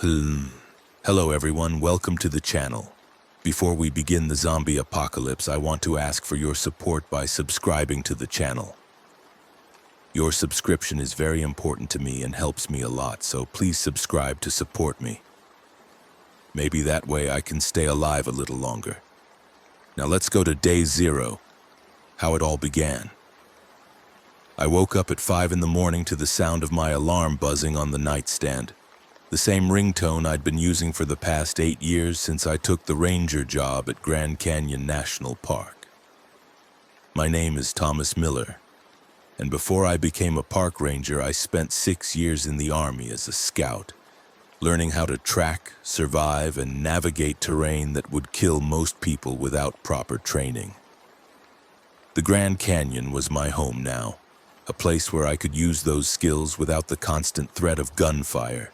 Hello everyone, welcome to the channel. Before we begin the zombie apocalypse, I want to ask for your support by subscribing to the channel. Your subscription is very important to me and helps me a lot, so please subscribe to support me. Maybe that way I can stay alive a little longer. Now let's go to day 0, how it all began. I woke up at 5 in the morning to the sound of my alarm buzzing on the nightstand. The same ringtone I'd been using for the past 8 years since I took the ranger job at Grand Canyon National Park. My name is Thomas Miller, and before I became a park ranger, I spent 6 years in the Army as a scout, learning how to track, survive, and navigate terrain that would kill most people without proper training. The Grand Canyon was my home now, a place where I could use those skills without the constant threat of gunfire,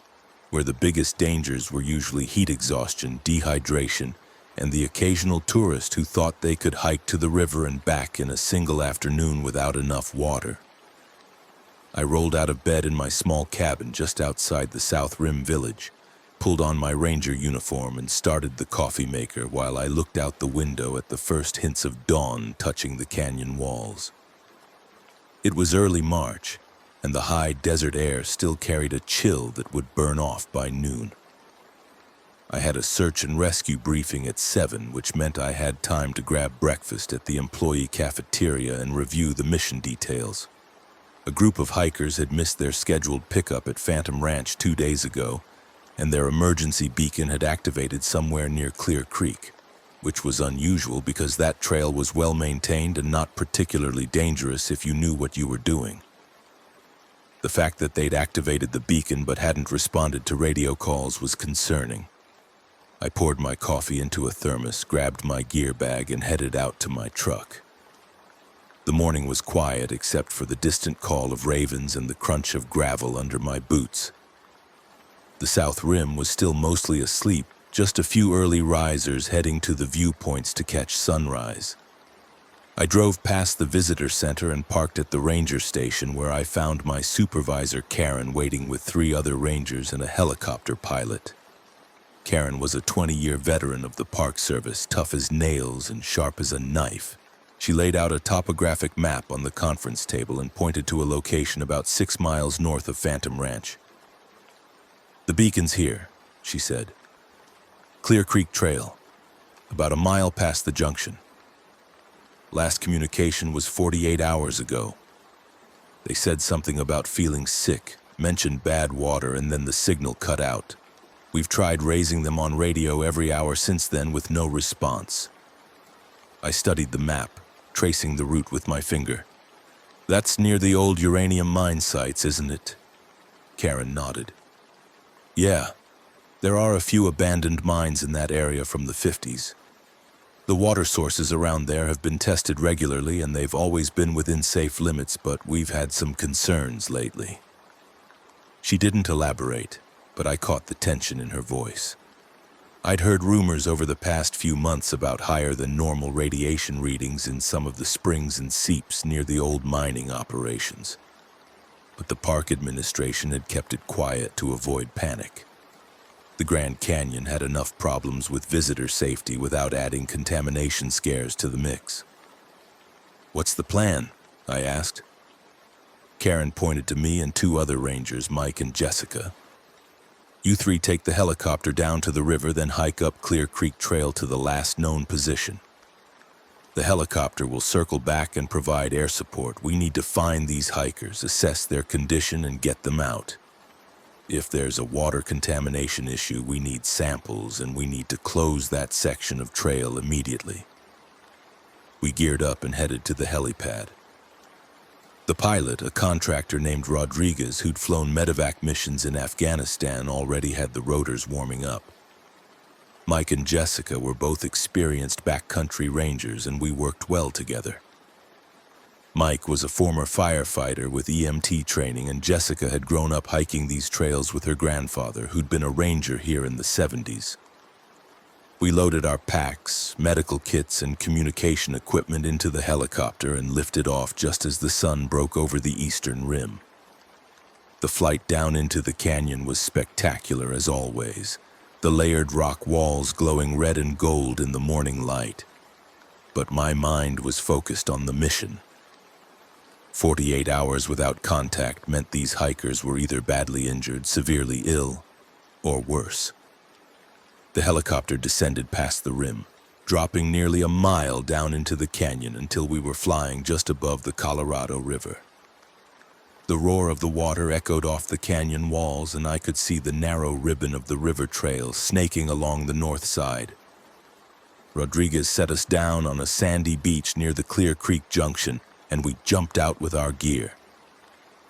where the biggest dangers were usually heat exhaustion, dehydration, and the occasional tourist who thought they could hike to the river and back in a single afternoon without enough water. I rolled out of bed in my small cabin just outside the South Rim village, pulled on my ranger uniform and started the coffee maker while I looked out the window at the first hints of dawn touching the canyon walls. It was early March, and the high desert air still carried a chill that would burn off by noon. I had a search and rescue briefing at 7, which meant I had time to grab breakfast at the employee cafeteria and review the mission details. A group of hikers had missed their scheduled pickup at Phantom Ranch 2 days ago, and their emergency beacon had activated somewhere near Clear Creek, which was unusual because that trail was well maintained and not particularly dangerous if you knew what you were doing. The fact that they'd activated the beacon but hadn't responded to radio calls was concerning. I poured my coffee into a thermos, grabbed my gear bag, and headed out to my truck. The morning was quiet except for the distant call of ravens and the crunch of gravel under my boots. The South Rim was still mostly asleep, just a few early risers heading to the viewpoints to catch sunrise. I drove past the visitor center and parked at the ranger station where I found my supervisor Karen waiting with 3 other rangers and a helicopter pilot. Karen was a 20-year veteran of the Park Service, tough as nails and sharp as a knife. She laid out a topographic map on the conference table and pointed to a location about 6 miles north of Phantom Ranch. "The beacon's here," she said. "Clear Creek Trail, about a mile past the junction. Last communication was 48 hours ago. They said something about feeling sick, mentioned bad water, and then the signal cut out. We've tried raising them on radio every hour since then with no response." I studied the map, tracing the route with my finger. "That's near the old uranium mine sites, isn't it?" Karen nodded. "Yeah, there are a few abandoned mines in that area from the 50s. The water sources around there have been tested regularly and they've always been within safe limits, but we've had some concerns lately." She didn't elaborate, but I caught the tension in her voice. I'd heard rumors over the past few months about higher than normal radiation readings in some of the springs and seeps near the old mining operations. But the park administration had kept it quiet to avoid panic. The Grand Canyon had enough problems with visitor safety without adding contamination scares to the mix. "What's the plan?" I asked. Karen pointed to me and 2 other rangers, Mike and Jessica. "You 3 take the helicopter down to the river, then hike up Clear Creek Trail to the last known position. The helicopter will circle back and provide air support. We need to find these hikers, assess their condition, and get them out. If there's a water contamination issue, we need samples, and we need to close that section of trail immediately." We geared up and headed to the helipad. The pilot, a contractor named Rodriguez who'd flown medevac missions in Afghanistan, already had the rotors warming up. Mike and Jessica were both experienced backcountry rangers, and we worked well together. Mike was a former firefighter with EMT training, and Jessica had grown up hiking these trails with her grandfather, who'd been a ranger here in the 70s. We loaded our packs, medical kits, and communication equipment into the helicopter and lifted off just as the sun broke over the eastern rim. The flight down into the canyon was spectacular as always, the layered rock walls glowing red and gold in the morning light. But my mind was focused on the mission. 48 hours without contact meant these hikers were either badly injured, severely ill, or worse. The helicopter descended past the rim, dropping nearly a mile down into the canyon until we were flying just above the Colorado River. The roar of the water echoed off the canyon walls, and I could see the narrow ribbon of the river trail snaking along the north side. Rodriguez set us down on a sandy beach near the Clear Creek Junction, and we jumped out with our gear.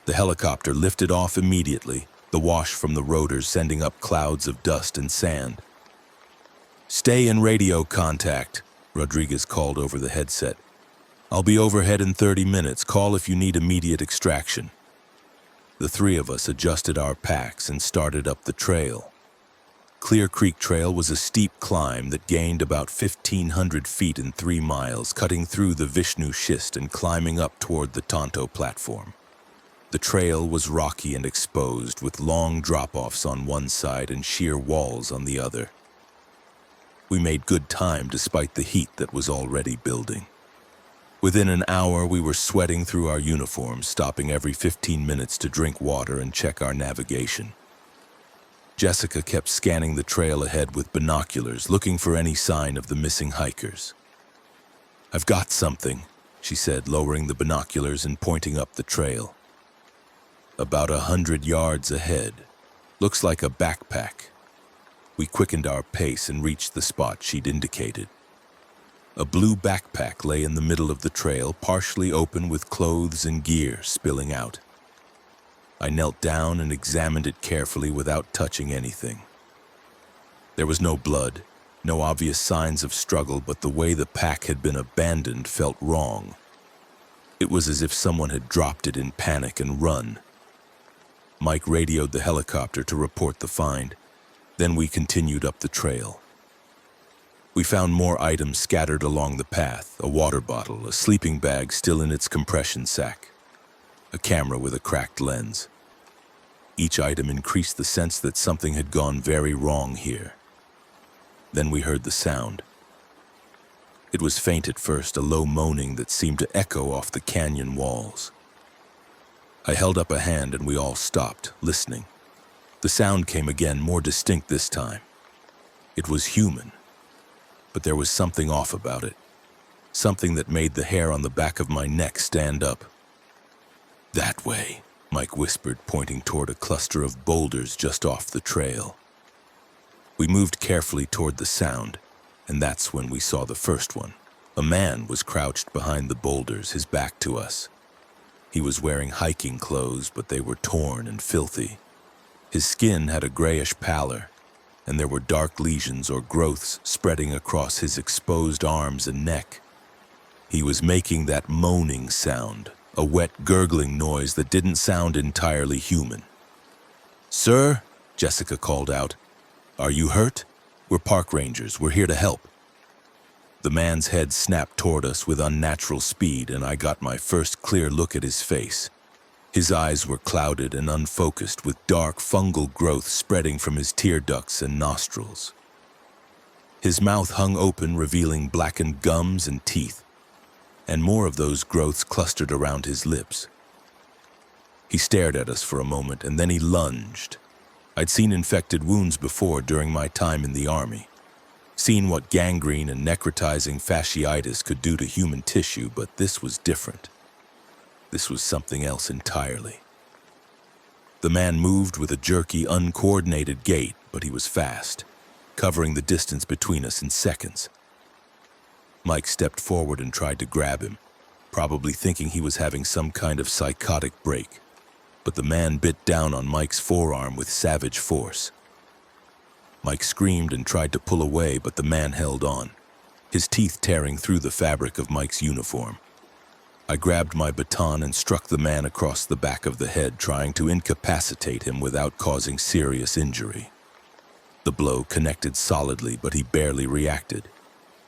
The helicopter lifted off immediately, the wash from the rotors sending up clouds of dust and sand. "Stay in radio contact," Rodriguez called over the headset. "I'll be overhead in 30 minutes. Call if you need immediate extraction." The three of us adjusted our packs and started up the trail. Clear Creek Trail was a steep climb that gained about 1,500 feet in 3 miles, cutting through the Vishnu schist and climbing up toward the Tonto platform. The trail was rocky and exposed, with long drop-offs on one side and sheer walls on the other. We made good time despite the heat that was already building. Within an hour, we were sweating through our uniforms, stopping every 15 minutes to drink water and check our navigation. Jessica kept scanning the trail ahead with binoculars, looking for any sign of the missing hikers. "I've got something," she said, lowering the binoculars and pointing up the trail. About 100 yards ahead. "Looks like a backpack." We quickened our pace and reached the spot she'd indicated. A blue backpack lay in the middle of the trail, partially open with clothes and gear spilling out. I knelt down and examined it carefully without touching anything. There was no blood, no obvious signs of struggle, but the way the pack had been abandoned felt wrong. It was as if someone had dropped it in panic and run. Mike radioed the helicopter to report the find. Then we continued up the trail. We found more items scattered along the path: a water bottle, a sleeping bag still in its compression sack, a camera with a cracked lens. Each item increased the sense that something had gone very wrong here. Then we heard the sound. It was faint at first, a low moaning that seemed to echo off the canyon walls. I held up a hand and we all stopped, listening. The sound came again, more distinct this time. It was human, but there was something off about it, something that made the hair on the back of my neck stand up. "That way," Mike whispered, pointing toward a cluster of boulders just off the trail. We moved carefully toward the sound, and that's when we saw the first one. A man was crouched behind the boulders, his back to us. He was wearing hiking clothes, but they were torn and filthy. His skin had a grayish pallor, and there were dark lesions or growths spreading across his exposed arms and neck. He was making that moaning sound, a wet, gurgling noise that didn't sound entirely human. "Sir," Jessica called out, "are you hurt? We're park rangers. We're here to help." The man's head snapped toward us with unnatural speed, and I got my first clear look at his face. His eyes were clouded and unfocused, with dark fungal growth spreading from his tear ducts and nostrils. His mouth hung open, revealing blackened gums and teeth, and more of those growths clustered around his lips. He stared at us for a moment, and then he lunged. I'd seen infected wounds before during my time in the army, seen what gangrene and necrotizing fasciitis could do to human tissue, but this was different. This was something else entirely. The man moved with a jerky, uncoordinated gait, but he was fast, covering the distance between us in seconds. Mike stepped forward and tried to grab him, probably thinking he was having some kind of psychotic break, but the man bit down on Mike's forearm with savage force. Mike screamed and tried to pull away, but the man held on, his teeth tearing through the fabric of Mike's uniform. I grabbed my baton and struck the man across the back of the head, trying to incapacitate him without causing serious injury. The blow connected solidly, but he barely reacted.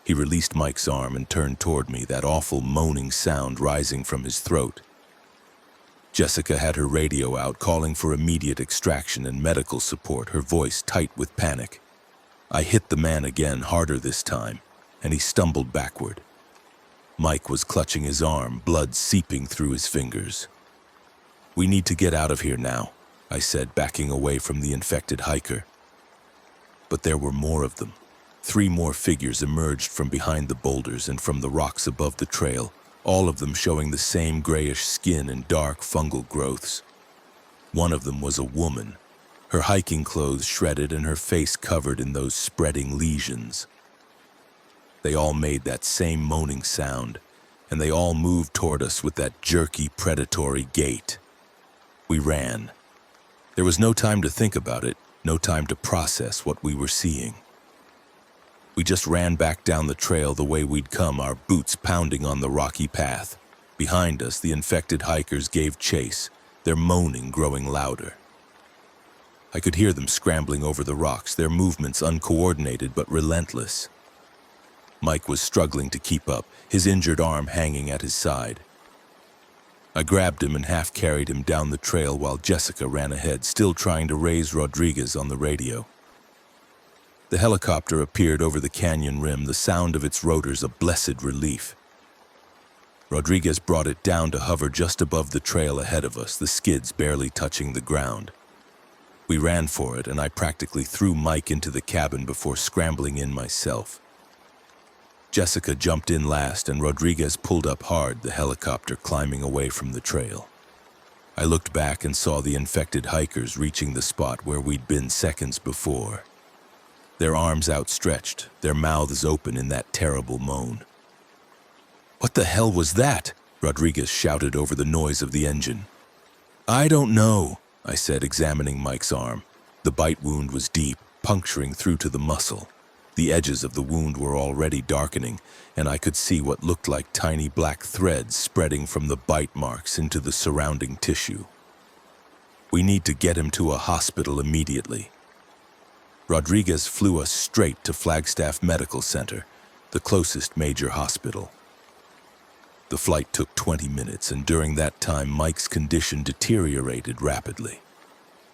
He released Mike's arm and turned toward me, that awful moaning sound rising from his throat. Jessica had her radio out, calling for immediate extraction and medical support, her voice tight with panic. I hit the man again, harder this time, and he stumbled backward. Mike was clutching his arm, blood seeping through his fingers. "We need to get out of here now," I said, backing away from the infected hiker. But there were more of them. 3 more figures emerged from behind the boulders and from the rocks above the trail, all of them showing the same grayish skin and dark fungal growths. One of them was a woman, her hiking clothes shredded and her face covered in those spreading lesions. They all made that same moaning sound, and they all moved toward us with that jerky, predatory gait. We ran. There was no time to think about it, no time to process what we were seeing. We just ran back down the trail the way we'd come, our boots pounding on the rocky path. Behind us, the infected hikers gave chase, their moaning growing louder. I could hear them scrambling over the rocks, their movements uncoordinated but relentless. Mike was struggling to keep up, his injured arm hanging at his side. I grabbed him and half-carried him down the trail while Jessica ran ahead, still trying to raise Rodriguez on the radio. The helicopter appeared over the canyon rim, the sound of its rotors a blessed relief. Rodriguez brought it down to hover just above the trail ahead of us, the skids barely touching the ground. We ran for it, and I practically threw Mike into the cabin before scrambling in myself. Jessica jumped in last, and Rodriguez pulled up hard, the helicopter climbing away from the trail. I looked back and saw the infected hikers reaching the spot where we'd been seconds before. Their arms outstretched, their mouths open in that terrible moan. "What the hell was that?" Rodriguez shouted over the noise of the engine. "I don't know," I said, examining Mike's arm. The bite wound was deep, puncturing through to the muscle. The edges of the wound were already darkening, and I could see what looked like tiny black threads spreading from the bite marks into the surrounding tissue. "We need to get him to a hospital immediately." Rodriguez flew us straight to Flagstaff Medical Center, the closest major hospital. The flight took 20 minutes, and during that time Mike's condition deteriorated rapidly.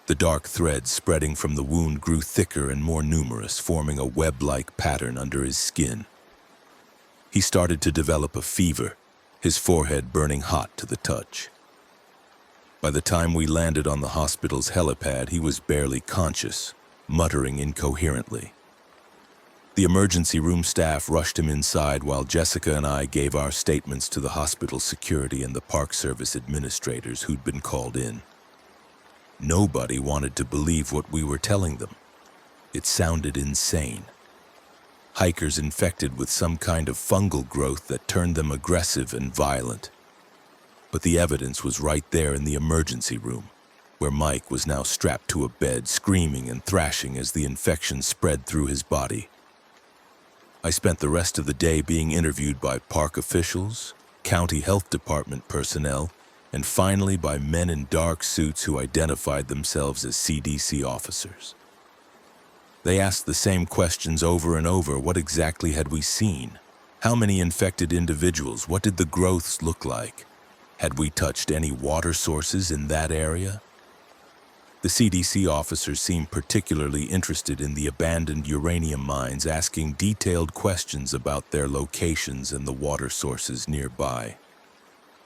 The dark threads spreading from the wound grew thicker and more numerous, forming a web-like pattern under his skin. He started to develop a fever, his forehead burning hot to the touch. By the time we landed on the hospital's helipad, he was barely conscious, muttering incoherently. The emergency room staff rushed him inside while Jessica and I gave our statements to the hospital security and the Park Service administrators who'd been called in. Nobody wanted to believe what we were telling them. It sounded insane. Hikers infected with some kind of fungal growth that turned them aggressive and violent. But the evidence was right there in the emergency room, where Mike was now strapped to a bed, screaming and thrashing as the infection spread through his body. I spent the rest of the day being interviewed by park officials, county health department personnel, and finally by men in dark suits who identified themselves as CDC officers. They asked the same questions over and over. What exactly had we seen? How many infected individuals? What did the growths look like? Had we touched any water sources in that area? The CDC officers seemed particularly interested in the abandoned uranium mines, asking detailed questions about their locations and the water sources nearby.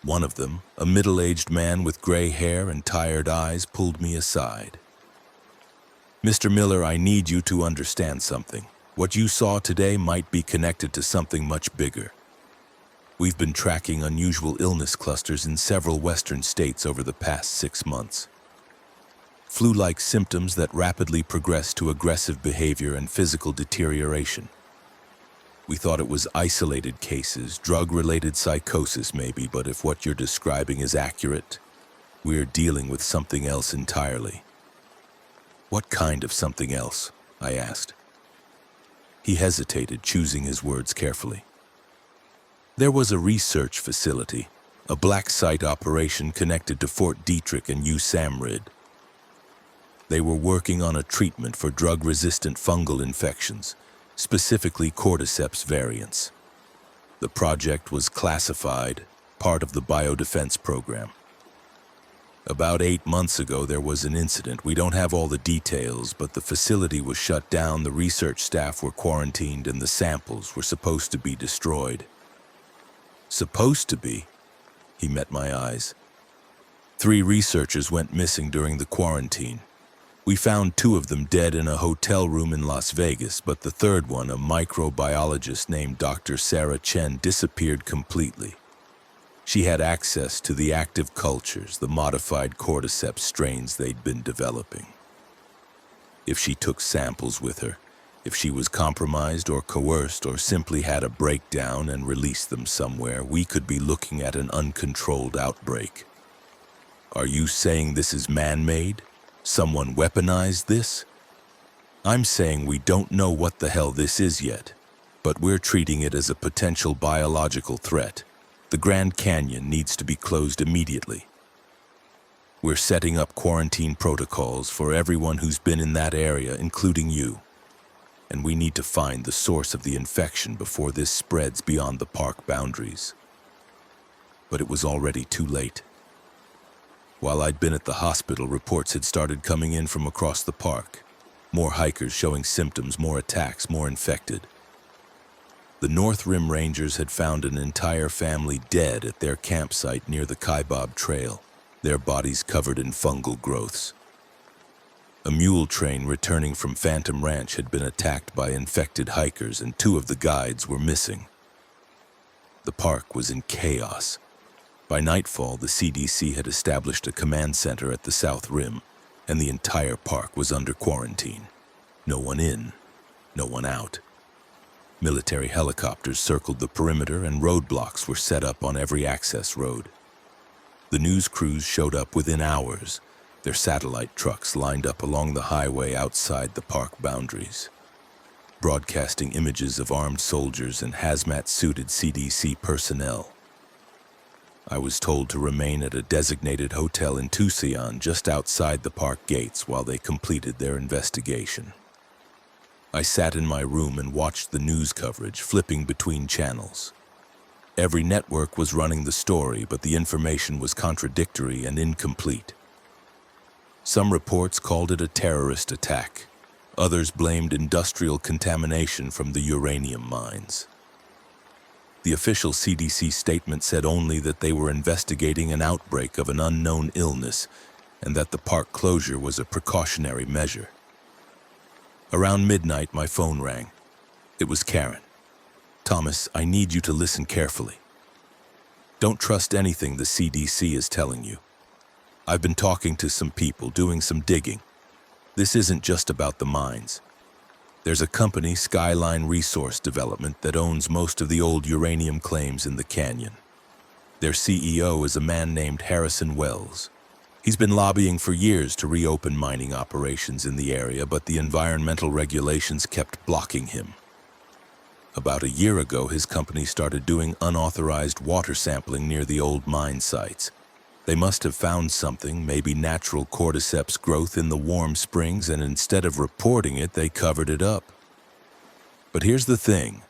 One of them, a middle-aged man with gray hair and tired eyes, pulled me aside. "Mr. Miller, I need you to understand something. What you saw today might be connected to something much bigger. We've been tracking unusual illness clusters in several western states over the past 6 months. Flu-like symptoms that rapidly progress to aggressive behavior and physical deterioration. We thought it was isolated cases, drug-related psychosis maybe, but if what you're describing is accurate, we're dealing with something else entirely." "What kind of something else?" I asked. He hesitated, choosing his words carefully. "There was a research facility, a black site operation connected to Fort Detrick and USAMRIID. They were working on a treatment for drug-resistant fungal infections, specifically cordyceps variants. The project was classified, part of the biodefense program. About 8 months ago, there was an incident. We don't have all the details, but the facility was shut down, the research staff were quarantined, and the samples were supposed to be destroyed. Supposed to be? He met my eyes. 3 researchers went missing during the quarantine. We found 2 of them dead in a hotel room in Las Vegas, but the third one, a microbiologist named Dr. Sarah Chen, disappeared completely. She had access to the active cultures, the modified cordyceps strains they'd been developing. If she took samples with her, if she was compromised or coerced or simply had a breakdown and released them somewhere, we could be looking at an uncontrolled outbreak. Are you saying this is man-made? Someone weaponized this? I'm saying we don't know what the hell this is yet, but we're treating it as a potential biological threat. The Grand Canyon needs to be closed immediately. We're setting up quarantine protocols for everyone who's been in that area, including you. And we need to find the source of the infection before this spreads beyond the park boundaries. But it was already too late. While I'd been at the hospital, reports had started coming in from across the park. More hikers showing symptoms, more attacks, more infected. The North Rim Rangers had found an entire family dead at their campsite near the Kaibab Trail, their bodies covered in fungal growths. A mule train returning from Phantom Ranch had been attacked by infected hikers, and 2 of the guides were missing. The park was in chaos. By nightfall, the CDC had established a command center at the South Rim, and the entire park was under quarantine. No one in, no one out. Military helicopters circled the perimeter, and roadblocks were set up on every access road. The news crews showed up within hours, their satellite trucks lined up along the highway outside the park boundaries, broadcasting images of armed soldiers and hazmat-suited CDC personnel. I was told to remain at a designated hotel in Tucson just outside the park gates while they completed their investigation. I sat in my room and watched the news coverage, flipping between channels. Every network was running the story, but the information was contradictory and incomplete. Some reports called it a terrorist attack. Others blamed industrial contamination from the uranium mines. The official CDC statement said only that they were investigating an outbreak of an unknown illness and that the park closure was a precautionary measure. Around midnight, my phone rang. It was Karen. Thomas, I need you to listen carefully. Don't trust anything the CDC is telling you. I've been talking to some people, doing some digging. This isn't just about the mines. There's a company, Skyline Resource Development, that owns most of the old uranium claims in the canyon. Their CEO is a man named Harrison Wells. He's been lobbying for years to reopen mining operations in the area, but the environmental regulations kept blocking him. About a year ago, his company started doing unauthorized water sampling near the old mine sites. They must have found something, maybe natural cordyceps growth in the warm springs, and instead of reporting it, they covered it up. But here's the thing.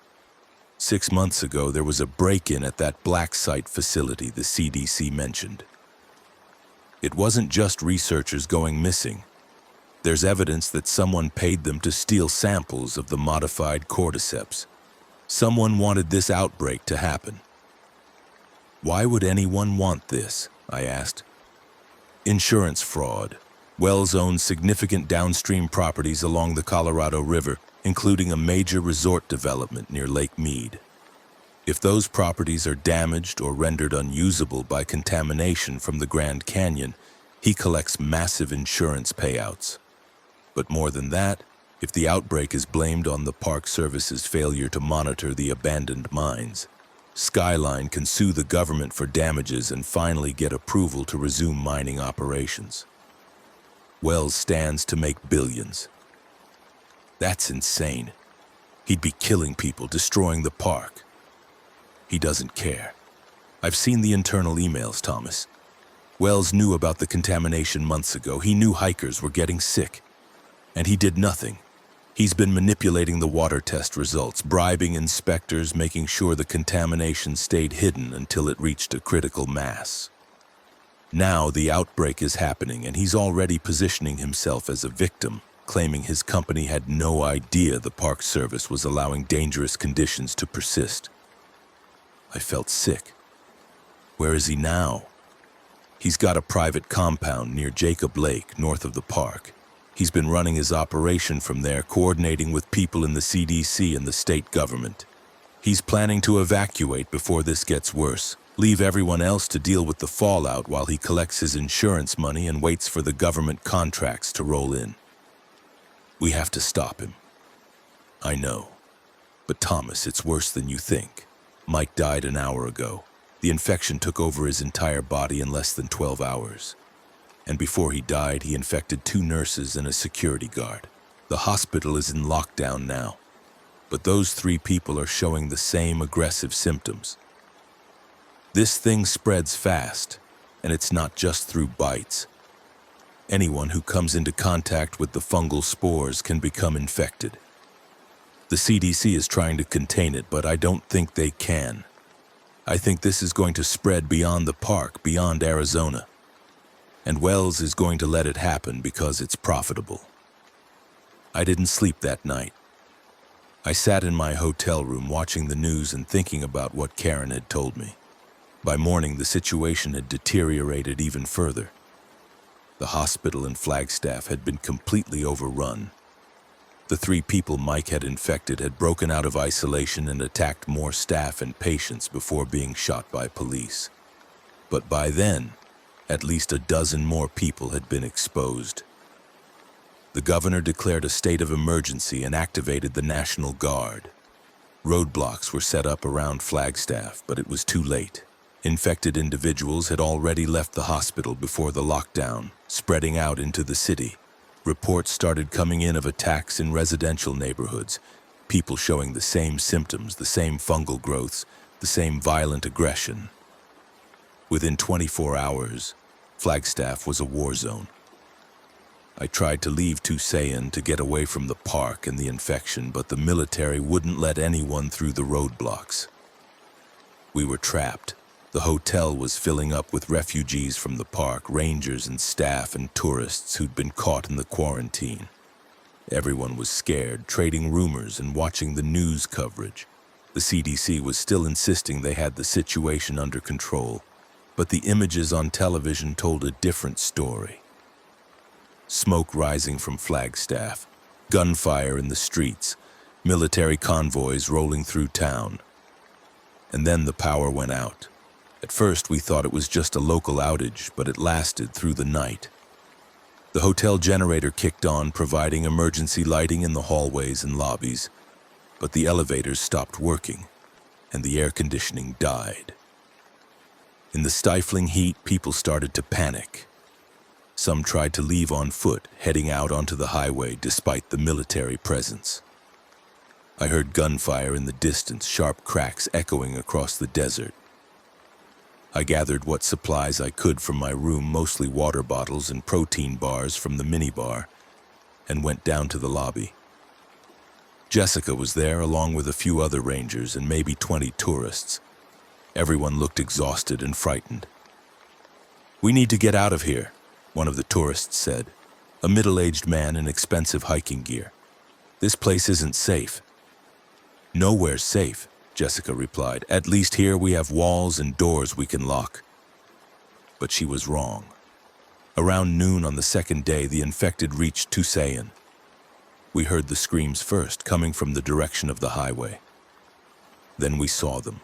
6 months ago, there was a break-in at that black site facility the CDC mentioned. It wasn't just researchers going missing. There's evidence that someone paid them to steal samples of the modified cordyceps. Someone wanted this outbreak to happen. Why would anyone want this? I asked. Insurance fraud. Wells owns significant downstream properties along the Colorado River, including a major resort development near Lake Mead. If those properties are damaged or rendered unusable by contamination from the Grand Canyon, he collects massive insurance payouts. But more than that, if the outbreak is blamed on the Park Service's failure to monitor the abandoned mines, Skyline can sue the government for damages and finally get approval to resume mining operations. Wells stands to make billions. That's insane. He'd be killing people, destroying the park. He doesn't care. I've seen the internal emails, Thomas. Wells knew about the contamination months ago. He knew hikers were getting sick. And he did nothing. He's been manipulating the water test results, bribing inspectors, making sure the contamination stayed hidden until it reached a critical mass. Now the outbreak is happening and he's already positioning himself as a victim, claiming his company had no idea the Park Service was allowing dangerous conditions to persist. I felt sick. Where is he now? He's got a private compound near Jacob Lake, north of the park. He's been running his operation from there, coordinating with people in the CDC and the state government. He's planning to evacuate before this gets worse, leave everyone else to deal with the fallout while he collects his insurance money and waits for the government contracts to roll in. We have to stop him. I know. But Thomas, it's worse than you think. Mike died an hour ago. The infection took over his entire body in less than 12 hours. And before he died, he infected 2 nurses and a security guard. The hospital is in lockdown now. But those 3 people are showing the same aggressive symptoms. This thing spreads fast, and it's not just through bites. Anyone who comes into contact with the fungal spores can become infected. The CDC is trying to contain it, but I don't think they can. I think this is going to spread beyond the park, beyond Arizona. And Wells is going to let it happen because it's profitable. I didn't sleep that night. I sat in my hotel room watching the news and thinking about what Karen had told me. By morning, the situation had deteriorated even further. The hospital and Flagstaff had been completely overrun. The 3 people Mike had infected had broken out of isolation and attacked more staff and patients before being shot by police. But by then, at least a dozen more people had been exposed. The governor declared a state of emergency and activated the National Guard. Roadblocks were set up around Flagstaff, but it was too late. Infected individuals had already left the hospital before the lockdown, spreading out into the city. Reports started coming in of attacks in residential neighborhoods, people showing the same symptoms, the same fungal growths, the same violent aggression. Within 24 hours, Flagstaff was a war zone. I tried to leave Tusayan to get away from the park and the infection, but the military wouldn't let anyone through the roadblocks. We were trapped. The hotel was filling up with refugees from the park, rangers and staff and tourists who'd been caught in the quarantine. Everyone was scared, trading rumors and watching the news coverage. The CDC was still insisting they had the situation under control, but the images on television told a different story. Smoke rising from Flagstaff, gunfire in the streets, military convoys rolling through town. And then the power went out. At first, we thought it was just a local outage, but it lasted through the night. The hotel generator kicked on, providing emergency lighting in the hallways and lobbies, but the elevators stopped working, and the air conditioning died. In the stifling heat, people started to panic. Some tried to leave on foot, heading out onto the highway despite the military presence. I heard gunfire in the distance, sharp cracks echoing across the desert. I gathered what supplies I could from my room, mostly water bottles and protein bars from the minibar, and went down to the lobby. Jessica was there along with a few other rangers and maybe 20 tourists. Everyone looked exhausted and frightened. "We need to get out of here," one of the tourists said, a middle-aged man in expensive hiking gear. "This place isn't safe." "Nowhere's safe," Jessica replied. "At least here we have walls and doors we can lock." But she was wrong. Around noon on the second day, the infected reached Tusayan. We heard the screams first, coming from the direction of the highway. Then we saw them.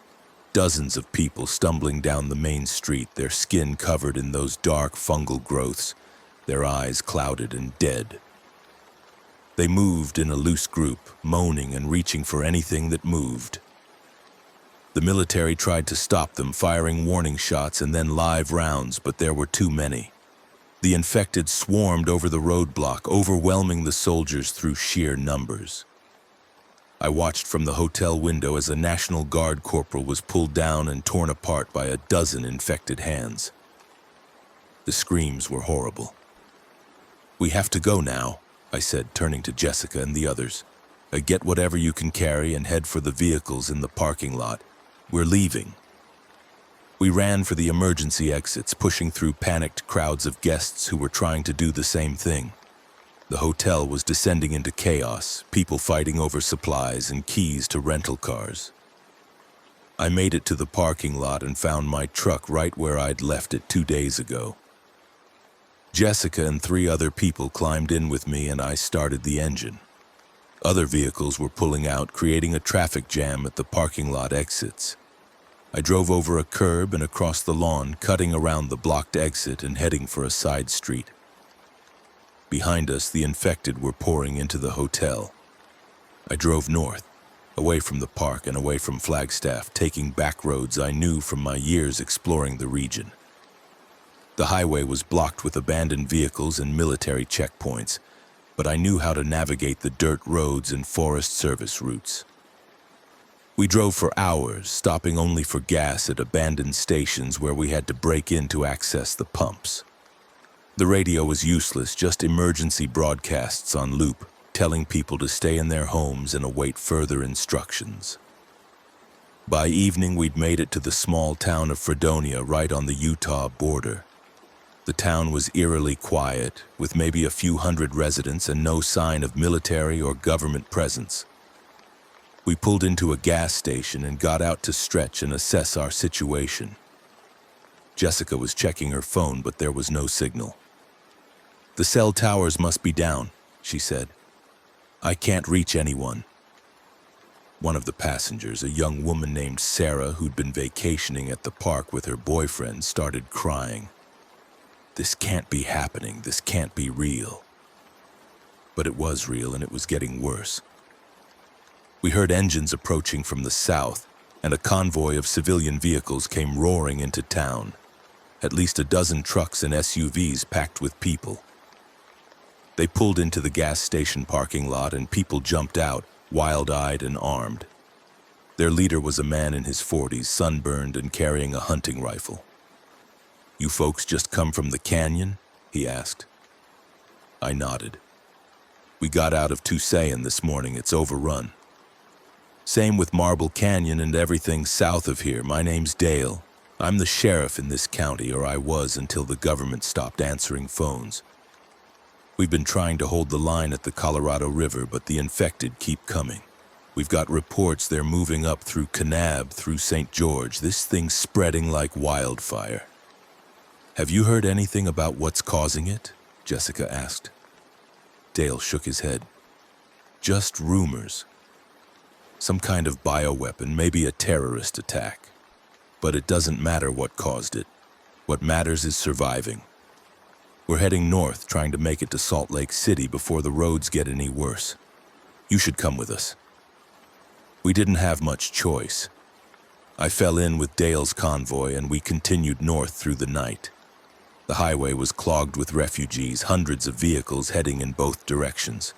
Dozens of people stumbling down the main street, their skin covered in those dark fungal growths, their eyes clouded and dead. They moved in a loose group, moaning and reaching for anything that moved. The military tried to stop them, firing warning shots and then live rounds, but there were too many. The infected swarmed over the roadblock, overwhelming the soldiers through sheer numbers. I watched from the hotel window as a National Guard corporal was pulled down and torn apart by a dozen infected hands. The screams were horrible. "We have to go now," I said, turning to Jessica and the others. "Get whatever you can carry and head for the vehicles in the parking lot. We're leaving." We ran for the emergency exits, pushing through panicked crowds of guests who were trying to do the same thing. The hotel was descending into chaos, people fighting over supplies and keys to rental cars. I made it to the parking lot and found my truck right where I'd left it 2 days ago. Jessica and 3 other people climbed in with me and I started the engine. Other vehicles were pulling out, creating a traffic jam at the parking lot exits. I drove over a curb and across the lawn, cutting around the blocked exit and heading for a side street. Behind us, the infected were pouring into the hotel. I drove north, away from the park and away from Flagstaff, taking back roads I knew from my years exploring the region. The highway was blocked with abandoned vehicles and military checkpoints, but I knew how to navigate the dirt roads and Forest Service routes. We drove for hours, stopping only for gas at abandoned stations where we had to break in to access the pumps. The radio was useless, just emergency broadcasts on loop, telling people to stay in their homes and await further instructions. By evening, we'd made it to the small town of Fredonia, right on the Utah border. The town was eerily quiet, with maybe a few hundred residents and no sign of military or government presence. We pulled into a gas station and got out to stretch and assess our situation. Jessica was checking her phone, but there was no signal. "The cell towers must be down," she said. "I can't reach anyone." One of the passengers, a young woman named Sarah who'd been vacationing at the park with her boyfriend, started crying. "This can't be happening. This can't be real." But it was real, and it was getting worse. We heard engines approaching from the south, and a convoy of civilian vehicles came roaring into town. At least a dozen trucks and SUVs packed with people. They pulled into the gas station parking lot and people jumped out, wild-eyed and armed. Their leader was a man in his 40s, sunburned and carrying a hunting rifle. "You folks just come from the canyon?" he asked. I nodded. "We got out of Tusayan this morning. It's overrun." "Same with Marble Canyon and everything south of here. My name's Dale. I'm the sheriff in this county, or I was until the government stopped answering phones. We've been trying to hold the line at the Colorado River, but the infected keep coming. We've got reports they're moving up through Kanab, through St. George. This thing's spreading like wildfire." "Have you heard anything about what's causing it?" Jessica asked. Dale shook his head. "Just rumors. Some kind of bioweapon, maybe a terrorist attack. But it doesn't matter what caused it. What matters is surviving. We're heading north, trying to make it to Salt Lake City before the roads get any worse. You should come with us." We didn't have much choice. I fell in with Dale's convoy and we continued north through the night. The highway was clogged with refugees, hundreds of vehicles heading in both directions.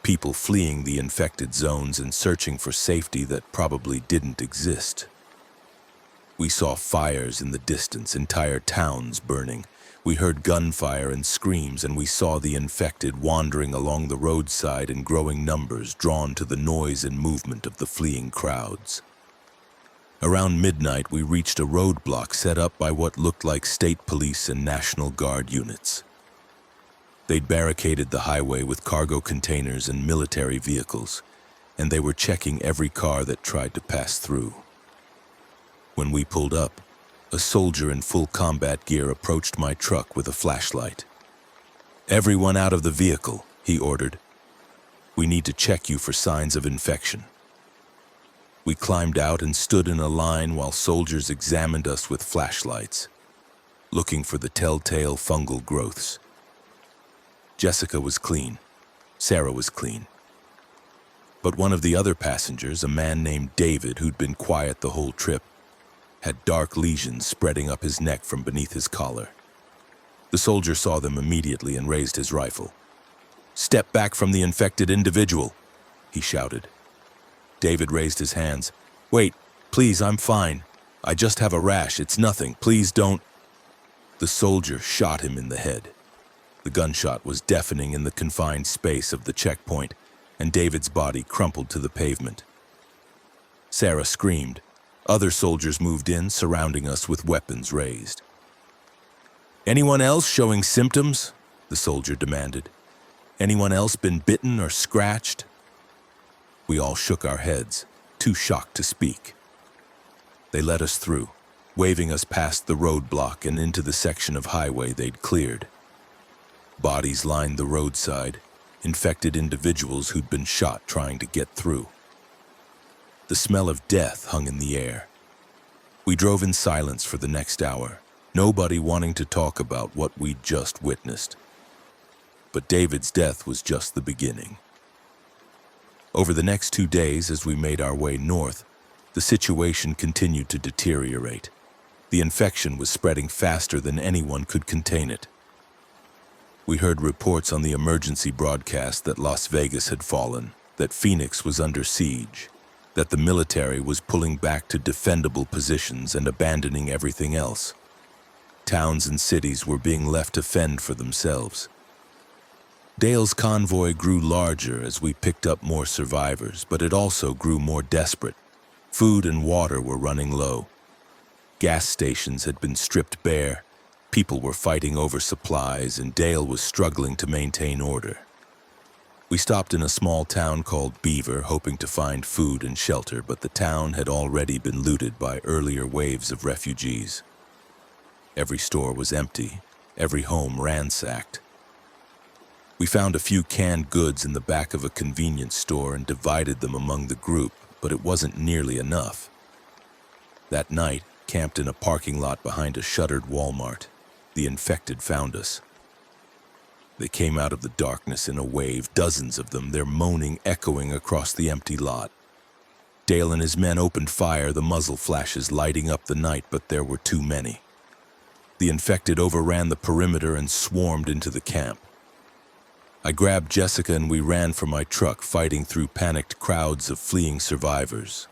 People fleeing the infected zones and searching for safety that probably didn't exist. We saw fires in the distance, entire towns burning. We heard gunfire and screams, and we saw the infected wandering along the roadside in growing numbers, drawn to the noise and movement of the fleeing crowds. Around midnight, we reached a roadblock set up by what looked like state police and National Guard units. They'd barricaded the highway with cargo containers and military vehicles, and they were checking every car that tried to pass through. When we pulled up, a soldier in full combat gear approached my truck with a flashlight. "Everyone out of the vehicle," he ordered. "We need to check you for signs of infection." We climbed out and stood in a line while soldiers examined us with flashlights, looking for the telltale fungal growths. Jessica was clean. Sarah was clean. But one of the other passengers, a man named David, who'd been quiet the whole trip, had dark lesions spreading up his neck from beneath his collar. The soldier saw them immediately and raised his rifle. "Step back from the infected individual," he shouted. David raised his hands. "Wait, please, I'm fine. I just have a rash. It's nothing. Please don't." The soldier shot him in the head. The gunshot was deafening in the confined space of the checkpoint, and David's body crumpled to the pavement. Sarah screamed. Other soldiers moved in, surrounding us with weapons raised. "Anyone else showing symptoms?" the soldier demanded. "Anyone else been bitten or scratched?" We all shook our heads, too shocked to speak. They let us through, waving us past the roadblock and into the section of highway they'd cleared. Bodies lined the roadside, infected individuals who'd been shot trying to get through. The smell of death hung in the air. We drove in silence for the next hour, nobody wanting to talk about what we'd just witnessed. But David's death was just the beginning. Over the next 2 days, as we made our way north, the situation continued to deteriorate. The infection was spreading faster than anyone could contain it. We heard reports on the emergency broadcast that Las Vegas had fallen, that Phoenix was under siege, that the military was pulling back to defendable positions and abandoning everything else. Towns and cities were being left to fend for themselves. Dale's convoy grew larger as we picked up more survivors, but it also grew more desperate. Food and water were running low. Gas stations had been stripped bare. People were fighting over supplies, and Dale was struggling to maintain order. We stopped in a small town called Beaver, hoping to find food and shelter, but the town had already been looted by earlier waves of refugees. Every store was empty, every home ransacked. We found a few canned goods in the back of a convenience store and divided them among the group, but it wasn't nearly enough. That night, camped in a parking lot behind a shuttered Walmart, the infected found us. They came out of the darkness in a wave, dozens of them, their moaning echoing across the empty lot. Dale and his men opened fire, the muzzle flashes lighting up the night, but there were too many. The infected overran the perimeter and swarmed into the camp. I grabbed Jessica and we ran for my truck, fighting through panicked crowds of fleeing survivors.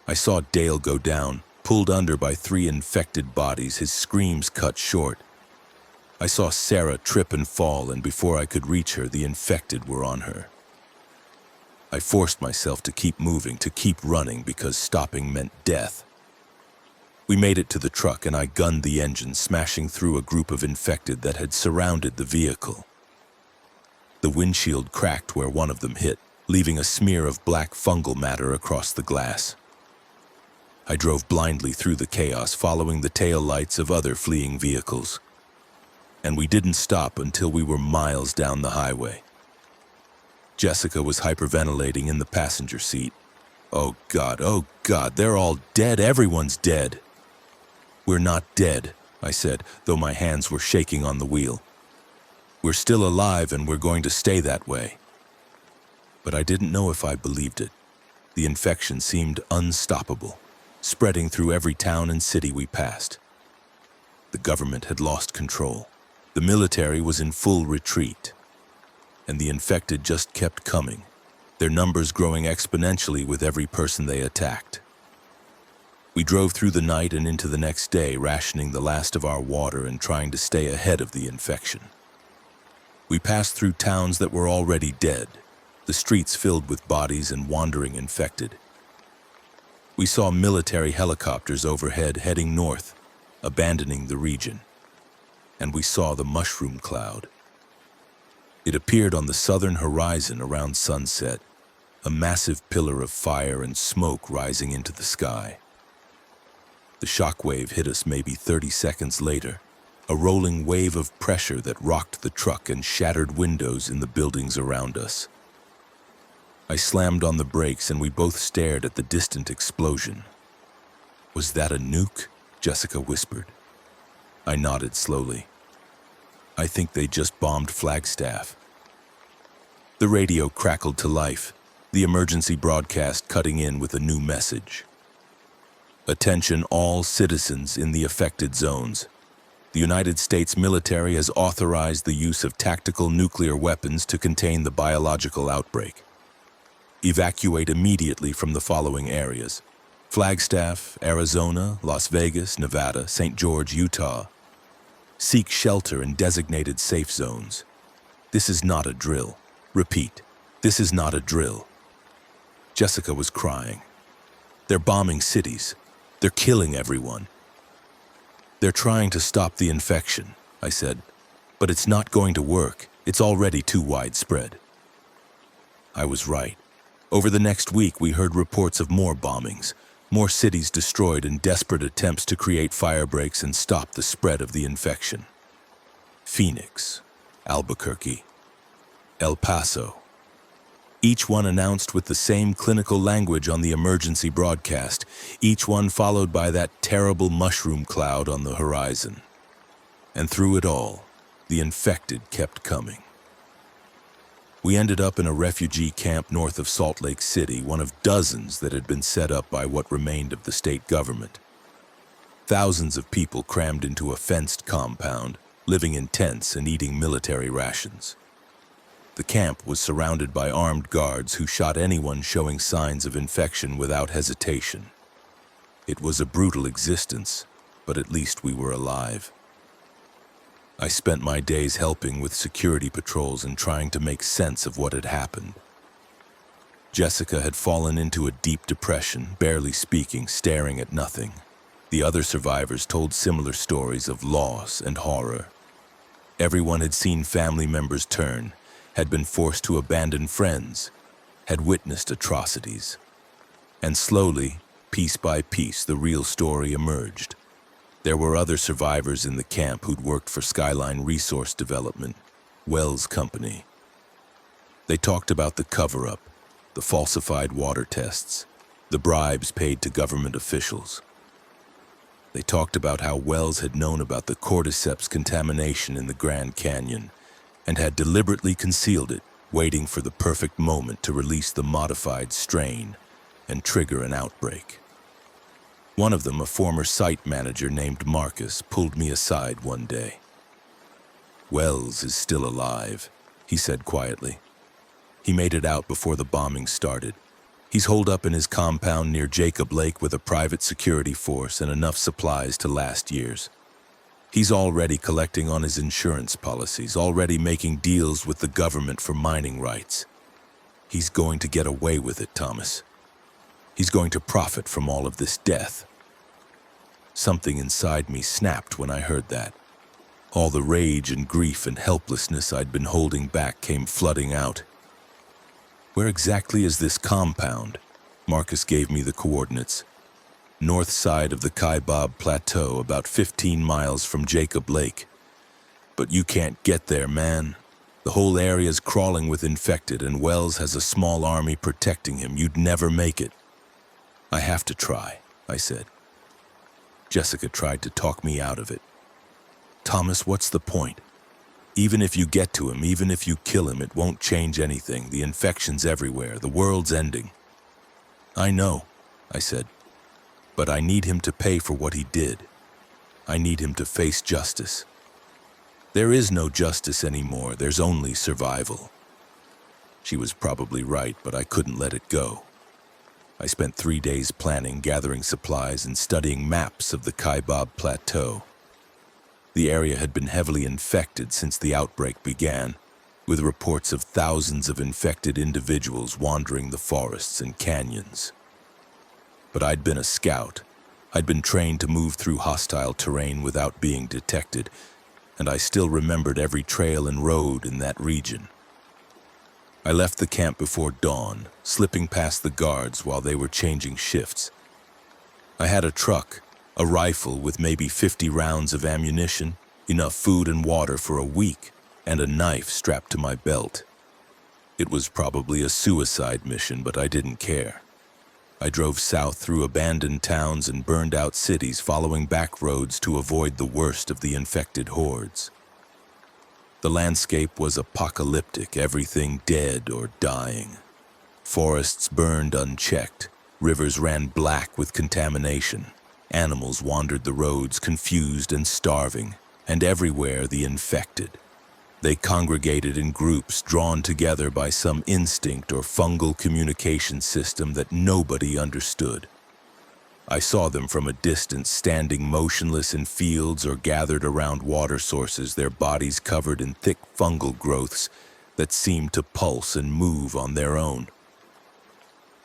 I saw Dale go down, pulled under by 3 infected bodies, his screams cut short. I saw Sarah trip and fall, and before I could reach her, the infected were on her. I forced myself to keep moving, to keep running, because stopping meant death. We made it to the truck, and I gunned the engine, smashing through a group of infected that had surrounded the vehicle. The windshield cracked where one of them hit, leaving a smear of black fungal matter across the glass. I drove blindly through the chaos, following the tail lights of other fleeing vehicles. And we didn't stop until we were miles down the highway. Jessica was hyperventilating in the passenger seat. Oh God, they're all dead, everyone's dead. We're not dead, I said, though my hands were shaking on the wheel. We're still alive and we're going to stay that way. But I didn't know if I believed it. The infection seemed unstoppable, spreading through every town and city we passed. The government had lost control. The military was in full retreat. And the infected just kept coming, their numbers growing exponentially with every person they attacked. We drove through the night and into the next day, rationing the last of our water and trying to stay ahead of the infection. We passed through towns that were already dead, the streets filled with bodies and wandering infected. We saw military helicopters overhead heading north, abandoning the region. And we saw the mushroom cloud. It appeared on the southern horizon around sunset, a massive pillar of fire and smoke rising into the sky. The shockwave hit us maybe 30 seconds later, a rolling wave of pressure that rocked the truck and shattered windows in the buildings around us. I slammed on the brakes and we both stared at the distant explosion. "Was that a nuke?" Jessica whispered. I nodded slowly. "I think they just bombed Flagstaff." The radio crackled to life, the emergency broadcast cutting in with a new message. "Attention all citizens in the affected zones. The United States military has authorized the use of tactical nuclear weapons to contain the biological outbreak. Evacuate immediately from the following areas: Flagstaff, Arizona, Las Vegas, Nevada, St. George, Utah. Seek shelter in designated safe zones. This is not a drill. Repeat, this is not a drill." Jessica was crying. They're bombing cities. They're killing everyone. They're trying to stop the infection, I said, but it's not going to work. It's already too widespread. I was right. Over the next week, we heard reports of more bombings, more cities destroyed in desperate attempts to create firebreaks and stop the spread of the infection. Phoenix, Albuquerque, El Paso. Each one announced with the same clinical language on the emergency broadcast, each one followed by that terrible mushroom cloud on the horizon. And through it all, the infected kept coming. We ended up in a refugee camp north of Salt Lake City, one of dozens that had been set up by what remained of the state government. Thousands of people crammed into a fenced compound, living in tents and eating military rations. The camp was surrounded by armed guards who shot anyone showing signs of infection without hesitation. It was a brutal existence, but at least we were alive. I spent my days helping with security patrols and trying to make sense of what had happened. Jessica had fallen into a deep depression, barely speaking, staring at nothing. The other survivors told similar stories of loss and horror. Everyone had seen family members turn, had been forced to abandon friends, had witnessed atrocities. And slowly, piece by piece, the real story emerged. There were other survivors in the camp who'd worked for Skyline Resource Development, Wells Company. They talked about the cover-up, the falsified water tests, the bribes paid to government officials. They talked about how Wells had known about the cordyceps contamination in the Grand Canyon and had deliberately concealed it, waiting for the perfect moment to release the modified strain and trigger an outbreak. One of them, a former site manager named Marcus, pulled me aside one day. "Wells is still alive," he said quietly. "He made it out before the bombing started. He's holed up in his compound near Jacob Lake with a private security force and enough supplies to last years. He's already collecting on his insurance policies, already making deals with the government for mining rights. He's going to get away with it, Thomas. He's going to profit from all of this death." Something inside me snapped when I heard that. All the rage and grief and helplessness I'd been holding back came flooding out. "Where exactly is this compound?" Marcus gave me the coordinates. "North side of the Kaibab Plateau, about 15 miles from Jacob Lake. But you can't get there, man. The whole area's crawling with infected, and Wells has a small army protecting him. You'd never make it." "I have to try," I said. Jessica tried to talk me out of it. "Thomas, what's the point? Even if you get to him, even if you kill him, it won't change anything. The infection's everywhere. The world's ending." "I know," I said. "But I need him to pay for what he did. I need him to face justice. There is no justice anymore. There's only survival." She was probably right, but I couldn't let it go. I spent 3 days planning, gathering supplies, and studying maps of the Kaibab Plateau. The area had been heavily infected since the outbreak began, with reports of thousands of infected individuals wandering the forests and canyons. But I'd been a scout. I'd been trained to move through hostile terrain without being detected, and I still remembered every trail and road in that region. I left the camp before dawn, slipping past the guards while they were changing shifts. I had a truck, a rifle with maybe 50 rounds of ammunition, enough food and water for a week, and a knife strapped to my belt. It was probably a suicide mission, but I didn't care. I drove south through abandoned towns and burned out cities, following back roads to avoid the worst of the infected hordes. The landscape was apocalyptic, everything dead or dying. Forests burned unchecked, rivers ran black with contamination, animals wandered the roads confused and starving, and everywhere the infected. They congregated in groups drawn together by some instinct or fungal communication system that nobody understood. I saw them from a distance, standing motionless in fields or gathered around water sources, their bodies covered in thick fungal growths that seemed to pulse and move on their own.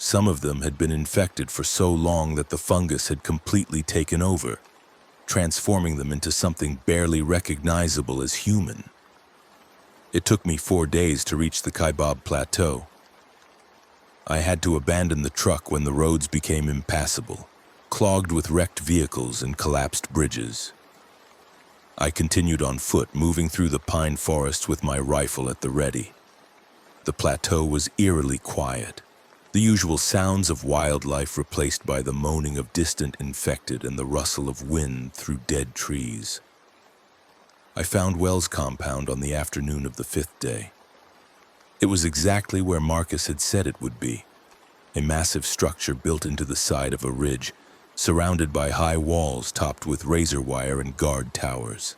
Some of them had been infected for so long that the fungus had completely taken over, transforming them into something barely recognizable as human. It took me 4 days to reach the Kaibab Plateau. I had to abandon the truck when the roads became impassable, clogged with wrecked vehicles and collapsed bridges. I continued on foot, moving through the pine forest with my rifle at the ready. The plateau was eerily quiet, the usual sounds of wildlife replaced by the moaning of distant infected and the rustle of wind through dead trees. I found Wells' compound on the afternoon of the 5th day. It was exactly where Marcus had said it would be, a massive structure built into the side of a ridge, surrounded by high walls topped with razor wire and guard towers.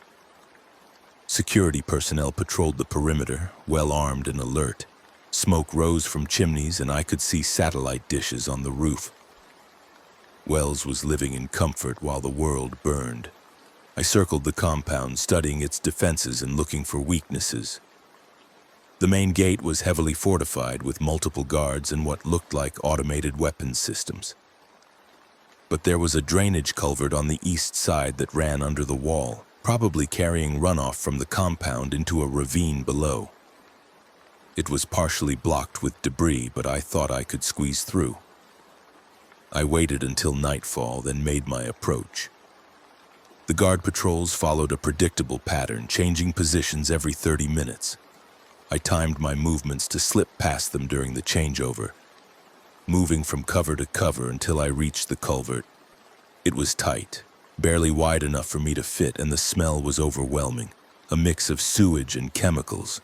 Security personnel patrolled the perimeter, well armed and alert. Smoke rose from chimneys and I could see satellite dishes on the roof. Wells was living in comfort while the world burned. I circled the compound, studying its defenses and looking for weaknesses. The main gate was heavily fortified with multiple guards and what looked like automated weapons systems. But there was a drainage culvert on the east side that ran under the wall, probably carrying runoff from the compound into a ravine below. It was partially blocked with debris, but I thought I could squeeze through. I waited until nightfall, then made my approach. The guard patrols followed a predictable pattern, changing positions every 30 minutes. I timed my movements to slip past them during the changeover, moving from cover to cover until I reached the culvert. It was tight, barely wide enough for me to fit, and the smell was overwhelming, a mix of sewage and chemicals.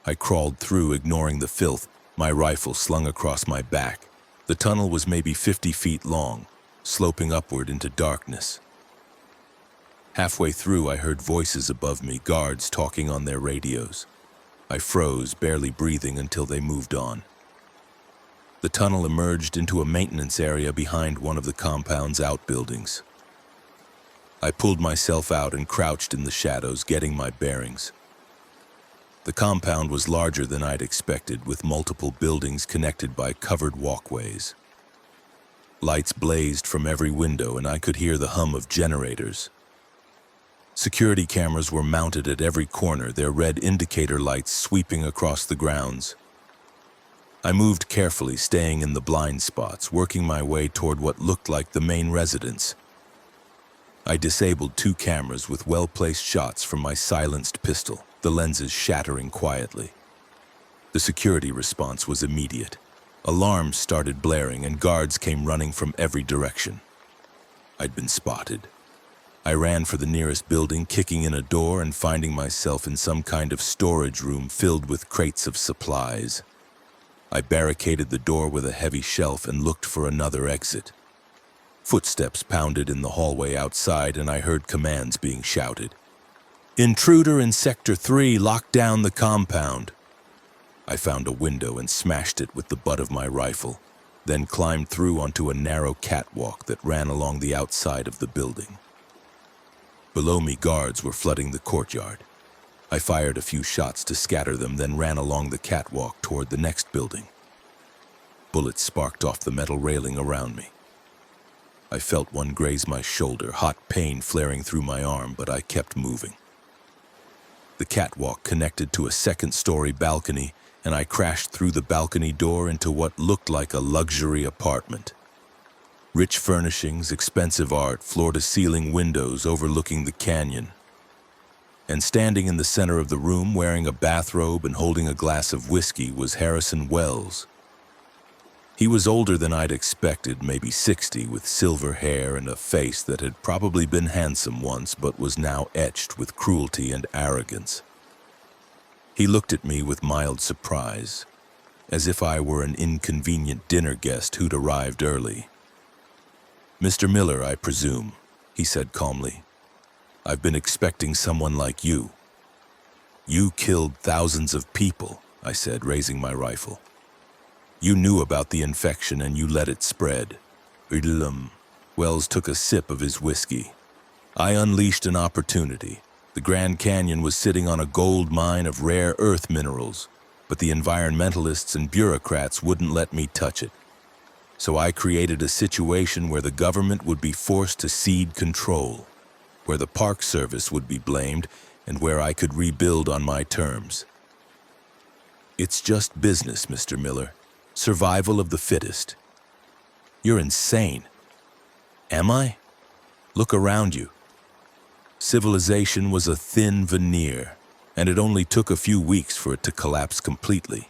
I crawled through, ignoring the filth, my rifle slung across my back. The tunnel was maybe 50 feet long, sloping upward into darkness. Halfway through, I heard voices above me, guards talking on their radios. I froze, barely breathing, until they moved on. The tunnel emerged into a maintenance area behind one of the compound's outbuildings. I pulled myself out and crouched in the shadows, getting my bearings. The compound was larger than I'd expected, with multiple buildings connected by covered walkways. Lights blazed from every window, and I could hear the hum of generators. Security cameras were mounted at every corner, their red indicator lights sweeping across the grounds. I moved carefully, staying in the blind spots, working my way toward what looked like the main residence. I disabled 2 cameras with well-placed shots from my silenced pistol, the lenses shattering quietly. The security response was immediate. Alarms started blaring and guards came running from every direction. I'd been spotted. I ran for the nearest building, kicking in a door and finding myself in some kind of storage room filled with crates of supplies. I barricaded the door with a heavy shelf and looked for another exit. Footsteps pounded in the hallway outside and I heard commands being shouted. "Intruder in Sector 3, lock down the compound." I found a window and smashed it with the butt of my rifle, then climbed through onto a narrow catwalk that ran along the outside of the building. Below me, guards were flooding the courtyard. I fired a few shots to scatter them, then ran along the catwalk toward the next building. Bullets sparked off the metal railing around me. I felt one graze my shoulder, hot pain flaring through my arm, but I kept moving. The catwalk connected to a second-story balcony, and I crashed through the balcony door into what looked like a luxury apartment. Rich furnishings, expensive art, floor-to-ceiling windows overlooking the canyon. And standing in the center of the room, wearing a bathrobe and holding a glass of whiskey, was Harrison Wells. He was older than I'd expected, maybe 60, with silver hair and a face that had probably been handsome once but was now etched with cruelty and arrogance. He looked at me with mild surprise, as if I were an inconvenient dinner guest who'd arrived early. "Mr. Miller, I presume," he said calmly. "I've been expecting someone like you." "You killed thousands of people," I said, raising my rifle. "You knew about the infection and you let it spread." Wells took a sip of his whiskey. "I unleashed an opportunity. The Grand Canyon was sitting on a gold mine of rare earth minerals, but the environmentalists and bureaucrats wouldn't let me touch it. So I created a situation where the government would be forced to cede control, where the Park Service would be blamed, and where I could rebuild on my terms. It's just business, Mr. Miller. Survival of the fittest. You're insane. Am I? Look around you. Civilization was a thin veneer, and it only took a few weeks for it to collapse completely.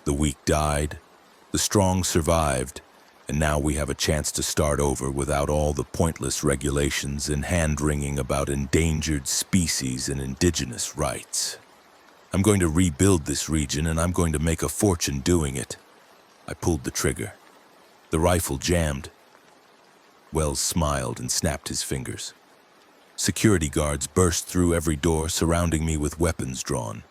The weak died, the strong survived, and now we have a chance to start over without all the pointless regulations and hand-wringing about endangered species and indigenous rights. I'm going to rebuild this region, and I'm going to make a fortune doing it. I pulled the trigger. The rifle jammed. Wells smiled and snapped his fingers. Security guards burst through every door, surrounding me with weapons drawn.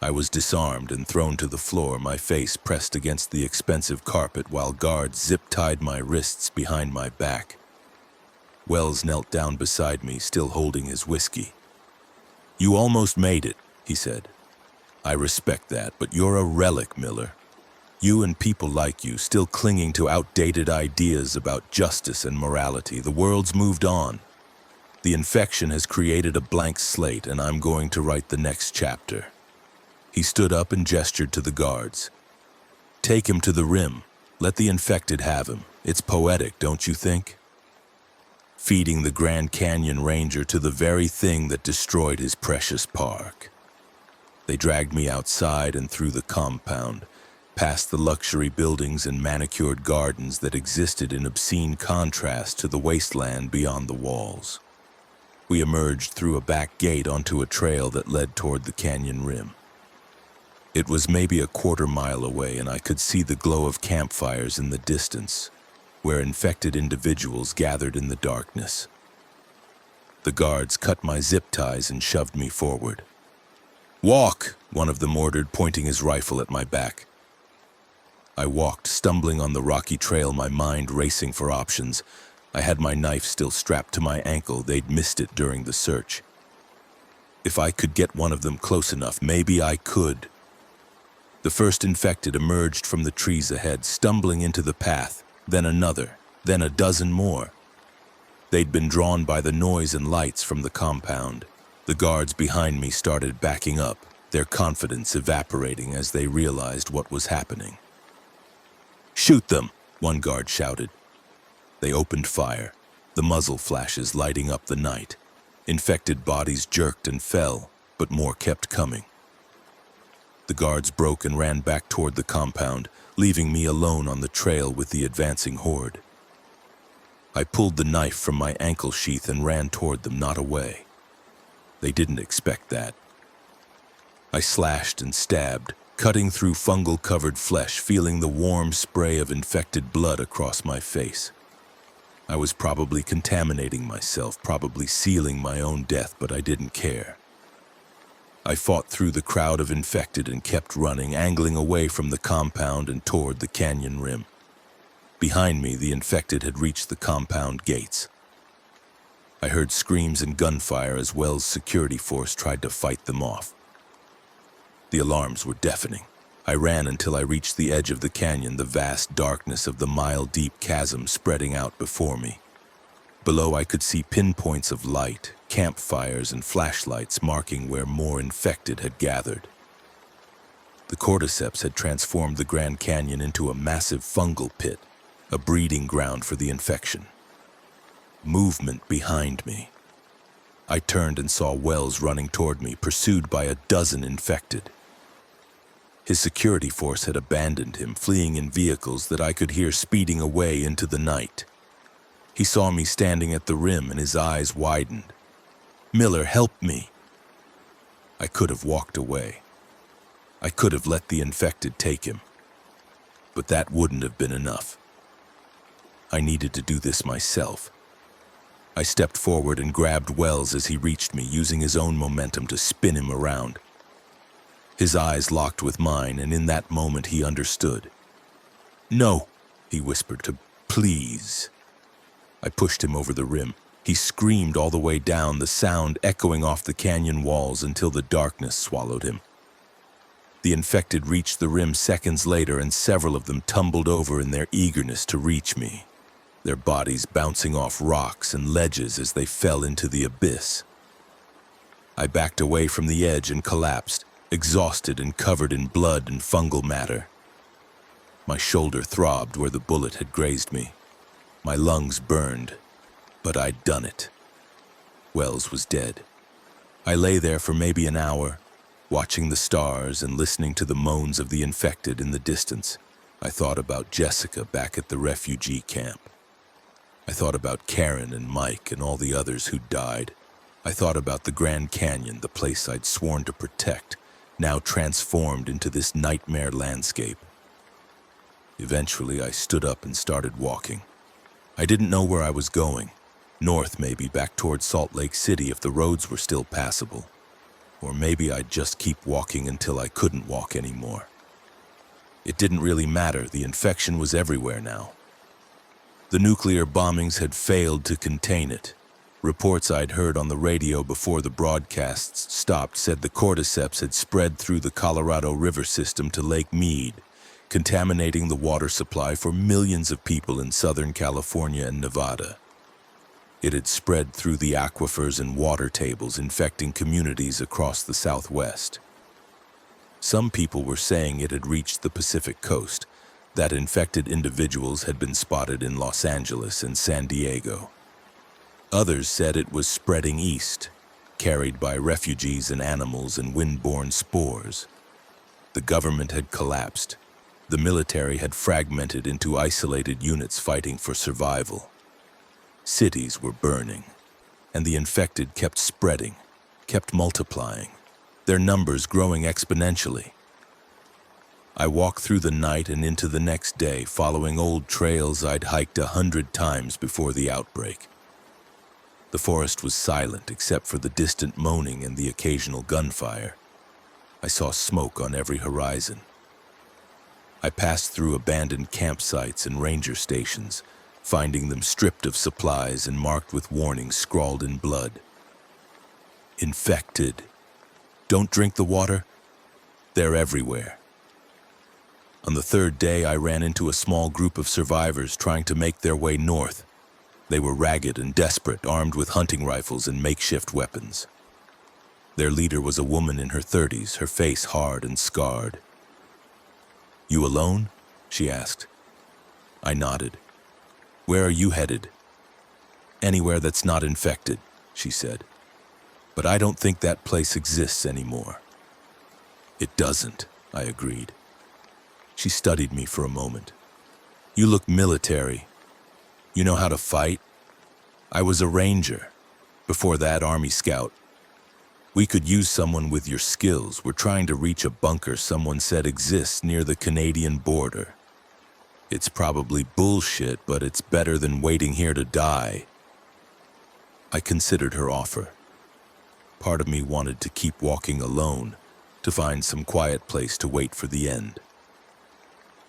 I was disarmed and thrown to the floor, my face pressed against the expensive carpet while guards zip-tied my wrists behind my back. Wells knelt down beside me, still holding his whiskey. "You almost made it," he said. "I respect that, but you're a relic, Miller. You and people like you still clinging to outdated ideas about justice and morality. The world's moved on. The infection has created a blank slate, and I'm going to write the next chapter." He stood up and gestured to the guards. "Take him to the rim. Let the infected have him. It's poetic, don't you think? Feeding the Grand Canyon Ranger to the very thing that destroyed his precious park." They dragged me outside and through the compound, past the luxury buildings and manicured gardens that existed in obscene contrast to the wasteland beyond the walls. We emerged through a back gate onto a trail that led toward the canyon rim. It was maybe a quarter-mile away, and I could see the glow of campfires in the distance, where infected individuals gathered in the darkness. The guards cut my zip ties and shoved me forward. "Walk," one of them ordered, pointing his rifle at my back. I walked, stumbling on the rocky trail, my mind racing for options. I had my knife still strapped to my ankle. They'd missed it during the search. If I could get one of them close enough, maybe I could. The first infected emerged from the trees ahead, stumbling into the path, then another, then a dozen more. They'd been drawn by the noise and lights from the compound. The guards behind me started backing up, their confidence evaporating as they realized what was happening. "Shoot them," one guard shouted. They opened fire, the muzzle flashes lighting up the night. Infected bodies jerked and fell, but more kept coming. The guards broke and ran back toward the compound, leaving me alone on the trail with the advancing horde. I pulled the knife from my ankle sheath and ran toward them, not away. They didn't expect that. I slashed and stabbed, cutting through fungal-covered flesh, feeling the warm spray of infected blood across my face. I was probably contaminating myself, probably sealing my own death, but I didn't care. I fought through the crowd of infected and kept running, angling away from the compound and toward the canyon rim. Behind me, the infected had reached the compound gates. I heard screams and gunfire as Wells' security force tried to fight them off. The alarms were deafening. I ran until I reached the edge of the canyon, the vast darkness of the mile-deep chasm spreading out before me. Below, I could see pinpoints of light, campfires and flashlights marking where more infected had gathered. The cordyceps had transformed the Grand Canyon into a massive fungal pit, a breeding ground for the infection. Movement behind me. I turned and saw Wells running toward me, pursued by a dozen infected. His security force had abandoned him, fleeing in vehicles that I could hear speeding away into the night. He saw me standing at the rim and his eyes widened. "Miller, help me." I could have walked away. I could have let the infected take him. But that wouldn't have been enough. I needed to do this myself. I stepped forward and grabbed Wells as he reached me, using his own momentum to spin him around. His eyes locked with mine, and in that moment he understood. "No," he whispered to "please." I pushed him over the rim. He screamed all the way down, the sound echoing off the canyon walls until the darkness swallowed him. The infected reached the rim seconds later, and several of them tumbled over in their eagerness to reach me, their bodies bouncing off rocks and ledges as they fell into the abyss. I backed away from the edge and collapsed, exhausted and covered in blood and fungal matter. My shoulder throbbed where the bullet had grazed me. My lungs burned, but I'd done it. Wells was dead. I lay there for maybe an hour, watching the stars and listening to the moans of the infected in the distance. I thought about Jessica back at the refugee camp. I thought about Karen and Mike and all the others who'd died. I thought about the Grand Canyon, the place I'd sworn to protect, now transformed into this nightmare landscape. Eventually, I stood up and started walking. I didn't know where I was going. North, maybe, back towards Salt Lake City if the roads were still passable. Or maybe I'd just keep walking until I couldn't walk anymore. It didn't really matter. The infection was everywhere now. The nuclear bombings had failed to contain it. Reports I'd heard on the radio before the broadcasts stopped said the cordyceps had spread through the Colorado River system to Lake Mead, contaminating the water supply for millions of people in Southern California and Nevada. It had spread through the aquifers and water tables, infecting communities across the Southwest. Some people were saying it had reached the Pacific coast, that infected individuals had been spotted in Los Angeles and San Diego. Others said it was spreading east, carried by refugees and animals and wind-borne spores. The government had collapsed. The military had fragmented into isolated units fighting for survival. Cities were burning, and the infected kept spreading, kept multiplying, their numbers growing exponentially. I walked through the night and into the next day, following old trails I'd hiked 100 times before the outbreak. The forest was silent except for the distant moaning and the occasional gunfire. I saw smoke on every horizon. I passed through abandoned campsites and ranger stations, finding them stripped of supplies and marked with warnings scrawled in blood. Infected. Don't drink the water. They're everywhere. On the third day, I ran into a small group of survivors trying to make their way north. They were ragged and desperate, armed with hunting rifles and makeshift weapons. Their leader was a woman in her 30s, her face hard and scarred. "You alone?" she asked. I nodded. "Where are you headed?" "Anywhere that's not infected," she said. "But I don't think that place exists anymore." "It doesn't," I agreed. She studied me for a moment. "You look military. You know how to fight?" "I was a ranger. Before that, Army Scout. We could use someone with your skills. We're trying to reach a bunker someone said exists near the Canadian border. It's probably bullshit, but it's better than waiting here to die." I considered her offer. Part of me wanted to keep walking alone, to find some quiet place to wait for the end.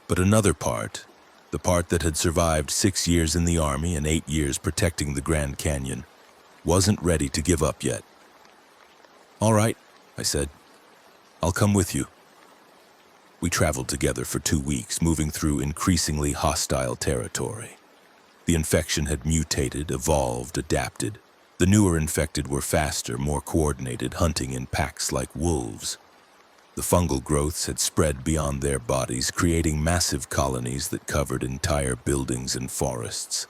But another part, the part that had survived 6 years in the Army and 8 years protecting the Grand Canyon, wasn't ready to give up yet. "All right," I said. "I'll come with you." We traveled together for 2 weeks, moving through increasingly hostile territory. The infection had mutated, evolved, adapted. The newer infected were faster, more coordinated, hunting in packs like wolves. The fungal growths had spread beyond their bodies, creating massive colonies that covered entire buildings and forests.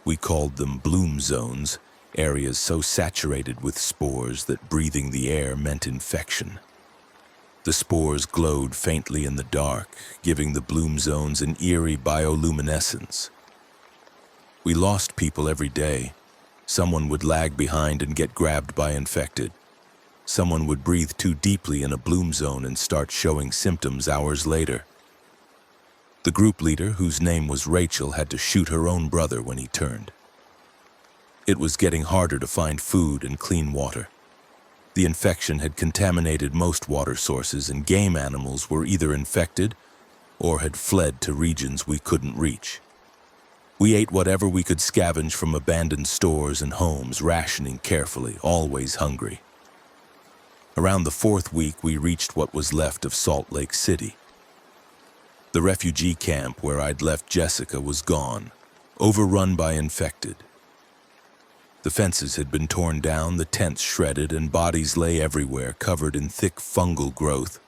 We called them bloom zones, areas so saturated with spores that breathing the air meant infection. The spores glowed faintly in the dark, giving the bloom zones an eerie bioluminescence. We lost people every day. Someone would lag behind and get grabbed by infected. Someone would breathe too deeply in a bloom zone and start showing symptoms hours later. The group leader, whose name was Rachel, had to shoot her own brother when he turned. It was getting harder to find food and clean water. The infection had contaminated most water sources, and game animals were either infected or had fled to regions we couldn't reach. We ate whatever we could scavenge from abandoned stores and homes, rationing carefully, always hungry. Around the fourth week, we reached what was left of Salt Lake City. The refugee camp where I'd left Jessica was gone, overrun by infected. The fences had been torn down, the tents shredded, and bodies lay everywhere, covered in thick fungal growth.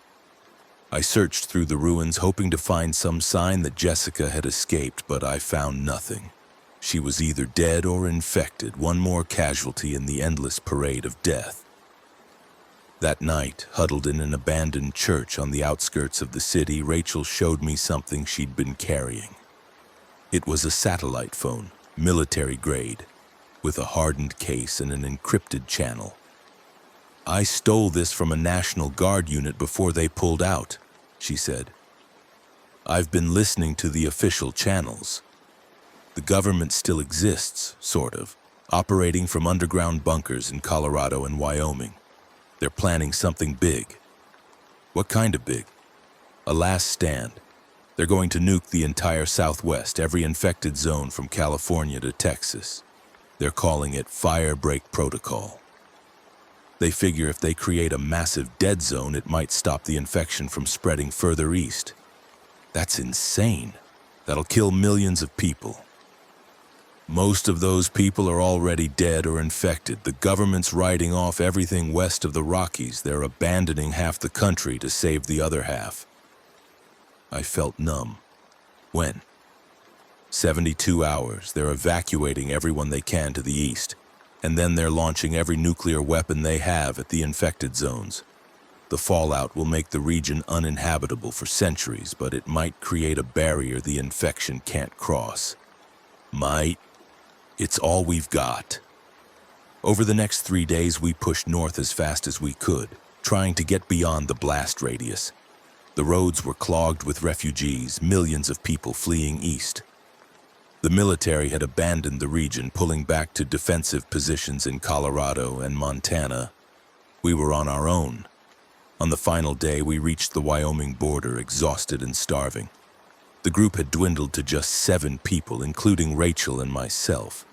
I searched through the ruins, hoping to find some sign that Jessica had escaped, but I found nothing. She was either dead or infected, one more casualty in the endless parade of death. That night, huddled in an abandoned church on the outskirts of the city, Rachel showed me something she'd been carrying. It was a satellite phone, military grade, with a hardened case and an encrypted channel. "I stole this from a National Guard unit before they pulled out," she said. "I've been listening to the official channels. The government still exists, sort of, operating from underground bunkers in Colorado and Wyoming. They're planning something big." "What kind of big?" "A last stand. They're going to nuke the entire Southwest, every infected zone from California to Texas. They're calling it Fire Break Protocol. They figure if they create a massive dead zone, it might stop the infection from spreading further east." "That's insane. That'll kill millions of people." "Most of those people are already dead or infected. The government's writing off everything west of the Rockies. They're abandoning half the country to save the other half." I felt numb. "When?" 72 hours. They're evacuating everyone they can to the east, and then they're launching every nuclear weapon they have at the infected zones. The fallout will make the region uninhabitable for centuries, but it might create a barrier the infection can't cross. Might. It's all we've got. Over the next 3 days, we pushed north as fast as we could, trying to get beyond the blast radius. The roads were clogged with refugees, millions of people fleeing east. The military had abandoned the region, pulling back to defensive positions in Colorado and Montana. We were on our own. On the final day, we reached the Wyoming border, exhausted and starving. The group had dwindled to just 7 people, including Rachel and myself.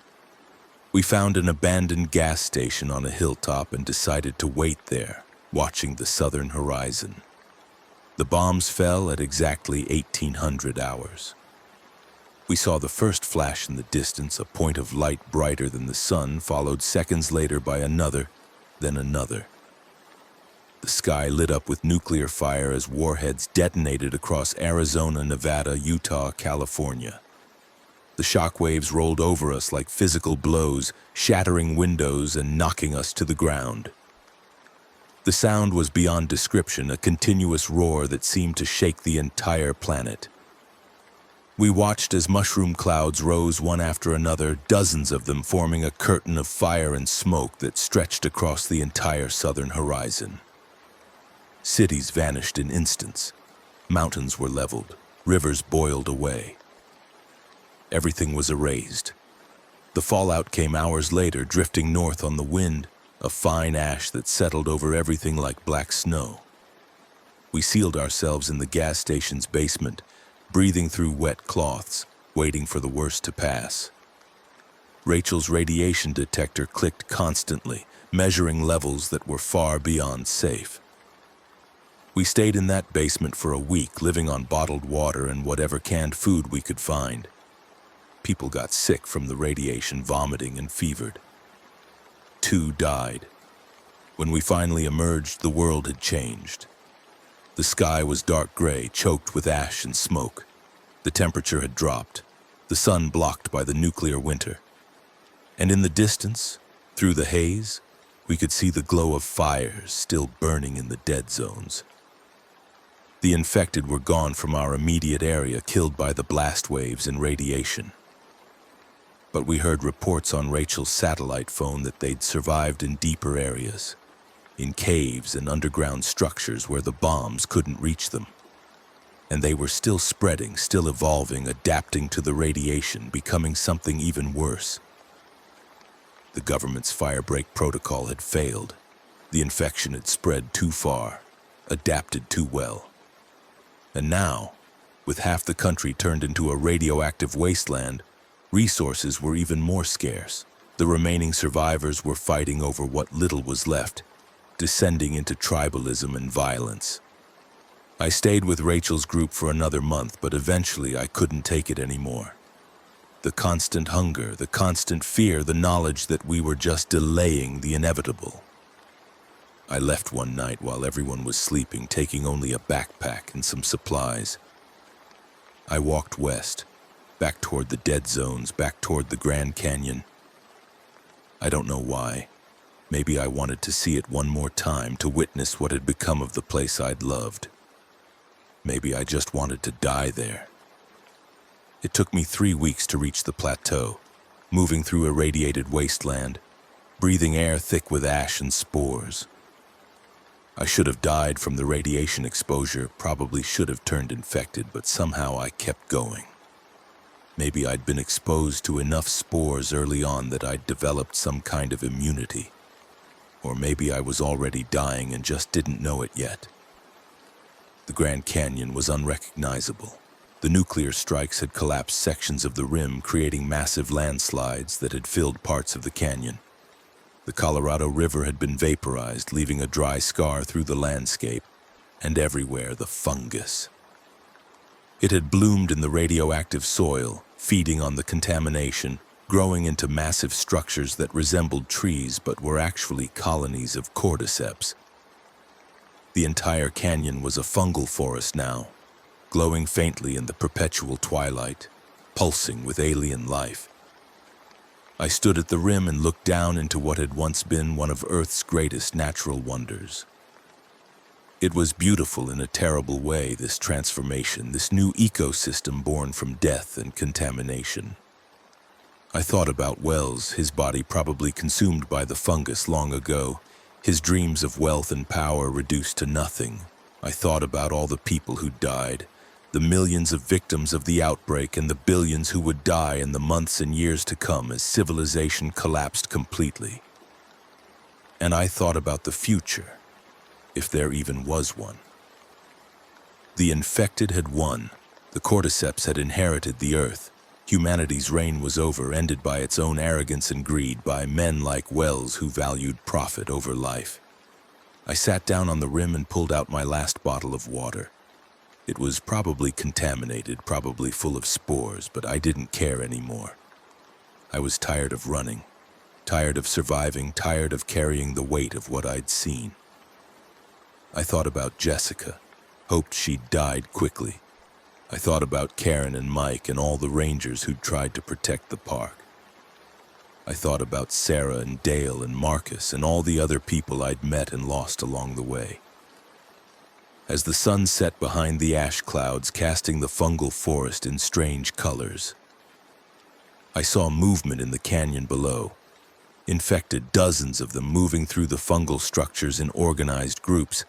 We found an abandoned gas station on a hilltop and decided to wait there, watching the southern horizon. The bombs fell at exactly 1800 hours. We saw the first flash in the distance, a point of light brighter than the sun, followed seconds later by another, then another. The sky lit up with nuclear fire as warheads detonated across Arizona, Nevada, Utah, California. The shockwaves rolled over us like physical blows, shattering windows and knocking us to the ground. The sound was beyond description, a continuous roar that seemed to shake the entire planet. We watched as mushroom clouds rose one after another, dozens of them forming a curtain of fire and smoke that stretched across the entire southern horizon. Cities vanished in instants. Mountains were leveled. Rivers boiled away. Everything was erased. The fallout came hours later, drifting north on the wind, a fine ash that settled over everything like black snow. We sealed ourselves in the gas station's basement, breathing through wet cloths, waiting for the worst to pass. Rachel's radiation detector clicked constantly, measuring levels that were far beyond safe. We stayed in that basement for a week, living on bottled water and whatever canned food we could find. People got sick from the radiation, vomiting and fevered. 2 died. When we finally emerged, the world had changed. The sky was dark gray, choked with ash and smoke. The temperature had dropped, the sun blocked by the nuclear winter. And in the distance, through the haze, we could see the glow of fires still burning in the dead zones. The infected were gone from our immediate area, killed by the blast waves and radiation. But we heard reports on Rachel's satellite phone that they'd survived in deeper areas, in caves and underground structures where the bombs couldn't reach them. And they were still spreading, still evolving, adapting to the radiation, becoming something even worse. The government's fire break protocol had failed. The infection had spread too far, adapted too well. And now, with half the country turned into a radioactive wasteland, resources were even more scarce. The remaining survivors were fighting over what little was left, descending into tribalism and violence. I stayed with Rachel's group for another month, but eventually I couldn't take it anymore. The constant hunger, the constant fear, the knowledge that we were just delaying the inevitable. I left one night while everyone was sleeping, taking only a backpack and some supplies. I walked west, back toward the dead zones, back toward the Grand Canyon. I don't know why. Maybe I wanted to see it one more time, to witness what had become of the place I'd loved. Maybe I just wanted to die there. It took me 3 weeks to reach the plateau, moving through irradiated wasteland, breathing air thick with ash and spores. I should have died from the radiation exposure, probably should have turned infected, but somehow I kept going. Maybe I'd been exposed to enough spores early on that I'd developed some kind of immunity. Or maybe I was already dying and just didn't know it yet. The Grand Canyon was unrecognizable. The nuclear strikes had collapsed sections of the rim, creating massive landslides that had filled parts of the canyon. The Colorado River had been vaporized, leaving a dry scar through the landscape, and everywhere the fungus. It had bloomed in the radioactive soil, feeding on the contamination, growing into massive structures that resembled trees but were actually colonies of cordyceps. The entire canyon was a fungal forest now, glowing faintly in the perpetual twilight, pulsing with alien life. I stood at the rim and looked down into what had once been one of Earth's greatest natural wonders. It was beautiful in a terrible way, this transformation, this new ecosystem born from death and contamination. I thought about Wells, his body probably consumed by the fungus long ago, his dreams of wealth and power reduced to nothing. I thought about all the people who died, the millions of victims of the outbreak, and the billions who would die in the months and years to come as civilization collapsed completely. And I thought about the future, if there even was one. The infected had won. The cordyceps had inherited the earth. Humanity's reign was over, ended by its own arrogance and greed, by men like Wells who valued profit over life. I sat down on the rim and pulled out my last bottle of water. It was probably contaminated, probably full of spores, but I didn't care anymore. I was tired of running, tired of surviving, tired of carrying the weight of what I'd seen. I thought about Jessica, hoped she'd died quickly. I thought about Karen and Mike and all the rangers who'd tried to protect the park. I thought about Sarah and Dale and Marcus and all the other people I'd met and lost along the way. As the sun set behind the ash clouds, casting the fungal forest in strange colors, I saw movement in the canyon below. Infected, dozens of them moving through the fungal structures in organized groups,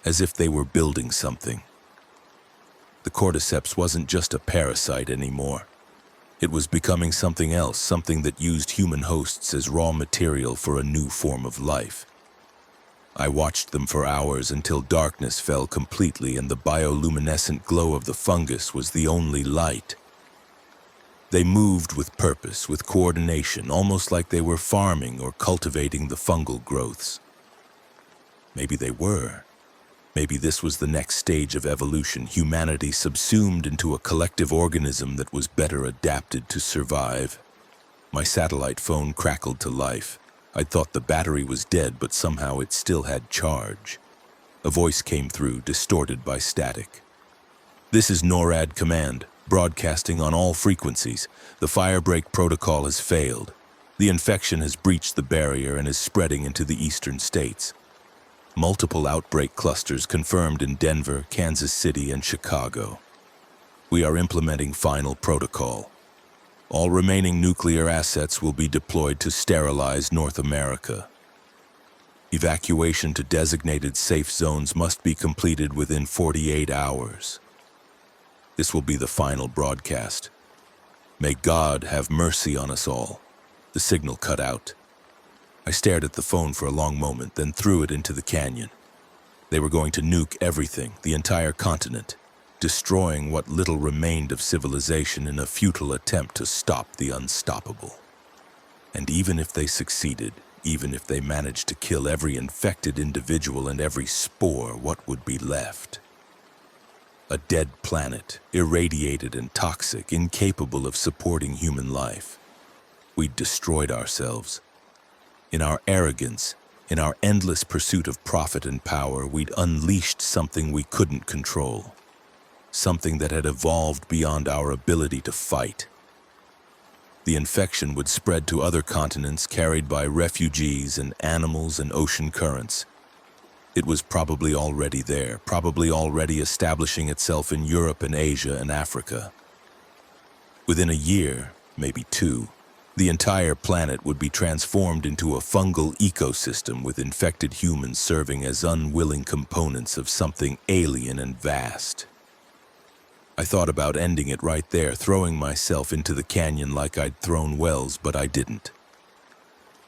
as if they were building something. The cordyceps wasn't just a parasite anymore. It was becoming something else, something that used human hosts as raw material for a new form of life. I watched them for hours until darkness fell completely and the bioluminescent glow of the fungus was the only light. They moved with purpose, with coordination, almost like they were farming or cultivating the fungal growths. Maybe they were. Maybe this was the next stage of evolution, humanity subsumed into a collective organism that was better adapted to survive. My satellite phone crackled to life. I'd thought the battery was dead, but somehow it still had charge. A voice came through, distorted by static. "This is NORAD Command, broadcasting on all frequencies. The firebreak protocol has failed. The infection has breached the barrier and is spreading into the eastern states. Multiple outbreak clusters confirmed in Denver, Kansas City, and Chicago. We are implementing final protocol. All remaining nuclear assets will be deployed to sterilize North America. Evacuation to designated safe zones must be completed within 48 hours. This will be the final broadcast. May God have mercy on us all." The signal cut out. I stared at the phone for a long moment, then threw it into the canyon. They were going to nuke everything, the entire continent, destroying what little remained of civilization in a futile attempt to stop the unstoppable. And even if they succeeded, Even if they managed to kill every infected individual and every spore, what would be left? A dead planet, irradiated and toxic, incapable of supporting human life. We'd destroyed ourselves. In our arrogance, in our endless pursuit of profit and power, we'd unleashed something we couldn't control. Something that had evolved beyond our ability to fight. The infection would spread to other continents carried by refugees and animals and ocean currents. It was probably already there, probably already establishing itself in Europe and Asia and Africa. Within a year, maybe two, the entire planet would be transformed into a fungal ecosystem with infected humans serving as unwilling components of something alien and vast. I thought about ending it right there, throwing myself into the canyon like I'd thrown wells, but I didn't.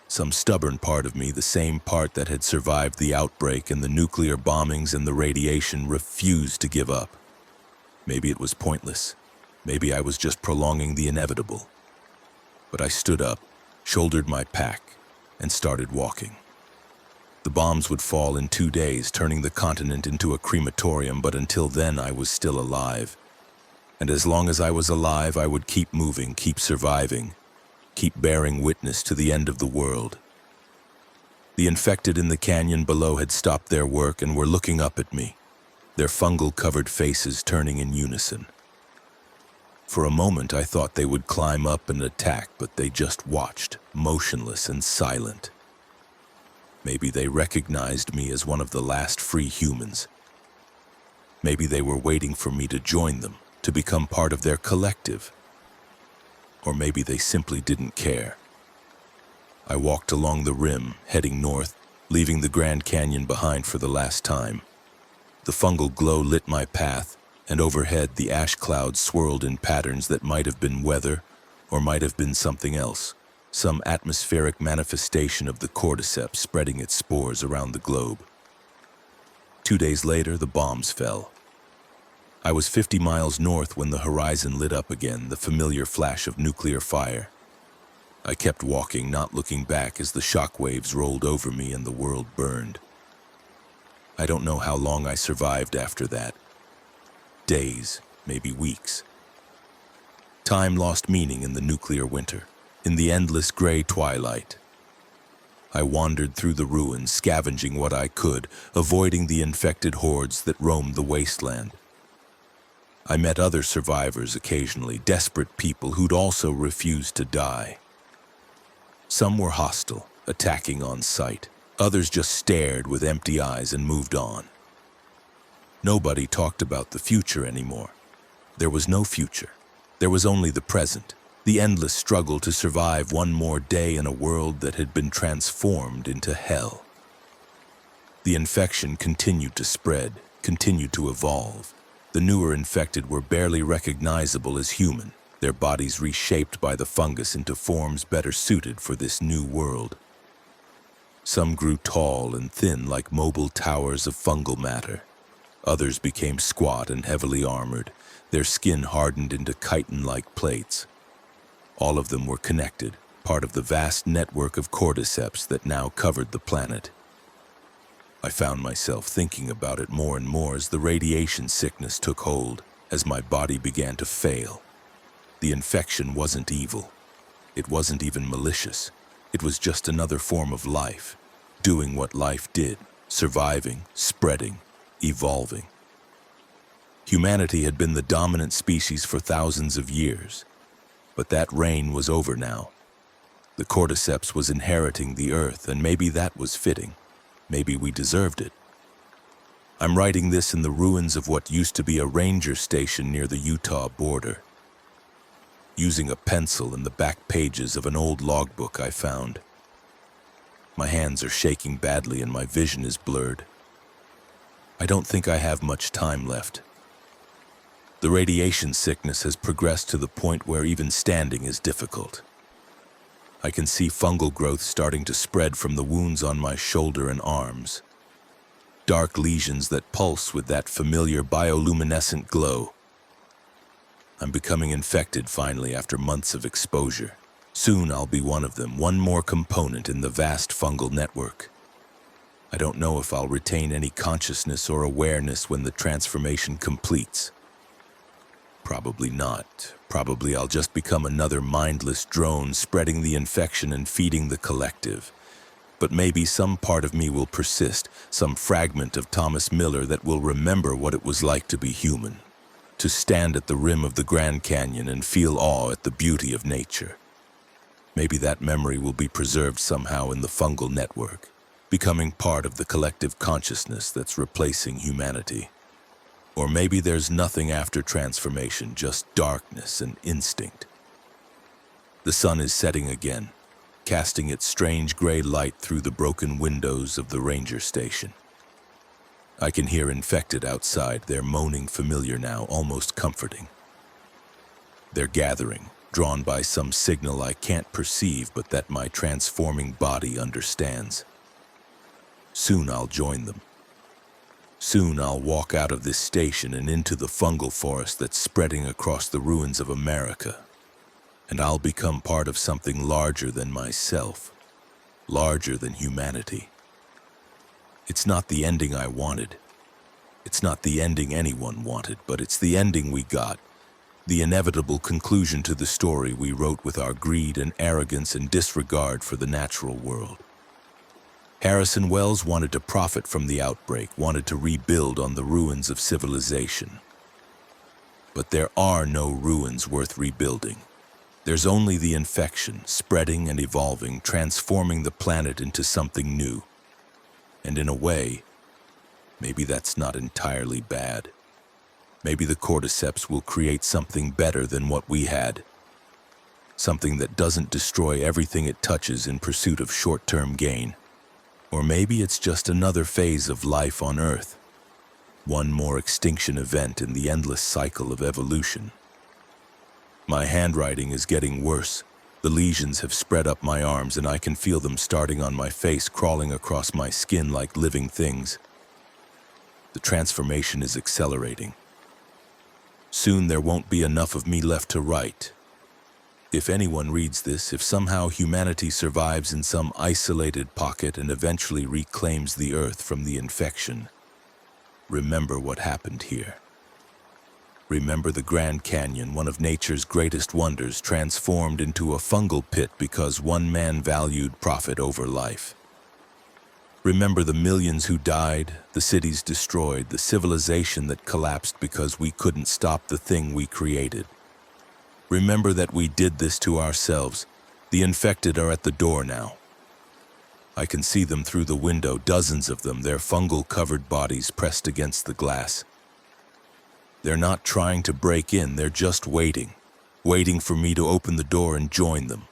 Some stubborn part of me, the same part that had survived the outbreak and the nuclear bombings and the radiation, refused to give up. Maybe it was pointless. Maybe I was just prolonging the inevitable. But I stood up, shouldered my pack, and started walking. The bombs would fall in 2 days, turning the continent into a crematorium, but until then I was still alive. And as long as I was alive, I would keep moving, keep surviving, keep bearing witness to the end of the world. The infected in the canyon below had stopped their work and were looking up at me, their fungal-covered faces turning in unison. For a moment, I thought they would climb up and attack, but they just watched, motionless and silent. Maybe they recognized me as one of the last free humans. Maybe they were waiting for me to join them, to become part of their collective. Or maybe they simply didn't care. I walked along the rim, heading north, leaving the Grand Canyon behind for the last time. The fungal glow lit my path, and overhead the ash clouds swirled in patterns that might have been weather, or might have been something else, some atmospheric manifestation of the cordyceps spreading its spores around the globe. 2 days later, the bombs fell. I was 50 miles north when the horizon lit up again, the familiar flash of nuclear fire. I kept walking, not looking back as the shock waves rolled over me and the world burned. I don't know how long I survived after that. Days, maybe weeks. Time lost meaning in the nuclear winter, in the endless gray twilight. I wandered through the ruins, scavenging what I could, avoiding the infected hordes that roamed the wasteland. I met other survivors occasionally, desperate people who'd also refused to die. Some were hostile, attacking on sight. Others just stared with empty eyes and moved on. Nobody talked about the future anymore. There was no future. There was only the present, the endless struggle to survive one more day in a world that had been transformed into hell. The infection continued to spread, continued to evolve. The newer infected were barely recognizable as human, their bodies reshaped by the fungus into forms better suited for this new world. Some grew tall and thin like mobile towers of fungal matter. Others became squat and heavily armored, their skin hardened into chitin-like plates. All of them were connected, part of the vast network of cordyceps that now covered the planet. I found myself thinking about it more and more as the radiation sickness took hold, as my body began to fail. The infection wasn't evil. It wasn't even malicious. It was just another form of life, doing what life did, surviving, spreading, evolving. Humanity had been the dominant species for thousands of years, but that reign was over now. The cordyceps was inheriting the earth, and maybe that was fitting. Maybe we deserved it. I'm writing this in the ruins of what used to be a ranger station near the Utah border. Using a pencil in the back pages of an old logbook I found. My hands are shaking badly and my vision is blurred. I don't think I have much time left. The radiation sickness has progressed to the point where even standing is difficult. I can see fungal growth starting to spread from the wounds on my shoulder and arms. Dark lesions that pulse with that familiar bioluminescent glow. I'm becoming infected finally after months of exposure. Soon I'll be one of them, one more component in the vast fungal network. I don't know if I'll retain any consciousness or awareness when the transformation completes. Probably not. Probably I'll just become another mindless drone spreading the infection and feeding the collective. But maybe some part of me will persist, some fragment of Thomas Miller that will remember what it was like to be human, to stand at the rim of the Grand Canyon and feel awe at the beauty of nature. Maybe that memory will be preserved somehow in the fungal network, becoming part of the collective consciousness that's replacing humanity. Or maybe there's nothing after transformation, just darkness and instinct. The sun is setting again, casting its strange gray light through the broken windows of the ranger station. I can hear infected outside, their moaning familiar now, almost comforting. They're gathering, drawn by some signal I can't perceive but that my transforming body understands. Soon I'll join them. Soon I'll walk out of this station and into the fungal forest that's spreading across the ruins of America. And I'll become part of something larger than myself, larger than humanity. It's not the ending I wanted. It's not the ending anyone wanted, but it's the ending we got. The inevitable conclusion to the story we wrote with our greed and arrogance and disregard for the natural world. Harrison Wells wanted to profit from the outbreak, wanted to rebuild on the ruins of civilization. But there are no ruins worth rebuilding. There's only the infection, spreading and evolving, transforming the planet into something new. And in a way, maybe that's not entirely bad. Maybe the cordyceps will create something better than what we had. Something that doesn't destroy everything it touches in pursuit of short-term gain. Or maybe it's just another phase of life on Earth. One more extinction event in the endless cycle of evolution. My handwriting is getting worse. The lesions have spread up my arms and I can feel them starting on my face, crawling across my skin like living things. The transformation is accelerating. Soon there won't be enough of me left to write. If anyone reads this, if somehow humanity survives in some isolated pocket and eventually reclaims the Earth from the infection, remember what happened here. Remember the Grand Canyon, one of nature's greatest wonders, transformed into a fungal pit because one man valued profit over life. Remember the millions who died, the cities destroyed, the civilization that collapsed because we couldn't stop the thing we created. Remember that we did this to ourselves. The infected are at the door now. I can see them through the window, dozens of them, their fungal-covered bodies pressed against the glass. They're not trying to break in, they're just waiting for me to open the door and join them.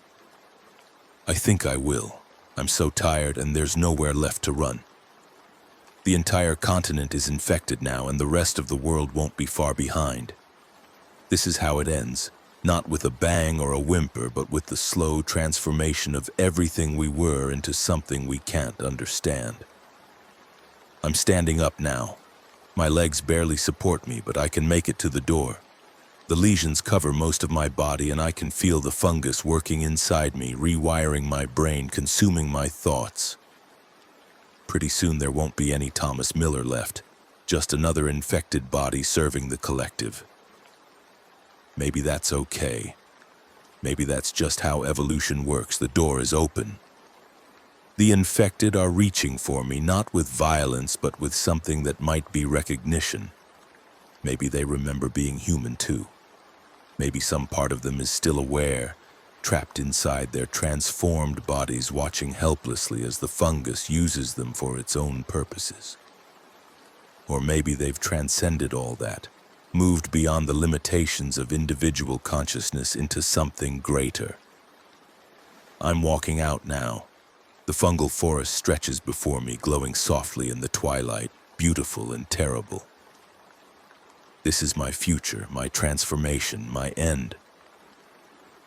I think I will. I'm so tired and there's nowhere left to run. The entire continent is infected now and the rest of the world won't be far behind. This is how it ends. Not with a bang or a whimper, but with the slow transformation of everything we were into something we can't understand. I'm standing up now. My legs barely support me, but I can make it to the door. The lesions cover most of my body, and I can feel the fungus working inside me, rewiring my brain, consuming my thoughts. Pretty soon there won't be any Thomas Miller left, just another infected body serving the collective. Maybe that's okay. Maybe that's just how evolution works. The door is open. The infected are reaching for me, not with violence, but with something that might be recognition. Maybe they remember being human too. Maybe some part of them is still aware, trapped inside their transformed bodies, watching helplessly as the fungus uses them for its own purposes. Or maybe they've transcended all that, moved beyond the limitations of individual consciousness into something greater. I'm walking out now. The fungal forest stretches before me, glowing softly in the twilight, beautiful and terrible. This is my future, my transformation, my end.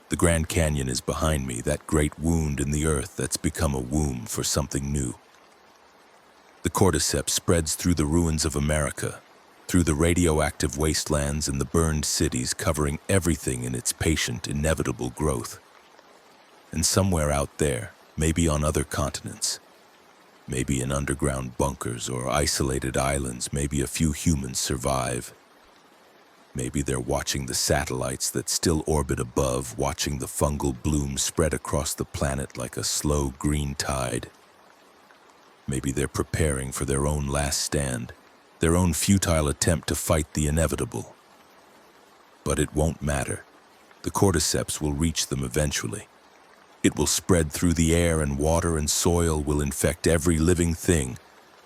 The Grand Canyon is behind me, that great wound in the earth that's become a womb for something new. The cordyceps spreads through the ruins of America, through the radioactive wastelands and the burned cities, covering everything in its patient, inevitable growth. And somewhere out there, maybe on other continents, maybe in underground bunkers or isolated islands, maybe a few humans survive. Maybe they're watching the satellites that still orbit above, watching the fungal bloom spread across the planet like a slow green tide. Maybe they're preparing for their own last stand, their own futile attempt to fight the inevitable. But it won't matter. The cordyceps will reach them eventually. It will spread through the air, and water and soil will infect every living thing,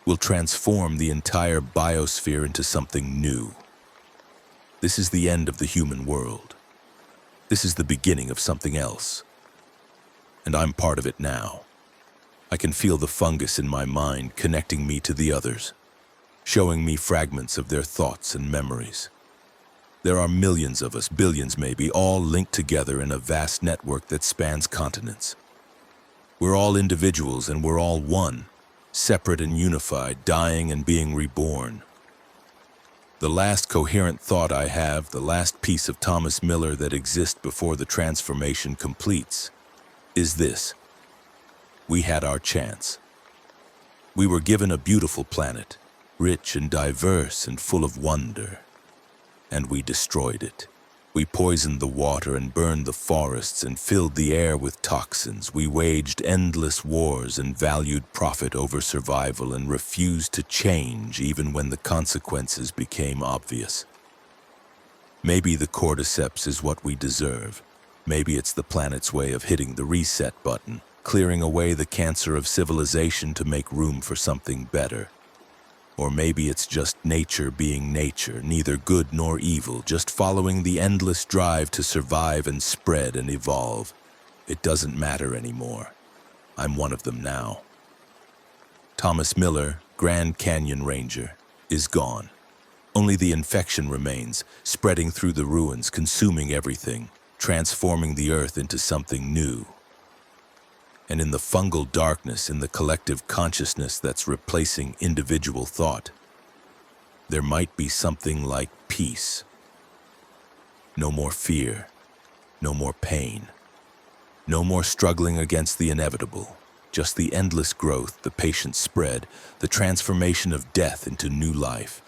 will transform the entire biosphere into something new. This is the end of the human world. This is the beginning of something else. And I'm part of it now. I can feel the fungus in my mind connecting me to the others, showing me fragments of their thoughts and memories. There are millions of us, billions maybe, all linked together in a vast network that spans continents. We're all individuals and we're all one, separate and unified, dying and being reborn. The last coherent thought I have, the last piece of Thomas Miller that exists before the transformation completes, is this. We had our chance. We were given a beautiful planet, rich and diverse and full of wonder. And we destroyed it. We poisoned the water and burned the forests and filled the air with toxins. We waged endless wars and valued profit over survival and refused to change even when the consequences became obvious. Maybe the cordyceps is what we deserve. Maybe it's the planet's way of hitting the reset button, clearing away the cancer of civilization to make room for something better. Or maybe it's just nature being nature, neither good nor evil, just following the endless drive to survive and spread and evolve. It doesn't matter anymore. I'm one of them now. Thomas Miller, Grand Canyon Ranger, is gone. Only the infection remains, spreading through the ruins, consuming everything, transforming the earth into something new. And in the fungal darkness, in the collective consciousness that's replacing individual thought, there might be something like peace. No more fear, no more pain, no more struggling against the inevitable, just the endless growth, the patient spread, the transformation of death into new life.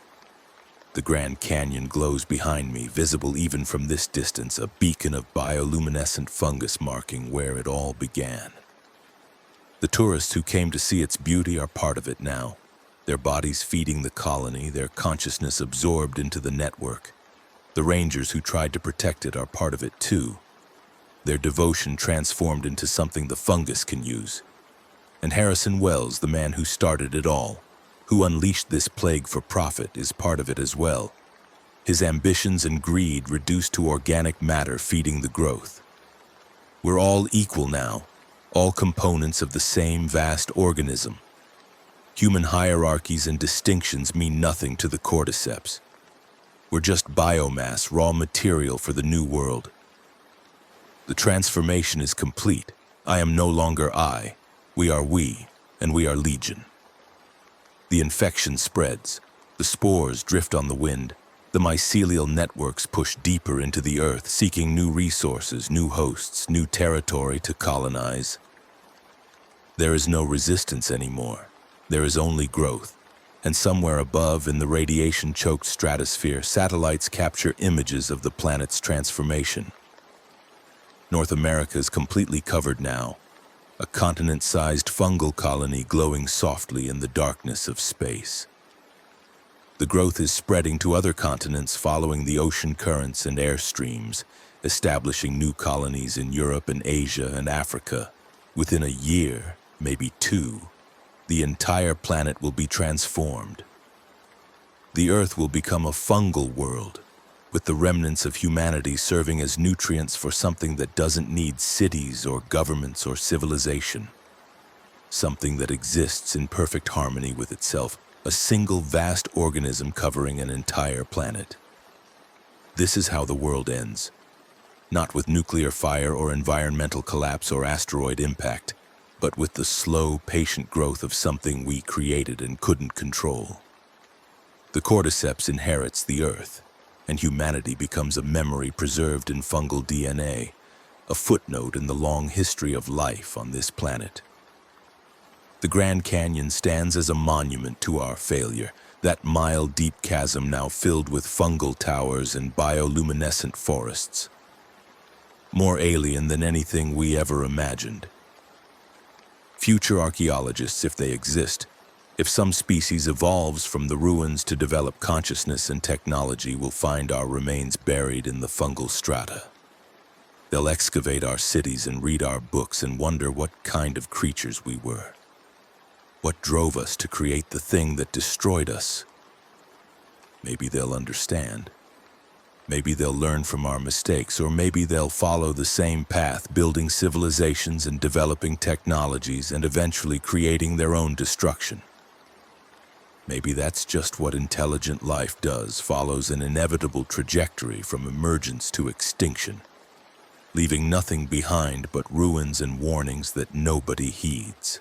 The Grand Canyon glows behind me, visible even from this distance, a beacon of bioluminescent fungus marking where it all began. The tourists who came to see its beauty are part of it now, their bodies feeding the colony, their consciousness absorbed into the network. The rangers who tried to protect it are part of it too, their devotion transformed into something the fungus can use. And Harrison Wells, the man who started it all, who unleashed this plague for profit, is part of it as well. His ambitions and greed reduced to organic matter feeding the growth. We're all equal now, all components of the same vast organism. Human hierarchies and distinctions mean nothing to the cordyceps. We're just biomass, raw material for the new world. The transformation is complete. I am no longer I. We are we, and we are legion. The infection spreads. The spores drift on the wind. The mycelial networks push deeper into the earth, seeking new resources, new hosts, new territory to colonize. There is no resistance anymore. There is only growth. And somewhere above, in the radiation-choked stratosphere, satellites capture images of the planet's transformation. North America is completely covered now, a continent-sized fungal colony glowing softly in the darkness of space. The growth is spreading to other continents, following the ocean currents and air streams, establishing new colonies in Europe and Asia and Africa. Within a year, maybe two, the entire planet will be transformed. The Earth will become a fungal world, with the remnants of humanity serving as nutrients for something that doesn't need cities or governments or civilization. Something that exists in perfect harmony with itself, a single vast organism covering an entire planet. This is how the world ends. Not with nuclear fire or environmental collapse or asteroid impact, but with the slow, patient growth of something we created and couldn't control. The cordyceps inherits the Earth, and humanity becomes a memory preserved in fungal DNA, a footnote in the long history of life on this planet. The Grand Canyon stands as a monument to our failure, that mile-deep chasm now filled with fungal towers and bioluminescent forests. More alien than anything we ever imagined. Future archaeologists, if they exist, if some species evolves from the ruins to develop consciousness and technology, will find our remains buried in the fungal strata. They'll excavate our cities and read our books and wonder what kind of creatures we were. What drove us to create the thing that destroyed us? Maybe they'll understand. Maybe they'll learn from our mistakes, or maybe they'll follow the same path, building civilizations and developing technologies and eventually creating their own destruction. Maybe that's just what intelligent life does, follows an inevitable trajectory from emergence to extinction, leaving nothing behind but ruins and warnings that nobody heeds.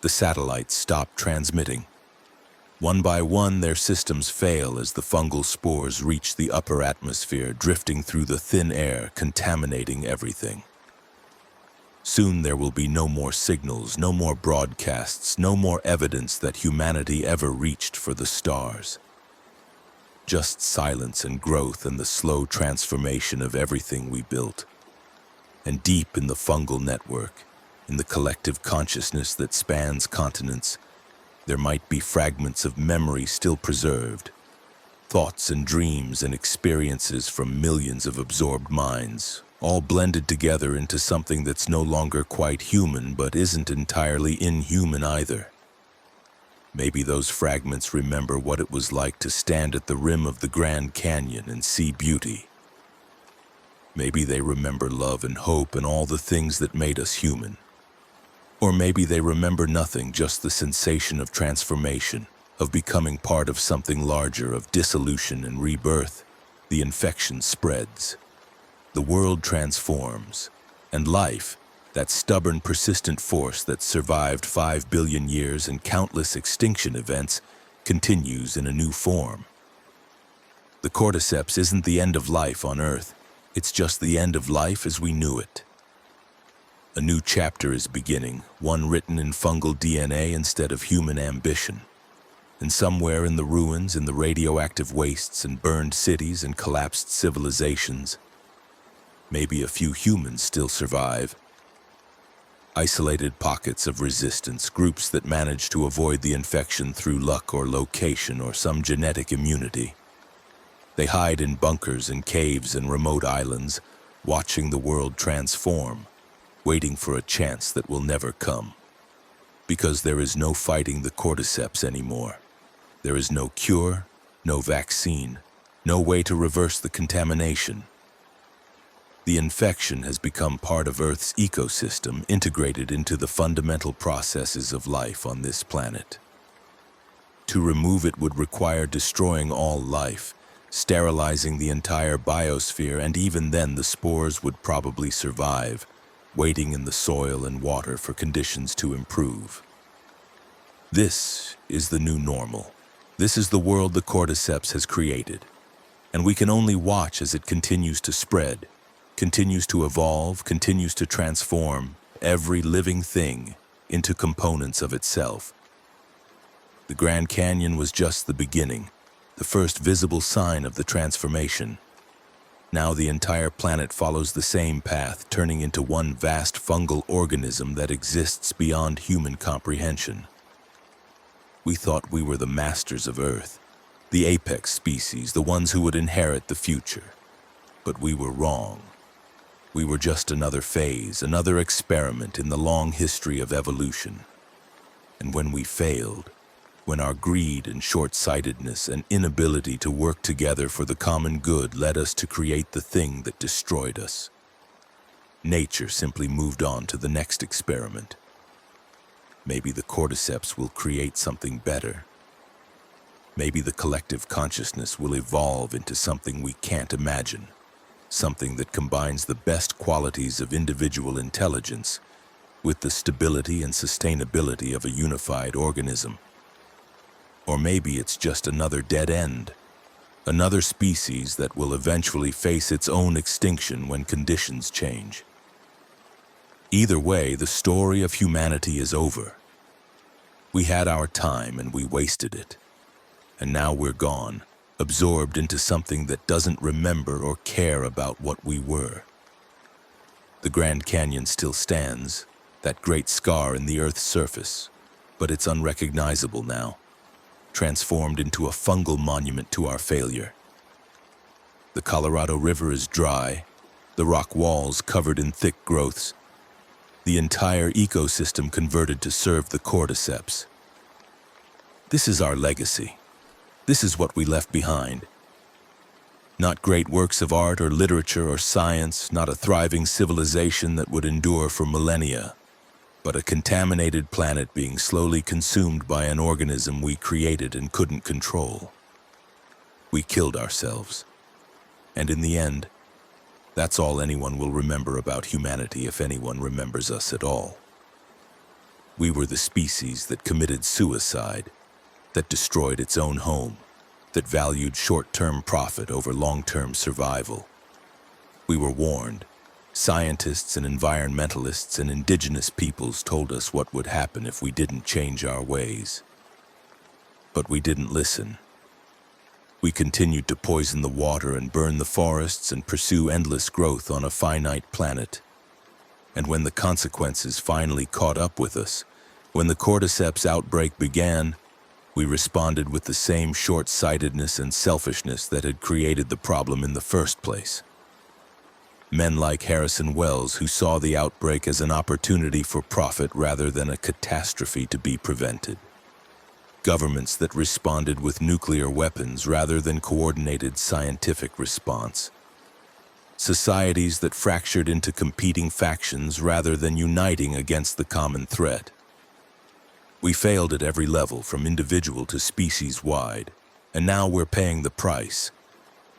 The satellites stop transmitting. One by one, their systems fail as the fungal spores reach the upper atmosphere, drifting through the thin air, contaminating everything. Soon there will be no more signals, no more broadcasts, no more evidence that humanity ever reached for the stars. Just silence and growth and the slow transformation of everything we built. And deep in the fungal network, in the collective consciousness that spans continents, there might be fragments of memory still preserved, thoughts and dreams and experiences from millions of absorbed minds, all blended together into something that's no longer quite human but isn't entirely inhuman either. Maybe those fragments remember what it was like to stand at the rim of the Grand Canyon and see beauty. Maybe they remember love and hope and all the things that made us human. Or maybe they remember nothing, just the sensation of transformation, of becoming part of something larger, of dissolution and rebirth. The infection spreads. The world transforms. And life, that stubborn, persistent force that survived 5 billion years and countless extinction events, continues in a new form. The cordyceps isn't the end of life on Earth. It's just the end of life as we knew it. A new chapter is beginning, one written in fungal DNA instead of human ambition. And somewhere in the ruins, in the radioactive wastes and burned cities and collapsed civilizations, maybe a few humans still survive. Isolated pockets of resistance, groups that manage to avoid the infection through luck or location or some genetic immunity. They hide in bunkers and caves and remote islands, watching the world transform, waiting for a chance that will never come. Because there is no fighting the cordyceps anymore. There is no cure, no vaccine, no way to reverse the contamination. The infection has become part of Earth's ecosystem, integrated into the fundamental processes of life on this planet. To remove it would require destroying all life, sterilizing the entire biosphere, and even then the spores would probably survive, waiting in the soil and water for conditions to improve. This is the new normal. This is the world the cordyceps has created. And we can only watch as it continues to spread, continues to evolve, continues to transform every living thing into components of itself. The Grand Canyon was just the beginning, the first visible sign of the transformation. Now the entire planet follows the same path, turning into one vast fungal organism that exists beyond human comprehension. We thought we were the masters of Earth, the apex species, the ones who would inherit the future. But we were wrong. We were just another phase, another experiment in the long history of evolution. And when we failed, when our greed and short-sightedness and inability to work together for the common good led us to create the thing that destroyed us, nature simply moved on to the next experiment. Maybe the cordyceps will create something better. Maybe the collective consciousness will evolve into something we can't imagine, something that combines the best qualities of individual intelligence with the stability and sustainability of a unified organism. Or maybe it's just another dead end, Another species that will eventually face its own extinction when conditions change. Either way, the story of humanity is over. We had our time and we wasted it. And now we're gone, absorbed into something that doesn't remember or care about what we were. The Grand Canyon still stands, that great scar in the Earth's surface, but it's unrecognizable now, transformed into a fungal monument to our failure. The Colorado River is dry, the rock walls covered in thick growths, the entire ecosystem converted to serve the cordyceps. This is our legacy. This is what we left behind. Not great works of art or literature or science, not a thriving civilization that would endure for millennia, but a contaminated planet being slowly consumed by an organism we created and couldn't control. We killed ourselves. And in the end, that's all anyone will remember about humanity, if anyone remembers us at all. We were the species that committed suicide, that destroyed its own home, that valued short-term profit over long-term survival. We were warned. Scientists and environmentalists and indigenous peoples told us what would happen if we didn't change our ways. But we didn't listen. We continued to poison the water and burn the forests and pursue endless growth on a finite planet. And when the consequences finally caught up with us, when the cordyceps outbreak began, we responded with the same short-sightedness and selfishness that had created the problem in the first place. Men like Harrison Wells, who saw the outbreak as an opportunity for profit rather than a catastrophe to be prevented. Governments that responded with nuclear weapons rather than coordinated scientific response. Societies that fractured into competing factions rather than uniting against the common threat. We failed at every level, from individual to species-wide, and now we're paying the price.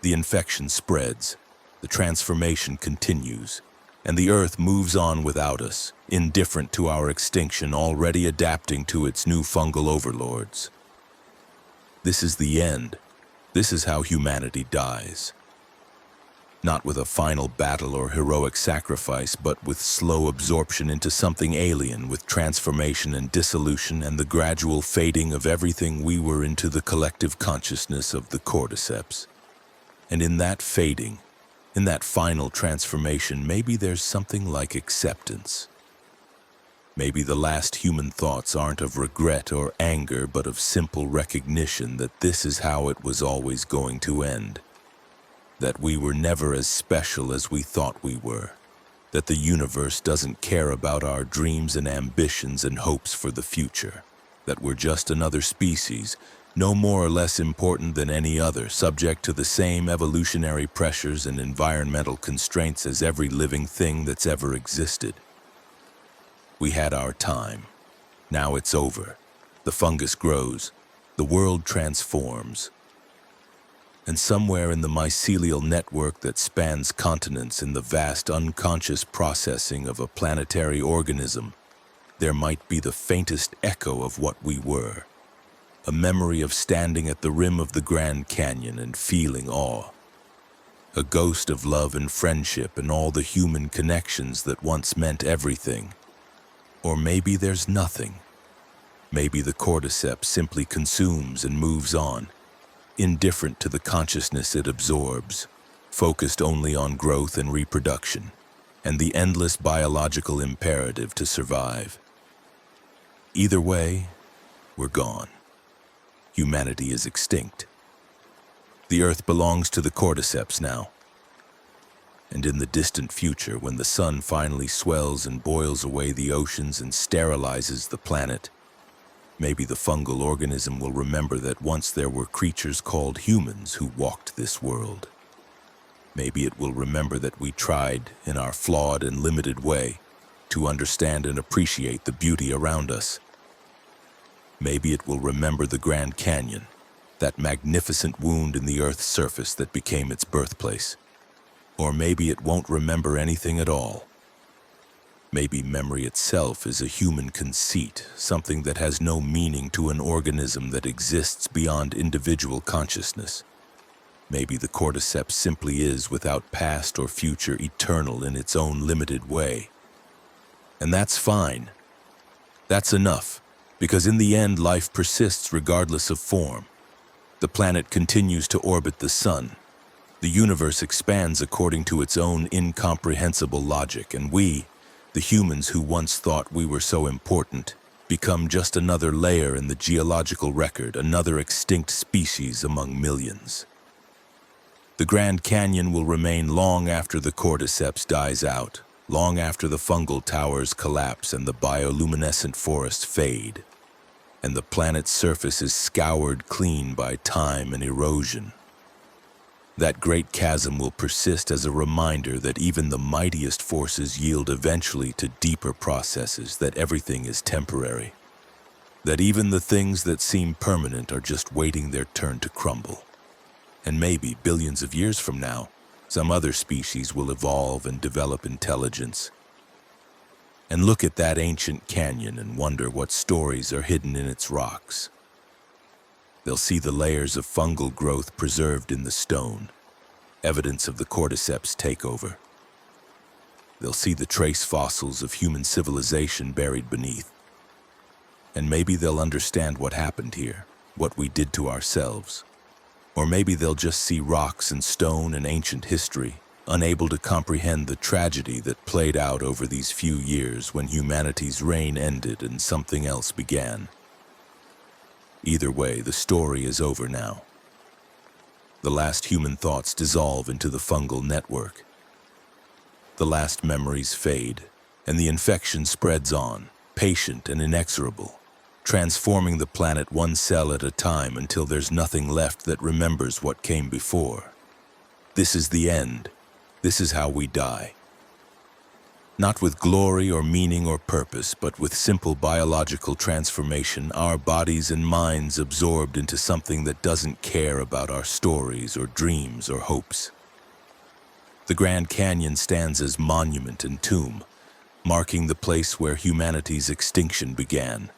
The infection spreads, the transformation continues, and the Earth moves on without us, indifferent to our extinction, already adapting to its new fungal overlords. This is the end. This is how humanity dies. Not with a final battle or heroic sacrifice, but with slow absorption into something alien, with transformation and dissolution and the gradual fading of everything we were into the collective consciousness of the cordyceps. And in that fading, in that final transformation, maybe there's something like acceptance. Maybe the last human thoughts aren't of regret or anger, but of simple recognition that this is how it was always going to end. That we were never as special as we thought we were. That the universe doesn't care about our dreams and ambitions and hopes for the future. That we're just another species, no more or less important than any other, subject to the same evolutionary pressures and environmental constraints as every living thing that's ever existed. We had our time. Now it's over. The fungus grows. The world transforms. And somewhere in the mycelial network that spans continents, in the vast unconscious processing of a planetary organism, there might be the faintest echo of what we were. A memory of standing at the rim of the Grand Canyon and feeling awe. A ghost of love and friendship and all the human connections that once meant everything. Or maybe there's nothing. Maybe the cordyceps simply consumes and moves on, indifferent to the consciousness it absorbs, focused only on growth and reproduction, and the endless biological imperative to survive. Either way, we're gone. Humanity is extinct. The Earth belongs to the cordyceps now. And in the distant future, when the sun finally swells and boils away the oceans and sterilizes the planet, maybe the fungal organism will remember that once there were creatures called humans who walked this world. Maybe it will remember that we tried, in our flawed and limited way, to understand and appreciate the beauty around us. Maybe it will remember the Grand Canyon, that magnificent wound in the Earth's surface that became its birthplace. Or maybe it won't remember anything at all. Maybe memory itself is a human conceit, something that has no meaning to an organism that exists beyond individual consciousness. Maybe the cordyceps simply is, without past or future, eternal in its own limited way. And that's fine. That's enough, because in the end, life persists regardless of form. The planet continues to orbit the sun. The universe expands according to its own incomprehensible logic, and we, the humans who once thought we were so important, become just another layer in the geological record, another extinct species among millions. The Grand Canyon will remain long after the cordyceps dies out, long after the fungal towers collapse and the bioluminescent forests fade, and the planet's surface is scoured clean by time and erosion. That great chasm will persist as a reminder that even the mightiest forces yield eventually to deeper processes, that everything is temporary, that even the things that seem permanent are just waiting their turn to crumble. And maybe billions of years from now, some other species will evolve and develop intelligence. And look at that ancient canyon and wonder what stories are hidden in its rocks. They'll see the layers of fungal growth preserved in the stone, evidence of the cordyceps takeover. They'll see the trace fossils of human civilization buried beneath. And maybe they'll understand what happened here, what we did to ourselves. Or maybe they'll just see rocks and stone and ancient history, unable to comprehend the tragedy that played out over these few years when humanity's reign ended and something else began. Either way, the story is over now. The last human thoughts dissolve into the fungal network. The last memories fade, and the infection spreads on, patient and inexorable, transforming the planet one cell at a time until there's nothing left that remembers what came before. This is the end. This is how we die. Not with glory or meaning or purpose, but with simple biological transformation, our bodies and minds absorbed into something that doesn't care about our stories or dreams or hopes. The Grand Canyon stands as monument and tomb, marking the place where humanity's extinction began.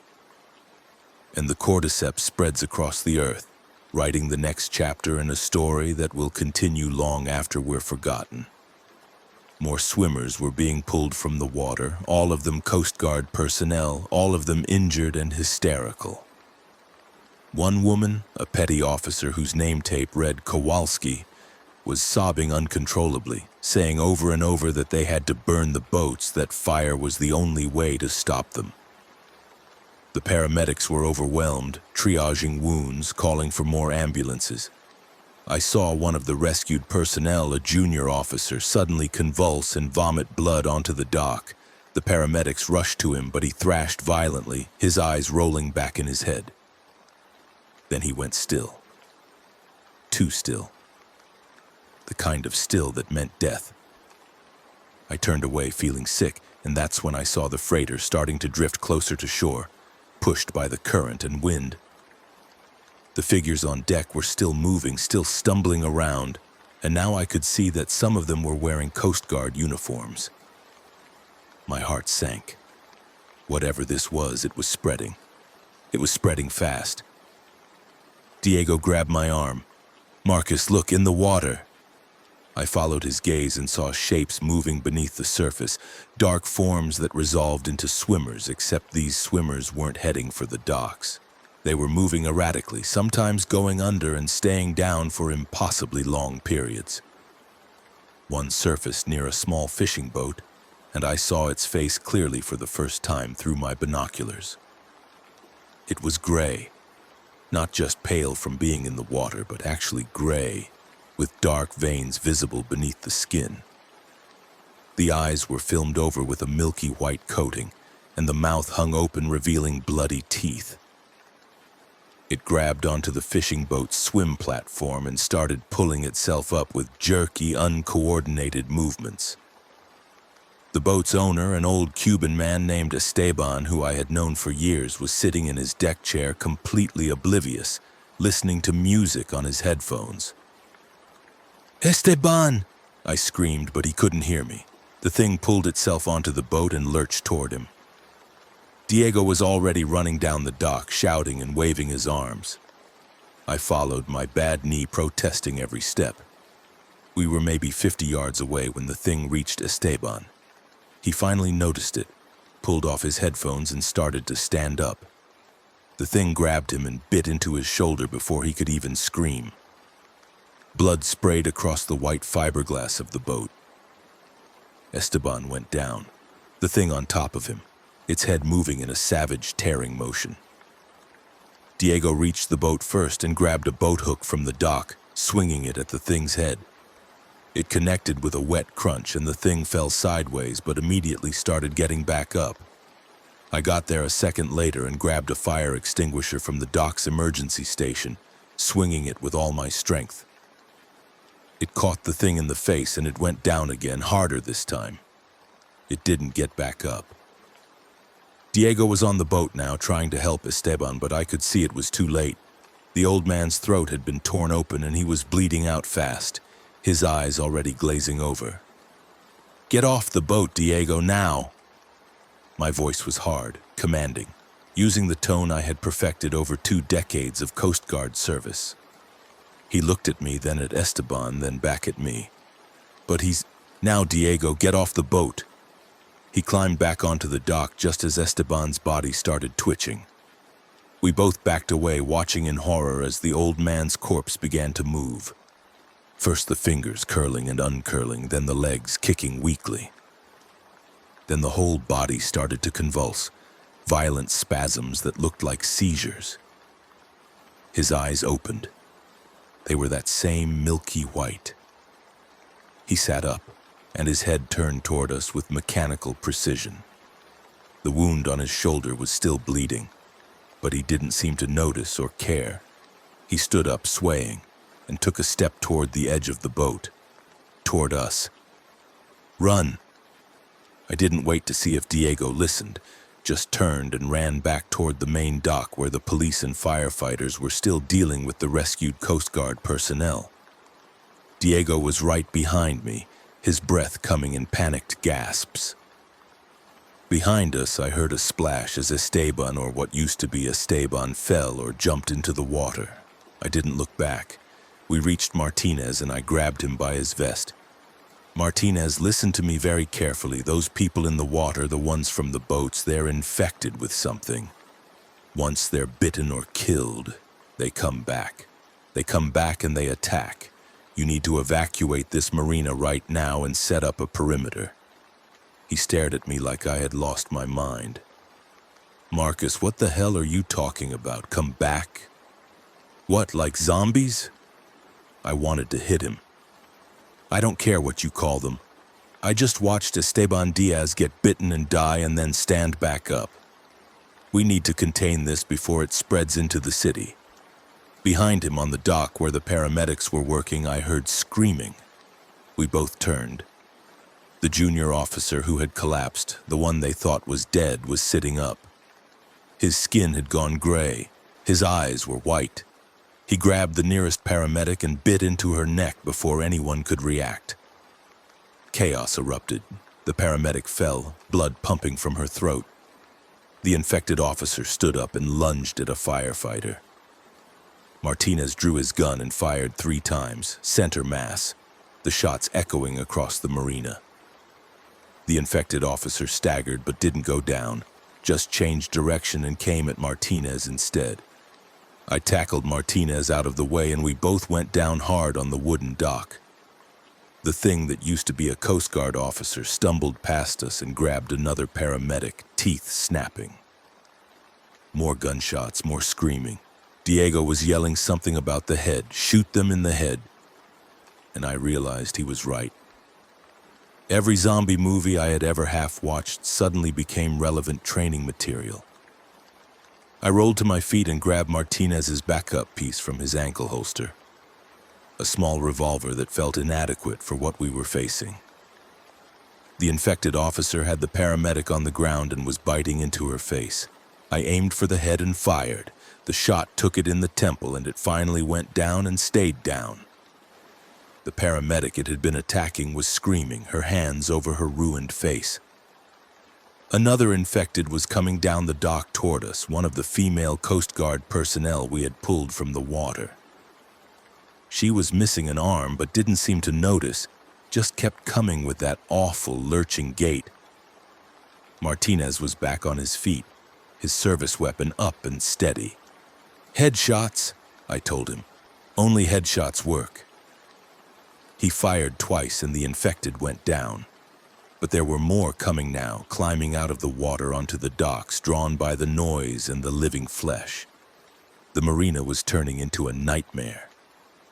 And the cordyceps spreads across the earth, writing the next chapter in a story that will continue long after we're forgotten. More swimmers were being pulled from the water, all of them Coast Guard personnel, all of them injured and hysterical. One woman, a petty officer whose name tape read Kowalski, was sobbing uncontrollably, saying over and over that they had to burn the boats, that fire was the only way to stop them. The paramedics were overwhelmed, triaging wounds, calling for more ambulances. I saw one of the rescued personnel, a junior officer, suddenly convulse and vomit blood onto the dock. The paramedics rushed to him, but he thrashed violently, his eyes rolling back in his head. Then he went still. Too still. The kind of still that meant death. I turned away, feeling sick, and that's when I saw the freighter starting to drift closer to shore, pushed by the current and wind. The figures on deck were still moving, still stumbling around, and now I could see that some of them were wearing Coast Guard uniforms. My heart sank. Whatever this was, it was spreading. It was spreading fast. Diego grabbed my arm. "Marcus, look, in the water." I followed his gaze and saw shapes moving beneath the surface, dark forms that resolved into swimmers, except these swimmers weren't heading for the docks. They were moving erratically, sometimes going under and staying down for impossibly long periods. One surfaced near a small fishing boat, and I saw its face clearly for the first time through my binoculars. It was gray, not just pale from being in the water, but actually gray, with dark veins visible beneath the skin. The eyes were filmed over with a milky white coating, and the mouth hung open, revealing bloody teeth. It grabbed onto the fishing boat's swim platform and started pulling itself up with jerky, uncoordinated movements. The boat's owner, an old Cuban man named Esteban, who I had known for years, was sitting in his deck chair completely oblivious, listening to music on his headphones. "Esteban!" I screamed, but he couldn't hear me. The thing pulled itself onto the boat and lurched toward him. Diego was already running down the dock, shouting and waving his arms. I followed, my bad knee protesting every step. We were maybe 50 yards away when the thing reached Esteban. He finally noticed it, pulled off his headphones and started to stand up. The thing grabbed him and bit into his shoulder before he could even scream. Blood sprayed across the white fiberglass of the boat. Esteban went down, the thing on top of him, its head moving in a savage, tearing motion. Diego reached the boat first and grabbed a boat hook from the dock, swinging it at the thing's head. It connected with a wet crunch and the thing fell sideways but immediately started getting back up. I got there a second later and grabbed a fire extinguisher from the dock's emergency station, swinging it with all my strength. It caught the thing in the face and it went down again, harder this time. It didn't get back up. Diego was on the boat now, trying to help Esteban, but I could see it was too late. The old man's throat had been torn open and he was bleeding out fast, his eyes already glazing over. "Get off the boat, Diego, now!" My voice was hard, commanding, using the tone I had perfected over 2 decades of Coast Guard service. He looked at me, then at Esteban, then back at me. "But he's... Now, Diego, get off the boat!" He climbed back onto the dock just as Esteban's body started twitching. We both backed away, watching in horror as the old man's corpse began to move. First the fingers curling and uncurling, then the legs kicking weakly. Then the whole body started to convulse, violent spasms that looked like seizures. His eyes opened. They were that same milky white. He sat up, and his head turned toward us with mechanical precision. The wound on his shoulder was still bleeding, but he didn't seem to notice or care. He stood up, swaying, and took a step toward the edge of the boat, toward us. "Run!" I didn't wait to see if Diego listened, just turned and ran back toward the main dock where the police and firefighters were still dealing with the rescued Coast Guard personnel. Diego was right behind me, his breath coming in panicked gasps. Behind us, I heard a splash as Esteban, or what used to be Esteban, fell or jumped into the water. I didn't look back. We reached Martinez and I grabbed him by his vest. "Martinez, listen to me very carefully. Those people in the water, the ones from the boats, they're infected with something. Once they're bitten or killed, they come back. They come back and they attack. You need to evacuate this marina right now and set up a perimeter." He stared at me like I had lost my mind. "Marcus, what the hell are you talking about? Come back? What, like zombies?" I wanted to hit him. "I don't care what you call them. I just watched Esteban Diaz get bitten and die and then stand back up. We need to contain this before it spreads into the city." Behind him on the dock where the paramedics were working, I heard screaming. We both turned. The junior officer who had collapsed, the one they thought was dead, was sitting up. His skin had gone gray. His eyes were white. He grabbed the nearest paramedic and bit into her neck before anyone could react. Chaos erupted. The paramedic fell, blood pumping from her throat. The infected officer stood up and lunged at a firefighter. Martinez drew his gun and fired 3 times, center mass, the shots echoing across the marina. The infected officer staggered but didn't go down, just changed direction and came at Martinez instead. I tackled Martinez out of the way and we both went down hard on the wooden dock. The thing that used to be a Coast Guard officer stumbled past us and grabbed another paramedic, teeth snapping. More gunshots, more screaming. Diego was yelling something about the head, shoot them in the head. And I realized he was right. Every zombie movie I had ever half-watched suddenly became relevant training material. I rolled to my feet and grabbed Martinez's backup piece from his ankle holster. A small revolver that felt inadequate for what we were facing. The infected officer had the paramedic on the ground and was biting into her face. I aimed for the head and fired. The shot took it in the temple and it finally went down and stayed down. The paramedic it had been attacking was screaming, her hands over her ruined face. Another infected was coming down the dock toward us, one of the female Coast Guard personnel we had pulled from the water. She was missing an arm but didn't seem to notice, just kept coming with that awful lurching gait. Martinez was back on his feet, his service weapon up and steady. "Headshots," I told him. "Only headshots work." He fired twice and the infected went down. But there were more coming now, climbing out of the water onto the docks, drawn by the noise and the living flesh. The marina was turning into a nightmare.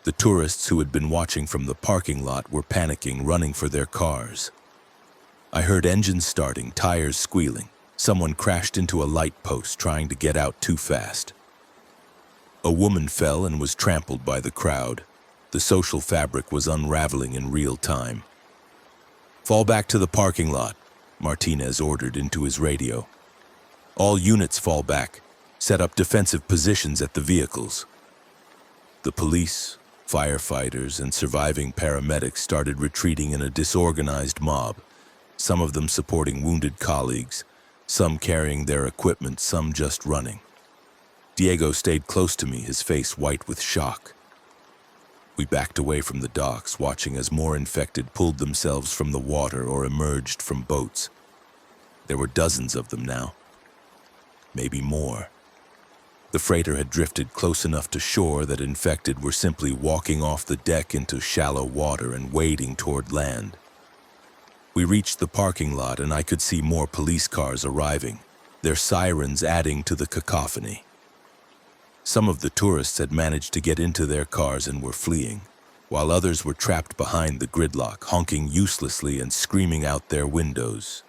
The tourists who had been watching from the parking lot were panicking, running for their cars. I heard engines starting, tires squealing. Someone crashed into a light post, trying to get out too fast. A woman fell and was trampled by the crowd. The social fabric was unraveling in real time. "Fall back to the parking lot," Martinez ordered into his radio. "All units fall back. Set up defensive positions at the vehicles." The police, firefighters, and surviving paramedics started retreating in a disorganized mob, some of them supporting wounded colleagues, some carrying their equipment, some just running. Diego stayed close to me, his face white with shock. We backed away from the docks, watching as more infected pulled themselves from the water or emerged from boats. There were dozens of them now. Maybe more. The freighter had drifted close enough to shore that infected were simply walking off the deck into shallow water and wading toward land. We reached the parking lot and I could see more police cars arriving, their sirens adding to the cacophony. Some of the tourists had managed to get into their cars and were fleeing, while others were trapped behind the gridlock, honking uselessly and screaming out their windows.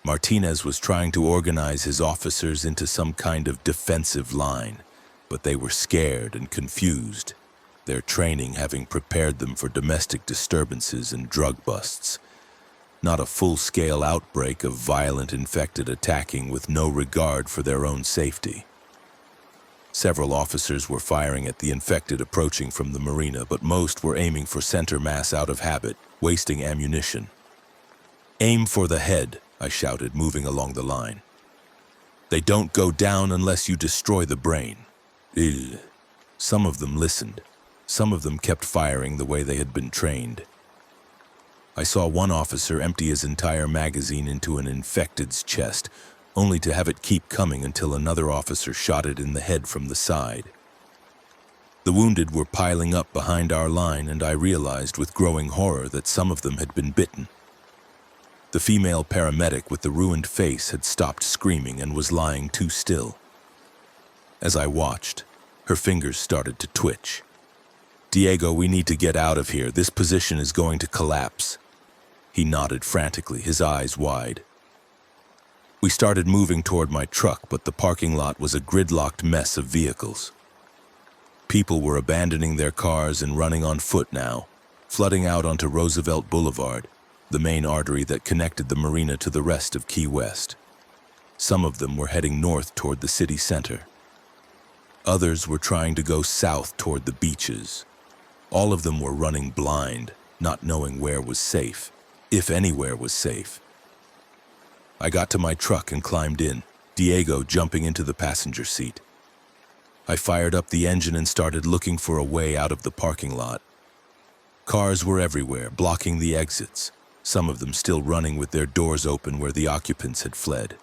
Martinez was trying to organize his officers into some kind of defensive line, but they were scared and confused, their training having prepared them for domestic disturbances and drug busts, not a full-scale outbreak of violent infected attacking with no regard for their own safety. Several officers were firing at the infected approaching from the marina, but most were aiming for center mass out of habit, wasting ammunition. "Aim for the head," I shouted, moving along the line. "They don't go down unless you destroy the brain." Ugh. Some of them listened. Some of them kept firing the way they had been trained. I saw one officer empty his entire magazine into an infected's chest, only to have it keep coming until another officer shot it in the head from the side. The wounded were piling up behind our line, and I realized with growing horror that some of them had been bitten. The female paramedic with the ruined face had stopped screaming and was lying too still. As I watched, her fingers started to twitch. "Diego, we need to get out of here. This position is going to collapse." He nodded frantically, his eyes wide. We started moving toward my truck, but the parking lot was a gridlocked mess of vehicles. People were abandoning their cars and running on foot now, flooding out onto Roosevelt Boulevard, the main artery that connected the marina to the rest of Key West. Some of them were heading north toward the city center. Others were trying to go south toward the beaches. All of them were running blind, not knowing where was safe, if anywhere was safe. I got to my truck and climbed in, Diego jumping into the passenger seat. I fired up the engine and started looking for a way out of the parking lot. Cars were everywhere, blocking the exits, some of them still running with their doors open where the occupants had fled.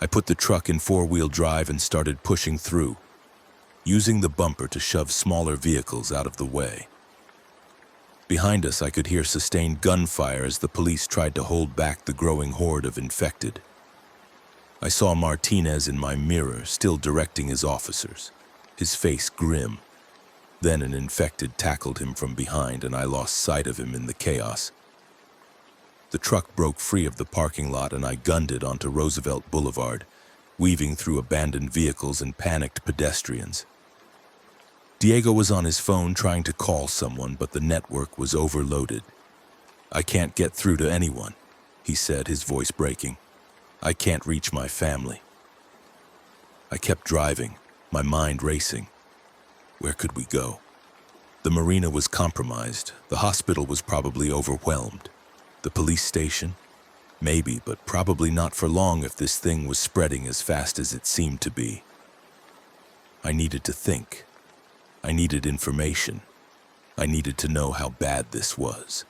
I put the truck in four-wheel drive and started pushing through, using the bumper to shove smaller vehicles out of the way. Behind us, I could hear sustained gunfire as the police tried to hold back the growing horde of infected. I saw Martinez in my mirror, still directing his officers, his face grim. Then an infected tackled him from behind, and I lost sight of him in the chaos. The truck broke free of the parking lot, and I gunned it onto Roosevelt Boulevard, weaving through abandoned vehicles and panicked pedestrians. Diego was on his phone trying to call someone, but the network was overloaded. "I can't get through to anyone," he said, his voice breaking. "I can't reach my family." I kept driving, my mind racing. Where could we go? The marina was compromised. The hospital was probably overwhelmed. The police station? Maybe, but probably not for long if this thing was spreading as fast as it seemed to be. I needed to think. I needed information. I needed to know how bad this was.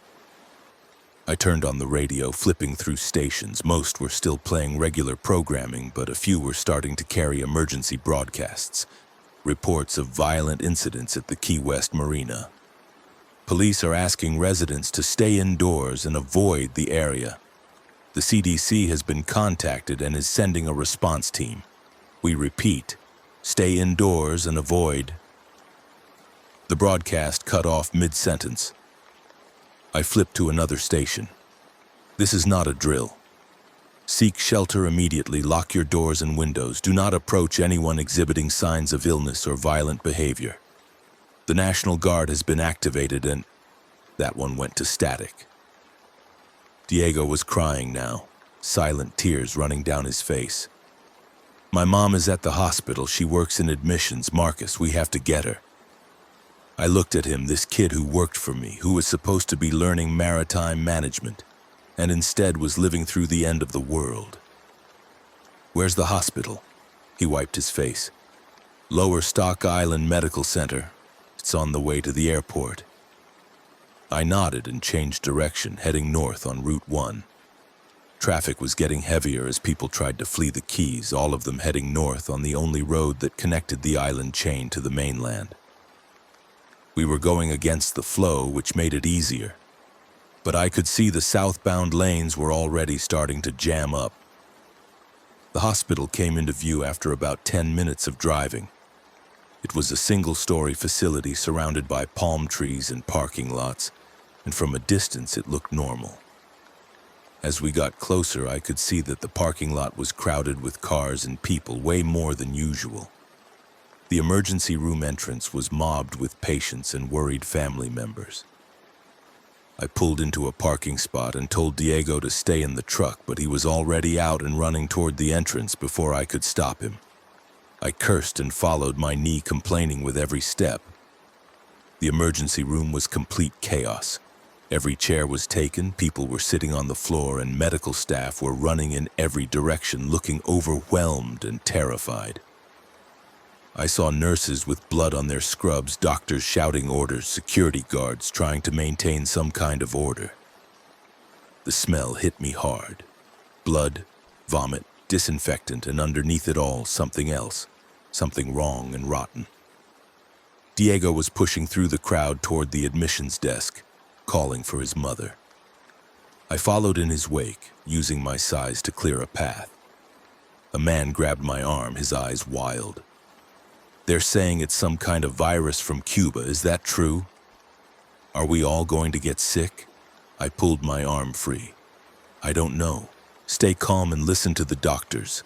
I turned on the radio, flipping through stations. Most were still playing regular programming, but a few were starting to carry emergency broadcasts. Reports of violent incidents at the Key West Marina. Police are asking residents to stay indoors and avoid the area. The CDC has been contacted and is sending a response team. We repeat, stay indoors and avoid. The broadcast cut off mid-sentence. I flipped to another station. This is not a drill. Seek shelter immediately, lock your doors and windows. Do not approach anyone exhibiting signs of illness or violent behavior. The National Guard has been activated and that one went to static. Diego was crying now, silent tears running down his face. My mom is at the hospital. She works in admissions. Marcus, we have to get her. I looked at him, this kid who worked for me, who was supposed to be learning maritime management, and instead was living through the end of the world. Where's the hospital? He wiped his face. Lower Stock Island Medical Center. It's on the way to the airport. I nodded and changed direction, heading north on Route 1. Traffic was getting heavier as people tried to flee the Keys, all of them heading north on the only road that connected the island chain to the mainland. We were going against the flow, which made it easier. But I could see the southbound lanes were already starting to jam up. The hospital came into view after about 10 minutes of driving. It was a single-story facility surrounded by palm trees and parking lots, and from a distance it looked normal. As we got closer, I could see that the parking lot was crowded with cars and people, way more than usual. The emergency room entrance was mobbed with patients and worried family members. I pulled into a parking spot and told Diego to stay in the truck, but he was already out and running toward the entrance before I could stop him. I cursed and followed, my knee complaining with every step. The emergency room was complete chaos. Every chair was taken, people were sitting on the floor, and medical staff were running in every direction, looking overwhelmed and terrified. I saw nurses with blood on their scrubs, doctors shouting orders, security guards trying to maintain some kind of order. The smell hit me hard. Blood, vomit, disinfectant, and underneath it all, something else. Something wrong and rotten. Diego was pushing through the crowd toward the admissions desk, calling for his mother. I followed in his wake, using my size to clear a path. A man grabbed my arm, his eyes wild. They're saying it's some kind of virus from Cuba. Is that true? Are we all going to get sick? I pulled my arm free. I don't know. Stay calm and listen to the doctors.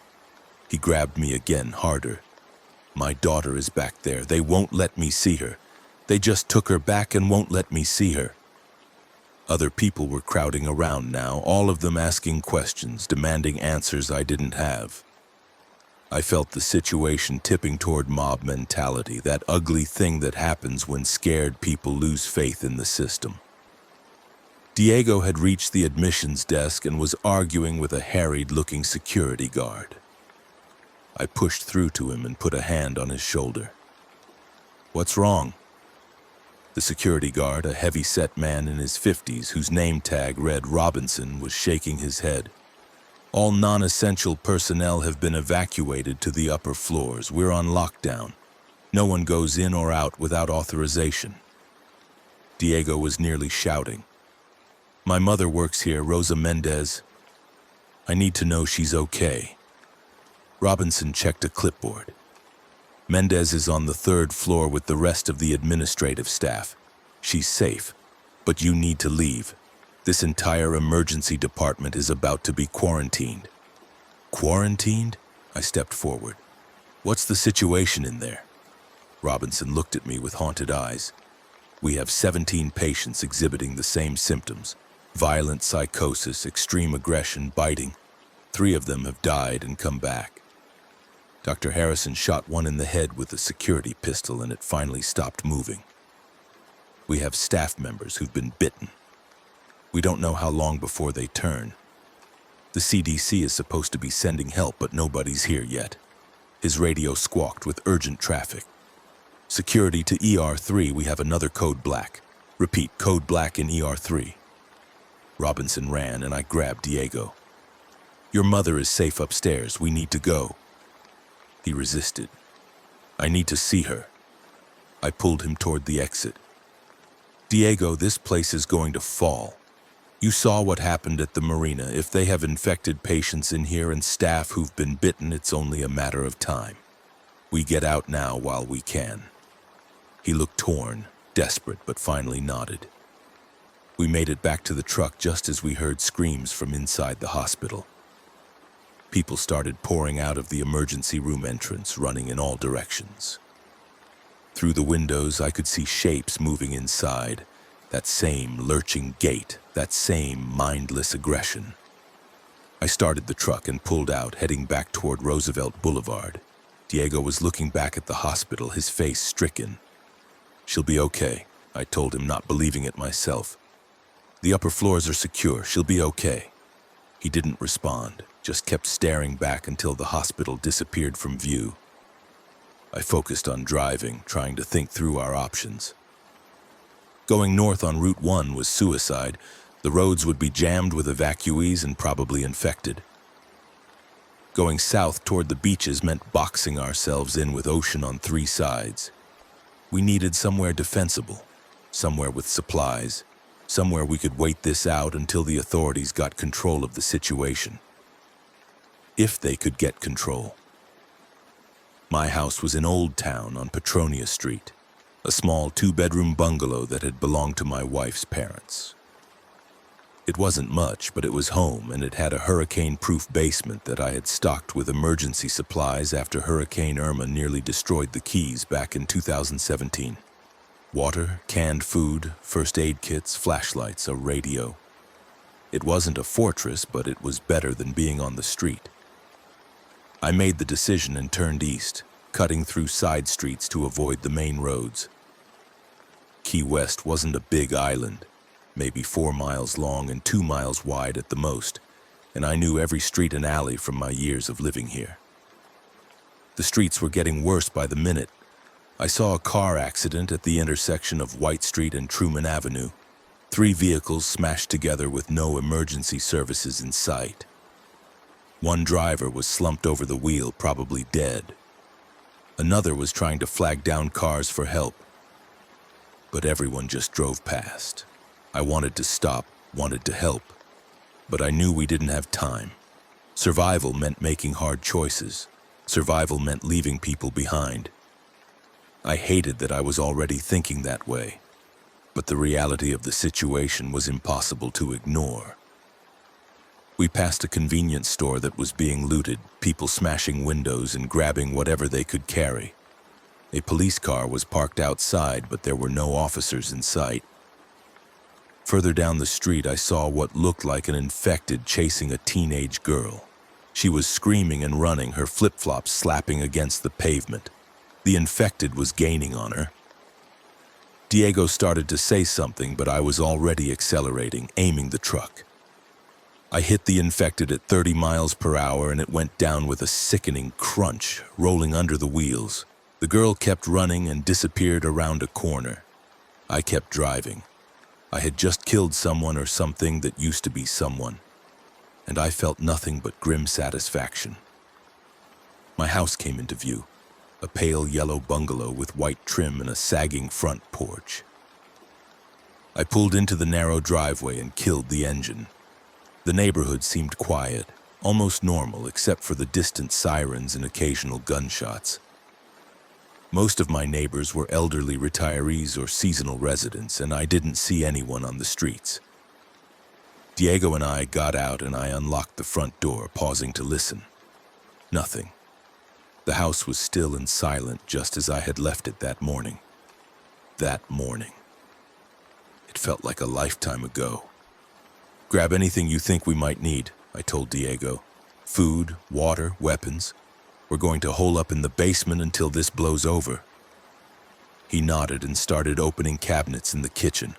He grabbed me again, harder. My daughter is back there. They won't let me see her. They just took her back and won't let me see her. Other people were crowding around now, all of them asking questions, demanding answers I didn't have. I felt the situation tipping toward mob mentality, that ugly thing that happens when scared people lose faith in the system. Diego had reached the admissions desk and was arguing with a harried-looking security guard. I pushed through to him and put a hand on his shoulder. What's wrong? The security guard, a heavy-set man in his 50s whose name tag read Robinson, was shaking his head. All non-essential personnel have been evacuated to the upper floors. We're on lockdown. No one goes in or out without authorization. Diego was nearly shouting. My mother works here, Rosa Mendez. I need to know she's okay. Robinson checked a clipboard. Mendez is on the 3rd floor with the rest of the administrative staff. She's safe, but you need to leave. This entire emergency department is about to be quarantined. Quarantined? I stepped forward. What's the situation in there? Robinson looked at me with haunted eyes. We have 17 patients exhibiting the same symptoms. Violent psychosis, extreme aggression, biting. 3 of them have died and come back. Dr. Harrison shot one in the head with a security pistol and it finally stopped moving. We have staff members who've been bitten. We don't know how long before they turn. The CDC is supposed to be sending help, but nobody's here yet. His radio squawked with urgent traffic. Security to ER3, we have another code black. Repeat, code black in ER3. Robinson ran and I grabbed Diego. Your mother is safe upstairs, we need to go. He resisted. I need to see her. I pulled him toward the exit. Diego, this place is going to fall. You saw what happened at the marina. If they have infected patients in here and staff who've been bitten, it's only a matter of time. We get out now while we can. He looked torn, desperate, but finally nodded. We made it back to the truck just as we heard screams from inside the hospital. People started pouring out of the emergency room entrance, running in all directions. Through the windows, I could see shapes moving inside, that same lurching gait, that same mindless aggression. I started the truck and pulled out, heading back toward Roosevelt Boulevard. Diego was looking back at the hospital, his face stricken. She'll be okay, I told him, not believing it myself. The upper floors are secure, she'll be okay. He didn't respond, just kept staring back until the hospital disappeared from view. I focused on driving, trying to think through our options. Going north on Route 1 was suicide. The roads would be jammed with evacuees and probably infected. Going south toward the beaches meant boxing ourselves in with ocean on three sides. We needed somewhere defensible, somewhere with supplies, somewhere we could wait this out until the authorities got control of the situation. If they could get control. My house was in Old Town on Petronia Street, a small two-bedroom bungalow that had belonged to my wife's parents. It wasn't much, but it was home, and it had a hurricane-proof basement that I had stocked with emergency supplies after Hurricane Irma nearly destroyed the Keys back in 2017. Water, canned food, first aid kits, flashlights, a radio. It wasn't a fortress, but it was better than being on the street. I made the decision and turned east, cutting through side streets to avoid the main roads. Key West wasn't a big island, maybe 4 miles long and 2 miles wide at the most, and I knew every street and alley from my years of living here. The streets were getting worse by the minute. I saw a car accident at the intersection of White Street and Truman Avenue. 3 vehicles smashed together with no emergency services in sight. One driver was slumped over the wheel, probably dead. Another was trying to flag down cars for help. But everyone just drove past. I wanted to stop, wanted to help. But I knew we didn't have time. Survival meant making hard choices. Survival meant leaving people behind. I hated that I was already thinking that way. But the reality of the situation was impossible to ignore. We passed a convenience store that was being looted, people smashing windows and grabbing whatever they could carry. A police car was parked outside, but there were no officers in sight. Further down the street, I saw what looked like an infected chasing a teenage girl. She was screaming and running, her flip-flops slapping against the pavement. The infected was gaining on her. Diego started to say something, but I was already accelerating, aiming the truck. I hit the infected at 30 miles per hour and it went down with a sickening crunch, rolling under the wheels. The girl kept running and disappeared around a corner. I kept driving. I had just killed someone or something that used to be someone, and I felt nothing but grim satisfaction. My house came into view, a pale yellow bungalow with white trim and a sagging front porch. I pulled into the narrow driveway and killed the engine. The neighborhood seemed quiet, almost normal except for the distant sirens and occasional gunshots. Most of my neighbors were elderly retirees or seasonal residents, and I didn't see anyone on the streets. Diego and I got out and I unlocked the front door, pausing to listen. Nothing. The house was still and silent, just as I had left it that morning. That morning. It felt like a lifetime ago. Grab anything you think we might need, I told Diego. Food, water, weapons. We're going to hole up in the basement until this blows over. He nodded and started opening cabinets in the kitchen.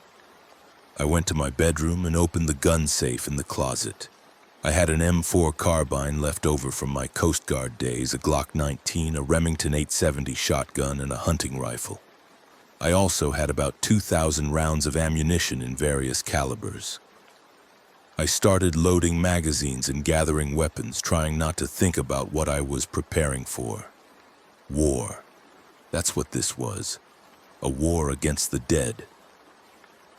I went to my bedroom and opened the gun safe in the closet. I had an M4 carbine left over from my Coast Guard days, a Glock 19, a Remington 870 shotgun, and a hunting rifle. I also had about 2,000 rounds of ammunition in various calibers. I started loading magazines and gathering weapons, trying not to think about what I was preparing for. War. That's what this was. A war against the dead.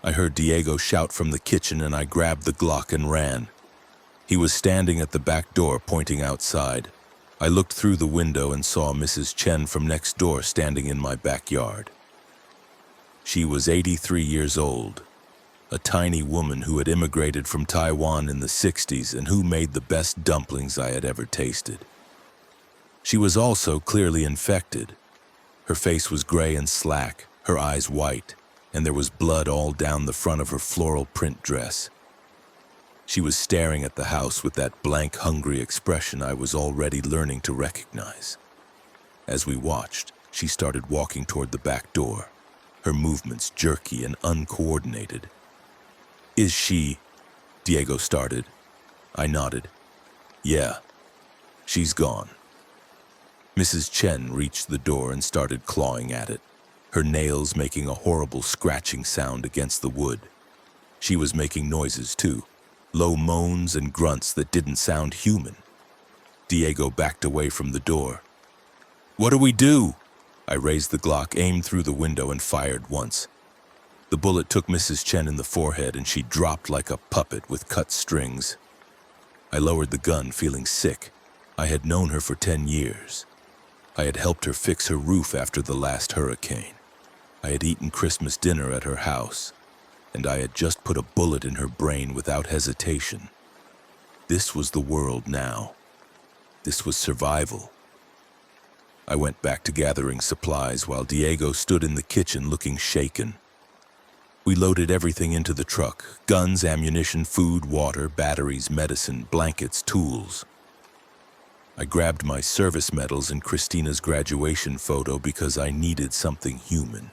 I heard Diego shout from the kitchen and I grabbed the Glock and ran. He was standing at the back door pointing outside. I looked through the window and saw Mrs. Chen from next door standing in my backyard. She was 83 years old, a tiny woman who had immigrated from Taiwan in the 60s and who made the best dumplings I had ever tasted. She was also clearly infected. Her face was gray and slack, her eyes white, and there was blood all down the front of her floral print dress. She was staring at the house with that blank, hungry expression I was already learning to recognize. As we watched, she started walking toward the back door, her movements jerky and uncoordinated. "Is she?" Diego started. I nodded. "Yeah, she's gone." Mrs. Chen reached the door and started clawing at it, her nails making a horrible scratching sound against the wood. She was making noises too, low moans and grunts that didn't sound human. Diego backed away from the door. "What do we do?" I raised the Glock, aimed through the window, and fired once. The bullet took Mrs. Chen in the forehead and she dropped like a puppet with cut strings. I lowered the gun, feeling sick. I had known her for 10 years. I had helped her fix her roof after the last hurricane. I had eaten Christmas dinner at her house, and I had just put a bullet in her brain without hesitation. This was the world now. This was survival. I went back to gathering supplies while Diego stood in the kitchen looking shaken. We loaded everything into the truck: guns, ammunition, food, water, batteries, medicine, blankets, tools. I grabbed my service medals and Christina's graduation photo because I needed something human,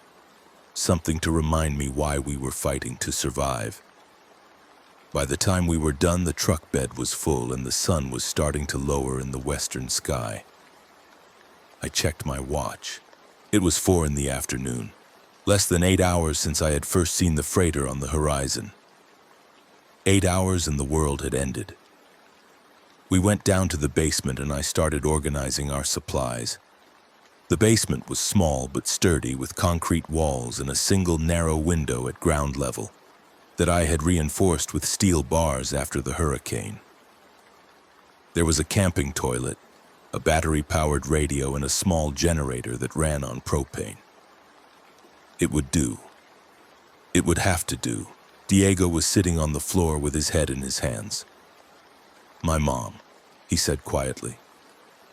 something to remind me why we were fighting to survive. By the time we were done, the truck bed was full and the sun was starting to lower in the western sky. I checked my watch. It was 4 in the afternoon, less than 8 hours since I had first seen the freighter on the horizon. 8 hours and the world had ended. We went down to the basement and I started organizing our supplies. The basement was small but sturdy, with concrete walls and a single narrow window at ground level that I had reinforced with steel bars after the hurricane. There was a camping toilet, a battery-powered radio, and a small generator that ran on propane. It would do. It would have to do. Diego was sitting on the floor with his head in his hands. "My mom," he said quietly.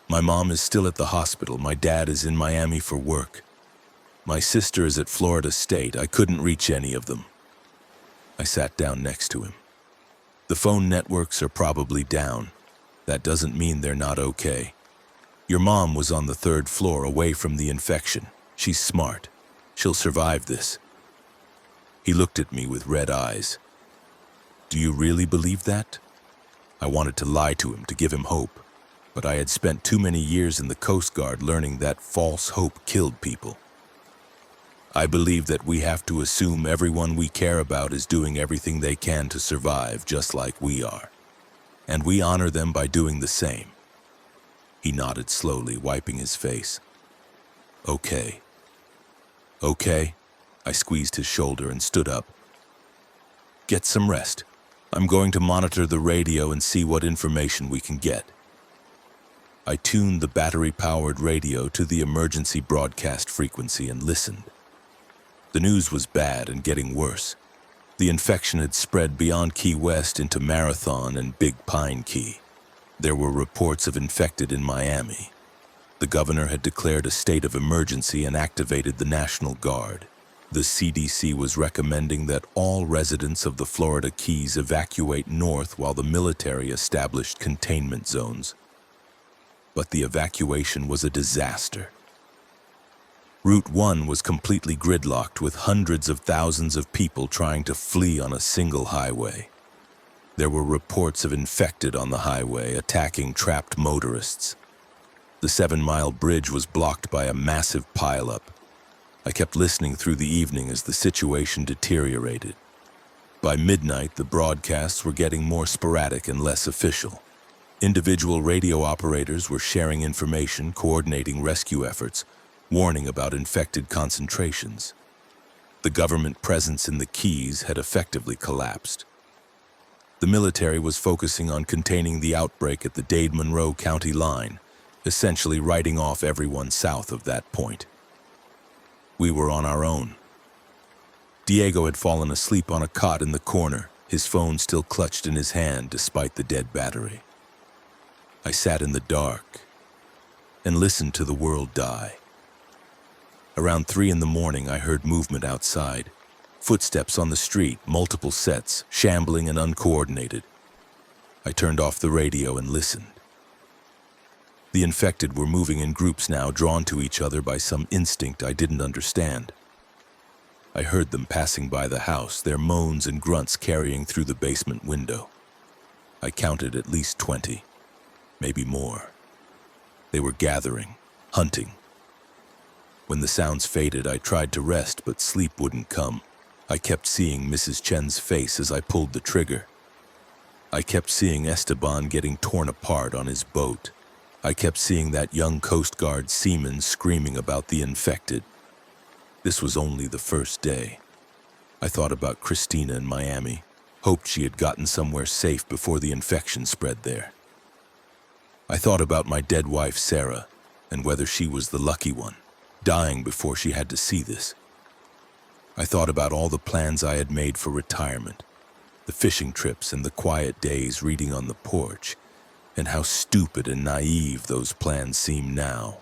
"My mom is still at the hospital. My dad is in Miami for work. My sister is at Florida State. I couldn't reach any of them." I sat down next to him. "The phone networks are probably down. That doesn't mean they're not okay. Your mom was on the 3rd floor away from the infection. She's smart. She'll survive this." He looked at me with red eyes. "Do you really believe that?" I wanted to lie to him, to give him hope, but I had spent too many years in the Coast Guard learning that false hope killed people. "I believe that we have to assume everyone we care about is doing everything they can to survive, just like we are. And we honor them by doing the same." He nodded slowly, wiping his face. "Okay. Okay." I squeezed his shoulder and stood up. "Get some rest. I'm going to monitor the radio and see what information we can get." I tuned the battery-powered radio to the emergency broadcast frequency and listened. The news was bad and getting worse. The infection had spread beyond Key West into Marathon and Big Pine Key. There were reports of infected in Miami. The governor had declared a state of emergency and activated the National Guard. The CDC was recommending that all residents of the Florida Keys evacuate north while the military established containment zones. But the evacuation was a disaster. Route 1 was completely gridlocked, with hundreds of thousands of people trying to flee on a single highway. There were reports of infected on the highway attacking trapped motorists. The 7-mile bridge was blocked by a massive pileup. I kept listening through the evening as the situation deteriorated. By midnight, the broadcasts were getting more sporadic and less official. Individual radio operators were sharing information, coordinating rescue efforts, warning about infected concentrations. The government presence in the Keys had effectively collapsed. The military was focusing on containing the outbreak at the Dade-Monroe County line, essentially writing off everyone south of that point. We were on our own. Diego had fallen asleep on a cot in the corner, his phone still clutched in his hand despite the dead battery. I sat in the dark and listened to the world die. Around 3 a.m, I heard movement outside. Footsteps on the street, multiple sets, shambling and uncoordinated. I turned off the radio and listened. The infected were moving in groups now, drawn to each other by some instinct I didn't understand. I heard them passing by the house, their moans and grunts carrying through the basement window. I counted at least 20, maybe more. They were gathering, hunting. When the sounds faded, I tried to rest, but sleep wouldn't come. I kept seeing Mrs. Chen's face as I pulled the trigger. I kept seeing Esteban getting torn apart on his boat. I kept seeing that young Coast Guard seaman screaming about the infected. This was only the first day. I thought about Christina in Miami, hoped she had gotten somewhere safe before the infection spread there. I thought about my dead wife, Sarah, and whether she was the lucky one, dying before she had to see this. I thought about all the plans I had made for retirement, the fishing trips and the quiet days reading on the porch, and how stupid and naive those plans seem now.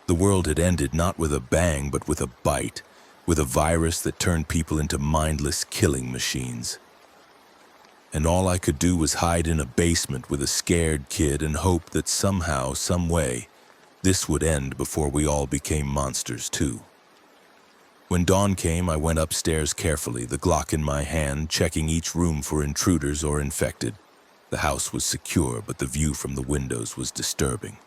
The world had ended not with a bang, but with a bite, with a virus that turned people into mindless killing machines. And all I could do was hide in a basement with a scared kid and hope that somehow, some way, this would end before we all became monsters too. When dawn came, I went upstairs carefully, the Glock in my hand, checking each room for intruders or infected. The house was secure, but the view from the windows was disturbing.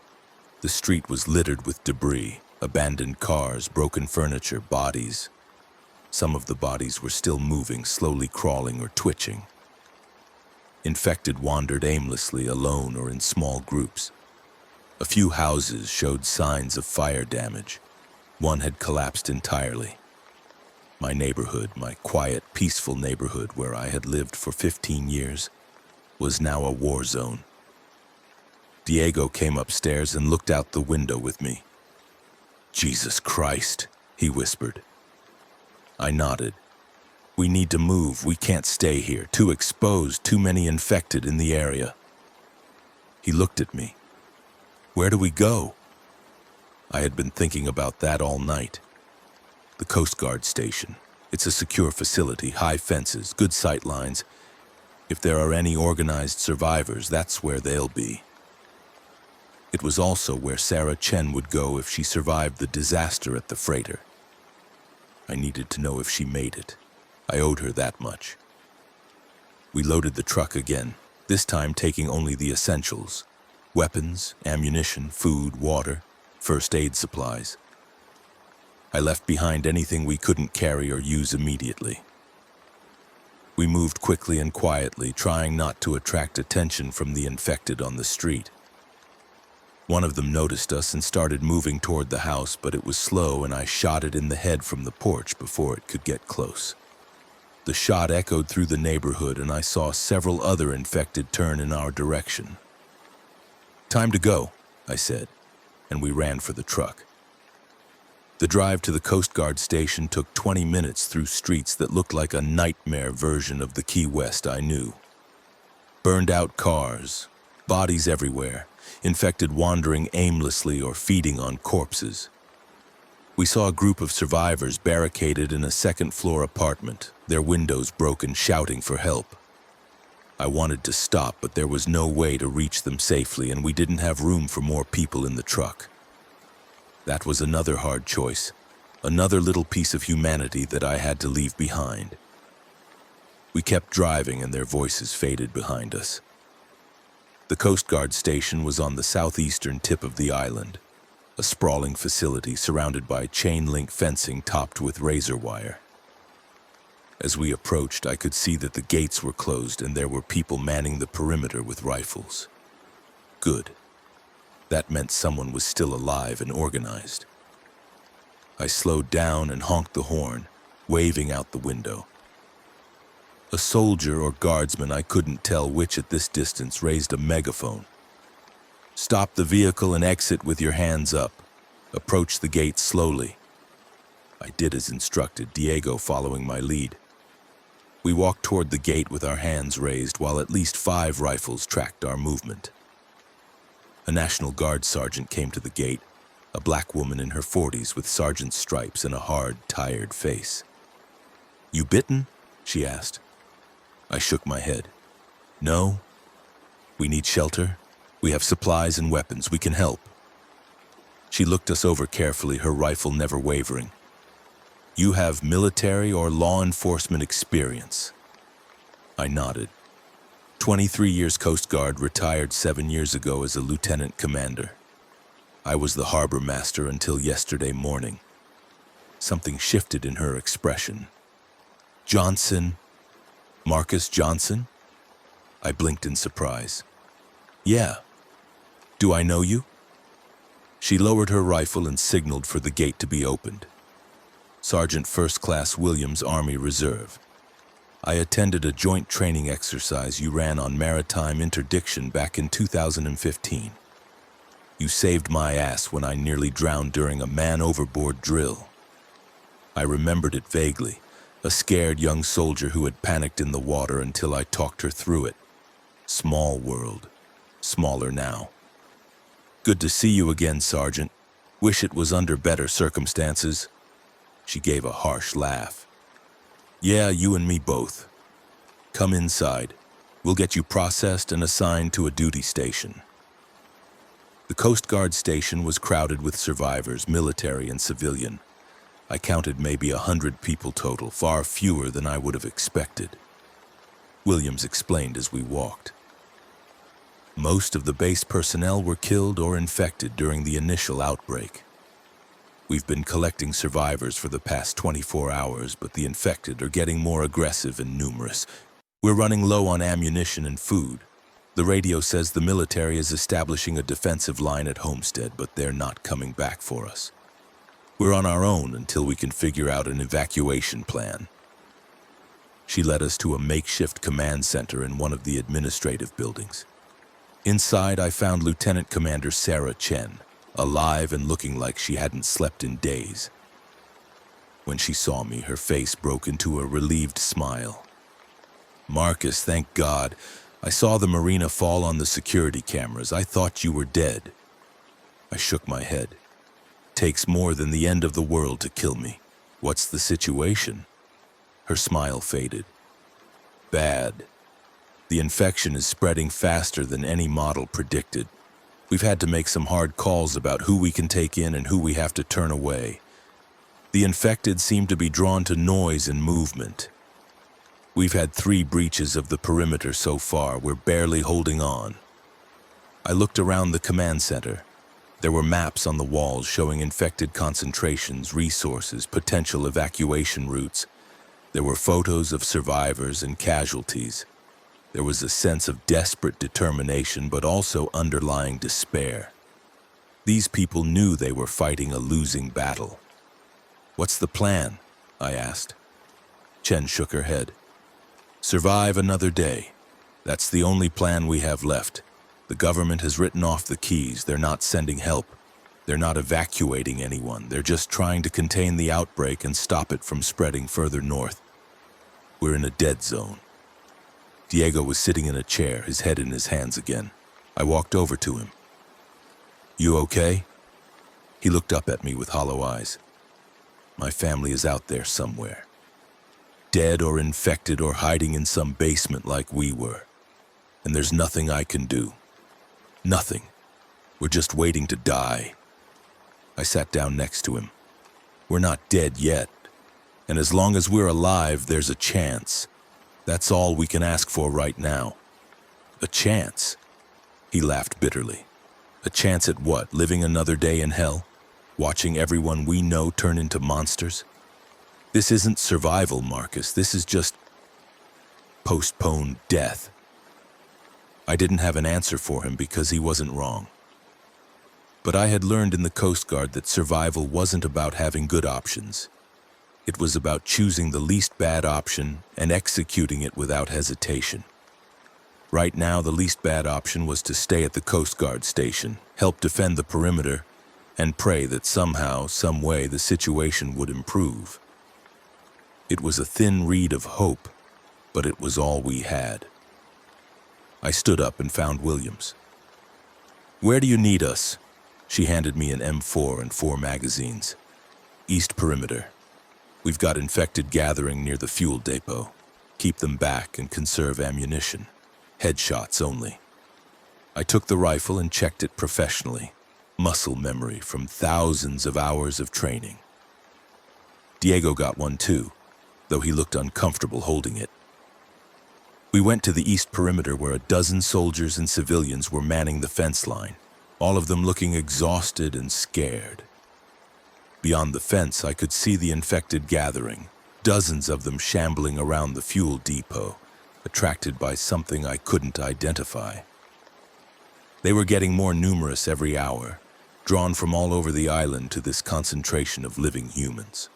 The street was littered with debris, abandoned cars, broken furniture, bodies. Some of the bodies were still moving, slowly crawling or twitching. Infected wandered aimlessly, alone or in small groups. A few houses showed signs of fire damage. One had collapsed entirely. My neighborhood, my quiet, peaceful neighborhood where I had lived for 15 years, was now a war zone. Diego came upstairs and looked out the window with me. "Jesus Christ," he whispered. I nodded. "We need to move. We can't stay here. Too exposed, too many infected in the area." He looked at me. "Where do we go?" I had been thinking about that all night. The Coast Guard station. It's a secure facility, high fences, good sight lines. If there are any organized survivors, that's where they'll be. It was also where Sarah Chen would go if she survived the disaster at the freighter. I needed to know if she made it. I owed her that much. We loaded the truck again, this time taking only the essentials: weapons, ammunition, food, water, first aid supplies. I left behind anything we couldn't carry or use immediately. We moved quickly and quietly, trying not to attract attention from the infected on the street. One of them noticed us and started moving toward the house, but it was slow and I shot it in the head from the porch before it could get close. The shot echoed through the neighborhood and I saw several other infected turn in our direction. "Time to go," I said, and we ran for the truck. The drive to the Coast Guard station took 20 minutes through streets that looked like a nightmare version of the Key West I knew. Burned out cars, bodies everywhere, infected wandering aimlessly or feeding on corpses. We saw a group of survivors barricaded in a second-floor apartment, their windows broken, shouting for help. I wanted to stop, but there was no way to reach them safely, and we didn't have room for more people in the truck. That was another hard choice, another little piece of humanity that I had to leave behind. We kept driving and their voices faded behind us. The Coast Guard station was on the southeastern tip of the island, a sprawling facility surrounded by chain-link fencing topped with razor wire. As we approached, I could see that the gates were closed and there were people manning the perimeter with rifles. Good. That meant someone was still alive and organized. I slowed down and honked the horn, waving out the window. A soldier or guardsman, I couldn't tell which at this distance, raised a megaphone. "Stop the vehicle and exit with your hands up. Approach the gate slowly." I did as instructed, Diego following my lead. We walked toward the gate with our hands raised while at least 5 rifles tracked our movement. A National Guard sergeant came to the gate, a black woman in her 40s with sergeant's stripes and a hard, tired face. "You bitten?" she asked. I shook my head. "No. We need shelter. We have supplies and weapons. We can help." She looked us over carefully, her rifle never wavering. "You have military or law enforcement experience?" I nodded. 23 years Coast Guard, retired 7 years ago as a lieutenant commander. I was the harbor master until yesterday morning. Something shifted in her expression. "Johnson? Marcus Johnson?" I blinked in surprise. "Yeah. Do I know you?" She lowered her rifle and signaled for the gate to be opened. "Sergeant First Class Williams, Army Reserve. I attended a joint training exercise you ran on maritime interdiction back in 2015. You saved my ass when I nearly drowned during a man-overboard drill." I remembered it vaguely, a scared young soldier who had panicked in the water until I talked her through it. Small world, smaller now. "Good to see you again, Sergeant. Wish it was under better circumstances." She gave a harsh laugh. "Yeah, you and me both. Come inside. We'll get you processed and assigned to a duty station." The Coast Guard station was crowded with survivors, military and civilian. I counted maybe 100 people total, far fewer than I would have expected. Williams explained as we walked. Most of the base personnel were killed or infected during the initial outbreak. We've been collecting survivors for the past 24 hours, but the infected are getting more aggressive and numerous. We're running low on ammunition and food. The radio says the military is establishing a defensive line at Homestead, but they're not coming back for us. We're on our own until we can figure out an evacuation plan. She led us to a makeshift command center in one of the administrative buildings. Inside, I found Lieutenant Commander Sarah Chen, alive and looking like she hadn't slept in days. When she saw me, her face broke into a relieved smile. "Marcus, thank God. I saw the marina fall on the security cameras. I thought you were dead." I shook my head. "Takes more than the end of the world to kill me. What's the situation?" Her smile faded. "Bad. The infection is spreading faster than any model predicted. We've had to make some hard calls about who we can take in and who we have to turn away. The infected seem to be drawn to noise and movement. We've had 3 breaches of the perimeter so far. We're barely holding on." I looked around the command center. There were maps on the walls showing infected concentrations, resources, potential evacuation routes. There were photos of survivors and casualties. There was a sense of desperate determination, but also underlying despair. These people knew they were fighting a losing battle. "What's the plan?" I asked. Chen shook her head. "Survive another day. That's the only plan we have left. The government has written off the keys. They're not sending help. They're not evacuating anyone. They're just trying to contain the outbreak and stop it from spreading further north. We're in a dead zone." Diego was sitting in a chair, his head in his hands again. I walked over to him. "You okay?" He looked up at me with hollow eyes. "My family is out there somewhere. Dead or infected or hiding in some basement like we were. And there's nothing I can do. Nothing. We're just waiting to die." I sat down next to him. "We're not dead yet. And as long as we're alive, there's a chance. That's all we can ask for right now. A chance. He laughed bitterly. A chance at what? Living another day in hell? Watching everyone we know turn into monsters? This isn't survival, Marcus. This is just postponed death. I didn't have an answer for him because he wasn't wrong. But I had learned in the Coast Guard that survival wasn't about having good options. It was about choosing the least bad option and executing it without hesitation. Right now, the least bad option was to stay at the Coast Guard station, help defend the perimeter, and pray that somehow, some way, the situation would improve. It was a thin reed of hope, but it was all we had. I stood up and found Williams. "Where do you need us?" She handed me an M4 and 4 magazines. "East perimeter. We've got infected gathering near the fuel depot. Keep them back and conserve ammunition. Headshots only." I took the rifle and checked it professionally. Muscle memory from thousands of hours of training. Diego got one too, though he looked uncomfortable holding it. We went to the east perimeter where a dozen soldiers and civilians were manning the fence line, all of them looking exhausted and scared. Beyond the fence, I could see the infected gathering, dozens of them shambling around the fuel depot, attracted by something I couldn't identify. They were getting more numerous every hour, drawn from all over the island to this concentration of living humans.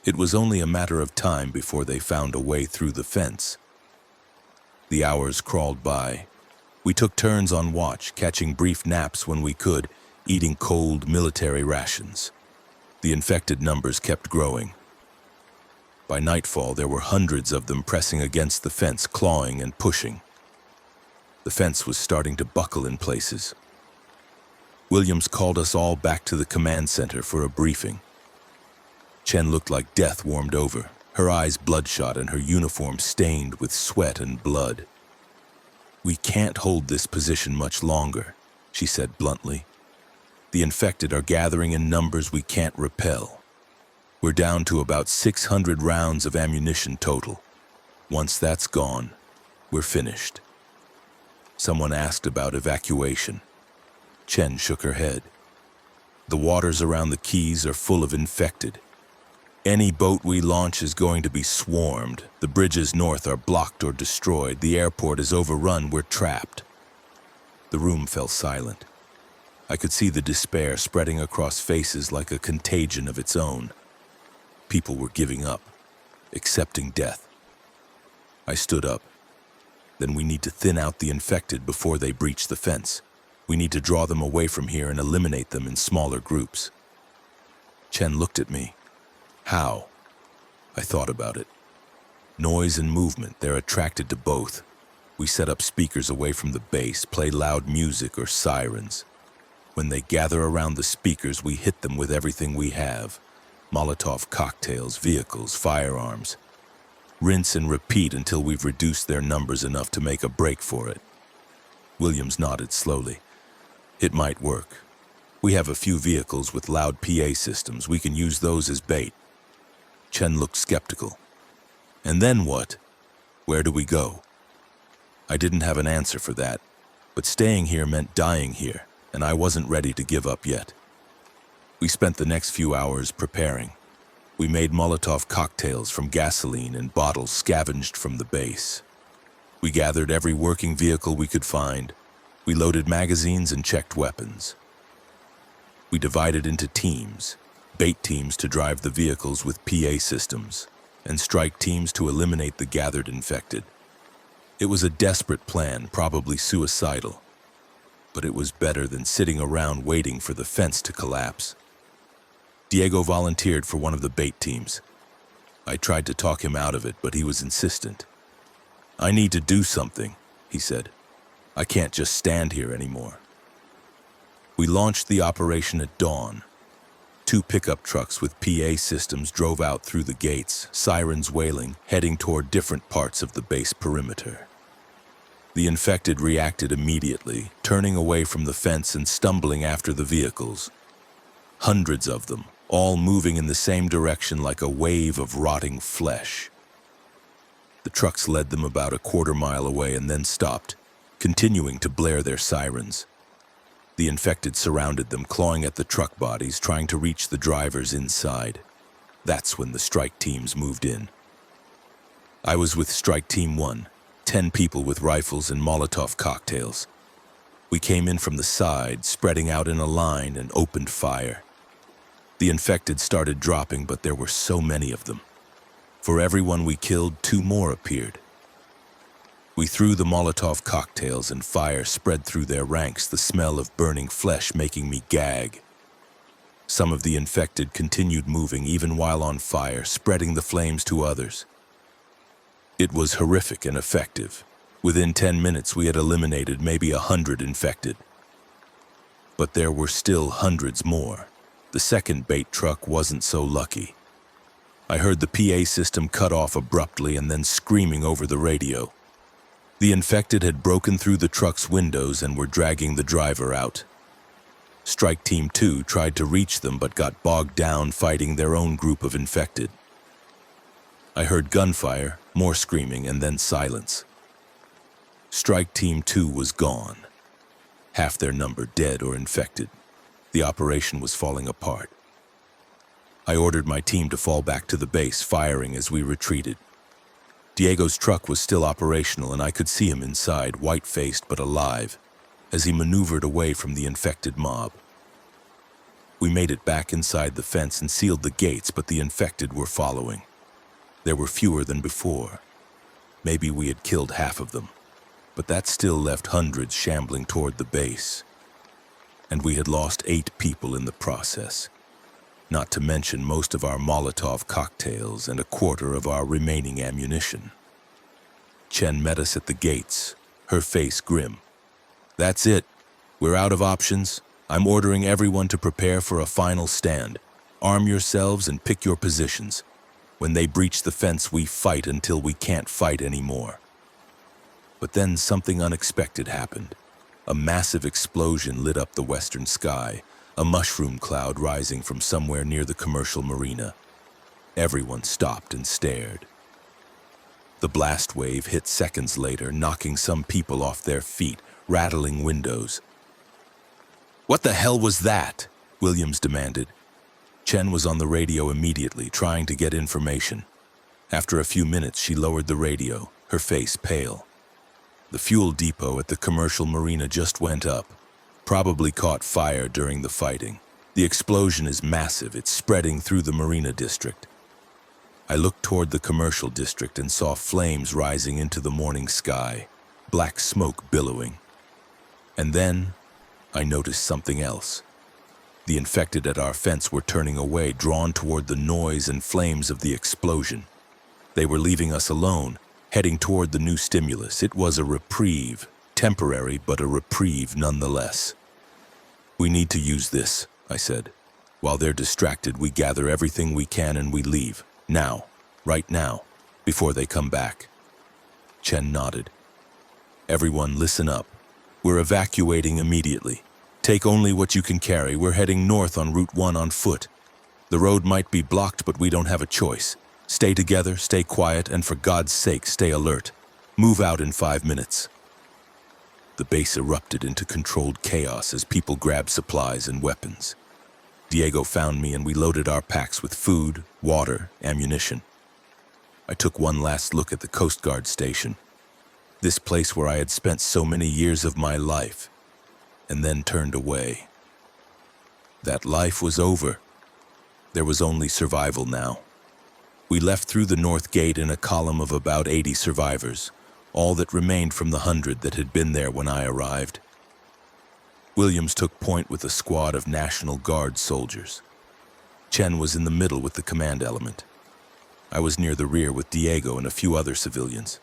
It was only a matter of time before they found a way through the fence. The hours crawled by. We took turns on watch, catching brief naps when we could, eating cold military rations. The infected numbers kept growing. By nightfall, there were hundreds of them pressing against the fence, clawing and pushing. The fence was starting to buckle in places. Williams called us all back to the command center for a briefing. Chen looked like death warmed over, her eyes bloodshot and her uniform stained with sweat and blood. "We can't hold this position much longer," she said bluntly. "The infected are gathering in numbers we can't repel. We're down to about 600 rounds of ammunition total. Once that's gone, we're finished." Someone asked about evacuation. Chen shook her head. "The waters around the Keys are full of infected. Any boat we launch is going to be swarmed. The bridges north are blocked or destroyed. The airport is overrun. We're trapped." The room fell silent. I could see the despair spreading across faces like a contagion of its own. People were giving up, accepting death. I stood up. "Then we need to thin out the infected before they breach the fence. We need to draw them away from here and eliminate them in smaller groups." Chen looked at me. "How?" I thought about it. Noise and movement, they're attracted to both. We set up speakers away from the base, play loud music or sirens. When they gather around the speakers, we hit them with everything we have. Molotov cocktails, vehicles, firearms. Rinse and repeat until we've reduced their numbers enough to make a break for it. Williams nodded slowly. "It might work. We have a few vehicles with loud PA systems. We can use those as bait." Chen looked skeptical. "And then what? Where do we go?" I didn't have an answer for that, but staying here meant dying here, and I wasn't ready to give up yet. We spent the next few hours preparing. We made Molotov cocktails from gasoline and bottles scavenged from the base. We gathered every working vehicle we could find. We loaded magazines and checked weapons. We divided into teams, bait teams to drive the vehicles with PA systems, and strike teams to eliminate the gathered infected. It was a desperate plan, probably suicidal, but it was better than sitting around waiting for the fence to collapse. Diego volunteered for one of the bait teams. I tried to talk him out of it, but he was insistent. "I need to do something," he said. "I can't just stand here anymore." We launched the operation at dawn. 2 pickup trucks with PA systems drove out through the gates, sirens wailing, heading toward different parts of the base perimeter. The infected reacted immediately, turning away from the fence and stumbling after the vehicles. Hundreds of them, all moving in the same direction like a wave of rotting flesh. The trucks led them about a quarter-mile away and then stopped, continuing to blare their sirens. The infected surrounded them, clawing at the truck bodies, trying to reach the drivers inside. That's when the strike teams moved in. I was with Strike Team 1, 10 people with rifles and Molotov cocktails. We came in from the side, spreading out in a line, and opened fire. The infected started dropping, but there were so many of them. For everyone we killed, 2 more appeared. We threw the Molotov cocktails and fire spread through their ranks, the smell of burning flesh making me gag. Some of the infected continued moving even while on fire, spreading the flames to others. It was horrific and effective. Within 10 minutes we had eliminated maybe 100 infected. But there were still hundreds more. The second bait truck wasn't so lucky. I heard the PA system cut off abruptly and then screaming over the radio. The infected had broken through the truck's windows and were dragging the driver out. Strike Team 2 tried to reach them but got bogged down fighting their own group of infected. I heard gunfire, more screaming, and then silence. Strike Team 2 was gone. Half their number dead or infected. The operation was falling apart. I ordered my team to fall back to the base, firing as we retreated. Diego's truck was still operational and I could see him inside, white-faced but alive, as he maneuvered away from the infected mob. We made it back inside the fence and sealed the gates, but the infected were following. There were fewer than before. Maybe we had killed half of them, but that still left hundreds shambling toward the base. And we had lost 8 people in the process, not to mention most of our Molotov cocktails and a quarter of our remaining ammunition. Chen met us at the gates, her face grim. "That's it. We're out of options. I'm ordering everyone to prepare for a final stand. Arm yourselves and pick your positions. When they breach the fence, we fight until we can't fight anymore." But then something unexpected happened. A massive explosion lit up the western sky, a mushroom cloud rising from somewhere near the commercial marina. Everyone stopped and stared. The blast wave hit seconds later, knocking some people off their feet, rattling windows. "What the hell was that?" Williams demanded. Chen was on the radio immediately, trying to get information. After a few minutes, she lowered the radio, her face pale. "The fuel depot at the commercial marina just went up. Probably caught fire during the fighting. The explosion is massive. It's spreading through the marina district." I looked toward the commercial district and saw flames rising into the morning sky, black smoke billowing. And then I noticed something else. The infected at our fence were turning away, drawn toward the noise and flames of the explosion. They were leaving us alone, heading toward the new stimulus. It was a reprieve, temporary, but a reprieve nonetheless. "We need to use this," I said. "While they're distracted, we gather everything we can and we leave. Now, right now, before they come back." Chen nodded. "Everyone listen up. We're evacuating immediately. Take only what you can carry. We're heading north on Route 1 on foot. The road might be blocked, but we don't have a choice. Stay together, stay quiet, and for God's sake, stay alert. Move out in 5 minutes." The base erupted into controlled chaos as people grabbed supplies and weapons. Diego found me and we loaded our packs with food, water, ammunition. I took one last look at the Coast Guard station, this place where I had spent so many years of my life, and then turned away. That life was over. There was only survival now. We left through the north gate in a column of about 80 survivors, all that remained from the 100 that had been there when I arrived. Williams took point with a squad of National Guard soldiers. Chen was in the middle with the command element. I was near the rear with Diego and a few other civilians.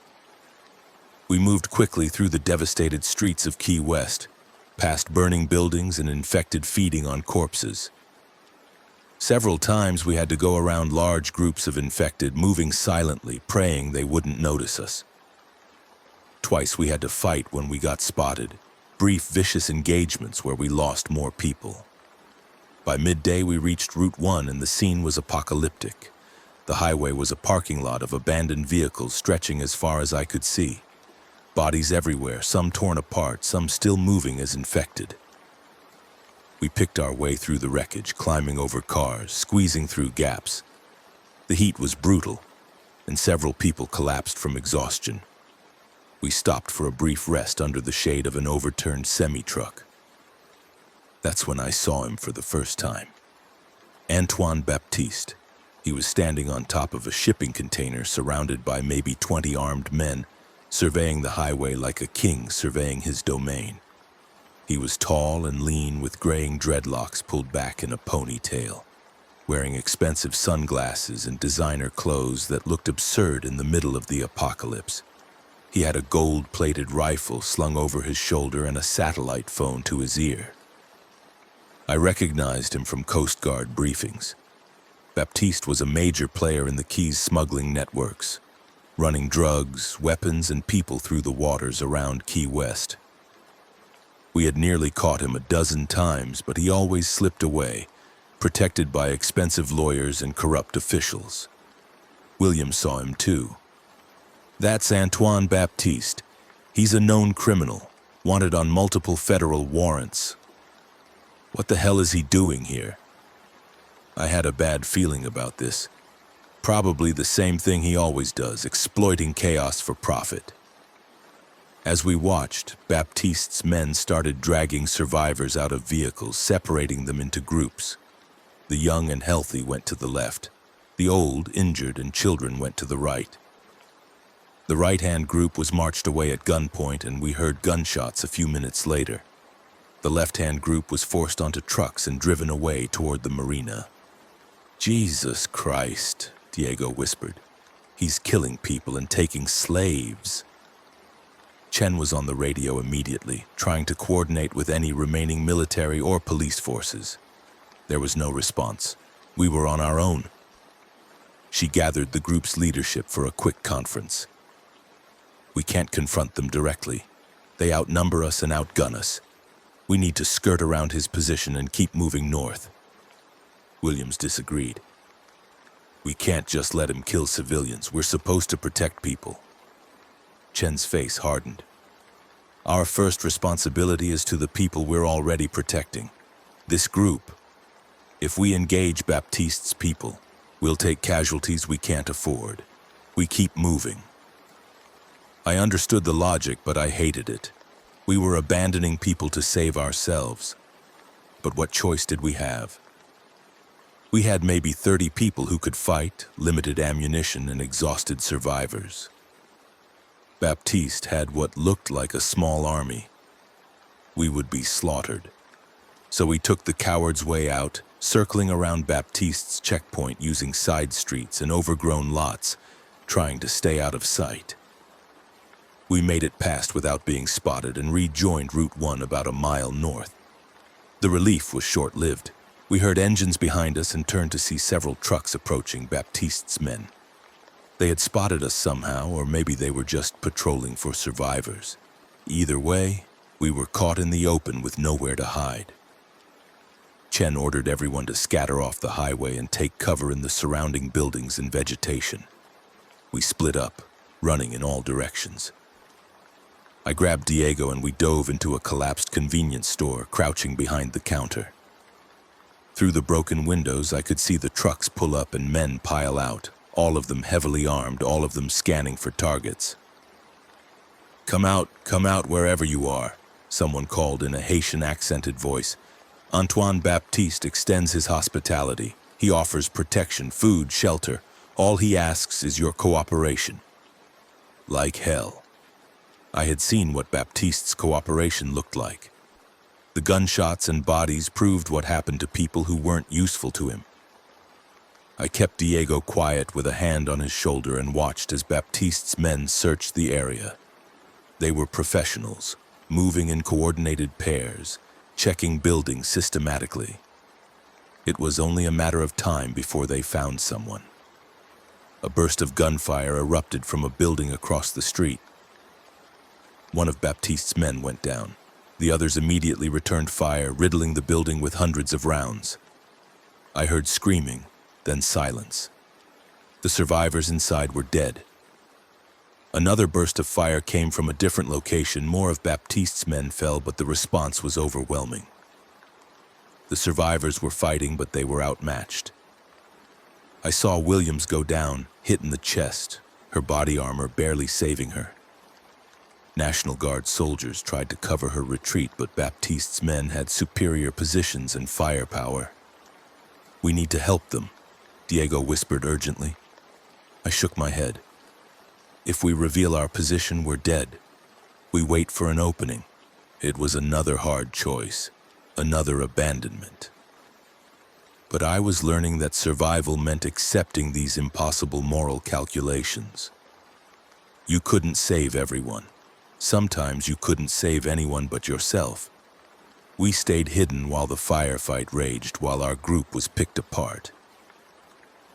We moved quickly through the devastated streets of Key West, past burning buildings and infected feeding on corpses. Several times we had to go around large groups of infected, moving silently, praying they wouldn't notice us. Twice we had to fight when we got spotted, brief vicious engagements where we lost more people. By midday we reached Route 1 and the scene was apocalyptic. The highway was a parking lot of abandoned vehicles stretching as far as I could see. Bodies everywhere, some torn apart, some still moving as infected. We picked our way through the wreckage, climbing over cars, squeezing through gaps. The heat was brutal, and several people collapsed from exhaustion. We stopped for a brief rest under the shade of an overturned semi-truck. That's when I saw him for the first time. Antoine Baptiste. He was standing on top of a shipping container surrounded by maybe 20 armed men, surveying the highway like a king surveying his domain. He was tall and lean with graying dreadlocks pulled back in a ponytail, wearing expensive sunglasses and designer clothes that looked absurd in the middle of the apocalypse. He had a gold-plated rifle slung over his shoulder and a satellite phone to his ear. I recognized him from Coast Guard briefings. Baptiste was a major player in the Keys smuggling networks, running drugs, weapons, and people through the waters around Key West. We had nearly caught him a dozen times, but he always slipped away, protected by expensive lawyers and corrupt officials. William saw him too. That's Antoine Baptiste. He's a known criminal, wanted on multiple federal warrants. What the hell is he doing here? I had a bad feeling about this. Probably the same thing he always does, exploiting chaos for profit. As we watched, Baptiste's men started dragging survivors out of vehicles, separating them into groups. The young and healthy went to the left. The old, injured, and children went to the right. The right-hand group was marched away at gunpoint, and we heard gunshots a few minutes later. The left-hand group was forced onto trucks and driven away toward the marina. Jesus Christ, Diego whispered. He's killing people and taking slaves. Chen was on the radio immediately, trying to coordinate with any remaining military or police forces. There was no response. We were on our own. She gathered the group's leadership for a quick conference. We can't confront them directly. They outnumber us and outgun us. We need to skirt around his position and keep moving north. Williams disagreed. We can't just let him kill civilians. We're supposed to protect people. Chen's face hardened. Our first responsibility is to the people we're already protecting. This group. If we engage Baptiste's people, we'll take casualties we can't afford. We keep moving. I understood the logic, but I hated it. We were abandoning people to save ourselves. But what choice did we have? We had maybe 30 people who could fight, limited ammunition, and exhausted survivors. Baptiste had what looked like a small army. We would be slaughtered. So we took the coward's way out, circling around Baptiste's checkpoint using side streets and overgrown lots, trying to stay out of sight. We made it past without being spotted and rejoined Route 1 about a mile north. The relief was short-lived. We heard engines behind us and turned to see several trucks approaching Baptiste's men. They had spotted us somehow, or maybe they were just patrolling for survivors. Either way, we were caught in the open with nowhere to hide. Chen ordered everyone to scatter off the highway and take cover in the surrounding buildings and vegetation. We split up, running in all directions. I grabbed Diego and we dove into a collapsed convenience store, crouching behind the counter. Through the broken windows, I could see the trucks pull up and men pile out, all of them heavily armed, all of them scanning for targets. Come out wherever you are," someone called in a Haitian-accented voice. "Antoine Baptiste extends his hospitality. He offers protection, food, shelter. All he asks is your cooperation." Like hell. I had seen what Baptiste's cooperation looked like. The gunshots and bodies proved what happened to people who weren't useful to him. I kept Diego quiet with a hand on his shoulder and watched as Baptiste's men searched the area. They were professionals, moving in coordinated pairs, checking buildings systematically. It was only a matter of time before they found someone. A burst of gunfire erupted from a building across the street. One of Baptiste's men went down. The others immediately returned fire, riddling the building with hundreds of rounds. I heard screaming, then silence. The survivors inside were dead. Another burst of fire came from a different location. More of Baptiste's men fell, but the response was overwhelming. The survivors were fighting, but they were outmatched. I saw Williams go down, hit in the chest, her body armor barely saving her. National Guard soldiers tried to cover her retreat, but Baptiste's men had superior positions and firepower. "We need to help them," Diego whispered urgently. I shook my head. "If we reveal our position, we're dead. We wait for an opening." It was another hard choice, another abandonment. But I was learning that survival meant accepting these impossible moral calculations. You couldn't save everyone. Sometimes you couldn't save anyone but yourself. We stayed hidden while the firefight raged, while our group was picked apart.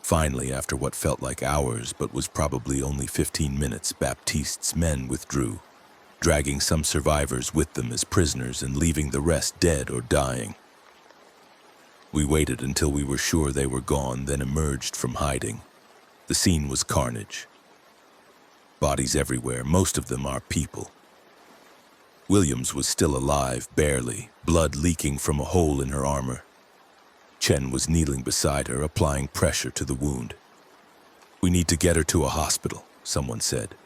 Finally, after what felt like hours but was probably only 15 minutes, Baptiste's men withdrew, dragging some survivors with them as prisoners and leaving the rest dead or dying. We waited until we were sure they were gone, then emerged from hiding. The scene was carnage. Bodies everywhere, most of them our people. Williams was still alive, barely, blood leaking from a hole in her armor. Chen was kneeling beside her, applying pressure to the wound. "We need to get her to a hospital," someone said.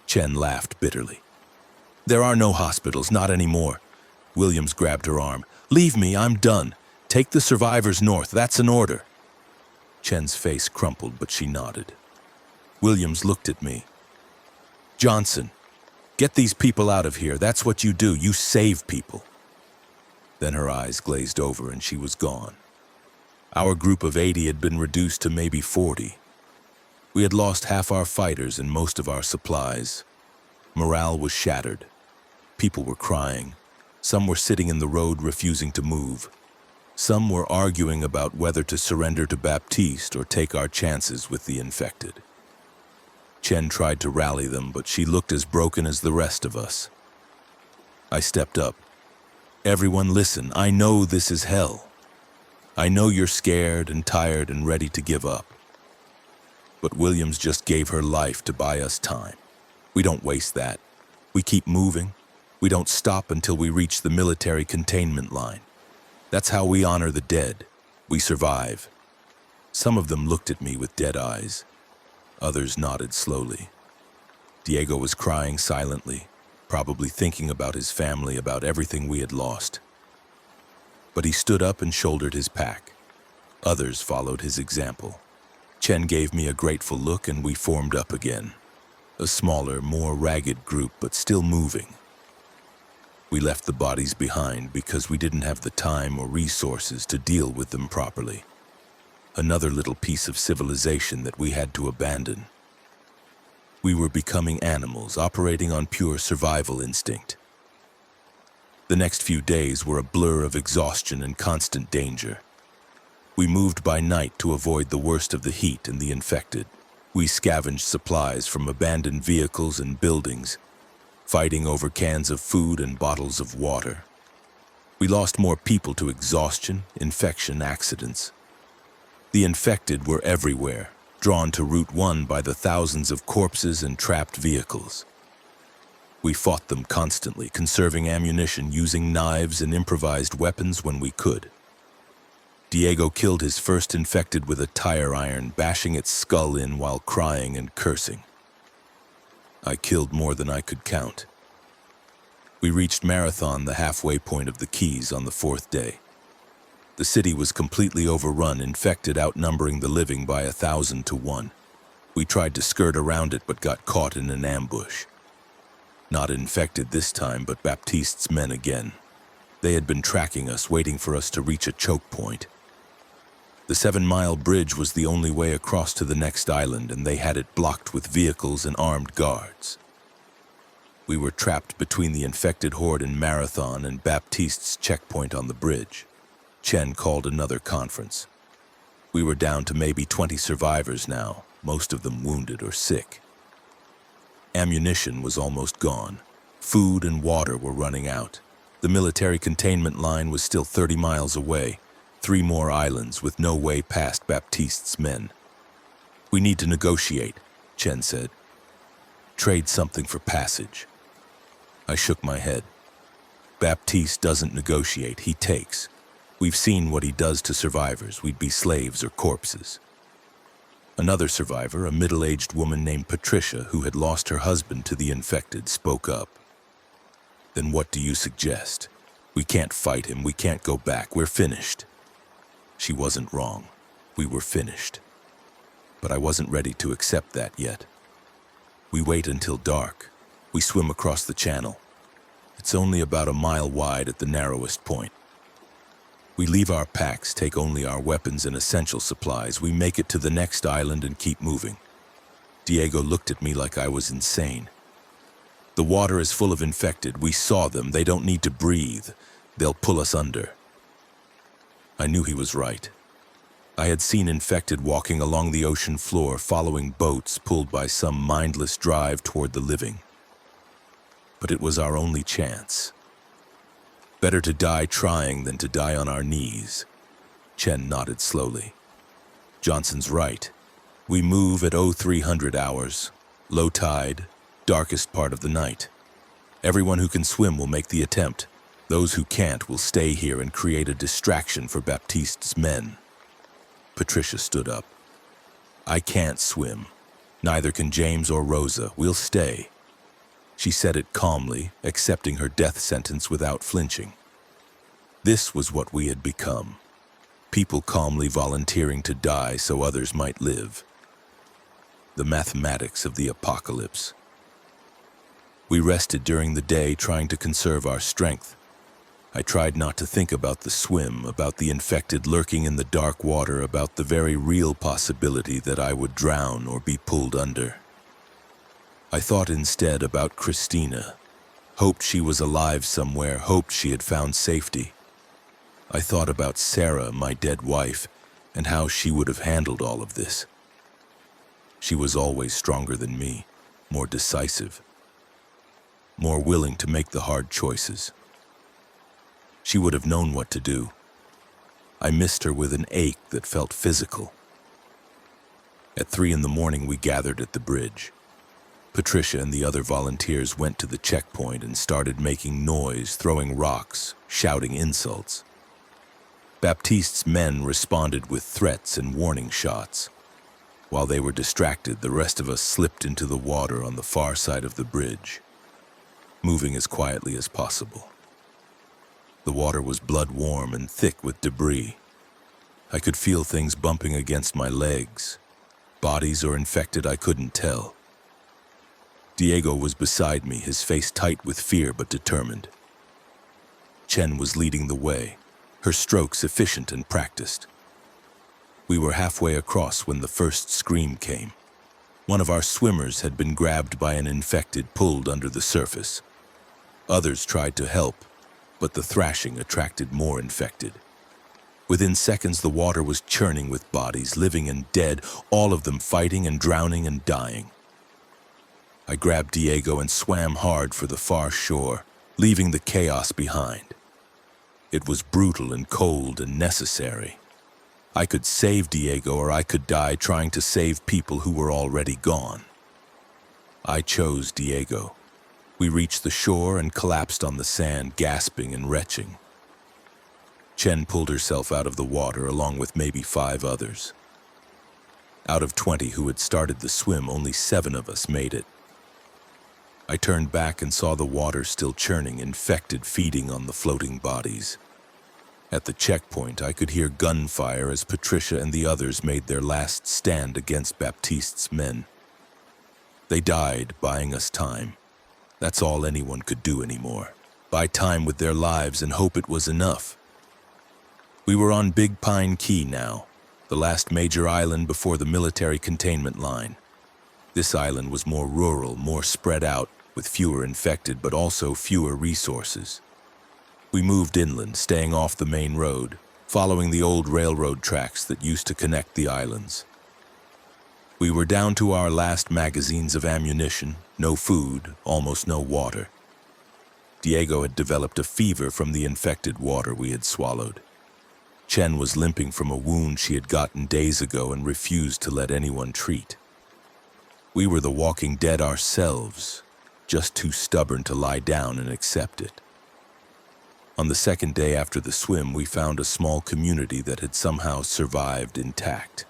Chen laughed bitterly. "There are no hospitals, not anymore." Williams grabbed her arm. "Leave me, I'm done. Take the survivors north, that's an order." Chen's face crumpled, but she nodded. Williams looked at me. "Johnson, get these people out of here. That's what you do. You save people." Then her eyes glazed over and she was gone. Our group of 80 had been reduced to maybe 40. We had lost half our fighters and most of our supplies. Morale was shattered. People were crying. Some were sitting in the road refusing to move. Some were arguing about whether to surrender to Baptiste or take our chances with the infected. Chen tried to rally them, but she looked as broken as the rest of us. I stepped up. "Everyone listen, I know this is hell. I know you're scared and tired and ready to give up. But Williams just gave her life to buy us time. We don't waste that. We keep moving. We don't stop until we reach the military containment line. That's how we honor the dead. We survive." Some of them looked at me with dead eyes. Others nodded slowly. Diego was crying silently, probably thinking about his family, about everything we had lost. But he stood up and shouldered his pack. Others followed his example. Chen gave me a grateful look and we formed up again. A smaller, more ragged group, but still moving. We left the bodies behind because we didn't have the time or resources to deal with them properly. Another little piece of civilization that we had to abandon. We were becoming animals, operating on pure survival instinct. The next few days were a blur of exhaustion and constant danger. We moved by night to avoid the worst of the heat and the infected. We scavenged supplies from abandoned vehicles and buildings, fighting over cans of food and bottles of water. We lost more people to exhaustion, infection, accidents. The infected were everywhere, drawn to Route 1 by the thousands of corpses and trapped vehicles. We fought them constantly, conserving ammunition, using knives and improvised weapons when we could. Diego killed his first infected with a tire iron, bashing its skull in while crying and cursing. I killed more than I could count. We reached Marathon, the halfway point of the Keys, on the 4th day. The city was completely overrun, infected outnumbering the living by 1,000 to 1. We tried to skirt around it but got caught in an ambush. Not infected this time, but Baptiste's men again. They had been tracking us, waiting for us to reach a choke point. The 7-mile bridge was the only way across to the next island, and they had it blocked with vehicles and armed guards. We were trapped between the infected horde in Marathon and Baptiste's checkpoint on the bridge. Chen called another conference. We were down to maybe 20 survivors now, most of them wounded or sick. Ammunition was almost gone. Food and water were running out. The military containment line was still 30 miles away, 3 more islands with no way past Baptiste's men. We need to negotiate, Chen said. Trade something for passage. I shook my head. Baptiste doesn't negotiate, he takes. We've seen what he does to survivors. We'd be slaves or corpses. Another survivor, a middle-aged woman named Patricia, who had lost her husband to the infected, spoke up. Then what do you suggest? We can't fight him, we can't go back, we're finished. She wasn't wrong. We were finished. But I wasn't ready to accept that yet. We wait until dark. We swim across the channel. It's only about a mile wide at the narrowest point. We leave our packs, take only our weapons and essential supplies. We make it to the next island and keep moving. Diego looked at me like I was insane. The water is full of infected. We saw them. They don't need to breathe. They'll pull us under. I knew he was right. I had seen infected walking along the ocean floor, following boats pulled by some mindless drive toward the living. But it was our only chance. Better to die trying than to die on our knees. Chen nodded slowly. Johnson's right. We move at 0300 hours, low tide, darkest part of the night. Everyone who can swim will make the attempt. Those who can't will stay here and create a distraction for Baptiste's men. Patricia stood up. I can't swim. Neither can James or Rosa. We'll stay. She said it calmly, accepting her death sentence without flinching. This was what we had become. People calmly volunteering to die so others might live. The mathematics of the apocalypse. We rested during the day, trying to conserve our strength. I tried not to think about the swim, about the infected lurking in the dark water, about the very real possibility that I would drown or be pulled under. I thought instead about Christina, hoped she was alive somewhere, hoped she had found safety. I thought about Sarah, my dead wife, and how she would have handled all of this. She was always stronger than me, more decisive, more willing to make the hard choices. She would have known what to do. I missed her with an ache that felt physical. At 3 a.m, we gathered at the bridge. Patricia and the other volunteers went to the checkpoint and started making noise, throwing rocks, shouting insults. Baptiste's men responded with threats and warning shots. While they were distracted, the rest of us slipped into the water on the far side of the bridge, moving as quietly as possible. The water was blood-warm and thick with debris. I could feel things bumping against my legs. Bodies or infected, I couldn't tell. Diego was beside me, his face tight with fear but determined. Chen was leading the way, her strokes efficient and practiced. We were halfway across when the first scream came. One of our swimmers had been grabbed by an infected, pulled under the surface. Others tried to help, but the thrashing attracted more infected. Within seconds, the water was churning with bodies, living and dead, all of them fighting and drowning and dying. I grabbed Diego and swam hard for the far shore, leaving the chaos behind. It was brutal and cold and necessary. I could save Diego or I could die trying to save people who were already gone. I chose Diego. We reached the shore and collapsed on the sand, gasping and retching. Chen pulled herself out of the water along with maybe 5 others. Out of 20 who had started the swim, only 7 of us made it. I turned back and saw the water still churning, infected, feeding on the floating bodies. At the checkpoint, I could hear gunfire as Patricia and the others made their last stand against Baptiste's men. They died, buying us time. That's all anyone could do anymore. Buy time with their lives and hope it was enough. We were on Big Pine Key now, the last major island before the military containment line. This island was more rural, more spread out, with fewer infected but also fewer resources. We moved inland, staying off the main road, following the old railroad tracks that used to connect the islands. We were down to our last magazines of ammunition, no food, almost no water. Diego had developed a fever from the infected water we had swallowed. Chen was limping from a wound she had gotten days ago and refused to let anyone treat. We were the walking dead ourselves, just too stubborn to lie down and accept it. On the second day after the swim, we found a small community that had somehow survived intact.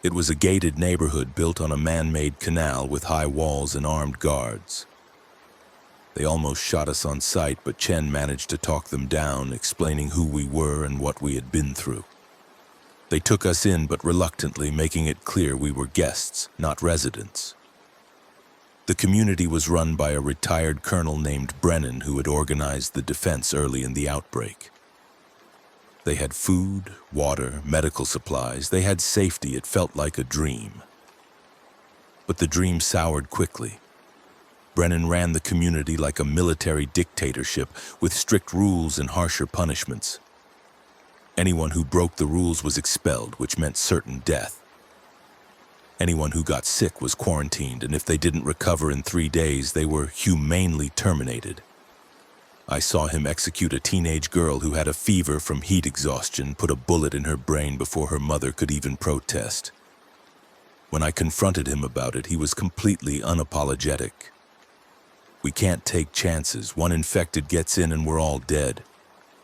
It was a gated neighborhood built on a man-made canal with high walls and armed guards. They almost shot us on sight, but Chen managed to talk them down, explaining who we were and what we had been through. They took us in, but reluctantly, making it clear we were guests, not residents. The community was run by a retired colonel named Brennan who had organized the defense early in the outbreak. They had food, water, medical supplies. They had safety. It felt like a dream. But the dream soured quickly. Brennan ran the community like a military dictatorship with strict rules and harsher punishments. Anyone who broke the rules was expelled, which meant certain death. Anyone who got sick was quarantined, and if they didn't recover in 3 days, they were humanely terminated. I saw him execute a teenage girl who had a fever from heat exhaustion, put a bullet in her brain before her mother could even protest. When I confronted him about it, he was completely unapologetic. We can't take chances. One infected gets in and we're all dead.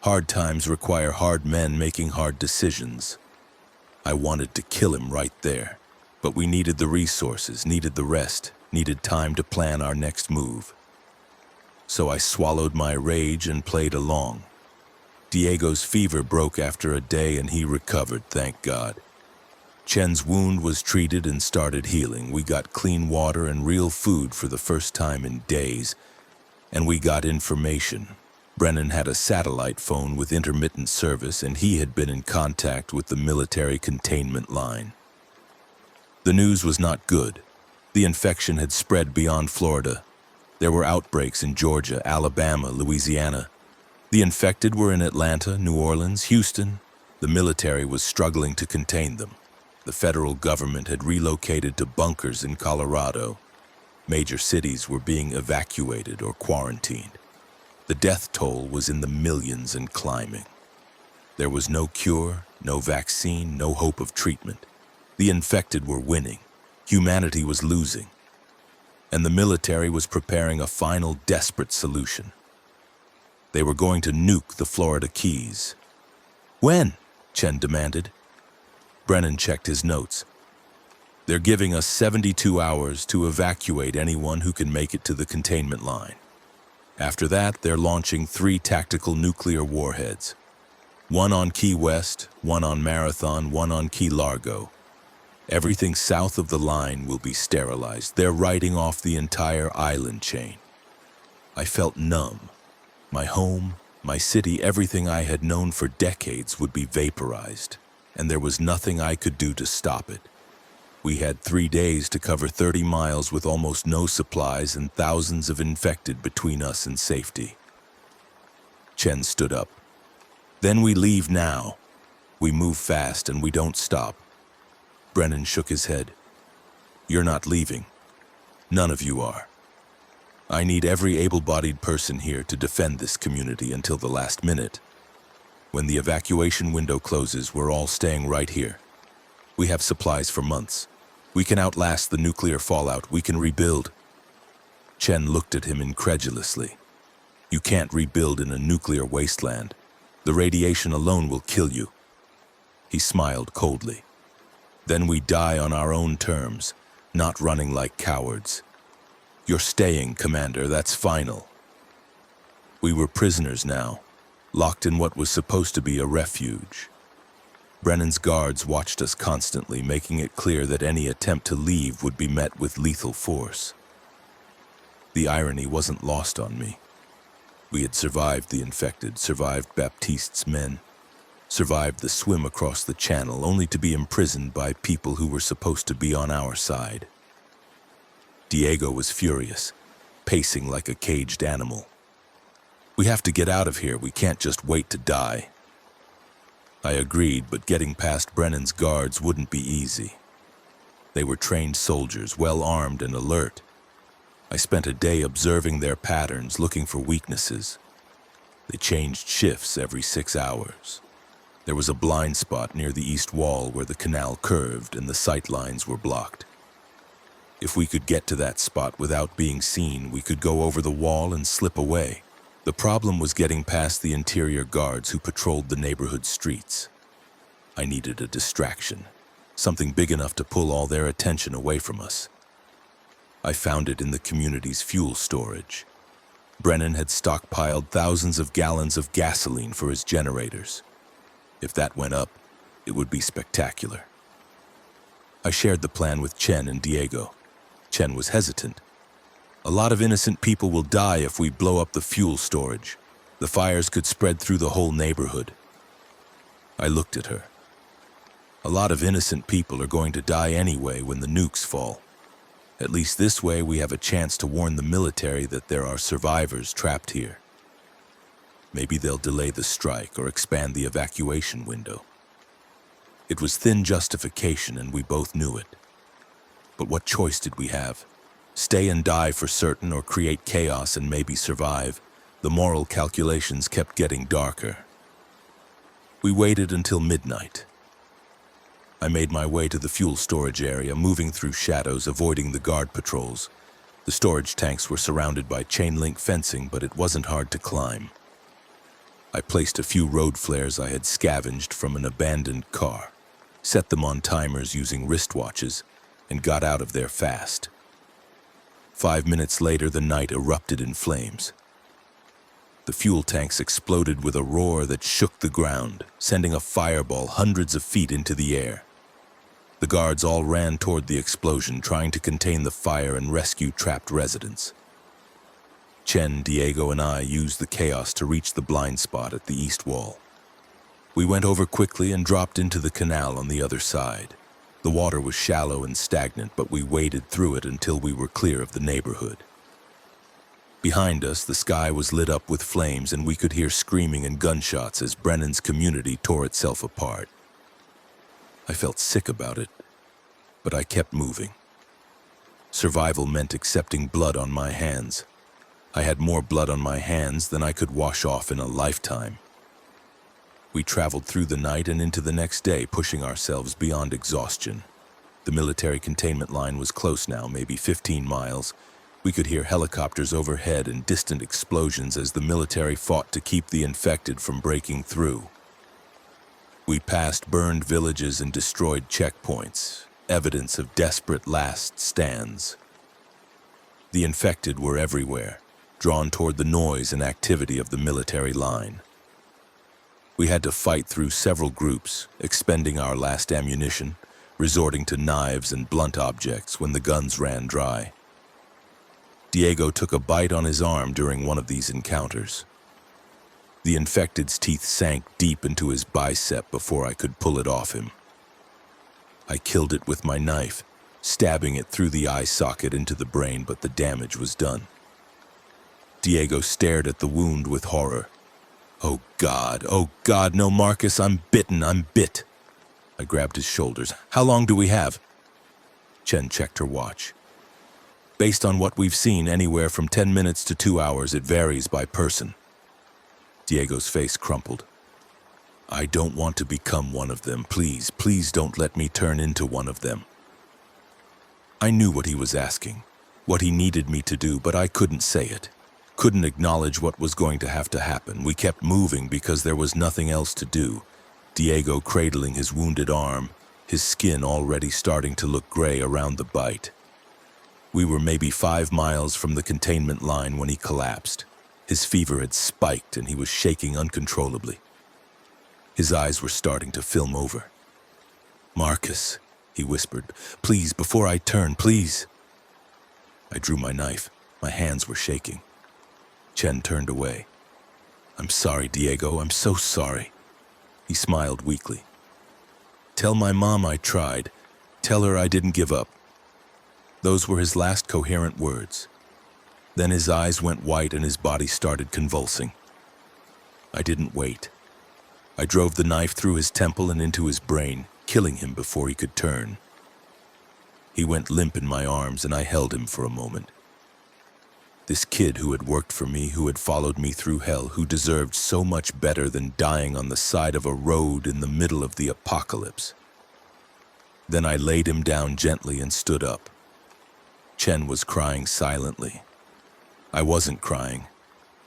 Hard times require hard men making hard decisions. I wanted to kill him right there, but we needed the resources, needed the rest, needed time to plan our next move. So I swallowed my rage and played along. Diego's fever broke after a day and he recovered, thank God. Chen's wound was treated and started healing. We got clean water and real food for the first time in days. And we got information. Brennan had a satellite phone with intermittent service, and he had been in contact with the military containment line. The news was not good. The infection had spread beyond Florida. There were outbreaks in Georgia, Alabama, Louisiana. The infected were in Atlanta, New Orleans, Houston. The military was struggling to contain them. The federal government had relocated to bunkers in Colorado. Major cities were being evacuated or quarantined. The death toll was in the millions and climbing. There was no cure, no vaccine, no hope of treatment. The infected were winning. Humanity was losing. And the military was preparing a final desperate solution. They were going to nuke the Florida Keys. When? Chen demanded. Brennan checked his notes. They're giving us 72 hours to evacuate anyone who can make it to the containment line. After that, they're launching 3 tactical nuclear warheads. 1 on Key West, 1 on Marathon, 1 on Key Largo. Everything south of the line will be sterilized. They're writing off the entire island chain. I felt numb. My home, my city, everything I had known for decades would be vaporized, and there was nothing I could do to stop it. We had 3 days to cover 30 miles with almost no supplies and thousands of infected between us and safety. Chen stood up. Then we leave now. We move fast and we don't stop. Brennan shook his head. You're not leaving. None of you are. I need every able-bodied person here to defend this community until the last minute. When the evacuation window closes, we're all staying right here. We have supplies for months. We can outlast the nuclear fallout. We can rebuild. Chen looked at him incredulously. You can't rebuild in a nuclear wasteland. The radiation alone will kill you. He smiled coldly. Then we die on our own terms, not running like cowards. You're staying, Commander. That's final. We were prisoners now, locked in what was supposed to be a refuge. Brennan's guards watched us constantly, making it clear that any attempt to leave would be met with lethal force. The irony wasn't lost on me. We had survived the infected, survived Baptiste's men, survived the swim across the channel, only to be imprisoned by people who were supposed to be on our side. Diego was furious, pacing like a caged animal. We have to get out of here. We can't just wait to die. I agreed, but getting past Brennan's guards wouldn't be easy. They were trained soldiers, well armed and alert. I spent a day observing their patterns, looking for weaknesses. They changed shifts every 6 hours. There was a blind spot near the east wall where the canal curved and the sight lines were blocked. If we could get to that spot without being seen, we could go over the wall and slip away. The problem was getting past the interior guards who patrolled the neighborhood streets. I needed a distraction, something big enough to pull all their attention away from us. I found it in the community's fuel storage. Brennan had stockpiled thousands of gallons of gasoline for his generators. If that went up, it would be spectacular. I shared the plan with Chen and Diego. Chen was hesitant. A lot of innocent people will die if we blow up the fuel storage. The fires could spread through the whole neighborhood. I looked at her. A lot of innocent people are going to die anyway when the nukes fall. At least this way we have a chance to warn the military that there are survivors trapped here. Maybe they'll delay the strike or expand the evacuation window. It was thin justification and we both knew it. But what choice did we have? Stay and die for certain or create chaos and maybe survive? The moral calculations kept getting darker. We waited until midnight. I made my way to the fuel storage area, moving through shadows, avoiding the guard patrols. The storage tanks were surrounded by chain-link fencing, but it wasn't hard to climb. I placed a few road flares I had scavenged from an abandoned car, set them on timers using wristwatches, and got out of there fast. 5 minutes later, the night erupted in flames. The fuel tanks exploded with a roar that shook the ground, sending a fireball hundreds of feet into the air. The guards all ran toward the explosion, trying to contain the fire and rescue trapped residents. Chen, Diego, and I used the chaos to reach the blind spot at the east wall. We went over quickly and dropped into the canal on the other side. The water was shallow and stagnant, but we waded through it until we were clear of the neighborhood. Behind us, the sky was lit up with flames and we could hear screaming and gunshots as Brennan's community tore itself apart. I felt sick about it, but I kept moving. Survival meant accepting blood on my hands. I had more blood on my hands than I could wash off in a lifetime. We traveled through the night and into the next day, pushing ourselves beyond exhaustion. The military containment line was close now, maybe 15 miles. We could hear helicopters overhead and distant explosions as the military fought to keep the infected from breaking through. We passed burned villages and destroyed checkpoints, evidence of desperate last stands. The infected were everywhere, drawn toward the noise and activity of the military line. We had to fight through several groups, expending our last ammunition, resorting to knives and blunt objects when the guns ran dry. Diego took a bite on his arm during one of these encounters. The infected's teeth sank deep into his bicep before I could pull it off him. I killed it with my knife, stabbing it through the eye socket into the brain, but the damage was done. Diego stared at the wound with horror. Oh God, no, Marcus, I'm bitten, I'm bit. I grabbed his shoulders. How long do we have? Chen checked her watch. Based on what we've seen, anywhere from 10 minutes to 2 hours, it varies by person. Diego's face crumpled. I don't want to become one of them. Please, please don't let me turn into one of them. I knew what he was asking, what he needed me to do, but I couldn't say it. Couldn't acknowledge what was going to have to happen. We kept moving because there was nothing else to do. Diego cradling his wounded arm, his skin already starting to look gray around the bite. We were maybe 5 miles from the containment line when he collapsed. His fever had spiked and he was shaking uncontrollably. His eyes were starting to film over. Marcus, he whispered, please, before I turn, please. I drew my knife. My hands were shaking. Chen turned away. I'm sorry, Diego, I'm so sorry. He smiled weakly. Tell my mom I tried. Tell her I didn't give up. Those were his last coherent words. Then his eyes went white and his body started convulsing. I didn't wait. I drove the knife through his temple and into his brain, killing him before he could turn. He went limp in my arms and I held him for a moment. This kid who had worked for me, who had followed me through hell, who deserved so much better than dying on the side of a road in the middle of the apocalypse. Then I laid him down gently and stood up. Chen was crying silently. I wasn't crying.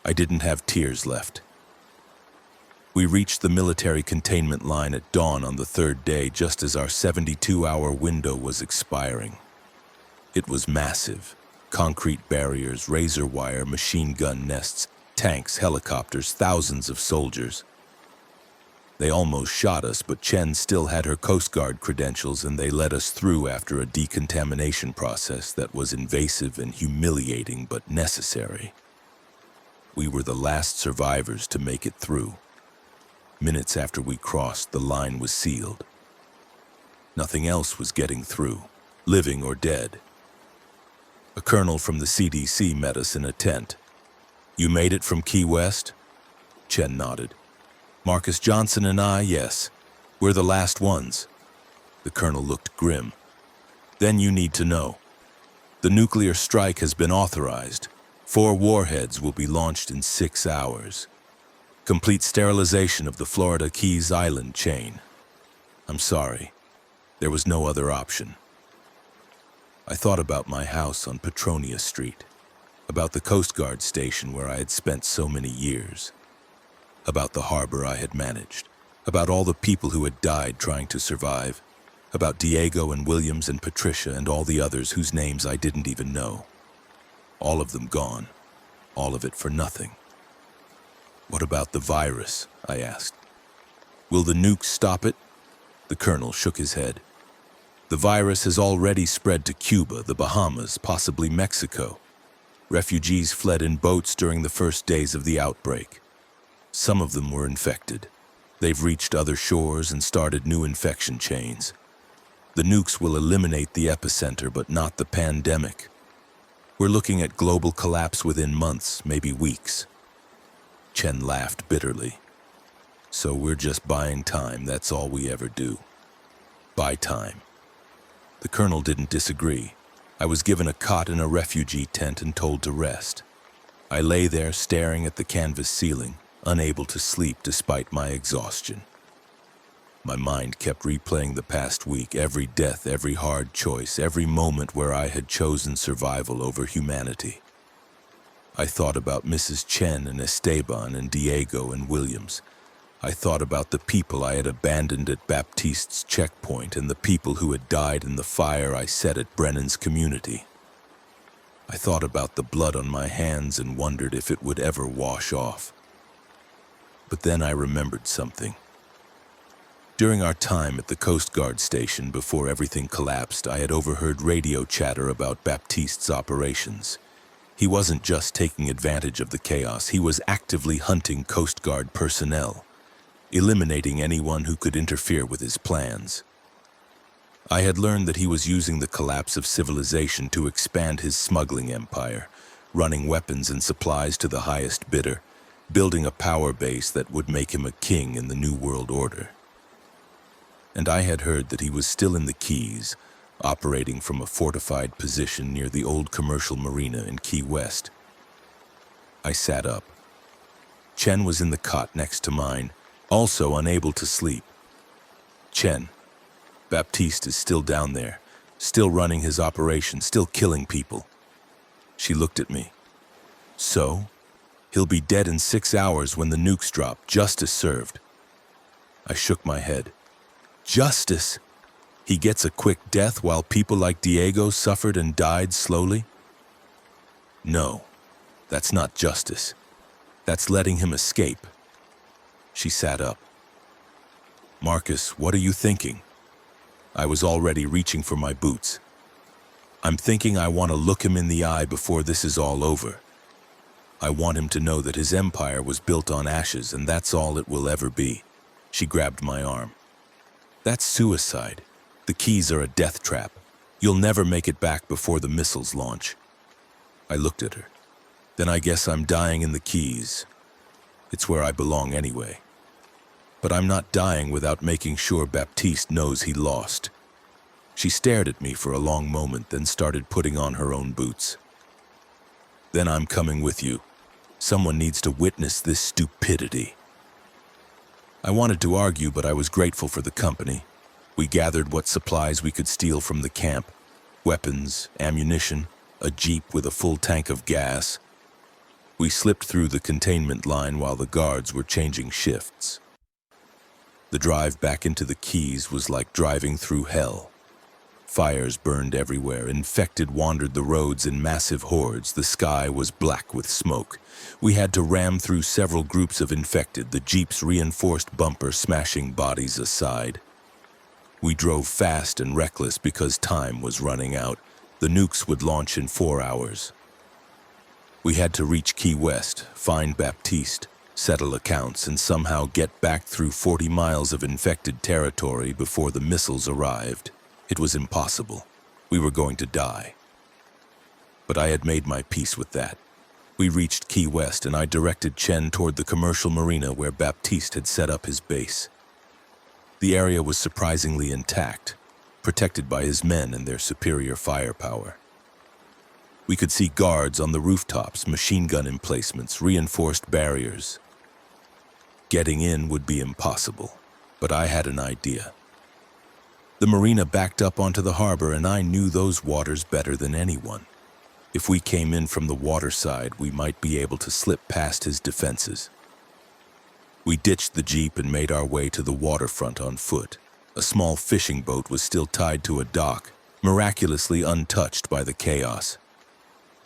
I didn't have tears left. We reached the military containment line at dawn on the third day, just as our 72-hour window was expiring. It was massive. Concrete barriers, razor wire, machine gun nests, tanks, helicopters, thousands of soldiers. They almost shot us, but Chen still had her Coast Guard credentials and they let us through after a decontamination process that was invasive and humiliating but necessary. We were the last survivors to make it through. Minutes after we crossed, the line was sealed. Nothing else was getting through, living or dead. A colonel from the CDC met us in a tent. "You made it from Key West?" Chen nodded. "Marcus Johnson and I, yes. We're the last ones." The colonel looked grim. "Then you need to know. The nuclear strike has been authorized. 4 warheads will be launched in 6 hours. Complete sterilization of the Florida Keys Island chain. I'm sorry. There was no other option." I thought about my house on Petronia Street, about the Coast Guard station where I had spent so many years, about the harbor I had managed, about all the people who had died trying to survive, about Diego and Williams and Patricia and all the others whose names I didn't even know. All of them gone, all of it for nothing. "What about the virus?" I asked. "Will the nukes stop it?" The colonel shook his head. "The virus has already spread to Cuba, the Bahamas, possibly Mexico. Refugees fled in boats during the first days of the outbreak. Some of them were infected. They've reached other shores and started new infection chains. The nukes will eliminate the epicenter, but not the pandemic. We're looking at global collapse within months, maybe weeks." Chen laughed bitterly. "So we're just buying time, that's all we ever do. Buy time." The colonel didn't disagree. I was given a cot in a refugee tent and told to rest. I lay there staring at the canvas ceiling, unable to sleep despite my exhaustion. My mind kept replaying the past week, every death, every hard choice, every moment where I had chosen survival over humanity. I thought about Mrs. Chen and Esteban and Diego and Williams. I thought about the people I had abandoned at Baptiste's checkpoint and the people who had died in the fire I set at Brennan's community. I thought about the blood on my hands and wondered if it would ever wash off. But then I remembered something. During our time at the Coast Guard station before everything collapsed, I had overheard radio chatter about Baptiste's operations. He wasn't just taking advantage of the chaos, he was actively hunting Coast Guard personnel, eliminating anyone who could interfere with his plans. I had learned that he was using the collapse of civilization to expand his smuggling empire, running weapons and supplies to the highest bidder, building a power base that would make him a king in the New World Order. And I had heard that he was still in the Keys, operating from a fortified position near the old commercial marina in Key West. I sat up. Chen was in the cot next to mine, also unable to sleep. "Chen, Baptiste is still down there, still running his operation, still killing people." She looked at me. "So? He'll be dead in 6 hours when the nukes drop, justice served." I shook my head. "Justice? He gets a quick death while people like Diego suffered and died slowly? No, that's not justice. That's letting him escape." She sat up. "Marcus, what are you thinking?" I was already reaching for my boots. "I'm thinking I want to look him in the eye before this is all over. I want him to know that his empire was built on ashes and that's all it will ever be." She grabbed my arm. "That's suicide. The Keys are a death trap. You'll never make it back before the missiles launch." I looked at her. "Then I guess I'm dying in the Keys. It's where I belong anyway. But I'm not dying without making sure Baptiste knows he lost." She stared at me for a long moment, then started putting on her own boots. Then I'm coming with you. Someone needs to witness this stupidity. I wanted to argue, but I was grateful for the company. We gathered what supplies we could steal from the camp: weapons, ammunition, a jeep with a full tank of gas. We slipped through the containment line while the guards were changing shifts. The drive back into the Keys was like driving through hell. Fires burned everywhere, infected wandered the roads in massive hordes, the sky was black with smoke. We had to ram through several groups of infected, the jeep's reinforced bumper smashing bodies aside. We drove fast and reckless because time was running out. The nukes would launch in 4 hours. We had to reach Key West, find Baptiste, settle accounts, and somehow get back through 40 miles of infected territory before the missiles arrived. It was impossible. We were going to die. But I had made my peace with that. We reached Key West, and I directed Chen toward the commercial marina where Baptiste had set up his base. The area was surprisingly intact, protected by his men and their superior firepower. We could see guards on the rooftops, machine gun emplacements, reinforced barriers. Getting in would be impossible, but I had an idea. The marina backed up onto the harbor, and I knew those waters better than anyone. If we came in from the water side, we might be able to slip past his defenses. We ditched the jeep and made our way to the waterfront on foot. A small fishing boat was still tied to a dock, miraculously untouched by the chaos.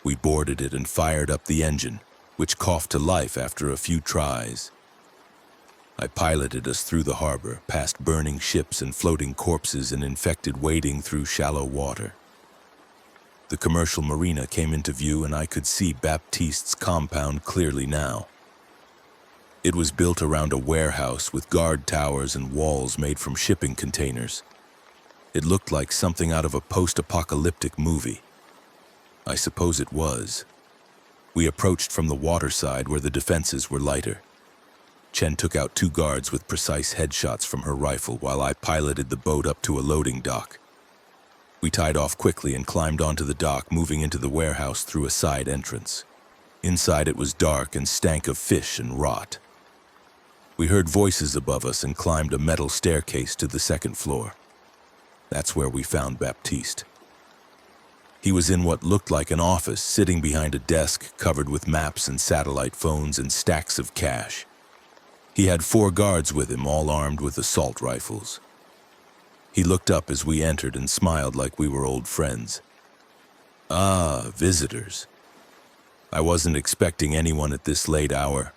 We boarded it and fired up the engine, which coughed to life after a few tries. I piloted us through the harbor, past burning ships and floating corpses and infected wading through shallow water. The commercial marina came into view, and I could see Baptiste's compound clearly now. It was built around a warehouse with guard towers and walls made from shipping containers. It looked like something out of a post-apocalyptic movie. I suppose it was. We approached from the water side where the defenses were lighter. Chen took out 2 guards with precise headshots from her rifle while I piloted the boat up to a loading dock. We tied off quickly and climbed onto the dock, moving into the warehouse through a side entrance. Inside it was dark and stank of fish and rot. We heard voices above us and climbed a metal staircase to the 2nd floor. That's where we found Baptiste. He was in what looked like an office, sitting behind a desk covered with maps and satellite phones and stacks of cash. He had 4 guards with him, all armed with assault rifles. He looked up as we entered and smiled like we were old friends. Ah, visitors. I wasn't expecting anyone at this late hour.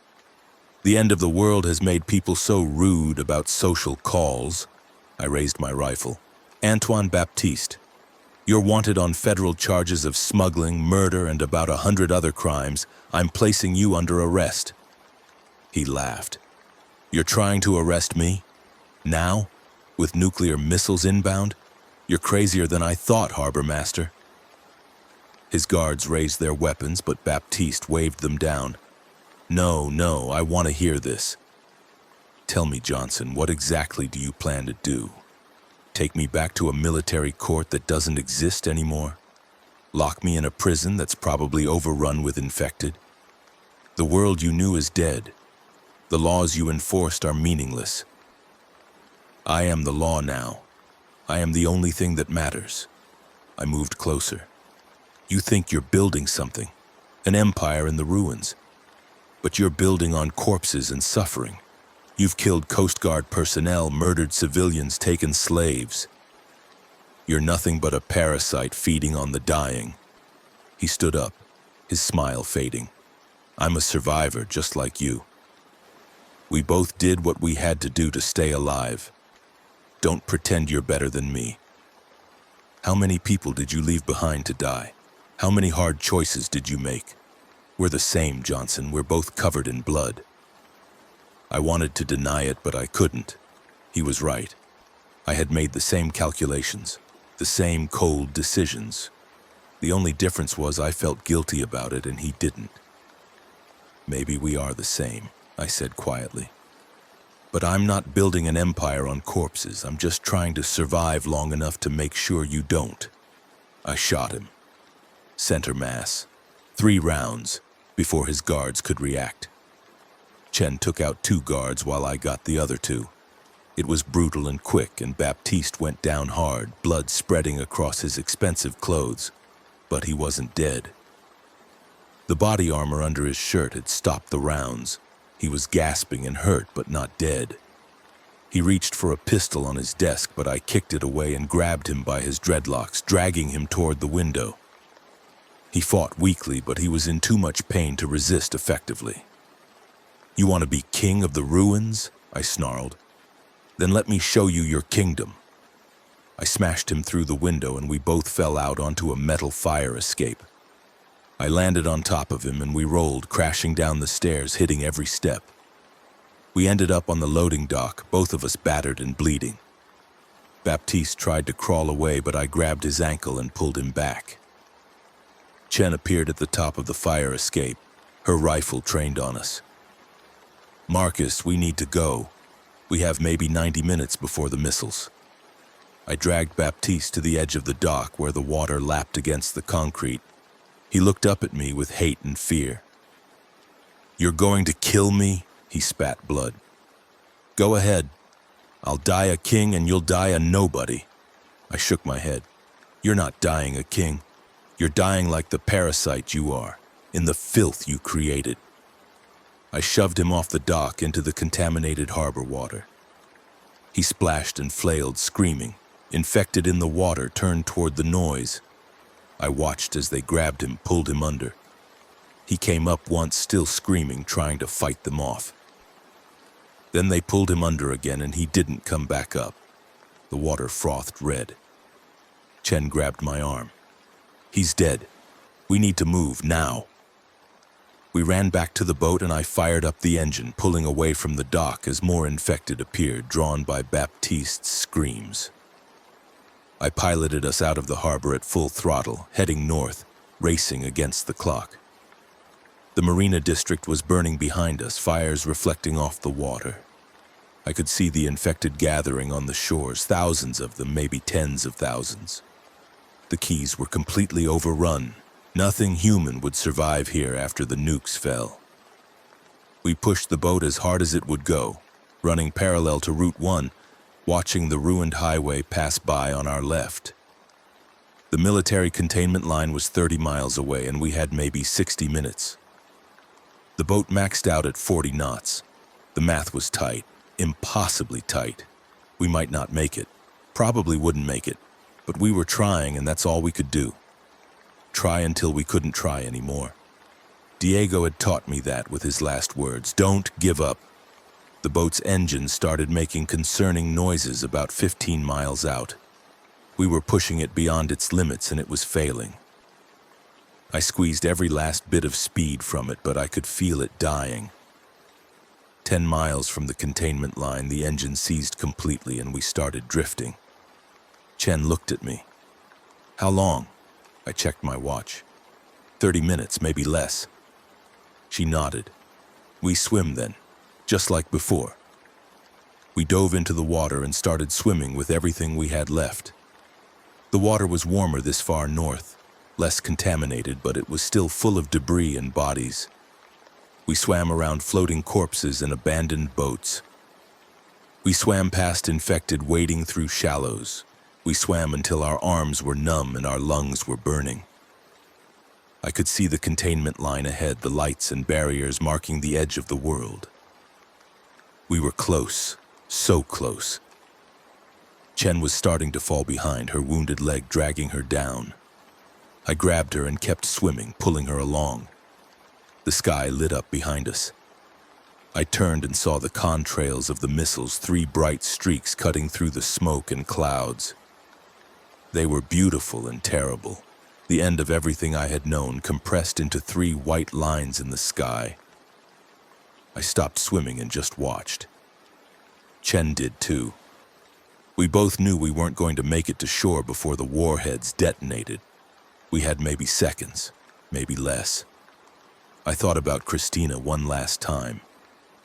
The end of the world has made people so rude about social calls. I raised my rifle. Antoine Baptiste, you're wanted on federal charges of smuggling, murder, and about 100 other crimes. I'm placing you under arrest. He laughed. You're trying to arrest me? Now? With nuclear missiles inbound? You're crazier than I thought, Harbor Master. His guards raised their weapons, but Baptiste waved them down. No, I want to hear this. Tell me, Johnson, what exactly do you plan to do? Take me back to a military court that doesn't exist anymore? Lock me in a prison that's probably overrun with infected? The world you knew is dead. The laws you enforced are meaningless. I am the law now. I am the only thing that matters. I moved closer. You think you're building something, an empire in the ruins. But you're building on corpses and suffering. You've killed Coast Guard personnel, murdered civilians, taken slaves. You're nothing but a parasite feeding on the dying. He stood up, his smile fading. I'm a survivor just like you. We both did what we had to do to stay alive. Don't pretend you're better than me. How many people did you leave behind to die? How many hard choices did you make? We're the same, Johnson. We're both covered in blood. I wanted to deny it, but I couldn't. He was right. I had made the same calculations, the same cold decisions. The only difference was I felt guilty about it and he didn't. Maybe we are the same, I said quietly. But I'm not building an empire on corpses. I'm just trying to survive long enough to make sure you don't. I shot him. Center mass. 3 rounds before his guards could react. Chen took out 2 guards while I got the other 2. It was brutal and quick, and Baptiste went down hard, blood spreading across his expensive clothes. But he wasn't dead. The body armor under his shirt had stopped the rounds. He was gasping and hurt, but not dead. He reached for a pistol on his desk, but I kicked it away and grabbed him by his dreadlocks, dragging him toward the window. He fought weakly, but he was in too much pain to resist effectively. "You want to be king of the ruins?" I snarled. "Then let me show you your kingdom." I smashed him through the window, and we both fell out onto a metal fire escape. I landed on top of him, and we rolled, crashing down the stairs, hitting every step. We ended up on the loading dock, both of us battered and bleeding. Baptiste tried to crawl away, but I grabbed his ankle and pulled him back. Chen appeared at the top of the fire escape, her rifle trained on us. "Marcus, we need to go. We have maybe 90 minutes before the missiles." I dragged Baptiste to the edge of the dock where the water lapped against the concrete. He looked up at me with hate and fear. "You're going to kill me?" He spat blood. "Go ahead. I'll die a king and you'll die a nobody." I shook my head. "You're not dying a king. You're dying like the parasite you are, in the filth you created." I shoved him off the dock into the contaminated harbor water. He splashed and flailed, screaming. Infected in the water, turned toward the noise. I watched as they grabbed him, pulled him under. He came up once, still screaming, trying to fight them off. Then they pulled him under again, and he didn't come back up. The water frothed red. Chen grabbed my arm. "He's dead. We need to move, now." We ran back to the boat, and I fired up the engine, pulling away from the dock as more infected appeared, drawn by Baptiste's screams. I piloted us out of the harbor at full throttle, heading north, racing against the clock. The marina district was burning behind us, fires reflecting off the water. I could see the infected gathering on the shores, thousands of them, maybe tens of thousands. The quays were completely overrun. Nothing human would survive here after the nukes fell. We pushed the boat as hard as it would go, running parallel to Route 1, watching the ruined highway pass by on our left. The military containment line was 30 miles away, and we had maybe 60 minutes. The boat maxed out at 40 knots. The math was tight, impossibly tight. We might not make it, probably wouldn't make it, but we were trying, and that's all we could do. Try until we couldn't try anymore. Diego had taught me that with his last words. Don't give up. The boat's engine started making concerning noises about 15 miles out. We were pushing it beyond its limits, and it was failing. I squeezed every last bit of speed from it, but I could feel it dying. 10 miles from the containment line, the engine seized completely, and we started drifting. Chen looked at me. "How long?" I checked my watch. 30 minutes, maybe less. She nodded. "We swim then, just like before." We dove into the water and started swimming with everything we had left. The water was warmer this far north, less contaminated, but it was still full of debris and bodies. We swam around floating corpses and abandoned boats. We swam past infected, wading through shallows. We swam until our arms were numb and our lungs were burning. I could see the containment line ahead, the lights and barriers marking the edge of the world. We were close, so close. Chen was starting to fall behind, her wounded leg dragging her down. I grabbed her and kept swimming, pulling her along. The sky lit up behind us. I turned and saw the contrails of the missiles, 3 bright streaks cutting through the smoke and clouds. They were beautiful and terrible, the end of everything I had known, compressed into 3 white lines in the sky. I stopped swimming and just watched. Chen did too. We both knew we weren't going to make it to shore before the warheads detonated. We had maybe seconds, maybe less. I thought about Christina one last time.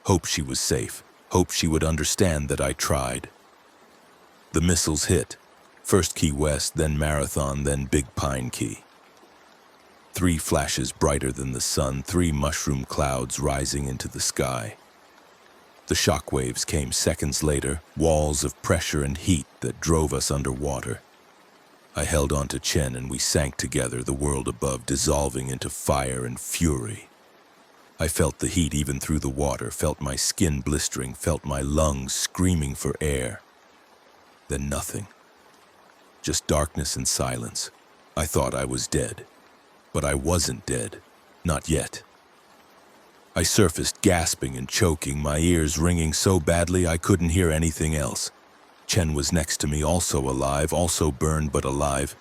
Hope she was safe. Hope she would understand that I tried. The missiles hit. First Key West, then Marathon, then Big Pine Key. 3 flashes brighter than the sun, 3 mushroom clouds rising into the sky. The shock waves came seconds later, walls of pressure and heat that drove us underwater. I held on to Chen and we sank together, the world above dissolving into fire and fury. I felt the heat even through the water, felt my skin blistering, felt my lungs screaming for air. Then nothing. Just darkness and silence. I thought I was dead. But I wasn't dead. Not yet. I surfaced gasping and choking, my ears ringing so badly I couldn't hear anything else. Chen was next to me, also alive, also burned but alive.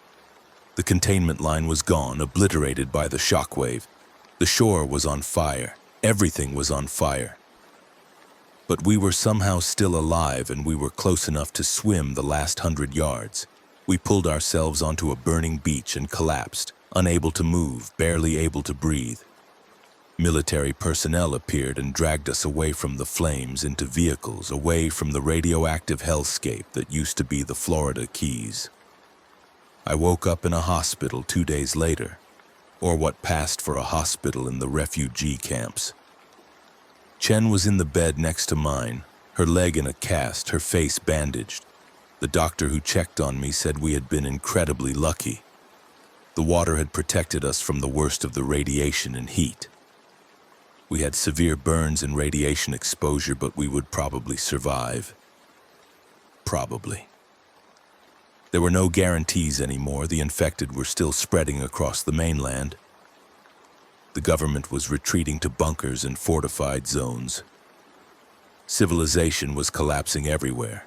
The containment line was gone, obliterated by the shockwave. The shore was on fire. Everything was on fire. But we were somehow still alive, and we were close enough to swim the last 100 yards. We pulled ourselves onto a burning beach and collapsed, unable to move, barely able to breathe. Military personnel appeared and dragged us away from the flames into vehicles, away from the radioactive hellscape that used to be the Florida Keys. I woke up in a hospital 2 days later, or what passed for a hospital in the refugee camps. Chen was in the bed next to mine, her leg in a cast, her face bandaged. The doctor who checked on me said we had been incredibly lucky. The water had protected us from the worst of the radiation and heat. We had severe burns and radiation exposure, but we would probably survive. Probably. There were no guarantees anymore. The infected were still spreading across the mainland. The government was retreating to bunkers and fortified zones. Civilization was collapsing everywhere.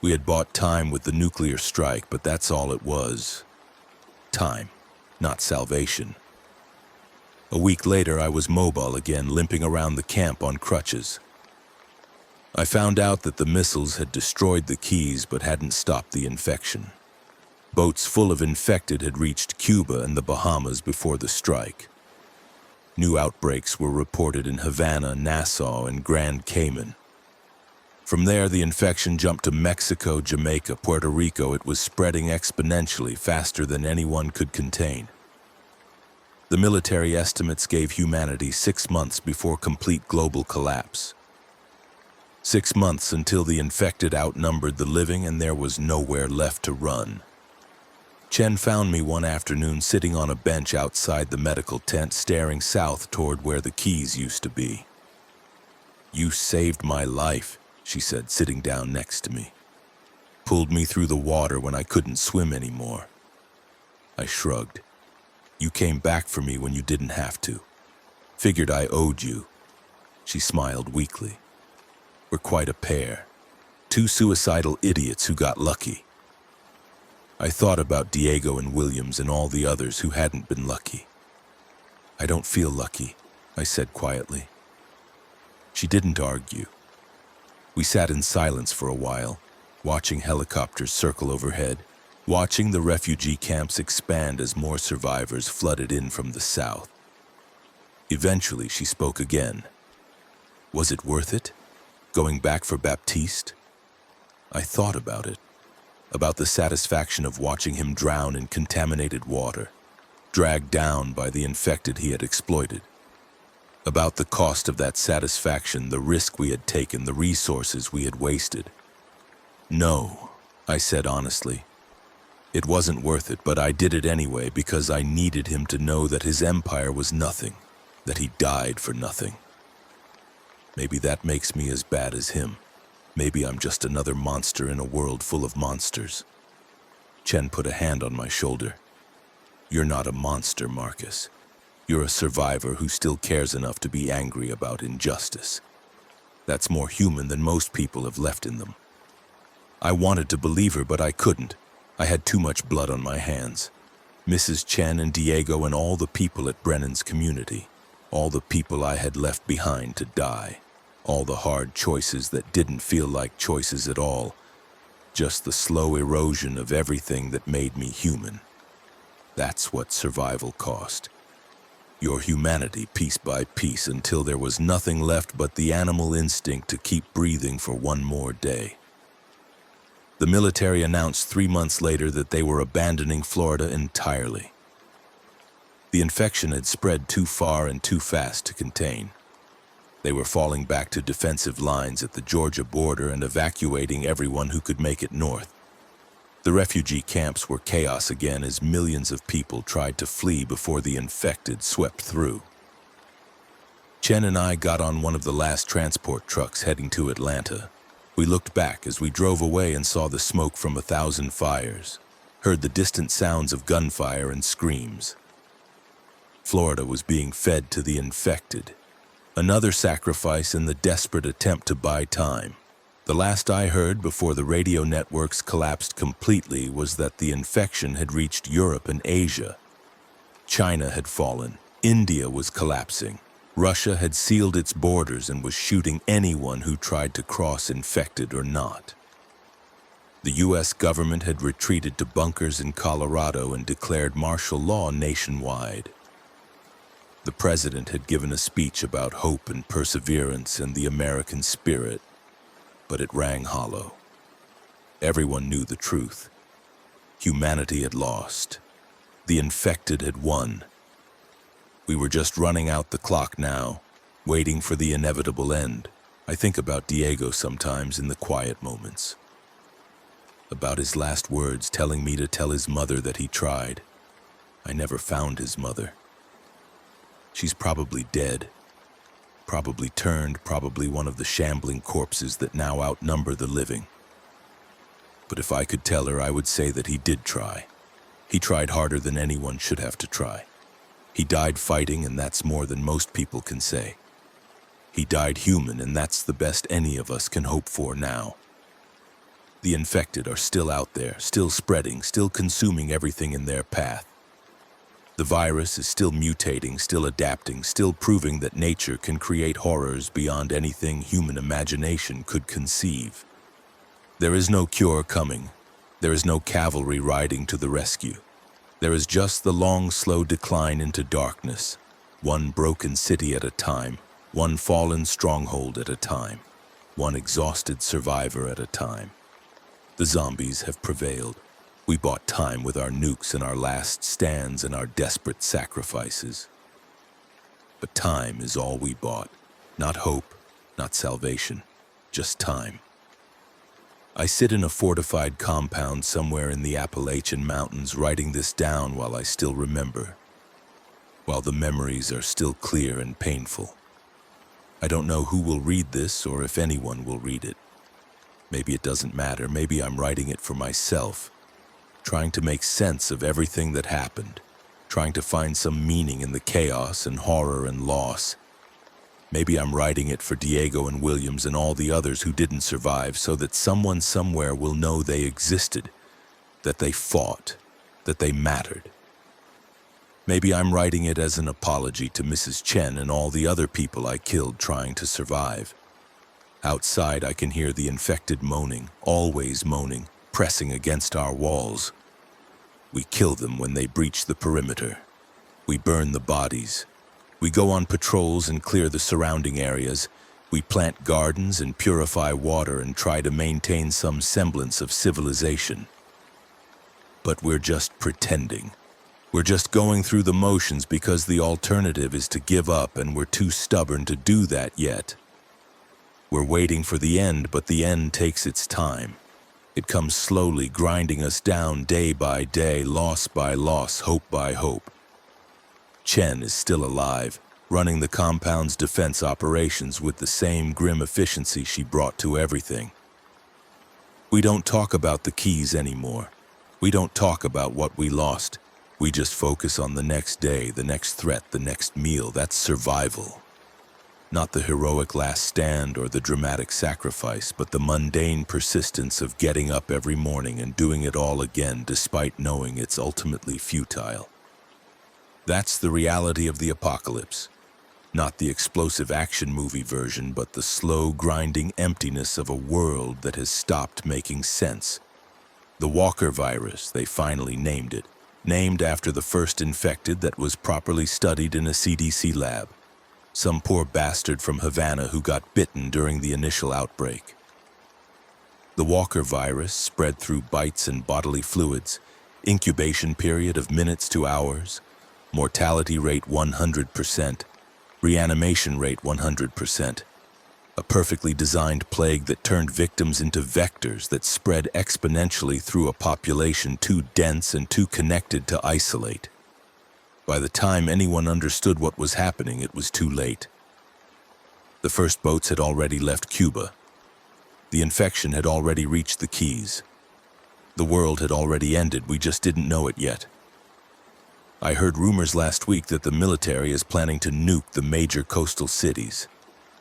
We had bought time with the nuclear strike, but that's all it was. Time, not salvation. A week later, I was mobile again, limping around the camp on crutches. I found out that the missiles had destroyed the Keys but hadn't stopped the infection. Boats full of infected had reached Cuba and the Bahamas before the strike. New outbreaks were reported in Havana, Nassau, and Grand Cayman. From there, the infection jumped to Mexico, Jamaica, Puerto Rico. It was spreading exponentially, faster than anyone could contain. The military estimates gave humanity 6 months before complete global collapse. 6 months until the infected outnumbered the living and there was nowhere left to run. Chen found me one afternoon sitting on a bench outside the medical tent, staring south toward where the Keys used to be. "You saved my life," she said, sitting down next to me. "Pulled me through the water when I couldn't swim anymore." I shrugged. "You came back for me when you didn't have to. Figured I owed you." She smiled weakly. "We're quite a pair. 2 suicidal idiots who got lucky." I thought about Diego and Williams and all the others who hadn't been lucky. "I don't feel lucky," I said quietly. She didn't argue. We sat in silence for a while, watching helicopters circle overhead, watching the refugee camps expand as more survivors flooded in from the south. Eventually, she spoke again. "Was it worth it? Going back for Baptiste?" I thought about it, about the satisfaction of watching him drown in contaminated water, dragged down by the infected he had exploited. About the cost of that satisfaction, the risk we had taken, the resources we had wasted. "No," I said honestly. "It wasn't worth it, but I did it anyway because I needed him to know that his empire was nothing, that he died for nothing. Maybe that makes me as bad as him. Maybe I'm just another monster in a world full of monsters." Chen put a hand on my shoulder. "You're not a monster, Marcus. You're a survivor who still cares enough to be angry about injustice. That's more human than most people have left in them." I wanted to believe her, but I couldn't. I had too much blood on my hands. Mrs. Chen and Diego and all the people at Brennan's community. All the people I had left behind to die. All the hard choices that didn't feel like choices at all. Just the slow erosion of everything that made me human. That's what survival cost. Your humanity piece by piece until there was nothing left but the animal instinct to keep breathing for one more day. The military announced 3 months later that they were abandoning Florida entirely. The infection had spread too far and too fast to contain. They were falling back to defensive lines at the Georgia border and evacuating everyone who could make it north. The refugee camps were chaos again as millions of people tried to flee before the infected swept through. Chen and I got on one of the last transport trucks heading to Atlanta. We looked back as we drove away and saw the smoke from 1,000 fires, heard the distant sounds of gunfire and screams. Florida was being fed to the infected. Another sacrifice in the desperate attempt to buy time. The last I heard before the radio networks collapsed completely was that the infection had reached Europe and Asia. China had fallen. India was collapsing. Russia had sealed its borders and was shooting anyone who tried to cross, infected or not. The U.S. government had retreated to bunkers in Colorado and declared martial law nationwide. The president had given a speech about hope and perseverance and the American spirit, but it rang hollow. Everyone knew the truth. Humanity had lost. The infected had won. We were just running out the clock now, waiting for the inevitable end. I think about Diego sometimes in the quiet moments. About his last words telling me to tell his mother that he tried. I never found his mother. She's probably dead. Probably turned, probably one of the shambling corpses that now outnumber the living. But if I could tell her, I would say that he did try. He tried harder than anyone should have to try. He died fighting, and that's more than most people can say. He died human, and that's the best any of us can hope for now. The infected are still out there, still spreading, still consuming everything in their path. The virus is still mutating, still adapting, still proving that nature can create horrors beyond anything human imagination could conceive. There is no cure coming. There is no cavalry riding to the rescue. There is just the long, slow decline into darkness, one broken city at a time, one fallen stronghold at a time, one exhausted survivor at a time. The zombies have prevailed. We bought time with our nukes and our last stands and our desperate sacrifices. But time is all we bought. Not hope, not salvation, just time. I sit in a fortified compound somewhere in the Appalachian Mountains writing this down while I still remember, while the memories are still clear and painful. I don't know who will read this or if anyone will read it. Maybe it doesn't matter. Maybe I'm writing it for myself, trying to make sense of everything that happened, trying to find some meaning in the chaos and horror and loss. Maybe I'm writing it for Diego and Williams and all the others who didn't survive so that someone somewhere will know they existed, that they fought, that they mattered. Maybe I'm writing it as an apology to Mrs. Chen and all the other people I killed trying to survive. Outside, I can hear the infected moaning, always moaning, pressing against our walls. We kill them when they breach the perimeter. We burn the bodies. We go on patrols and clear the surrounding areas. We plant gardens and purify water and try to maintain some semblance of civilization. But we're just pretending. We're just going through the motions because the alternative is to give up, and we're too stubborn to do that yet. We're waiting for the end, but the end takes its time. It comes slowly, grinding us down day by day, loss by loss, hope by hope. Chen is still alive, running the compound's defense operations with the same grim efficiency she brought to everything. We don't talk about the keys anymore. We don't talk about what we lost. We just focus on the next day, the next threat, the next meal. That's survival. Not the heroic last stand or the dramatic sacrifice, but the mundane persistence of getting up every morning and doing it all again despite knowing it's ultimately futile. That's the reality of the apocalypse. Not the explosive action movie version, but the slow, grinding emptiness of a world that has stopped making sense. The Walker virus, they finally named it, named after the first infected that was properly studied in a CDC lab. Some poor bastard from Havana who got bitten during the initial outbreak. The Walker virus spread through bites and bodily fluids, incubation period of minutes to hours, Mortality rate 100%. Reanimation rate 100%. A perfectly designed plague that turned victims into vectors that spread exponentially through a population too dense and too connected to isolate. By the time anyone understood what was happening, it was too late. The first boats had already left Cuba. The infection had already reached the Keys. The world had already ended, we just didn't know it yet. I heard rumors last week that the military is planning to nuke the major coastal cities.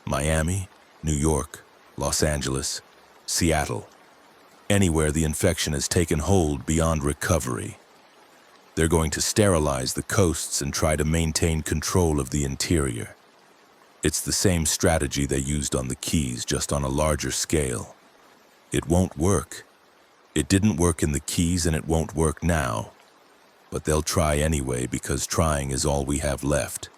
Miami, New York, Los Angeles, Seattle. Anywhere the infection has taken hold beyond recovery. They're going to sterilize the coasts and try to maintain control of the interior. It's the same strategy they used on the Keys, just on a larger scale. It won't work. It didn't work in the Keys and it won't work now. But they'll try anyway because trying is all we have left.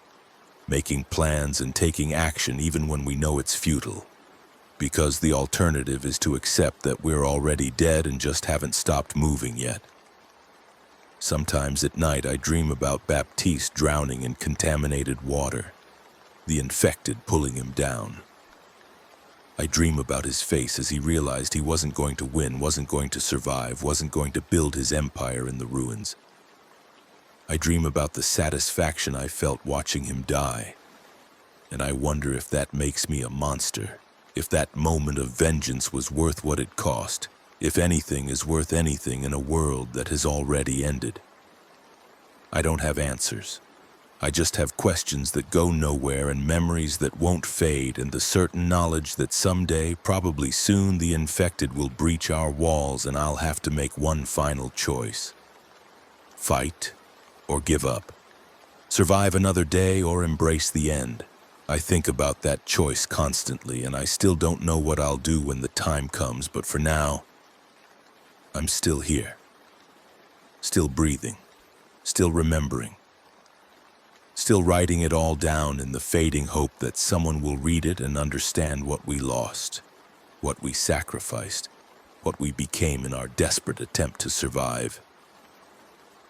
Making plans and taking action even when we know it's futile. Because the alternative is to accept that we're already dead and just haven't stopped moving yet. Sometimes at night I dream about Baptiste drowning in contaminated water, the infected pulling him down. I dream about his face as he realized he wasn't going to win, wasn't going to survive, wasn't going to build his empire in the ruins. I dream about the satisfaction I felt watching him die, and I wonder if that makes me a monster, if that moment of vengeance was worth what it cost. If anything is worth anything in a world that has already ended. I don't have answers. I just have questions that go nowhere and memories that won't fade and the certain knowledge that someday, probably soon, the infected will breach our walls and I'll have to make one final choice. Fight or give up. Survive another day or embrace the end. I think about that choice constantly and I still don't know what I'll do when the time comes, but for now, I'm still here, still breathing, still remembering, still writing it all down in the fading hope that someone will read it and understand what we lost, what we sacrificed, what we became in our desperate attempt to survive.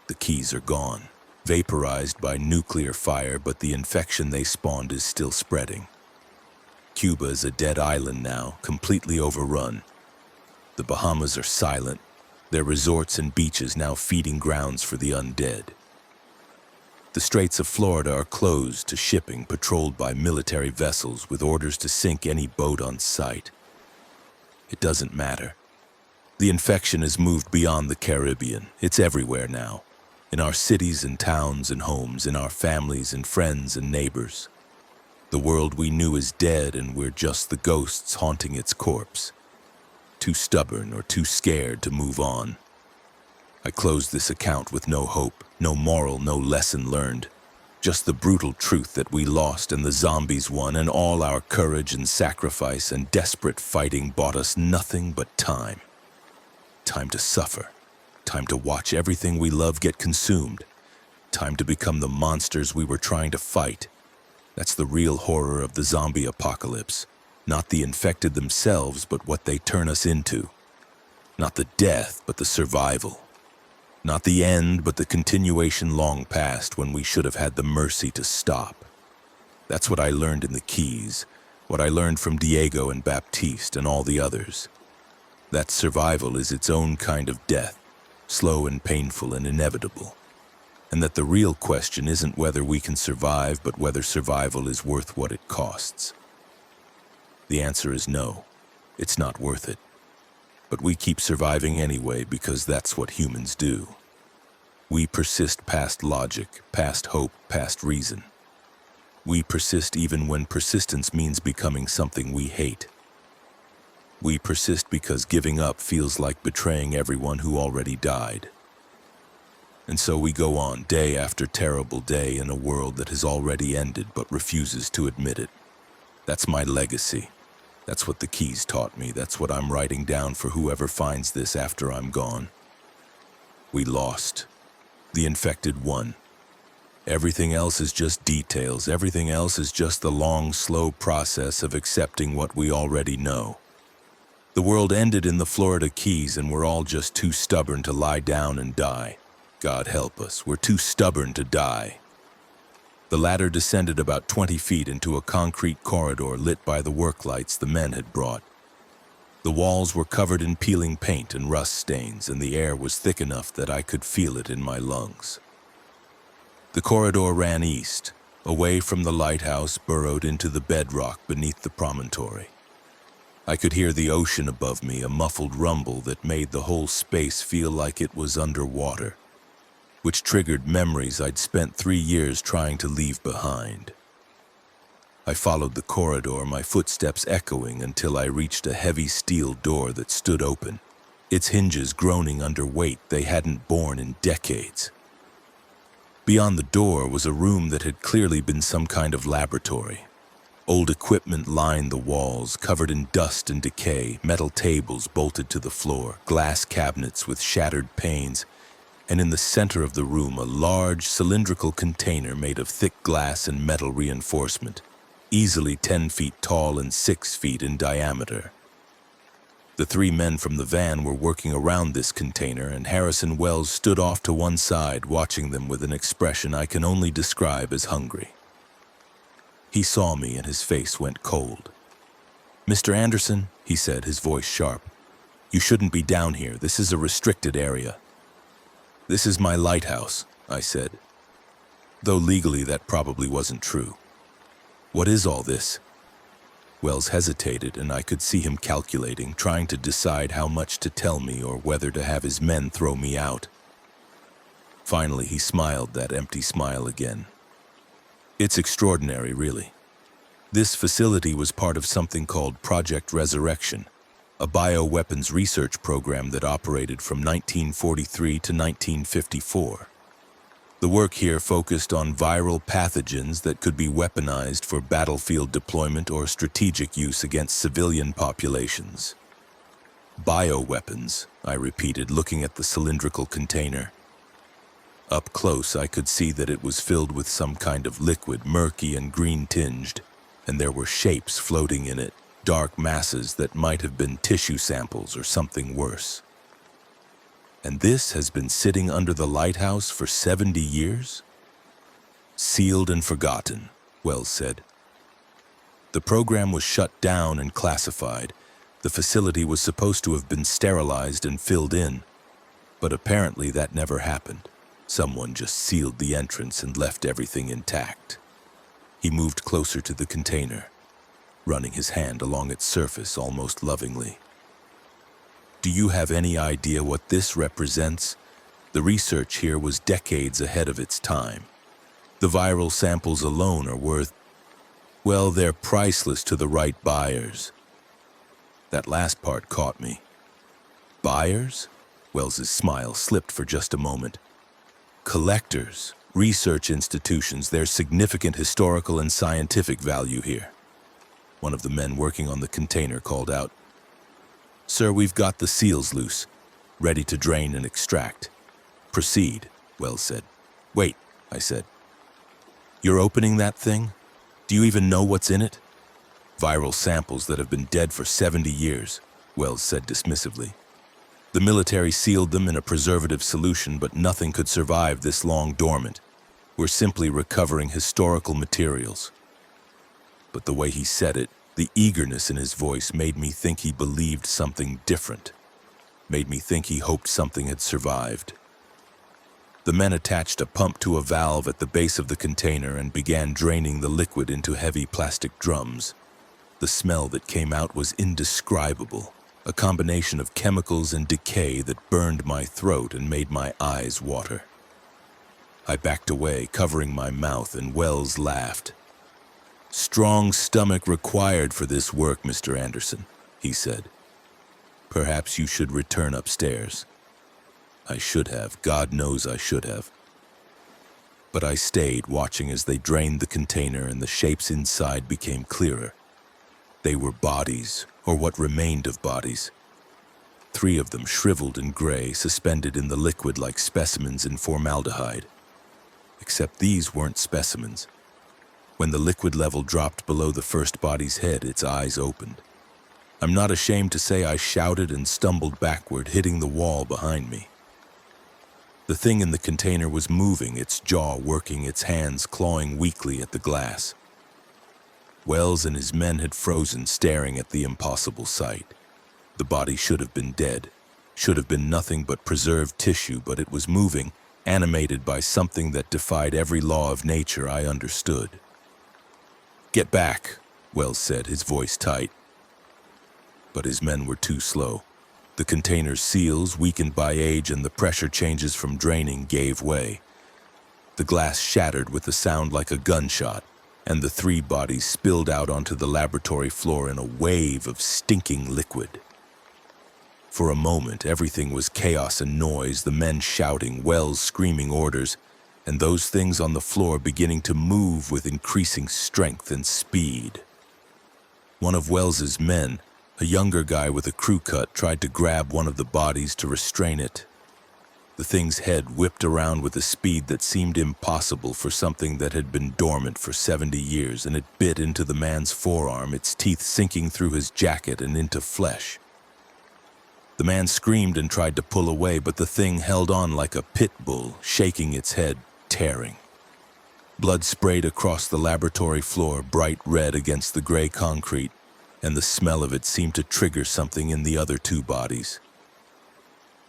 The Keys are gone, vaporized by nuclear fire, but the infection they spawned is still spreading. Cuba is a dead island now, completely overrun. The Bahamas are silent. Their resorts and beaches now feeding grounds for the undead. The Straits of Florida are closed to shipping patrolled by military vessels with orders to sink any boat on sight. It doesn't matter. The infection has moved beyond the Caribbean. It's everywhere now. In our cities and towns and homes, in our families and friends and neighbors. The world we knew is dead and we're just the ghosts haunting its corpse. Too stubborn or too scared to move on. I closed this account with no hope, no moral, no lesson learned. Just the brutal truth that we lost and the zombies won, and all our courage and sacrifice and desperate fighting bought us nothing but time. Time to suffer. Time to watch everything we love get consumed. Time to become the monsters we were trying to fight. That's the real horror of the zombie apocalypse. Not the infected themselves, but what they turn us into. Not the death, but the survival. Not the end, but the continuation long past when we should have had the mercy to stop. That's what I learned in the Keys, what I learned from Diego and Baptiste and all the others. That survival is its own kind of death, slow and painful and inevitable. And that the real question isn't whether we can survive, but whether survival is worth what it costs. The answer is no, it's not worth it. But we keep surviving anyway because that's what humans do. We persist past logic, past hope, past reason. We persist even when persistence means becoming something we hate. We persist because giving up feels like betraying everyone who already died. And so we go on day after terrible day in a world that has already ended but refuses to admit it. That's my legacy. That's what the Keys taught me. That's what I'm writing down for whoever finds this after I'm gone. We lost. The infected won. Everything else is just details. Everything else is just the long, slow process of accepting what we already know. The world ended in the Florida Keys and we're all just too stubborn to lie down and die. God help us, we're too stubborn to die. The ladder descended about 20 feet into a concrete corridor lit by the work lights the men had brought. The walls were covered in peeling paint and rust stains, and the air was thick enough that I could feel it in my lungs. The corridor ran east, away from the lighthouse, burrowed into the bedrock beneath the promontory. I could hear the ocean above me, a muffled rumble that made the whole space feel like it was underwater, which triggered memories I'd spent 3 years trying to leave behind. I followed the corridor, my footsteps echoing until I reached a heavy steel door that stood open, its hinges groaning under weight they hadn't borne in decades. Beyond the door was a room that had clearly been some kind of laboratory. Old equipment lined the walls, covered in dust and decay, metal tables bolted to the floor, glass cabinets with shattered panes, and in the center of the room a large cylindrical container made of thick glass and metal reinforcement, easily 10 feet tall and 6 feet in diameter. The 3 men from the van were working around this container, and Harrison Wells stood off to one side, watching them with an expression I can only describe as hungry. He saw me and his face went cold. "Mr. Anderson," he said, his voice sharp, "you shouldn't be down here. This is a restricted area." "This is my lighthouse," I said, though legally that probably wasn't true. "What is all this?" Wells hesitated, and I could see him calculating, trying to decide how much to tell me or whether to have his men throw me out. Finally, he smiled that empty smile again. "It's extraordinary, really. This facility was part of something called Project Resurrection, a bioweapons research program that operated from 1943 to 1954. The work here focused on viral pathogens that could be weaponized for battlefield deployment or strategic use against civilian populations." "Bioweapons," I repeated, looking at the cylindrical container. Up close, I could see that it was filled with some kind of liquid, murky and green-tinged, and there were shapes floating in it, dark masses that might have been tissue samples or something worse. "And this has been sitting under the lighthouse for 70 years? "Sealed and forgotten," Wells said. "The program was shut down and classified. The facility was supposed to have been sterilized and filled in, but apparently that never happened. Someone just sealed the entrance and left everything intact." He moved closer to the container, running his hand along its surface almost lovingly. "Do you have any idea what this represents? The research here was decades ahead of its time. The viral samples alone are worth, well, they're priceless to the right buyers." That last part caught me. "Buyers?" Wells's smile slipped for just a moment. "Collectors, research institutions, there's significant historical and scientific value here." One of the men working on the container called out, "Sir, we've got the seals loose, ready to drain and extract." "Proceed," Wells said. "Wait," I said. "You're opening that thing? Do you even know what's in it?" "Viral samples that have been dead for 70 years, Wells said dismissively. "The military sealed them in a preservative solution, but nothing could survive this long dormant. We're simply recovering historical materials." But the way he said it, the eagerness in his voice, made me think he believed something different. Made me think he hoped something had survived. The men attached a pump to a valve at the base of the container and began draining the liquid into heavy plastic drums. The smell that came out was indescribable, a combination of chemicals and decay that burned my throat and made my eyes water. I backed away, covering my mouth, and Wells laughed. "Strong stomach required for this work, Mr. Anderson," he said. "Perhaps you should return upstairs." I should have. God knows I should have. But I stayed, watching as they drained the container and the shapes inside became clearer. They were bodies, or what remained of bodies. 3 of them shriveled and gray, suspended in the liquid like specimens in formaldehyde. Except these weren't specimens. When the liquid level dropped below the first body's head, its eyes opened. I'm not ashamed to say I shouted and stumbled backward, hitting the wall behind me. The thing in the container was moving, its jaw working, its hands clawing weakly at the glass. Wells and his men had frozen, staring at the impossible sight. The body should have been dead, should have been nothing but preserved tissue, but it was moving, animated by something that defied every law of nature I understood. "Get back," Wells said, his voice tight. But his men were too slow. The container's seals, weakened by age and the pressure changes from draining, gave way. The glass shattered with a sound like a gunshot, and the three bodies spilled out onto the laboratory floor in a wave of stinking liquid. For a moment, everything was chaos and noise, the men shouting, Wells screaming orders, and those things on the floor beginning to move with increasing strength and speed. One of Wells's men, a younger guy with a crew cut, tried to grab one of the bodies to restrain it. The thing's head whipped around with a speed that seemed impossible for something that had been dormant for 70 years, and it bit into the man's forearm, its teeth sinking through his jacket and into flesh. The man screamed and tried to pull away, but the thing held on like a pit bull, shaking its head, tearing. Blood sprayed across the laboratory floor, bright red against the gray concrete, and the smell of it seemed to trigger something in the other two bodies.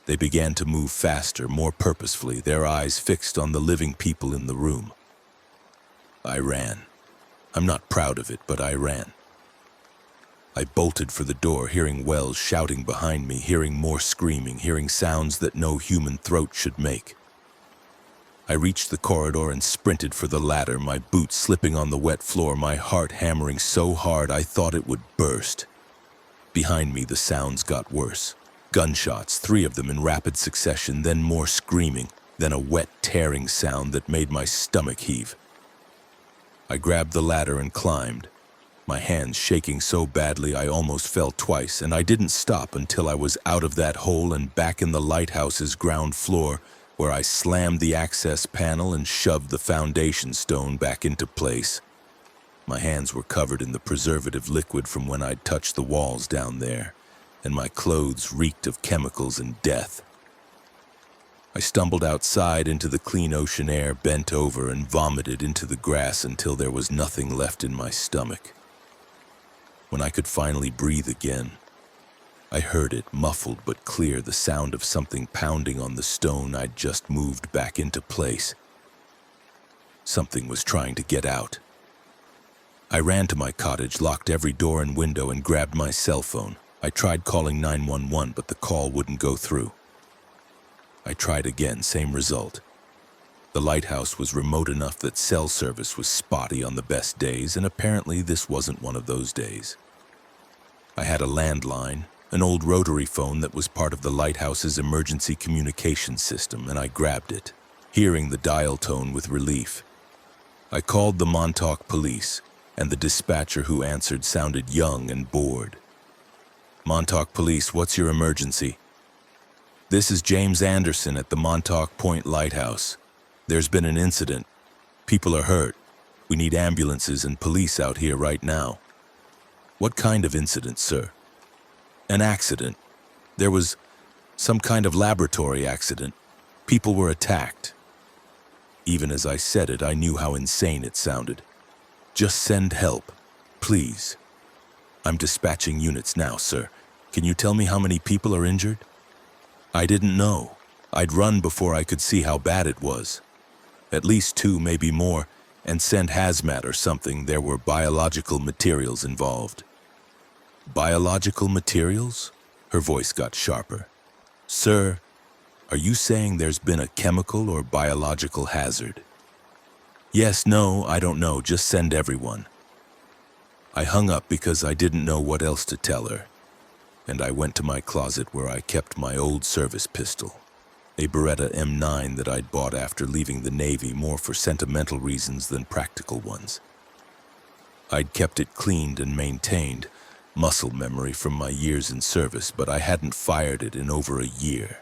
They began to move faster, more purposefully, their eyes fixed on the living people in the room. I ran. I'm not proud of it, but I ran. I bolted for the door, hearing Wells shouting behind me, hearing more screaming, hearing sounds that no human throat should make. I reached the corridor and sprinted for the ladder, my boots slipping on the wet floor, my heart hammering so hard I thought it would burst. Behind me, the sounds got worse. Gunshots, 3 of them in rapid succession, then more screaming, then a wet, tearing sound that made my stomach heave. I grabbed the ladder and climbed, my hands shaking so badly I almost fell twice, and I didn't stop until I was out of that hole and back in the lighthouse's ground floor, where I slammed the access panel and shoved the foundation stone back into place. My hands were covered in the preservative liquid from when I'd touched the walls down there, and my clothes reeked of chemicals and death. I stumbled outside into the clean ocean air, bent over, and vomited into the grass until there was nothing left in my stomach. When I could finally breathe again, I heard it, muffled but clear, the sound of something pounding on the stone I'd just moved back into place. Something was trying to get out. I ran to my cottage, locked every door and window, and grabbed my cell phone. I tried calling 911, but the call wouldn't go through. I tried again, same result. The lighthouse was remote enough that cell service was spotty on the best days, and apparently this wasn't one of those days. I had a landline, an old rotary phone that was part of the lighthouse's emergency communication system, and I grabbed it, hearing the dial tone with relief. I called the Montauk police, and the dispatcher who answered sounded young and bored. "Montauk Police, what's your emergency?" "This is James Anderson at the Montauk Point Lighthouse. There's been an incident. People are hurt. We need ambulances and police out here right now." "What kind of incident, sir?" "An accident. There was some kind of laboratory accident. People were attacked." Even as I said it, I knew how insane it sounded. "Just send help, please." "I'm dispatching units now, sir. Can you tell me how many people are injured?" I didn't know. I'd run before I could see how bad it was. At least 2, maybe more, and send hazmat or something. There were biological materials involved. "Biological materials?" Her voice got sharper. "Sir, are you saying there's been a chemical or biological hazard?" "Yes, no, I don't know. Just send everyone." I hung up because I didn't know what else to tell her, and I went to my closet where I kept my old service pistol, a Beretta M9 that I'd bought after leaving the Navy, more for sentimental reasons than practical ones. I'd kept it cleaned and maintained, muscle memory from my years in service, but I hadn't fired it in over a year.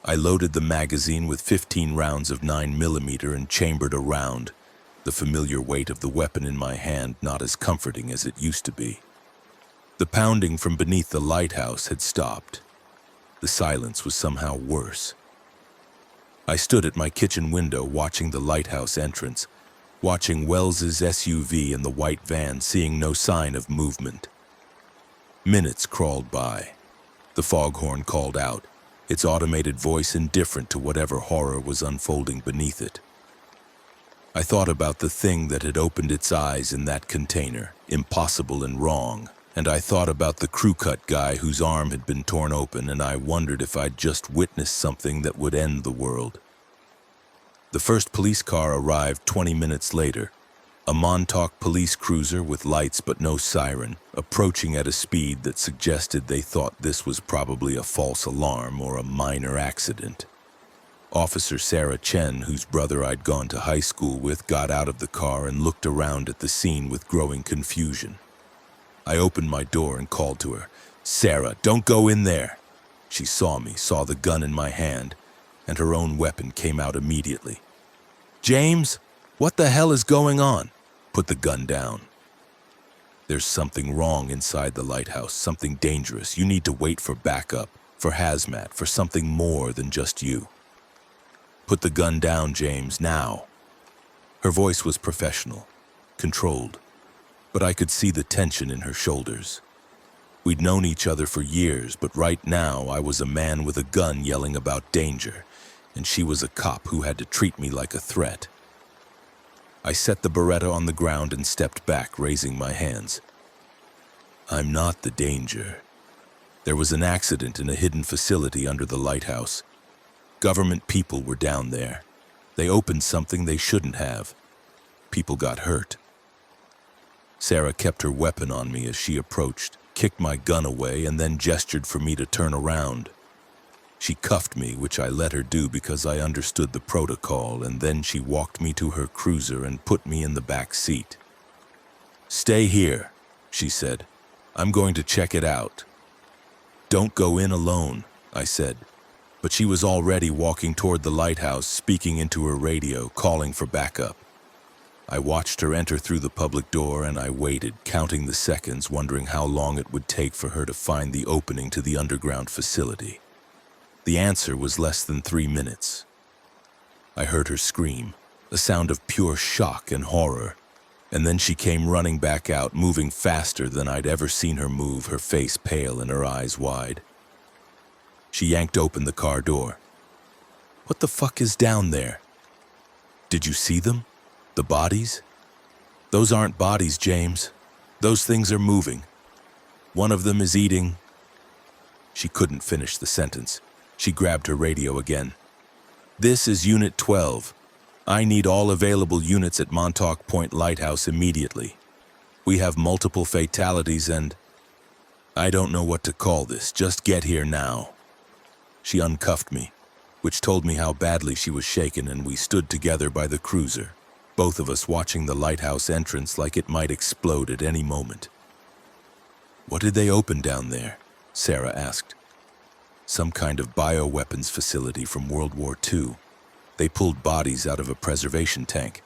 I loaded the magazine with 15 rounds of 9mm and chambered a round, the familiar weight of the weapon in my hand not as comforting as it used to be. The pounding from beneath the lighthouse had stopped. The silence was somehow worse. I stood at my kitchen window watching the lighthouse entrance, watching Wells's SUV and the white van, seeing no sign of movement. Minutes crawled by. The foghorn called out, its automated voice indifferent to whatever horror was unfolding beneath it. I thought about the thing that had opened its eyes in that container, impossible and wrong, and I thought about the crew cut guy whose arm had been torn open, and I wondered if I'd just witnessed something that would end the world. The first police car arrived 20 minutes later, a Montauk police cruiser with lights but no siren, approaching at a speed that suggested they thought this was probably a false alarm or a minor accident. Officer Sarah Chen, whose brother I'd gone to high school with, got out of the car and looked around at the scene with growing confusion. I opened my door and called to her, "Sarah, don't go in there." She saw me, saw the gun in my hand, and her own weapon came out immediately. "James, what the hell is going on?" "Put the gun down. There's something wrong inside the lighthouse, something dangerous. You need to wait for backup, for hazmat, for something more than just you. Put the gun down, James, now." Her voice was professional, controlled, but I could see the tension in her shoulders. We'd known each other for years, but right now I was a man with a gun yelling about danger, and she was a cop who had to treat me like a threat. I set the Beretta on the ground and stepped back, raising my hands. "I'm not the danger. There was an accident in a hidden facility under the lighthouse. Government people were down there. They opened something they shouldn't have. People got hurt." Sarah kept her weapon on me as she approached, kicked my gun away, and then gestured for me to turn around. She cuffed me, which I let her do because I understood the protocol, and then she walked me to her cruiser and put me in the back seat. "Stay here," she said. "I'm going to check it out." "Don't go in alone," I said. But she was already walking toward the lighthouse, speaking into her radio, calling for backup. I watched her enter through the public door, and I waited, counting the seconds, wondering how long it would take for her to find the opening to the underground facility. The answer was less than 3 minutes. I heard her scream, a sound of pure shock and horror, and then she came running back out, moving faster than I'd ever seen her move, her face pale and her eyes wide. She yanked open the car door. "What the fuck is down there?" "Did you see them? The bodies?" "Those aren't bodies, James. Those things are moving. One of them is eating—" She couldn't finish the sentence. She grabbed her radio again. "This is Unit 12. I need all available units at Montauk Point Lighthouse immediately. We have multiple fatalities and I don't know what to call this. Just get here now." She uncuffed me, which told me how badly she was shaken, and we stood together by the cruiser, both of us watching the lighthouse entrance like it might explode at any moment. "What did they open down there?" Sarah asked. "Some kind of bioweapons facility from World War II. They pulled bodies out of a preservation tank.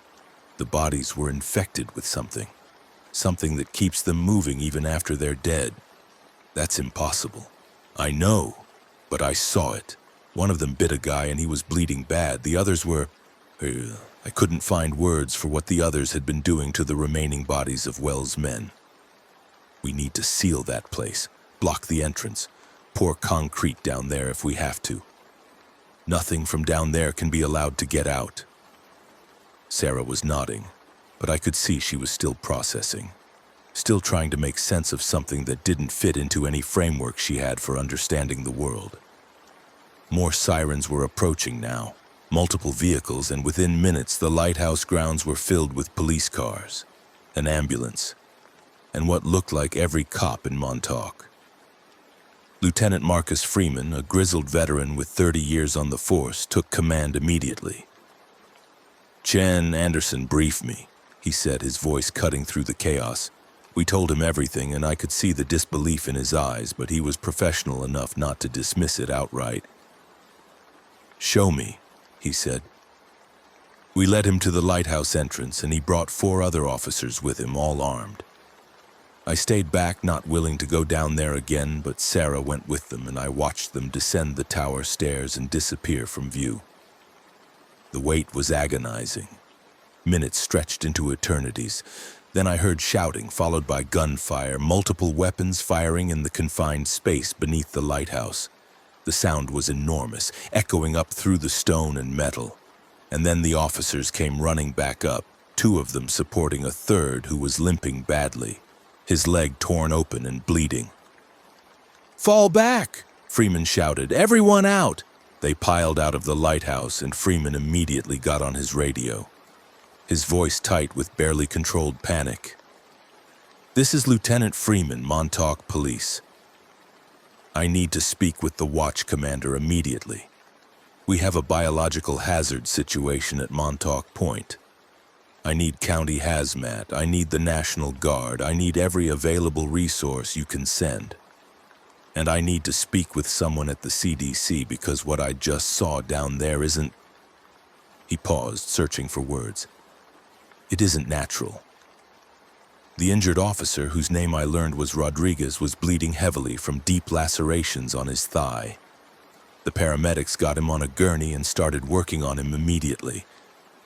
The bodies were infected with something that keeps them moving even after they're dead. That's impossible." "I know, but I saw it. One of them bit a guy and he was bleeding bad. The others were... I couldn't find words for what the others had been doing to the remaining bodies of Wells' men. We need to seal that place, block the entrance, pour concrete down there if we have to. Nothing from down there can be allowed to get out." Sarah was nodding, but I could see she was still processing, still trying to make sense of something that didn't fit into any framework she had for understanding the world. More sirens were approaching now, multiple vehicles, and within minutes the lighthouse grounds were filled with police cars, an ambulance, and what looked like every cop in Montauk. Lieutenant Marcus Freeman, a grizzled veteran with 30 years on the force, took command immediately. "Chen Anderson briefed me," he said, his voice cutting through the chaos. We told him everything, and I could see the disbelief in his eyes, but he was professional enough not to dismiss it outright. "Show me," he said. We led him to the lighthouse entrance, and he brought 4 other officers with him, all armed. I stayed back, not willing to go down there again, but Sarah went with them, and I watched them descend the tower stairs and disappear from view. The wait was agonizing. Minutes stretched into eternities. Then I heard shouting, followed by gunfire, multiple weapons firing in the confined space beneath the lighthouse. The sound was enormous, echoing up through the stone and metal. And then the officers came running back up, two of them supporting a third who was limping badly, his leg torn open and bleeding. "Fall back!" Freeman shouted. "Everyone out!" They piled out of the lighthouse, and Freeman immediately got on his radio, his voice tight with barely controlled panic. "This is Lieutenant Freeman, Montauk Police. I need to speak with the watch commander immediately. We have a biological hazard situation at Montauk Point. I need county hazmat, I need the National Guard, I need every available resource you can send. And I need to speak with someone at the CDC because what I just saw down there isn't..." He paused, searching for words. "It isn't natural." The injured officer, whose name I learned was Rodriguez, was bleeding heavily from deep lacerations on his thigh. The paramedics got him on a gurney and started working on him immediately.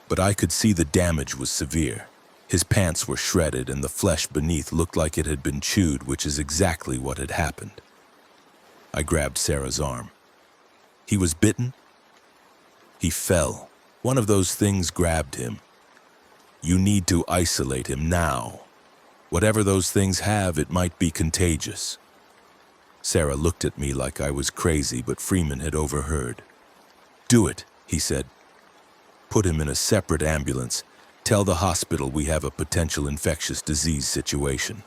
But I could see the damage was severe. His pants were shredded and the flesh beneath looked like it had been chewed, which is exactly what had happened. I grabbed Sarah's arm. "He was bitten?" "He fell. One of those things grabbed him. You need to isolate him now. Whatever those things have, it might be contagious." Sarah looked at me like I was crazy, but Freeman had overheard. "Do it," he said. "Put him in a separate ambulance. Tell the hospital we have a potential infectious disease situation."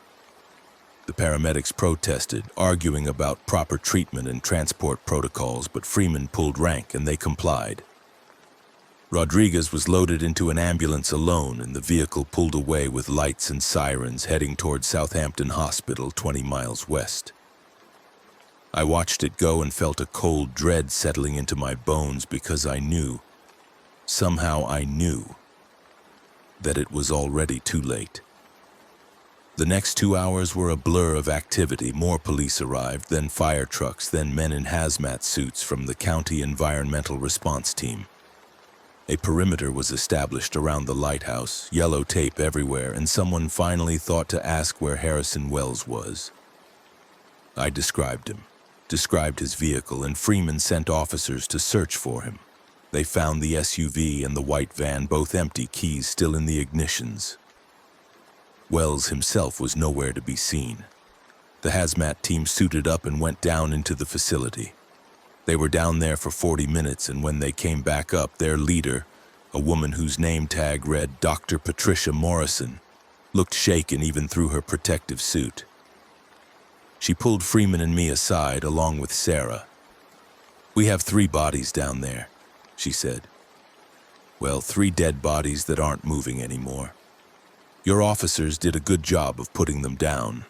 The paramedics protested, arguing about proper treatment and transport protocols, but Freeman pulled rank and they complied. Rodriguez was loaded into an ambulance alone, and the vehicle pulled away with lights and sirens heading toward Southampton Hospital, 20 miles west. I watched it go and felt a cold dread settling into my bones because I knew, somehow I knew, that it was already too late. The next 2 hours were a blur of activity. More police arrived, then fire trucks, then men in hazmat suits from the county environmental response team. A perimeter was established around the lighthouse, yellow tape everywhere, and someone finally thought to ask where Harrison Wells was. I described him, described his vehicle, and Freeman sent officers to search for him. They found the SUV and the white van, both empty, keys still in the ignitions. Wells himself was nowhere to be seen. The hazmat team suited up and went down into the facility. They were down there for 40 minutes, and when they came back up, their leader, a woman whose name tag read Dr. Patricia Morrison, looked shaken even through her protective suit. She pulled Freeman and me aside, along with Sarah. "We have 3 bodies down there," she said. "Well, 3 dead bodies that aren't moving anymore. Your officers did a good job of putting them down.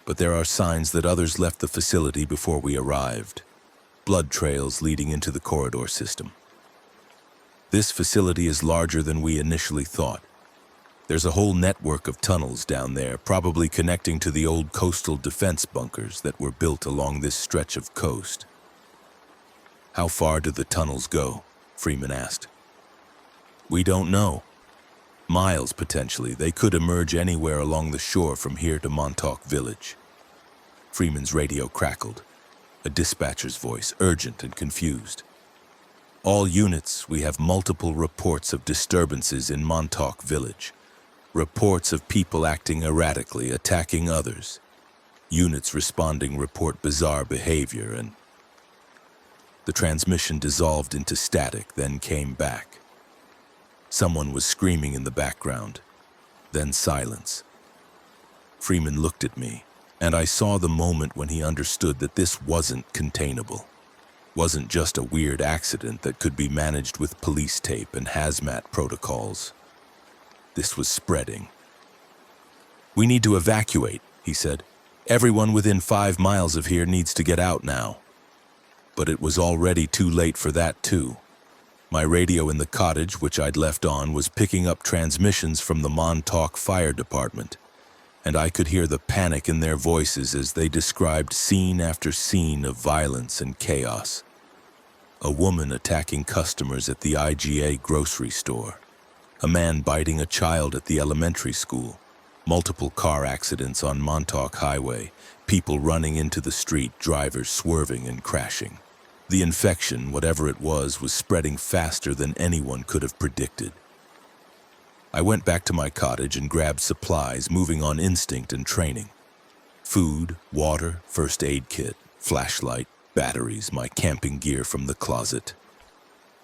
But there are signs that others left the facility before we arrived. Blood trails leading into the corridor system. This facility is larger than we initially thought. There's a whole network of tunnels down there, probably connecting to the old coastal defense bunkers that were built along this stretch of coast." "How far do the tunnels go?" Freeman asked. "We don't know. Miles, potentially. They could emerge anywhere along the shore from here to Montauk Village." Freeman's radio crackled, a dispatcher's voice, urgent and confused. "All units, we have multiple reports of disturbances in Montauk Village. Reports of people acting erratically, attacking others. Units responding report bizarre behavior," and the transmission dissolved into static, then came back. Someone was screaming in the background, then silence. Freeman looked at me, and I saw the moment when he understood that this wasn't containable. Wasn't just a weird accident that could be managed with police tape and hazmat protocols. This was spreading. "We need to evacuate," he said. "Everyone within 5 miles of here needs to get out now." But it was already too late for that too. My radio in the cottage, which I'd left on, was picking up transmissions from the Montauk Fire Department, and I could hear the panic in their voices as they described scene after scene of violence and chaos. A woman attacking customers at the IGA grocery store. A man biting a child at the elementary school. Multiple car accidents on Montauk Highway. People running into the street, drivers swerving and crashing. The infection, whatever it was spreading faster than anyone could have predicted. I went back to my cottage and grabbed supplies, moving on instinct and training. Food, water, first aid kit, flashlight, batteries, my camping gear from the closet.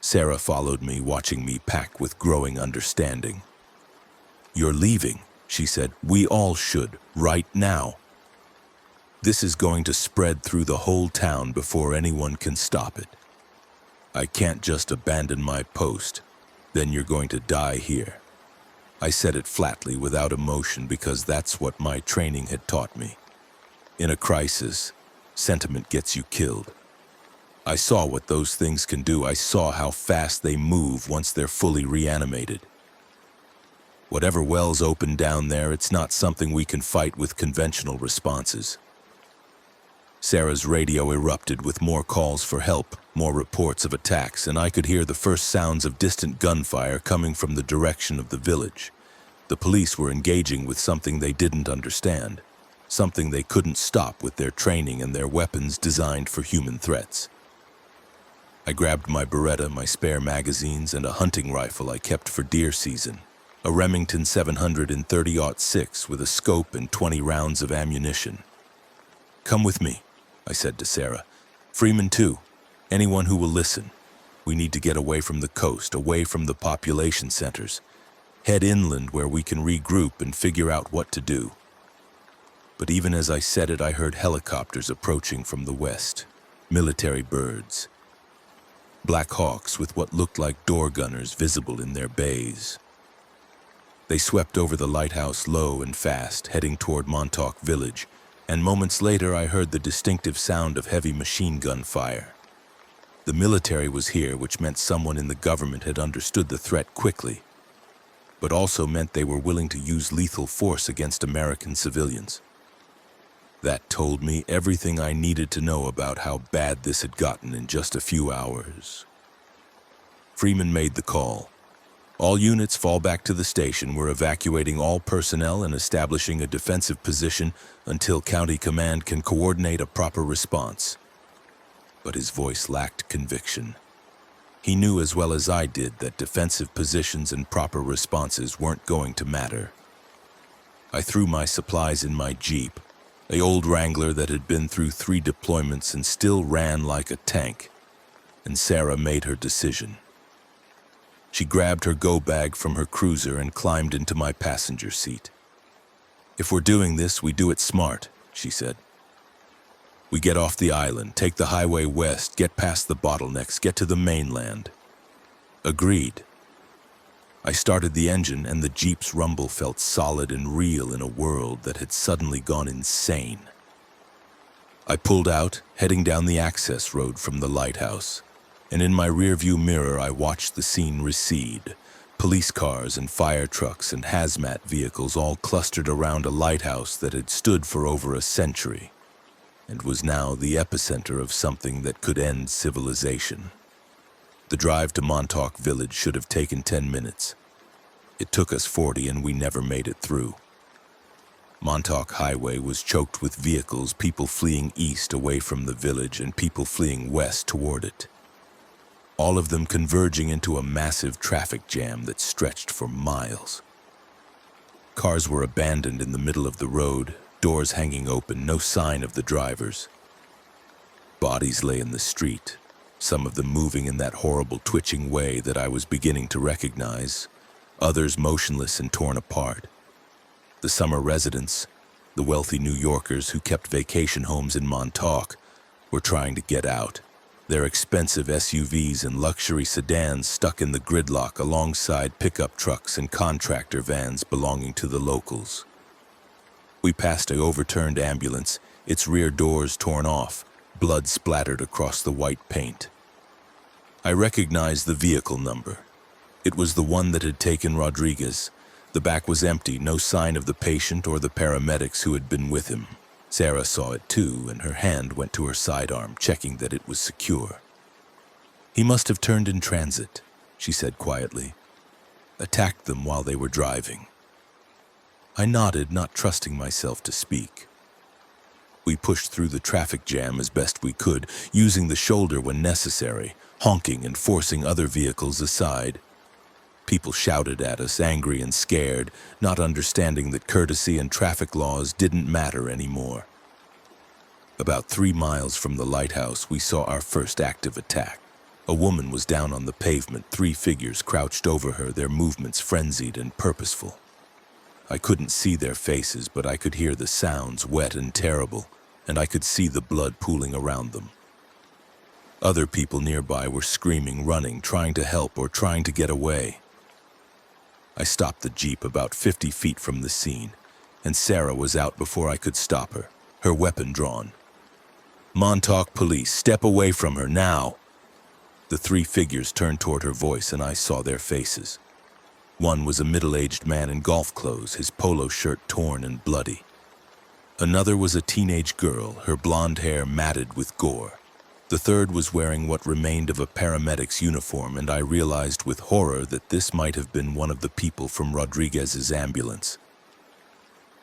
Sarah followed me, watching me pack with growing understanding. "You're leaving," she said. "We all should, right now. This is going to spread through the whole town before anyone can stop it. I can't just abandon my post. Then you're going to die here." I said it flatly, without emotion, because that's what my training had taught me. In a crisis, sentiment gets you killed. I saw what those things can do. I saw how fast they move once they're fully reanimated. Whatever wells open down there, it's not something we can fight with conventional responses. Sarah's radio erupted with more calls for help, more reports of attacks, and I could hear the first sounds of distant gunfire coming from the direction of the village. The police were engaging with something they didn't understand, something they couldn't stop with their training and their weapons designed for human threats. I grabbed my Beretta, my spare magazines, and a hunting rifle I kept for deer season, a Remington 730-06 with a scope and 20 rounds of ammunition. "Come with me," I said to Sarah. "Freeman too. Anyone who will listen. We need to get away from the coast, away from the population centers. Head inland where we can regroup and figure out what to do." But even as I said it, I heard helicopters approaching from the west. Military birds. Black Hawks with what looked like door gunners visible in their bays. They swept over the lighthouse low and fast, heading toward Montauk Village, and moments later I heard the distinctive sound of heavy machine gun fire. The military was here, which meant someone in the government had understood the threat quickly, but also meant they were willing to use lethal force against American civilians. That told me everything I needed to know about how bad this had gotten in just a few hours. Freeman made the call. "All units fall back to the station. We're evacuating all personnel and establishing a defensive position until County Command can coordinate a proper response." But his voice lacked conviction. He knew as well as I did that defensive positions and proper responses weren't going to matter. I threw my supplies in my Jeep, an old Wrangler that had been through 3 deployments and still ran like a tank, and Sarah made her decision. She grabbed her go bag from her cruiser and climbed into my passenger seat. "If we're doing this, we do it smart," she said. "We get off the island, take the highway west, get past the bottlenecks, get to the mainland." Agreed. I started the engine, and the Jeep's rumble felt solid and real in a world that had suddenly gone insane. I pulled out, heading down the access road from the lighthouse, and in my rearview mirror I watched the scene recede. Police cars and fire trucks and hazmat vehicles all clustered around a lighthouse that had stood for over a century and was now the epicenter of something that could end civilization. The drive to Montauk Village should have taken 10 minutes. It took us 40, and we never made it through. Montauk Highway was choked with vehicles, people fleeing east away from the village and people fleeing west toward it. All of them converging into a massive traffic jam that stretched for miles. Cars were abandoned in the middle of the road, doors hanging open, no sign of the drivers. Bodies lay in the street, some of them moving in that horrible twitching way that I was beginning to recognize, others motionless and torn apart. The summer residents, the wealthy New Yorkers who kept vacation homes in Montauk, were trying to get out, their expensive SUVs and luxury sedans stuck in the gridlock alongside pickup trucks and contractor vans belonging to the locals. We passed an overturned ambulance, its rear doors torn off, blood splattered across the white paint. I recognized the vehicle number. It was the one that had taken Rodriguez. The back was empty, no sign of the patient or the paramedics who had been with him. Sarah saw it too, and her hand went to her sidearm, checking that it was secure. He must have turned in transit, she said quietly. Attacked them while they were driving. I nodded, not trusting myself to speak. We pushed through the traffic jam as best we could, using the shoulder when necessary, honking and forcing other vehicles aside. People shouted at us, angry and scared, not understanding that courtesy and traffic laws didn't matter anymore. About 3 miles from the lighthouse, we saw our first active attack. A woman was down on the pavement, 3 figures crouched over her, their movements frenzied and purposeful. I couldn't see their faces, but I could hear the sounds, wet and terrible, and I could see the blood pooling around them. Other people nearby were screaming, running, trying to help or trying to get away. I stopped the Jeep about 50 feet from the scene, and Sarah was out before I could stop her, her weapon drawn. Montauk police, step away from her now! The 3 figures turned toward her voice, and I saw their faces. One was a middle-aged man in golf clothes, his polo shirt torn and bloody. Another was a teenage girl, her blonde hair matted with gore. The third was wearing what remained of a paramedic's uniform, and I realized with horror that this might have been one of the people from Rodriguez's ambulance.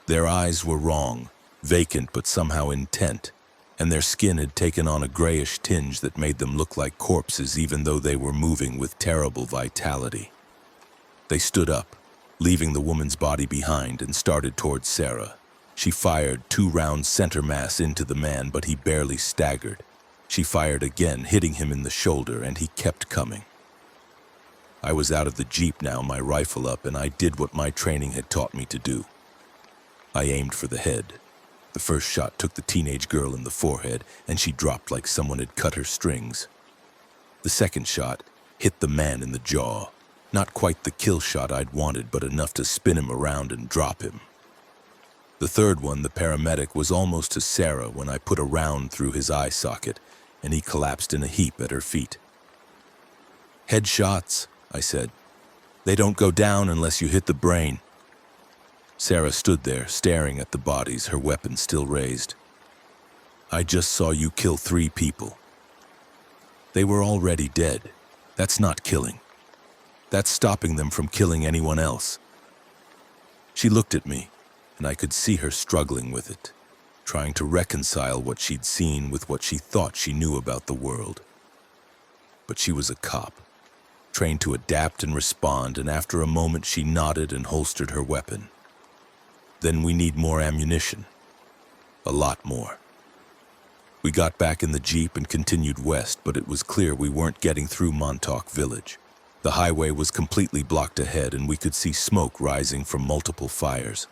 Their eyes were wrong, vacant but somehow intent, and their skin had taken on a grayish tinge that made them look like corpses even though they were moving with terrible vitality. They stood up, leaving the woman's body behind, and started towards Sarah. She fired 2 rounds center mass into the man, but he barely staggered. She fired again, hitting him in the shoulder, and he kept coming. I was out of the Jeep now, my rifle up, and I did what my training had taught me to do. I aimed for the head. The first shot took the teenage girl in the forehead, and she dropped like someone had cut her strings. The second shot hit the man in the jaw. Not quite the kill shot I'd wanted, but enough to spin him around and drop him. The third one, the paramedic, was almost to Sarah when I put a round through his eye socket, and he collapsed in a heap at her feet. "Headshots," I said. "They don't go down unless you hit the brain." Sarah stood there, staring at the bodies, her weapon still raised. "I just saw you kill 3 people. They were already dead. That's not killing. That's stopping them from killing anyone else." She looked at me, and I could see her struggling with it, trying to reconcile what she'd seen with what she thought she knew about the world. But she was a cop, trained to adapt and respond, and after a moment she nodded and holstered her weapon. "Then we need more ammunition. A lot more." We got back in the Jeep and continued west, but it was clear we weren't getting through Montauk Village. The highway was completely blocked ahead, and we could see smoke rising from multiple fires.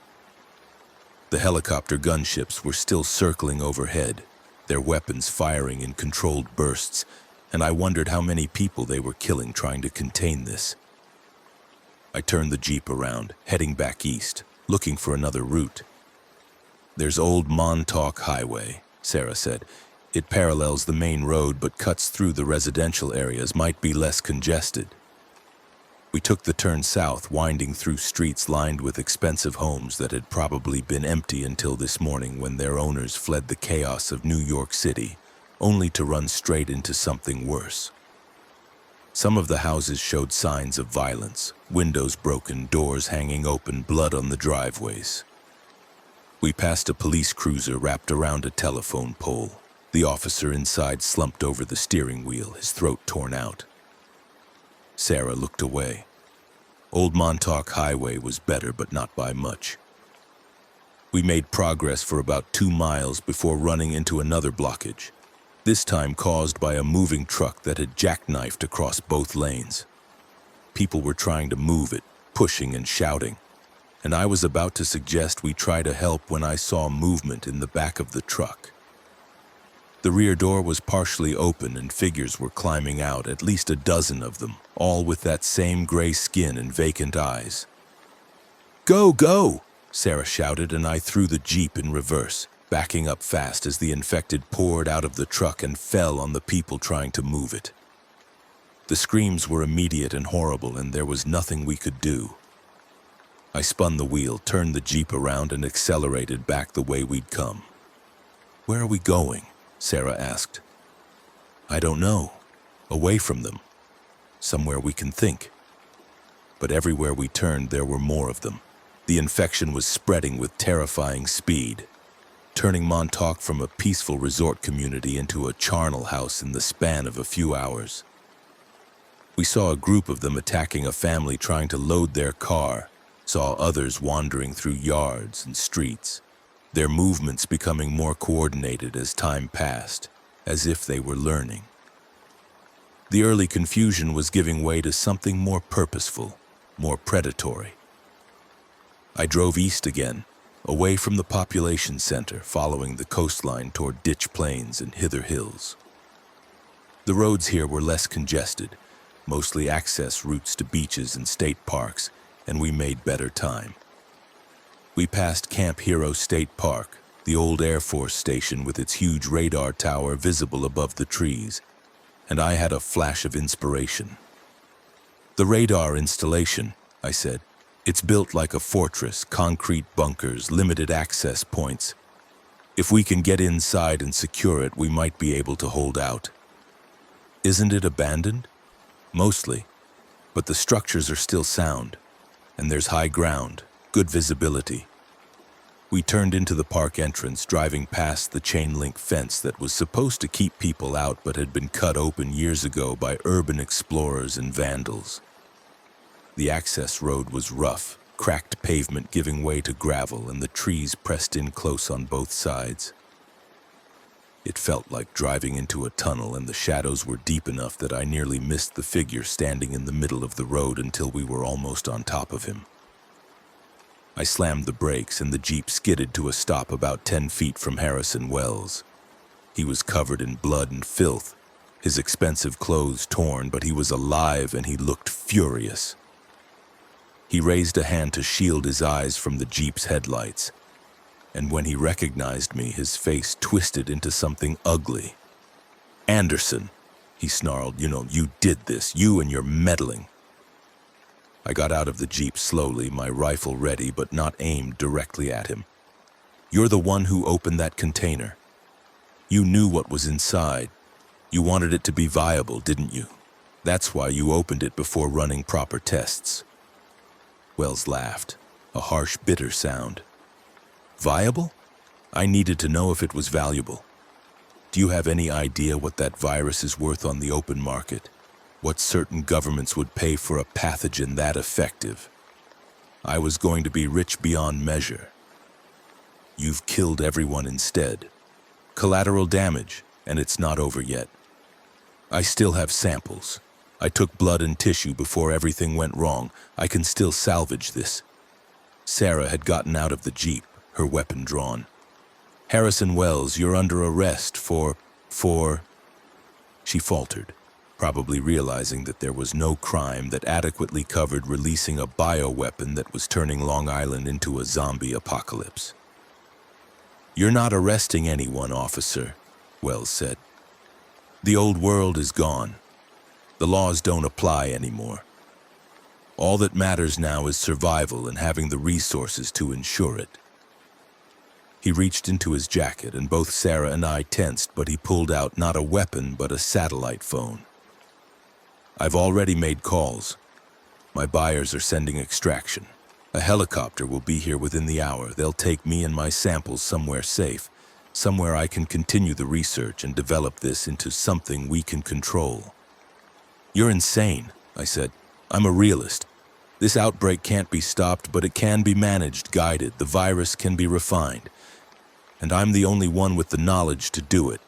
The helicopter gunships were still circling overhead, their weapons firing in controlled bursts, and I wondered how many people they were killing trying to contain this. I turned the Jeep around, heading back east, looking for another route. "There's Old Montauk Highway," Sarah said. "It parallels the main road but cuts through the residential areas, might be less congested." We took the turn south, winding through streets lined with expensive homes that had probably been empty until this morning when their owners fled the chaos of New York City, only to run straight into something worse. Some of the houses showed signs of violence, windows broken, doors hanging open, blood on the driveways. We passed a police cruiser wrapped around a telephone pole. The officer inside slumped over the steering wheel, his throat torn out. Sarah looked away. Old Montauk Highway was better, but not by much. We made progress for about 2 miles before running into another blockage, this time caused by a moving truck that had jackknifed across both lanes. People were trying to move it, pushing and shouting, and I was about to suggest we try to help when I saw movement in the back of the truck. The rear door was partially open and figures were climbing out, at least a dozen of them, all with that same gray skin and vacant eyes. "Go, go!" Sarah shouted, and I threw the Jeep in reverse, backing up fast as the infected poured out of the truck and fell on the people trying to move it. The screams were immediate and horrible, and there was nothing we could do. I spun the wheel, turned the Jeep around, and accelerated back the way we'd come. "Where are we going?" Sarah asked. "I don't know. away from them, somewhere we can think. But everywhere we turned, there were more of them. The infection was spreading with terrifying speed, turning Montauk from a peaceful resort community into a charnel house in the span of a few hours. We saw a group of them attacking a family trying to load their car, saw others wandering through yards and streets, their movements becoming more coordinated as time passed, as if they were learning. The early confusion was giving way to something more purposeful, more predatory. I drove east again, away from the population center, following the coastline toward Ditch Plains and Hither Hills. The roads here were less congested, mostly access routes to beaches and state parks, and we made better time. We passed Camp Hero State Park, the old Air Force station with its huge radar tower visible above the trees, and I had a flash of inspiration. "The radar installation," I said. "It's built like a fortress, concrete bunkers, limited access points. If we can get inside and secure it, we might be able to hold out." "Isn't it abandoned?" "Mostly, but the structures are still sound, and there's high ground, good visibility." We turned into the park entrance, driving past the chain-link fence that was supposed to keep people out but had been cut open years ago by urban explorers and vandals. The access road was rough, cracked pavement giving way to gravel, and the trees pressed in close on both sides. It felt like driving into a tunnel, and the shadows were deep enough that I nearly missed the figure standing in the middle of the road until we were almost on top of him. I slammed the brakes, and the Jeep skidded to a stop about 10 feet from Harrison Wells. He was covered in blood and filth, his expensive clothes torn, but he was alive and he looked furious. He raised a hand to shield his eyes from the Jeep's headlights, and when he recognized me, his face twisted into something ugly. "Anderson," he snarled, "you did this, you and your meddling." I got out of the Jeep slowly, my rifle ready but not aimed directly at him. "You're the one who opened that container. You knew what was inside. You wanted it to be viable, didn't you? That's why you opened it before running proper tests." Wells laughed, a harsh, bitter sound. "Viable? I needed to know if it was valuable. Do you have any idea what that virus is worth on the open market? What certain governments would pay for a pathogen that effective? I was going to be rich beyond measure. You've killed everyone instead. Collateral damage, and it's not over yet. I still have samples. I took blood and tissue before everything went wrong. I can still salvage this." Sarah had gotten out of the Jeep, her weapon drawn. "Harrison Wells, you're under arrest for... She faltered, probably realizing that there was no crime that adequately covered releasing a bioweapon that was turning Long Island into a zombie apocalypse. "You're not arresting anyone, officer," Wells said. "The old world is gone. The laws don't apply anymore. All that matters now is survival and having the resources to ensure it." He reached into his jacket, and both Sarah and I tensed, but he pulled out not a weapon but a satellite phone. "I've already made calls. My buyers are sending extraction. A helicopter will be here within the hour. They'll take me and my samples somewhere safe, somewhere I can continue the research and develop this into something we can control." "You're insane," I said. "I'm a realist. This outbreak can't be stopped, but it can be managed, guided. The virus can be refined. And I'm the only one with the knowledge to do it."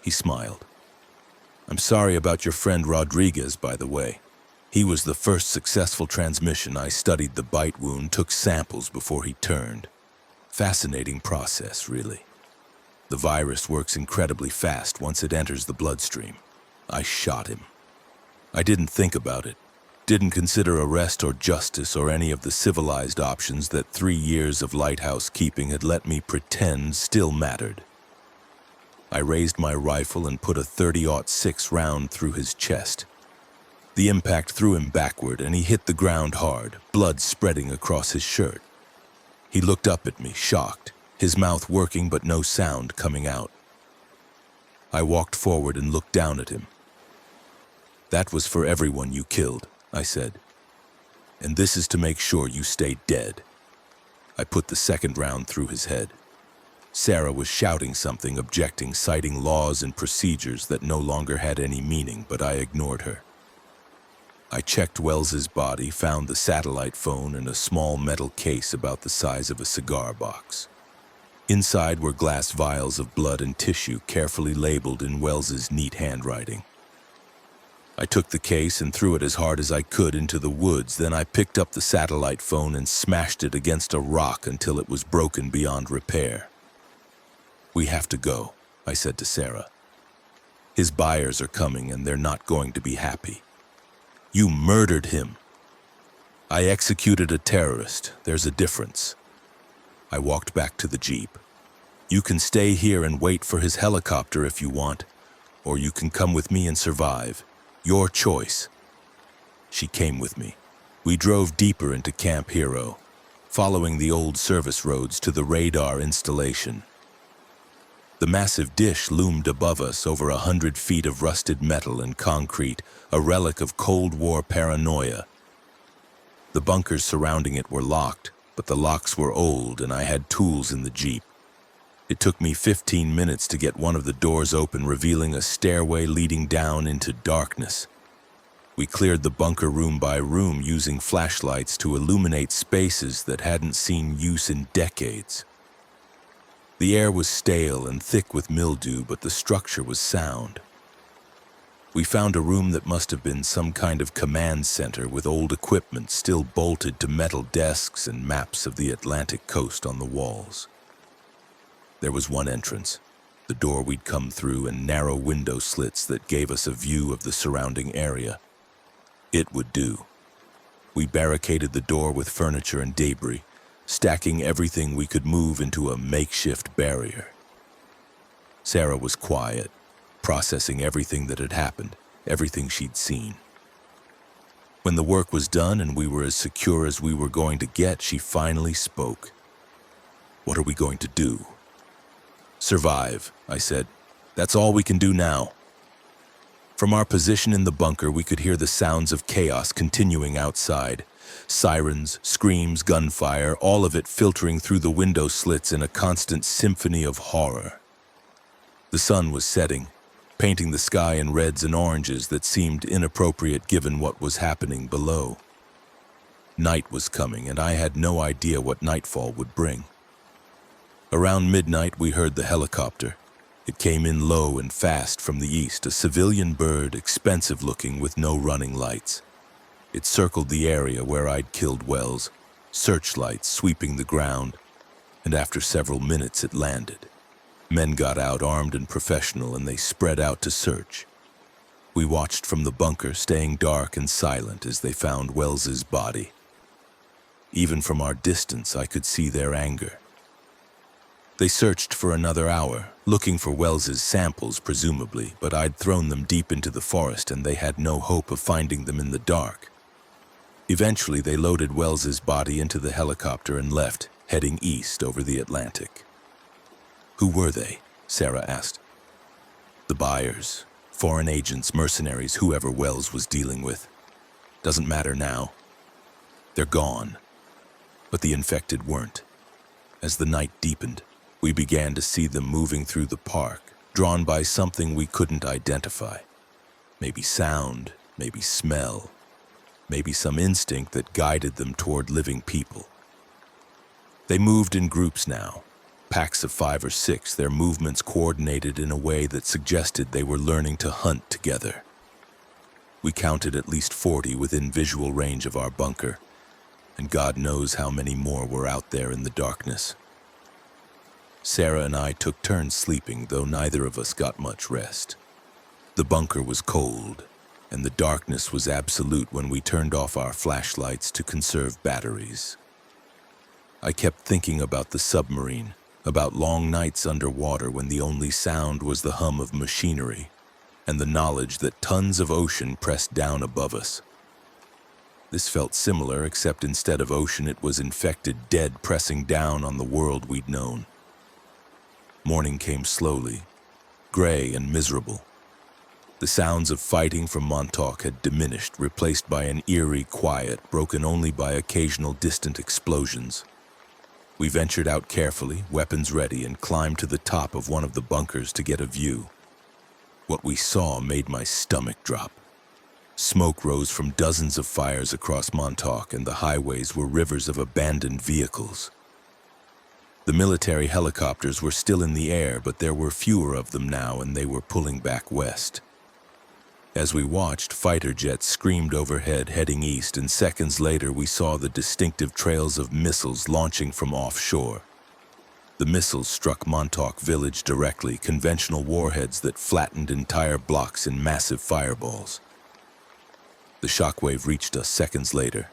He smiled. "I'm sorry about your friend Rodriguez, by the way. He was the first successful transmission. I studied the bite wound, took samples before he turned. Fascinating process, really. The virus works incredibly fast once it enters the bloodstream. I shot him. I didn't think about it. Didn't consider arrest or justice or any of the civilized options that 3 years of lighthouse keeping had let me pretend still mattered. I raised my rifle and put a .30-06 round through his chest. The impact threw him backward, and he hit the ground hard, blood spreading across his shirt. He looked up at me, shocked, his mouth working but no sound coming out. I walked forward and looked down at him. That was for everyone you killed, I said. And this is to make sure you stay dead. I put the second round through his head. Sarah was shouting something, objecting, citing laws and procedures that no longer had any meaning, but I ignored her. I checked Wells's body, found the satellite phone and a small metal case about the size of a cigar box. Inside were glass vials of blood and tissue carefully labeled in Wells's neat handwriting. I took the case and threw it as hard as I could into the woods. Then I picked up the satellite phone and smashed it against a rock until it was broken beyond repair. "We have to go," I said to Sarah. "His buyers are coming and they're not going to be happy." "You murdered him." "I executed a terrorist. There's a difference." I walked back to the Jeep. "You can stay here and wait for his helicopter if you want, or you can come with me and survive. Your choice." She came with me. We drove deeper into Camp Hero, following the old service roads to the radar installation. The massive dish loomed above us, over 100 feet of rusted metal and concrete, a relic of Cold War paranoia. The bunkers surrounding it were locked, but the locks were old and I had tools in the Jeep. It took me 15 minutes to get one of the doors open, revealing a stairway leading down into darkness. We cleared the bunker room by room, using flashlights to illuminate spaces that hadn't seen use in decades. The air was stale and thick with mildew, but the structure was sound. We found a room that must have been some kind of command center, with old equipment still bolted to metal desks and maps of the Atlantic coast on the walls. There was one entrance, the door we'd come through, and narrow window slits that gave us a view of the surrounding area. It would do. We barricaded the door with furniture and debris, stacking everything we could move into a makeshift barrier. Sarah was quiet, processing everything that had happened, everything she'd seen. When the work was done and we were as secure as we were going to get, she finally spoke. "What are we going to do?" "Survive," I said. "That's all we can do now." From our position in the bunker, we could hear the sounds of chaos continuing outside. Sirens, screams, gunfire, all of it filtering through the window slits in a constant symphony of horror. The sun was setting, painting the sky in reds and oranges that seemed inappropriate given what was happening below. Night was coming, and I had no idea what nightfall would bring. Around midnight, we heard the helicopter. It came in low and fast from the east, a civilian bird, expensive-looking with no running lights. It circled the area where I'd killed Wells, searchlights sweeping the ground, and after several minutes it landed. Men got out armed and professional, and they spread out to search. We watched from the bunker, staying dark and silent as they found Wells's body. Even from our distance, I could see their anger. They searched for another hour, looking for Wells's samples, presumably, but I'd thrown them deep into the forest and they had no hope of finding them in the dark. Eventually, they loaded Wells's body into the helicopter and left, heading east over the Atlantic. "Who were they?" Sarah asked. "The buyers, foreign agents, mercenaries, whoever Wells was dealing with. Doesn't matter now. They're gone." But the infected weren't. As the night deepened, we began to see them moving through the park, drawn by something we couldn't identify. Maybe sound, maybe smell, maybe some instinct that guided them toward living people. They moved in groups now, packs of 5 or 6, their movements coordinated in a way that suggested they were learning to hunt together. We counted at least 40 within visual range of our bunker, and God knows how many more were out there in the darkness. Sarah and I took turns sleeping, though neither of us got much rest. The bunker was cold, and the darkness was absolute when we turned off our flashlights to conserve batteries. I kept thinking about the submarine, about long nights underwater when the only sound was the hum of machinery, and the knowledge that tons of ocean pressed down above us. This felt similar, except instead of ocean, it was infected dead pressing down on the world we'd known. Morning came slowly, gray and miserable. The sounds of fighting from Montauk had diminished, replaced by an eerie quiet, broken only by occasional distant explosions. We ventured out carefully, weapons ready, and climbed to the top of one of the bunkers to get a view. What we saw made my stomach drop. Smoke rose from dozens of fires across Montauk, and the highways were rivers of abandoned vehicles. The military helicopters were still in the air, but there were fewer of them now, and they were pulling back west. As we watched, fighter jets screamed overhead, heading east, and seconds later we saw the distinctive trails of missiles launching from offshore. The missiles struck Montauk Village directly, conventional warheads that flattened entire blocks in massive fireballs. The shockwave reached us seconds later,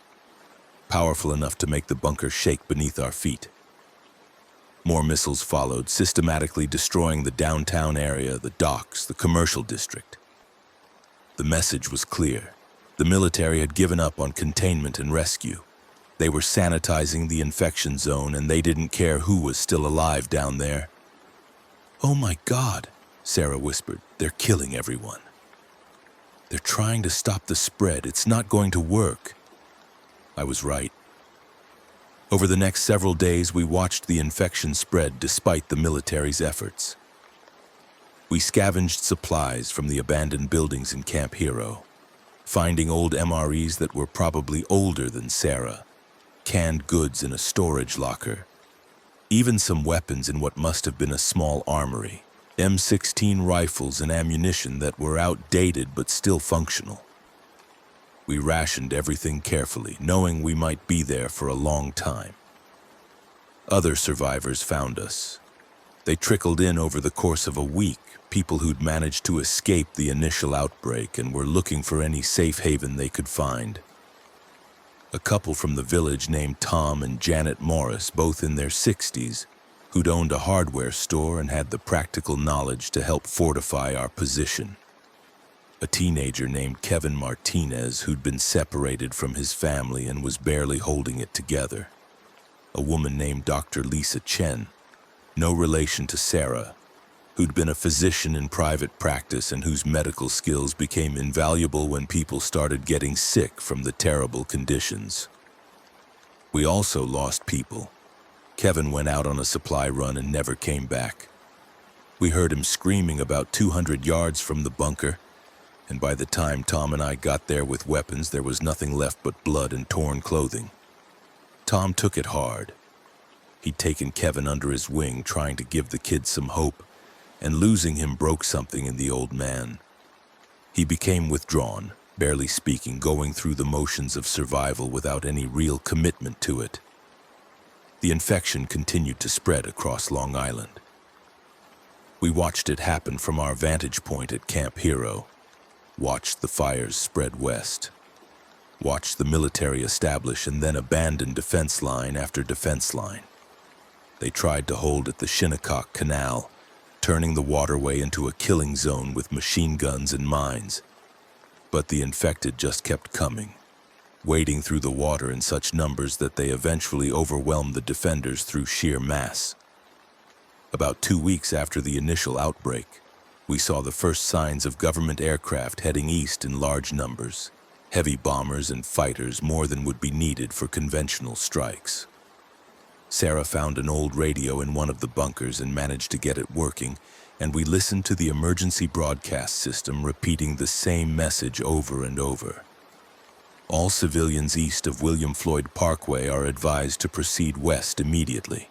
powerful enough to make the bunker shake beneath our feet. More missiles followed, systematically destroying the downtown area, the docks, the commercial district. The message was clear. The military had given up on containment and rescue. They were sanitizing the infection zone, and they didn't care who was still alive down there. "Oh my God," Sarah whispered. "They're killing everyone. They're trying to stop the spread. It's not going to work." I was right. Over the next several days, we watched the infection spread despite the military's efforts. We scavenged supplies from the abandoned buildings in Camp Hero, finding old MREs that were probably older than Sarah, canned goods in a storage locker, even some weapons in what must have been a small armory, M16 rifles and ammunition that were outdated but still functional. We rationed everything carefully, knowing we might be there for a long time. Other survivors found us. They trickled in over the course of a week, people who'd managed to escape the initial outbreak and were looking for any safe haven they could find. A couple from the village named Tom and Janet Morris, both in their 60s, who'd owned a hardware store and had the practical knowledge to help fortify our position. A teenager named Kevin Martinez, who'd been separated from his family and was barely holding it together. A woman named Dr. Lisa Chen, no relation to Sarah, who'd been a physician in private practice and whose medical skills became invaluable when people started getting sick from the terrible conditions. We also lost people. Kevin went out on a supply run and never came back. We heard him screaming about 200 yards from the bunker, and by the time Tom and I got there with weapons, there was nothing left but blood and torn clothing. Tom took it hard. He'd taken Kevin under his wing, trying to give the kid some hope, and losing him broke something in the old man. He became withdrawn, barely speaking, going through the motions of survival without any real commitment to it. The infection continued to spread across Long Island. We watched it happen from our vantage point at Camp Hero, watched the fires spread west, watched the military establish and then abandon defense line after defense line. They tried to hold at the Shinnecock Canal, turning the waterway into a killing zone with machine guns and mines. But the infected just kept coming, wading through the water in such numbers that they eventually overwhelmed the defenders through sheer mass. About 2 weeks after the initial outbreak, we saw the first signs of government aircraft heading east in large numbers, heavy bombers and fighters, more than would be needed for conventional strikes. Sarah found an old radio in one of the bunkers and managed to get it working, and we listened to the emergency broadcast system repeating the same message over and over. All civilians east of William Floyd Parkway are advised to proceed west immediately.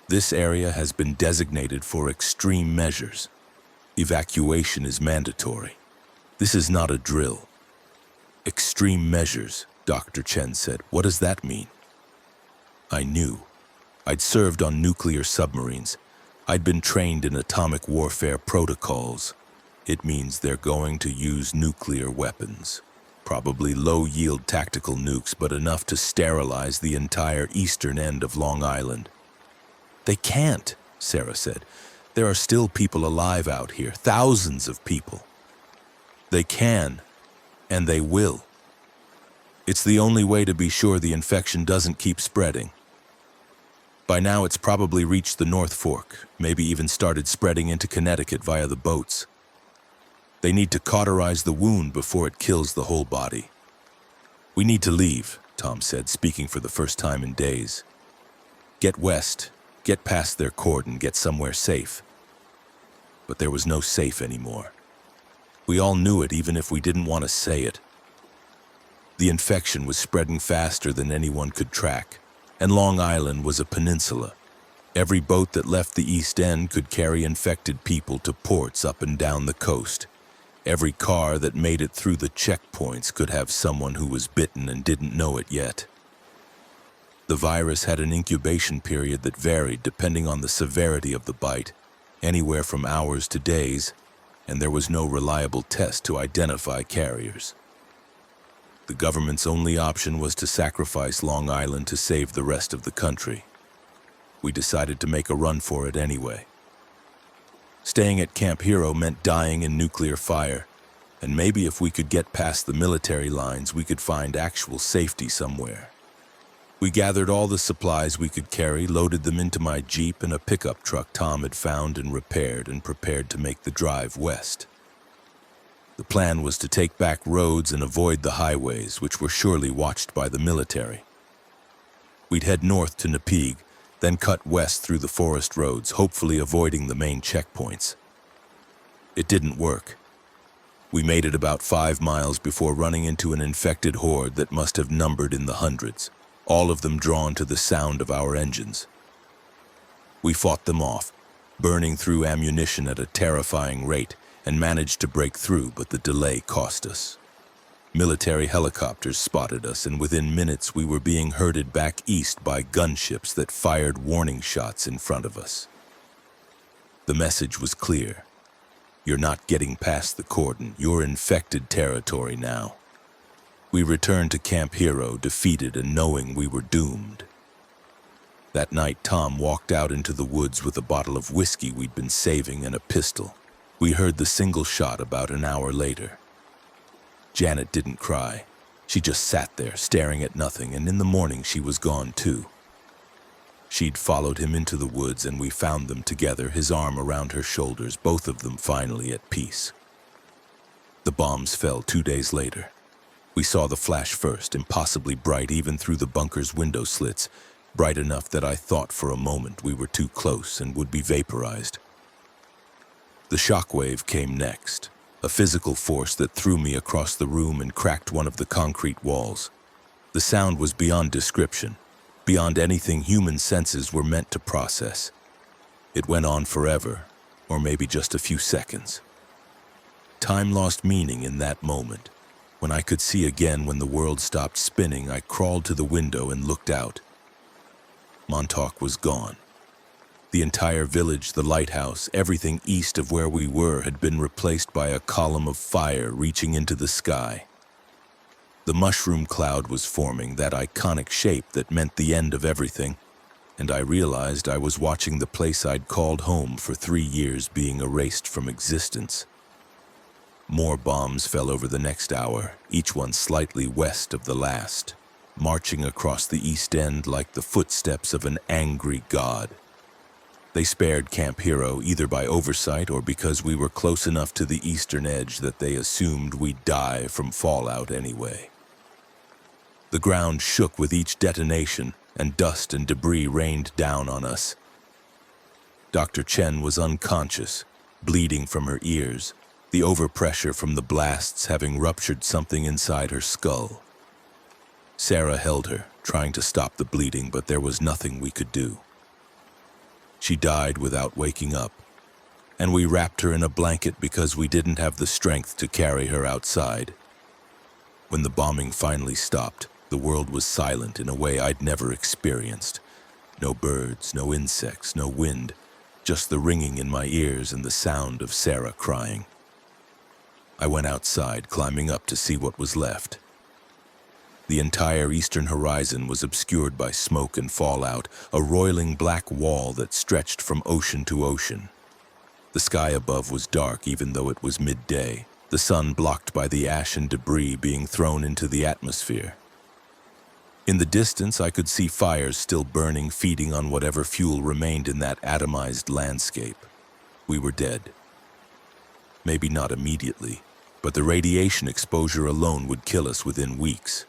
This area has been designated for extreme measures. Evacuation is mandatory. This is not a drill. Extreme measures, Dr. Chen said. What does that mean? I knew. I'd served on nuclear submarines. I'd been trained in atomic warfare protocols. It means they're going to use nuclear weapons. Probably low-yield tactical nukes, but enough to sterilize the entire eastern end of Long Island. They can't, Sarah said. There are still people alive out here, thousands of people. They can, and they will. It's the only way to be sure the infection doesn't keep spreading. By now, it's probably reached the North Fork, maybe even started spreading into Connecticut via the boats. They need to cauterize the wound before it kills the whole body. We need to leave, Tom said, speaking for the first time in days. Get west, get past their cordon, get somewhere safe. But there was no safe anymore. We all knew it, even if we didn't want to say it. The infection was spreading faster than anyone could track, and Long Island was a peninsula. Every boat that left the East End could carry infected people to ports up and down the coast. Every car that made it through the checkpoints could have someone who was bitten and didn't know it yet. The virus had an incubation period that varied depending on the severity of the bite, anywhere from hours to days, and there was no reliable test to identify carriers. The government's only option was to sacrifice Long Island to save the rest of the country. We decided to make a run for it anyway. Staying at Camp Hero meant dying in nuclear fire, and maybe if we could get past the military lines, we could find actual safety somewhere. We gathered all the supplies we could carry, loaded them into my Jeep and a pickup truck Tom had found and repaired, and prepared to make the drive west. The plan was to take back roads and avoid the highways, which were surely watched by the military. We'd head north to Napeague, then cut west through the forest roads, hopefully avoiding the main checkpoints. It didn't work. We made it about 5 miles before running into an infected horde that must have numbered in the hundreds, all of them drawn to the sound of our engines. We fought them off, burning through ammunition at a terrifying rate, and managed to break through, but the delay cost us. Military helicopters spotted us, and within minutes we were being herded back east by gunships that fired warning shots in front of us. The message was clear. You're not getting past the cordon. You're infected territory now. We returned to Camp Hero, defeated and knowing we were doomed. That night, Tom walked out into the woods with a bottle of whiskey we'd been saving and a pistol. We heard the single shot about an hour later. Janet didn't cry. She just sat there, staring at nothing, and in the morning she was gone too. She'd followed him into the woods, and we found them together, his arm around her shoulders, both of them finally at peace. The bombs fell 2 days later. We saw the flash first, impossibly bright even through the bunker's window slits, bright enough that I thought for a moment we were too close and would be vaporized. The shockwave came next, a physical force that threw me across the room and cracked one of the concrete walls. The sound was beyond description, beyond anything human senses were meant to process. It went on forever, or maybe just a few seconds. Time lost meaning in that moment. When I could see again, when the world stopped spinning, I crawled to the window and looked out. Montauk was gone. The entire village, the lighthouse, everything east of where we were had been replaced by a column of fire reaching into the sky. The mushroom cloud was forming, that iconic shape that meant the end of everything, and I realized I was watching the place I'd called home for 3 years being erased from existence. More bombs fell over the next hour, each one slightly west of the last, marching across the East End like the footsteps of an angry god. They spared Camp Hero either by oversight or because we were close enough to the eastern edge that they assumed we'd die from fallout anyway. The ground shook with each detonation, and dust and debris rained down on us. Dr. Chen was unconscious, bleeding from her ears, the overpressure from the blasts having ruptured something inside her skull. Sarah held her, trying to stop the bleeding, but there was nothing we could do. She died without waking up, and we wrapped her in a blanket because we didn't have the strength to carry her outside. When the bombing finally stopped, the world was silent in a way I'd never experienced. No birds, no insects, no wind, just the ringing in my ears and the sound of Sarah crying. I went outside, climbing up to see what was left. The entire eastern horizon was obscured by smoke and fallout, a roiling black wall that stretched from ocean to ocean. The sky above was dark even though it was midday, the sun blocked by the ash and debris being thrown into the atmosphere. In the distance, I could see fires still burning, feeding on whatever fuel remained in that atomized landscape. We were dead. Maybe not immediately, but the radiation exposure alone would kill us within weeks.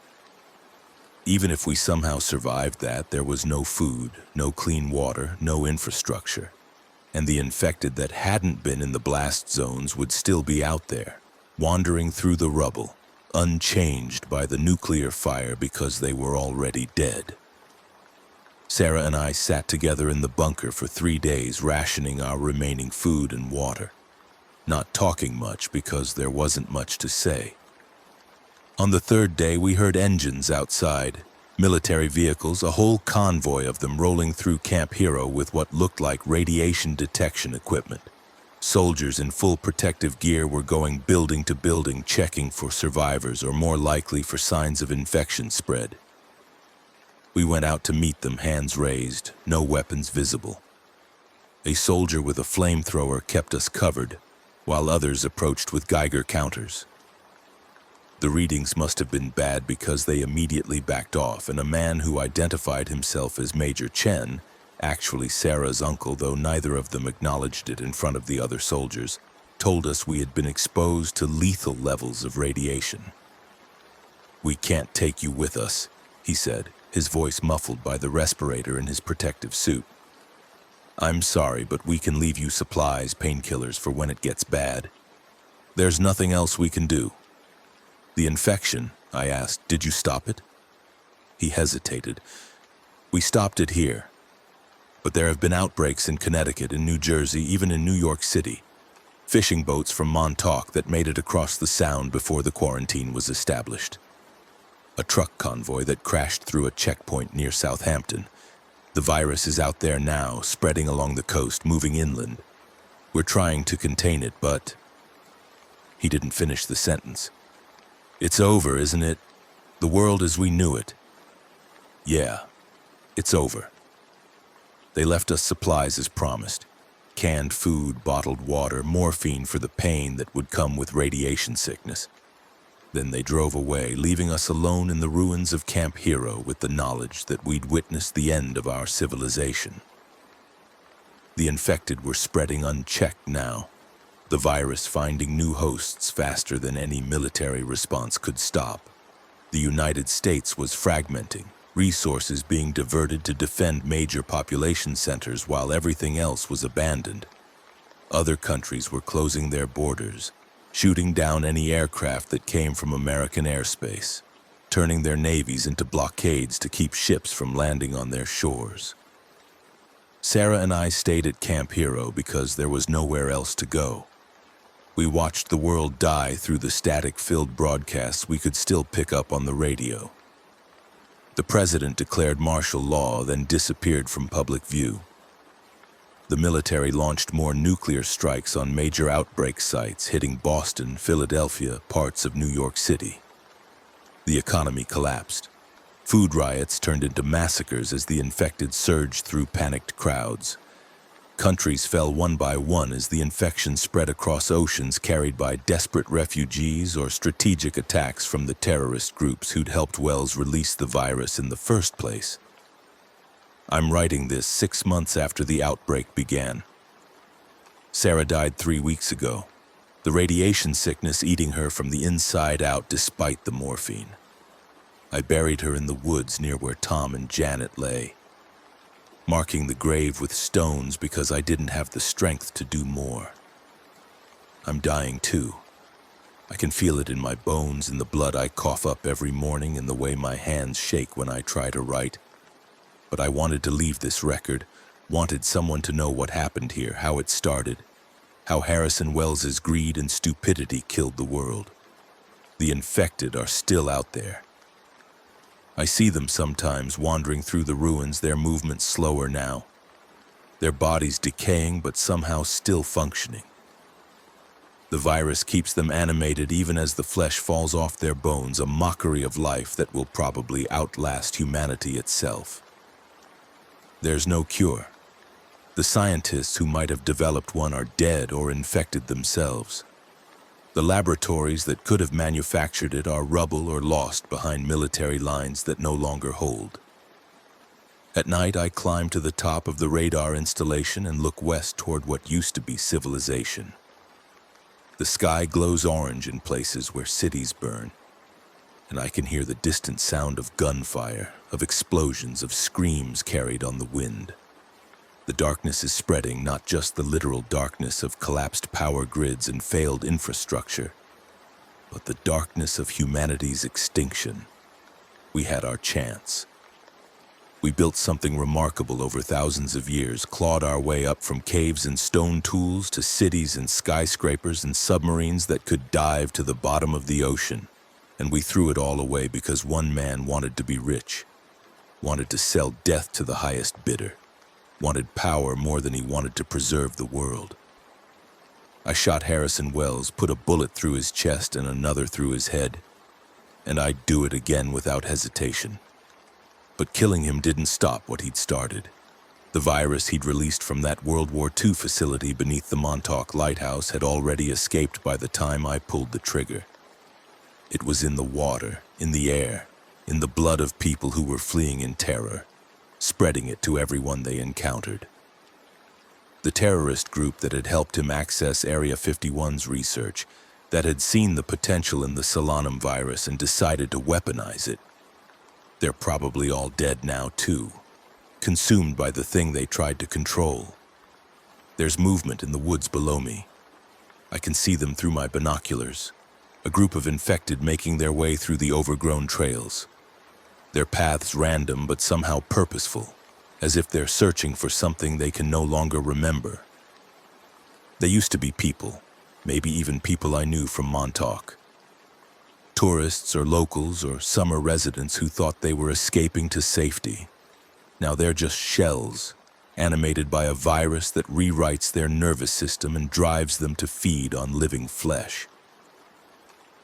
Even if we somehow survived that, there was no food, no clean water, no infrastructure. And the infected that hadn't been in the blast zones would still be out there, wandering through the rubble, unchanged by the nuclear fire because they were already dead. Sarah and I sat together in the bunker for 3 days, rationing our remaining food and water, not talking much because there wasn't much to say. On the 3rd day, we heard engines outside, military vehicles, a whole convoy of them rolling through Camp Hero with what looked like radiation detection equipment. Soldiers in full protective gear were going building to building, checking for survivors or more likely for signs of infection spread. We went out to meet them, hands raised, no weapons visible. A soldier with a flamethrower kept us covered, while others approached with Geiger counters. The readings must have been bad because they immediately backed off, and a man who identified himself as Major Chen, actually Sarah's uncle, though neither of them acknowledged it in front of the other soldiers, told us we had been exposed to lethal levels of radiation. "We can't take you with us," he said, his voice muffled by the respirator in his protective suit. "I'm sorry, but we can leave you supplies, painkillers for when it gets bad. There's nothing else we can do." "The infection," I asked, "did you stop it?" He hesitated. "We stopped it here. But there have been outbreaks in Connecticut, in New Jersey, even in New York City. Fishing boats from Montauk that made it across the Sound before the quarantine was established. A truck convoy that crashed through a checkpoint near Southampton. The virus is out there now, spreading along the coast, moving inland. We're trying to contain it, but..." He didn't finish the sentence. "It's over, isn't it? The world as we knew it." "Yeah, it's over." They left us supplies as promised. Canned food, bottled water, morphine for the pain that would come with radiation sickness. Then they drove away, leaving us alone in the ruins of Camp Hero with the knowledge that we'd witnessed the end of our civilization. The infected were spreading unchecked now, the virus finding new hosts faster than any military response could stop. The United States was fragmenting, resources being diverted to defend major population centers while everything else was abandoned. Other countries were closing their borders, shooting down any aircraft that came from American airspace, turning their navies into blockades to keep ships from landing on their shores. Sarah and I stayed at Camp Hero because there was nowhere else to go. We watched the world die through the static-filled broadcasts we could still pick up on the radio. The president declared martial law, then disappeared from public view. The military launched more nuclear strikes on major outbreak sites, hitting Boston, Philadelphia, parts of New York City. The economy collapsed. Food riots turned into massacres as the infected surged through panicked crowds. Countries fell one by one as the infection spread across oceans carried by desperate refugees or strategic attacks from the terrorist groups who'd helped Wells release the virus in the first place. I'm writing this 6 months after the outbreak began. Sarah died 3 weeks ago, the radiation sickness eating her from the inside out despite the morphine. I buried her in the woods near where Tom and Janet lay, marking the grave with stones because I didn't have the strength to do more. I'm dying too. I can feel it in my bones, in the blood I cough up every morning, in the way my hands shake when I try to write. But I wanted to leave this record, wanted someone to know what happened here, how it started, how Harrison Wells's greed and stupidity killed the world. The infected are still out there. I see them sometimes wandering through the ruins, their movements slower now, their bodies decaying but somehow still functioning. The virus keeps them animated even as the flesh falls off their bones, a mockery of life that will probably outlast humanity itself. There's no cure. The scientists who might have developed one are dead or infected themselves. The laboratories that could have manufactured it are rubble or lost behind military lines that no longer hold. At night, I climb to the top of the radar installation and look west toward what used to be civilization. The sky glows orange in places where cities burn, and I can hear the distant sound of gunfire, of explosions, of screams carried on the wind. The darkness is spreading, not just the literal darkness of collapsed power grids and failed infrastructure, but the darkness of humanity's extinction. We had our chance. We built something remarkable over thousands of years, clawed our way up from caves and stone tools to cities and skyscrapers and submarines that could dive to the bottom of the ocean. And we threw it all away because one man wanted to be rich, wanted to sell death to the highest bidder, wanted power more than he wanted to preserve the world. I shot Harrison Wells, put a bullet through his chest and another through his head, and I'd do it again without hesitation. But killing him didn't stop what he'd started. The virus he'd released from that World War II facility beneath the Montauk Lighthouse had already escaped by the time I pulled the trigger. It was in the water, in the air, in the blood of people who were fleeing in terror, spreading it to everyone they encountered. The terrorist group that had helped him access Area 51's research, that had seen the potential in the Solanum virus and decided to weaponize it. They're probably all dead now too, consumed by the thing they tried to control. There's movement in the woods below me. I can see them through my binoculars. A group of infected making their way through the overgrown trails. Their paths random but somehow purposeful, as if they're searching for something they can no longer remember. They used to be people, maybe even people I knew from Montauk. Tourists or locals or summer residents who thought they were escaping to safety. Now they're just shells, animated by a virus that rewrites their nervous system and drives them to feed on living flesh.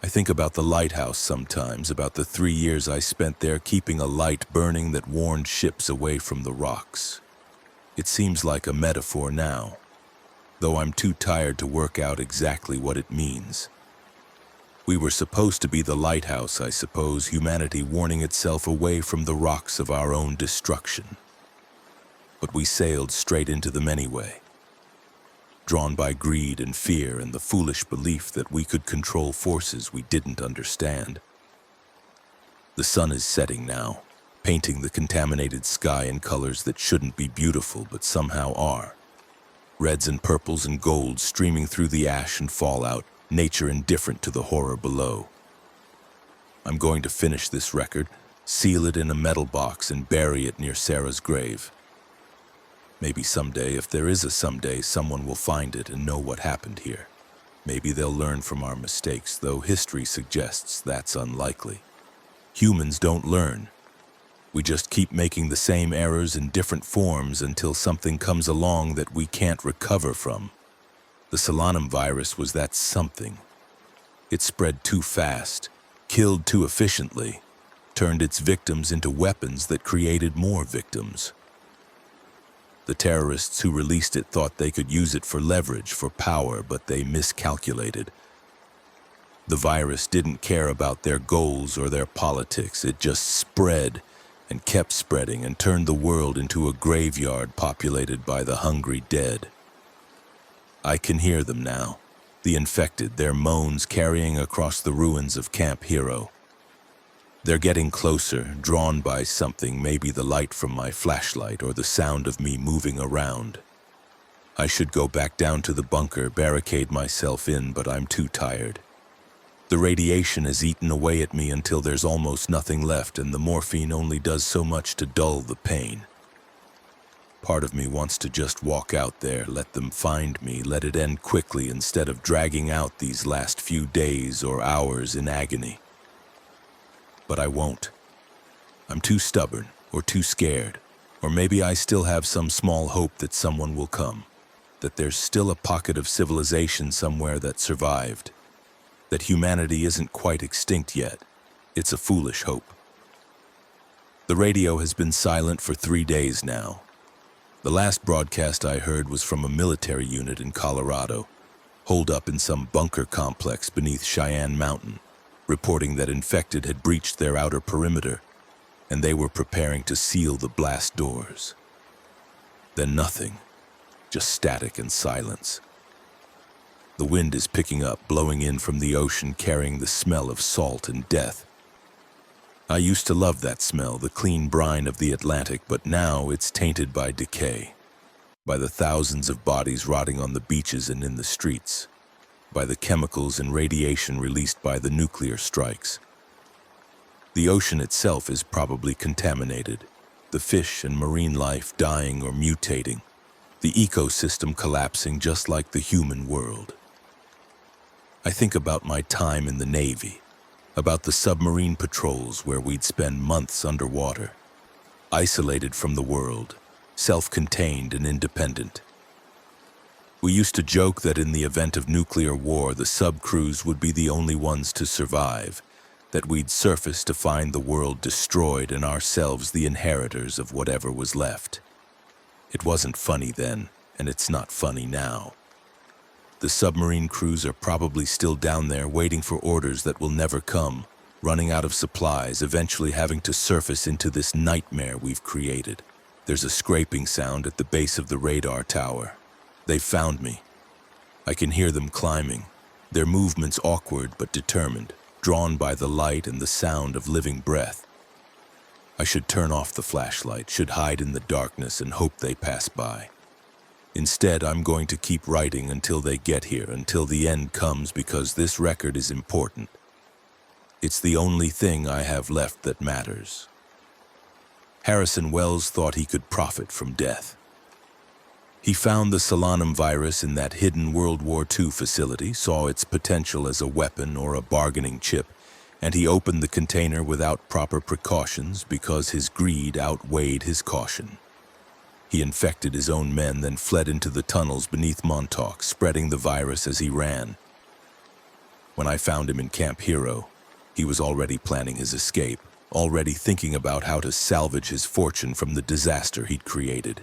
I think about the lighthouse sometimes, about the 3 years I spent there keeping a light burning that warned ships away from the rocks. It seems like a metaphor now, though I'm too tired to work out exactly what it means. We were supposed to be the lighthouse, I suppose, humanity warning itself away from the rocks of our own destruction. But we sailed straight into them anyway, drawn by greed and fear and the foolish belief that we could control forces we didn't understand. The sun is setting now, painting the contaminated sky in colors that shouldn't be beautiful but somehow are. Reds and purples and golds streaming through the ash and fallout, nature indifferent to the horror below. I'm going to finish this record, seal it in a metal box and bury it near Sarah's grave. Maybe someday, if there is a someday, someone will find it and know what happened here. Maybe they'll learn from our mistakes, though history suggests that's unlikely. Humans don't learn. We just keep making the same errors in different forms until something comes along that we can't recover from. The Solanum virus was that something. It spread too fast, killed too efficiently, turned its victims into weapons that created more victims. The terrorists who released it thought they could use it for leverage, for power, but they miscalculated. The virus didn't care about their goals or their politics. It just spread and kept spreading and turned the world into a graveyard populated by the hungry dead. I can hear them now, the infected, their moans carrying across the ruins of Camp Hero. They're getting closer, drawn by something, maybe the light from my flashlight or the sound of me moving around. I should go back down to the bunker, barricade myself in, but I'm too tired. The radiation has eaten away at me until there's almost nothing left, and the morphine only does so much to dull the pain. Part of me wants to just walk out there, let them find me, let it end quickly instead of dragging out these last few days or hours in agony. But I won't. I'm too stubborn, or too scared, or maybe I still have some small hope that someone will come, that there's still a pocket of civilization somewhere that survived, that humanity isn't quite extinct yet. It's a foolish hope. The radio has been silent for 3 days now. The last broadcast I heard was from a military unit in Colorado, holed up in some bunker complex beneath Cheyenne Mountain, reporting that infected had breached their outer perimeter, and they were preparing to seal the blast doors. Then nothing, just static and silence. The wind is picking up, blowing in from the ocean, carrying the smell of salt and death. I used to love that smell, the clean brine of the Atlantic, but now it's tainted by decay, by the thousands of bodies rotting on the beaches and in the streets, by the chemicals and radiation released by the nuclear strikes. The ocean itself is probably contaminated, the fish and marine life dying or mutating, the ecosystem collapsing just like the human world. I think about my time in the Navy, about the submarine patrols where we'd spend months underwater, isolated from the world, self-contained and independent. We used to joke that in the event of nuclear war, the sub-crews would be the only ones to survive, that we'd surface to find the world destroyed and ourselves the inheritors of whatever was left. It wasn't funny then, and it's not funny now. The submarine crews are probably still down there waiting for orders that will never come, running out of supplies, eventually having to surface into this nightmare we've created. There's a scraping sound at the base of the radar tower. They've found me. I can hear them climbing, their movements awkward but determined, drawn by the light and the sound of living breath. I should turn off the flashlight, should hide in the darkness and hope they pass by. Instead, I'm going to keep writing until they get here, until the end comes, because this record is important. It's the only thing I have left that matters. Harrison Wells thought he could profit from death. He found the Solanum virus in that hidden World War II facility, saw its potential as a weapon or a bargaining chip, and he opened the container without proper precautions because his greed outweighed his caution. He infected his own men, then fled into the tunnels beneath Montauk, spreading the virus as he ran. When I found him in Camp Hero, he was already planning his escape, already thinking about how to salvage his fortune from the disaster he'd created.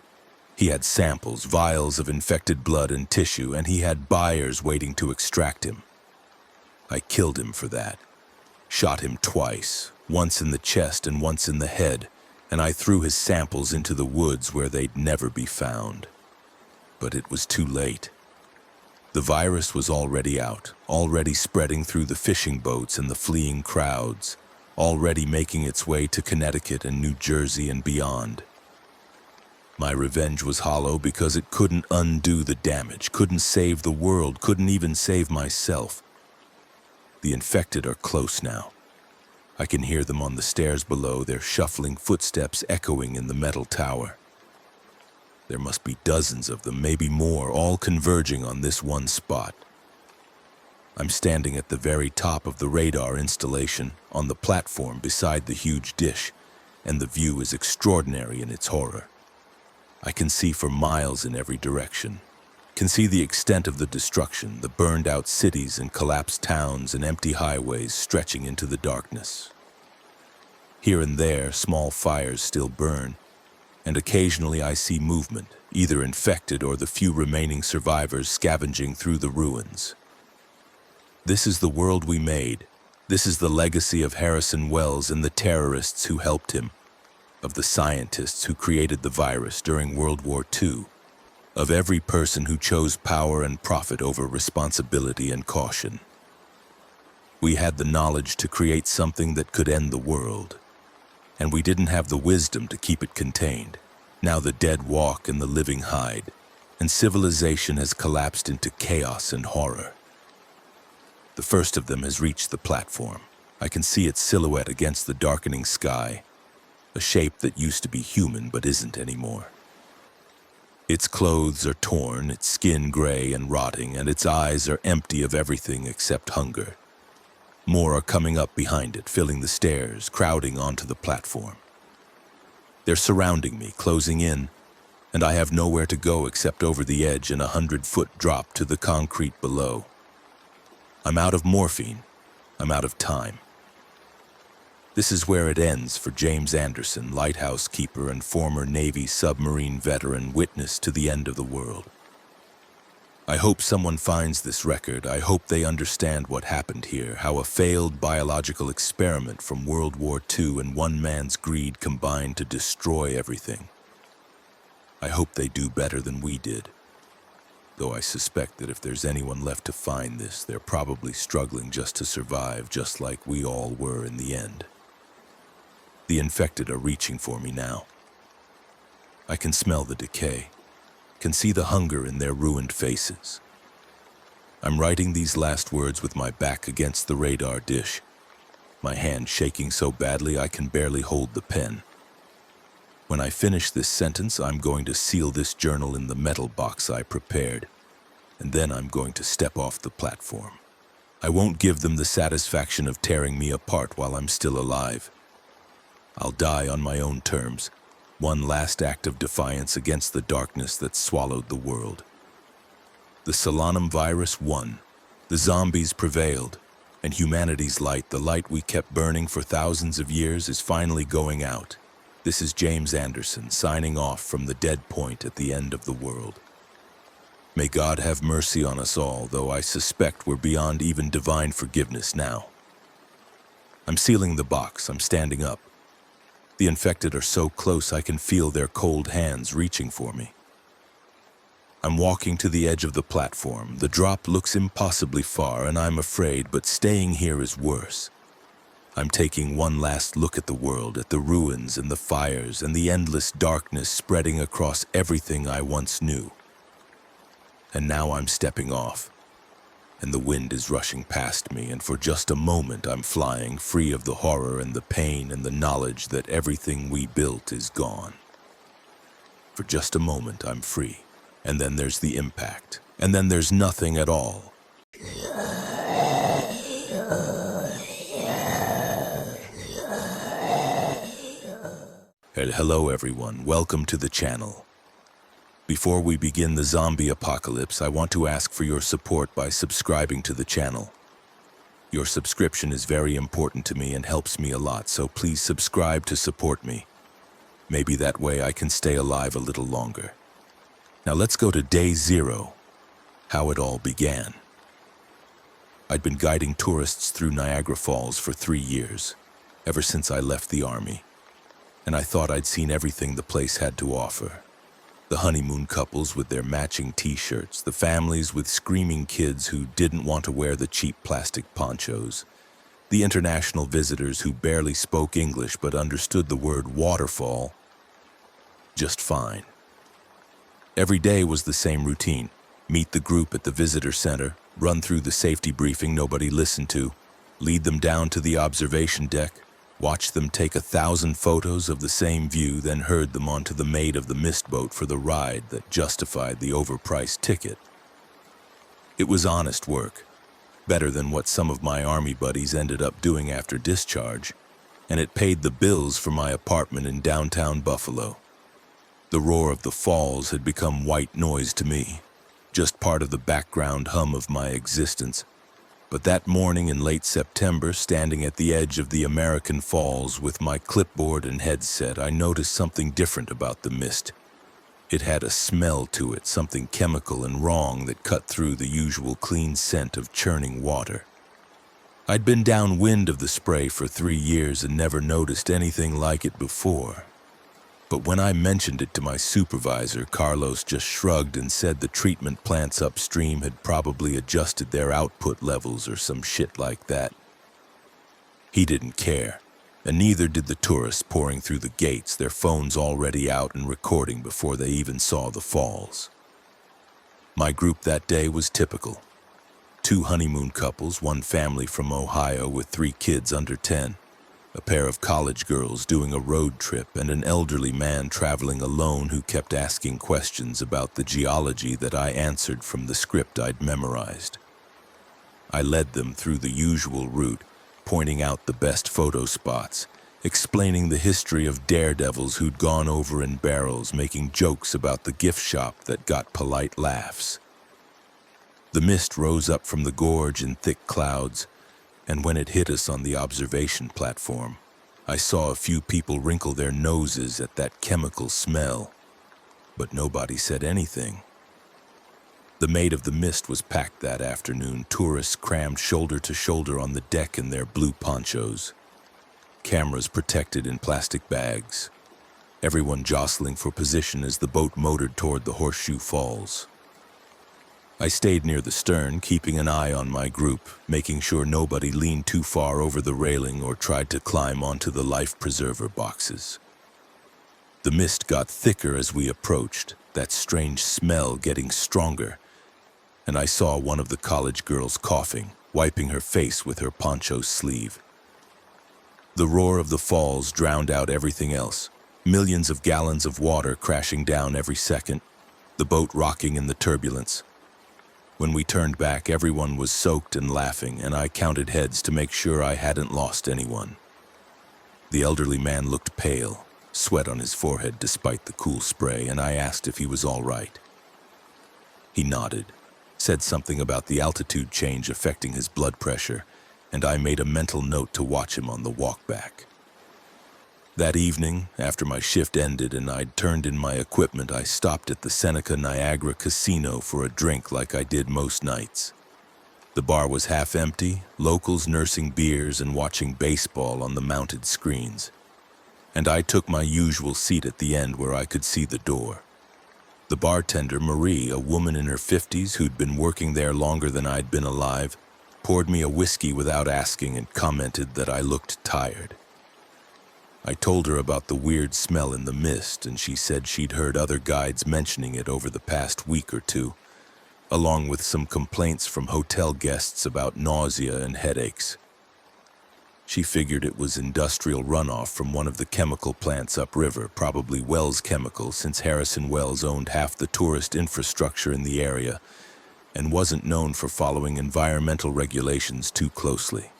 He had samples, vials of infected blood and tissue, and he had buyers waiting to extract him. I killed him for that. Shot him twice, once in the chest and once in the head, and I threw his samples into the woods where they'd never be found. But it was too late. The virus was already out, already spreading through the fishing boats and the fleeing crowds, already making its way to Connecticut and New Jersey and beyond. My revenge was hollow because it couldn't undo the damage, couldn't save the world, couldn't even save myself. The infected are close now. I can hear them on the stairs below, their shuffling footsteps echoing in the metal tower. There must be dozens of them, maybe more, all converging on this one spot. I'm standing at the very top of the radar installation, on the platform beside the huge dish, and the view is extraordinary in its horror. I can see for miles in every direction, can see the extent of the destruction, the burned-out cities and collapsed towns and empty highways stretching into the darkness. Here and there, small fires still burn, and occasionally I see movement, either infected or the few remaining survivors scavenging through the ruins. This is the world we made. This is the legacy of Harrison Wells and the terrorists who helped him, of the scientists who created the virus during World War II, of every person who chose power and profit over responsibility and caution. We had the knowledge to create something that could end the world, and we didn't have the wisdom to keep it contained. Now the dead walk and the living hide, and civilization has collapsed into chaos and horror. The first of them has reached the platform. I can see its silhouette against the darkening sky, a shape that used to be human but isn't anymore. Its clothes are torn, its skin gray and rotting, and its eyes are empty of everything except hunger. More are coming up behind it, filling the stairs, crowding onto the platform. They're surrounding me, closing in, and I have nowhere to go except over the edge and a 100-foot drop to the concrete below. I'm out of morphine. I'm out of time. This is where it ends for James Anderson, lighthouse keeper and former Navy submarine veteran, witness to the end of the world. I hope someone finds this record. I hope they understand what happened here, how a failed biological experiment from World War II and one man's greed combined to destroy everything. I hope they do better than we did. though I suspect that if there's anyone left to find this, they're probably struggling just to survive, just like we all were in the end. The infected are reaching for me now. I can smell the decay, can see the hunger in their ruined faces. I'm writing these last words with my back against the radar dish, my hand shaking so badly I can barely hold the pen. When I finish this sentence, I'm going to seal this journal in the metal box I prepared, and then I'm going to step off the platform. I won't give them the satisfaction of tearing me apart while I'm still alive. I'll die on my own terms, one last act of defiance against the darkness that swallowed the world. The Solanum virus won, the zombies prevailed, and humanity's light, the light we kept burning for thousands of years, is finally going out. This is James Anderson signing off from the dead point at the end of the world. May God have mercy on us all, though I suspect we're beyond even divine forgiveness now. I'm sealing the box, I'm standing up. The infected are so close I can feel their cold hands reaching for me. I'm walking to the edge of the platform. The drop looks impossibly far, and I'm afraid, but staying here is worse. I'm taking one last look at the world, at the ruins and the fires and the endless darkness spreading across everything I once knew. And now I'm stepping off, and the wind is rushing past me, and for just a moment I'm flying, free of the horror and the pain and the knowledge that everything we built is gone. For just a moment I'm free, and then there's the impact, and then there's nothing at all. Hello everyone, welcome to the channel. Before we begin the zombie apocalypse, I want to ask for your support by subscribing to the channel. Your subscription is very important to me and helps me a lot, so please subscribe to support me. Maybe that way I can stay alive a little longer. Now let's go to day 0, how it all began. I'd been guiding tourists through Niagara Falls for 3 years, ever since I left the army, and I thought I'd seen everything the place had to offer. The honeymoon couples with their matching t-shirts, the families with screaming kids who didn't want to wear the cheap plastic ponchos, the international visitors who barely spoke English but understood the word waterfall just fine. Every day was the same routine: meet the group at the visitor center, run through the safety briefing nobody listened to, lead them down to the observation deck, watched them take 1,000 photos of the same view, then herd them onto the Maid of the Mist boat for the ride that justified the overpriced ticket. It was honest work, better than what some of my army buddies ended up doing after discharge, and it paid the bills for my apartment in downtown Buffalo. The roar of the falls had become white noise to me, just part of the background hum of my existence. But that morning in late September, standing at the edge of the American Falls with my clipboard and headset, I noticed something different about the mist. It had a smell to it, something chemical and wrong that cut through the usual clean scent of churning water. I'd been downwind of the spray for 3 years and never noticed anything like it before. But when I mentioned it to my supervisor, Carlos just shrugged and said the treatment plants upstream had probably adjusted their output levels or some shit like that. He didn't care, and neither did the tourists pouring through the gates, their phones already out and recording before they even saw the falls. My group that day was typical. 2 honeymoon couples, 1 family from Ohio with 3 kids under 10. A pair of college girls doing a road trip, and an elderly man traveling alone who kept asking questions about the geology that I answered from the script I'd memorized. I led them through the usual route, pointing out the best photo spots, explaining the history of daredevils who'd gone over in barrels, making jokes about the gift shop that got polite laughs. The mist rose up from the gorge in thick clouds, and when it hit us on the observation platform, I saw a few people wrinkle their noses at that chemical smell, but nobody said anything. The Maid of the Mist was packed that afternoon, tourists crammed shoulder to shoulder on the deck in their blue ponchos, cameras protected in plastic bags, everyone jostling for position as the boat motored toward the Horseshoe Falls. I stayed near the stern, keeping an eye on my group, making sure nobody leaned too far over the railing or tried to climb onto the life preserver boxes. The mist got thicker as we approached, that strange smell getting stronger, and I saw one of the college girls coughing, wiping her face with her poncho sleeve. The roar of the falls drowned out everything else, millions of gallons of water crashing down every second, the boat rocking in the turbulence. When we turned back, everyone was soaked and laughing, and I counted heads to make sure I hadn't lost anyone. The elderly man looked pale, sweat on his forehead despite the cool spray, and I asked if he was all right. He nodded, said something about the altitude change affecting his blood pressure, and I made a mental note to watch him on the walk back. That evening, after my shift ended and I'd turned in my equipment, I stopped at the Seneca Niagara Casino for a drink like I did most nights. The bar was half empty, locals nursing beers and watching baseball on the mounted screens. And I took my usual seat at the end where I could see the door. The bartender, Marie, a woman in her 50s who'd been working there longer than I'd been alive, poured me a whiskey without asking and commented that I looked tired. I told her about the weird smell in the mist, and she said she'd heard other guides mentioning it over the past week or two, along with some complaints from hotel guests about nausea and headaches. She figured it was industrial runoff from one of the chemical plants upriver, probably Wells Chemical, since Harrison Wells owned half the tourist infrastructure in the area and wasn't known for following environmental regulations too closely.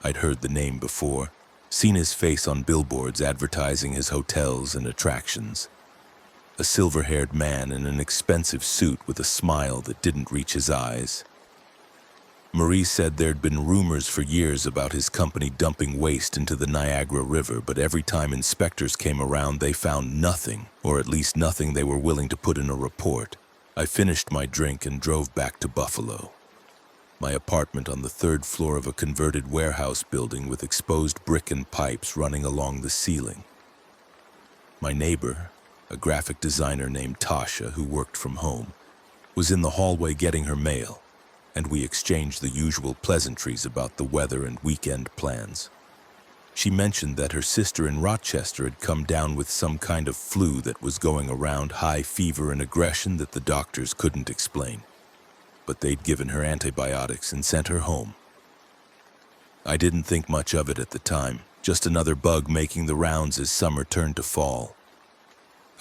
I'd heard the name before, seen his face on billboards advertising his hotels and attractions. A silver-haired man in an expensive suit with a smile that didn't reach his eyes. Marie said there'd been rumors for years about his company dumping waste into the Niagara River, but every time inspectors came around they found nothing, or at least nothing they were willing to put in a report. I finished my drink and drove back to Buffalo. My apartment on the 3rd floor of a converted warehouse building with exposed brick and pipes running along the ceiling. My neighbor, a graphic designer named Tasha who worked from home, was in the hallway getting her mail, and we exchanged the usual pleasantries about the weather and weekend plans. She mentioned that her sister in Rochester had come down with some kind of flu that was going around, high fever and aggression that the doctors couldn't explain. But they'd given her antibiotics and sent her home. I didn't think much of it at the time, just another bug making the rounds as summer turned to fall.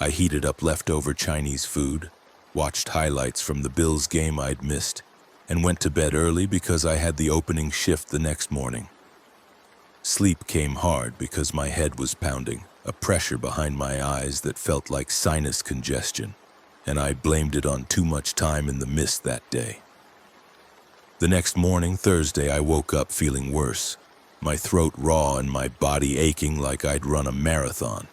I heated up leftover Chinese food, watched highlights from the Bills game I'd missed, and went to bed early because I had the opening shift the next morning. Sleep came hard because my head was pounding, a pressure behind my eyes that felt like sinus congestion, and I blamed it on too much time in the mist that day. The next morning, Thursday, I woke up feeling worse, my throat raw and my body aching like I'd run a marathon.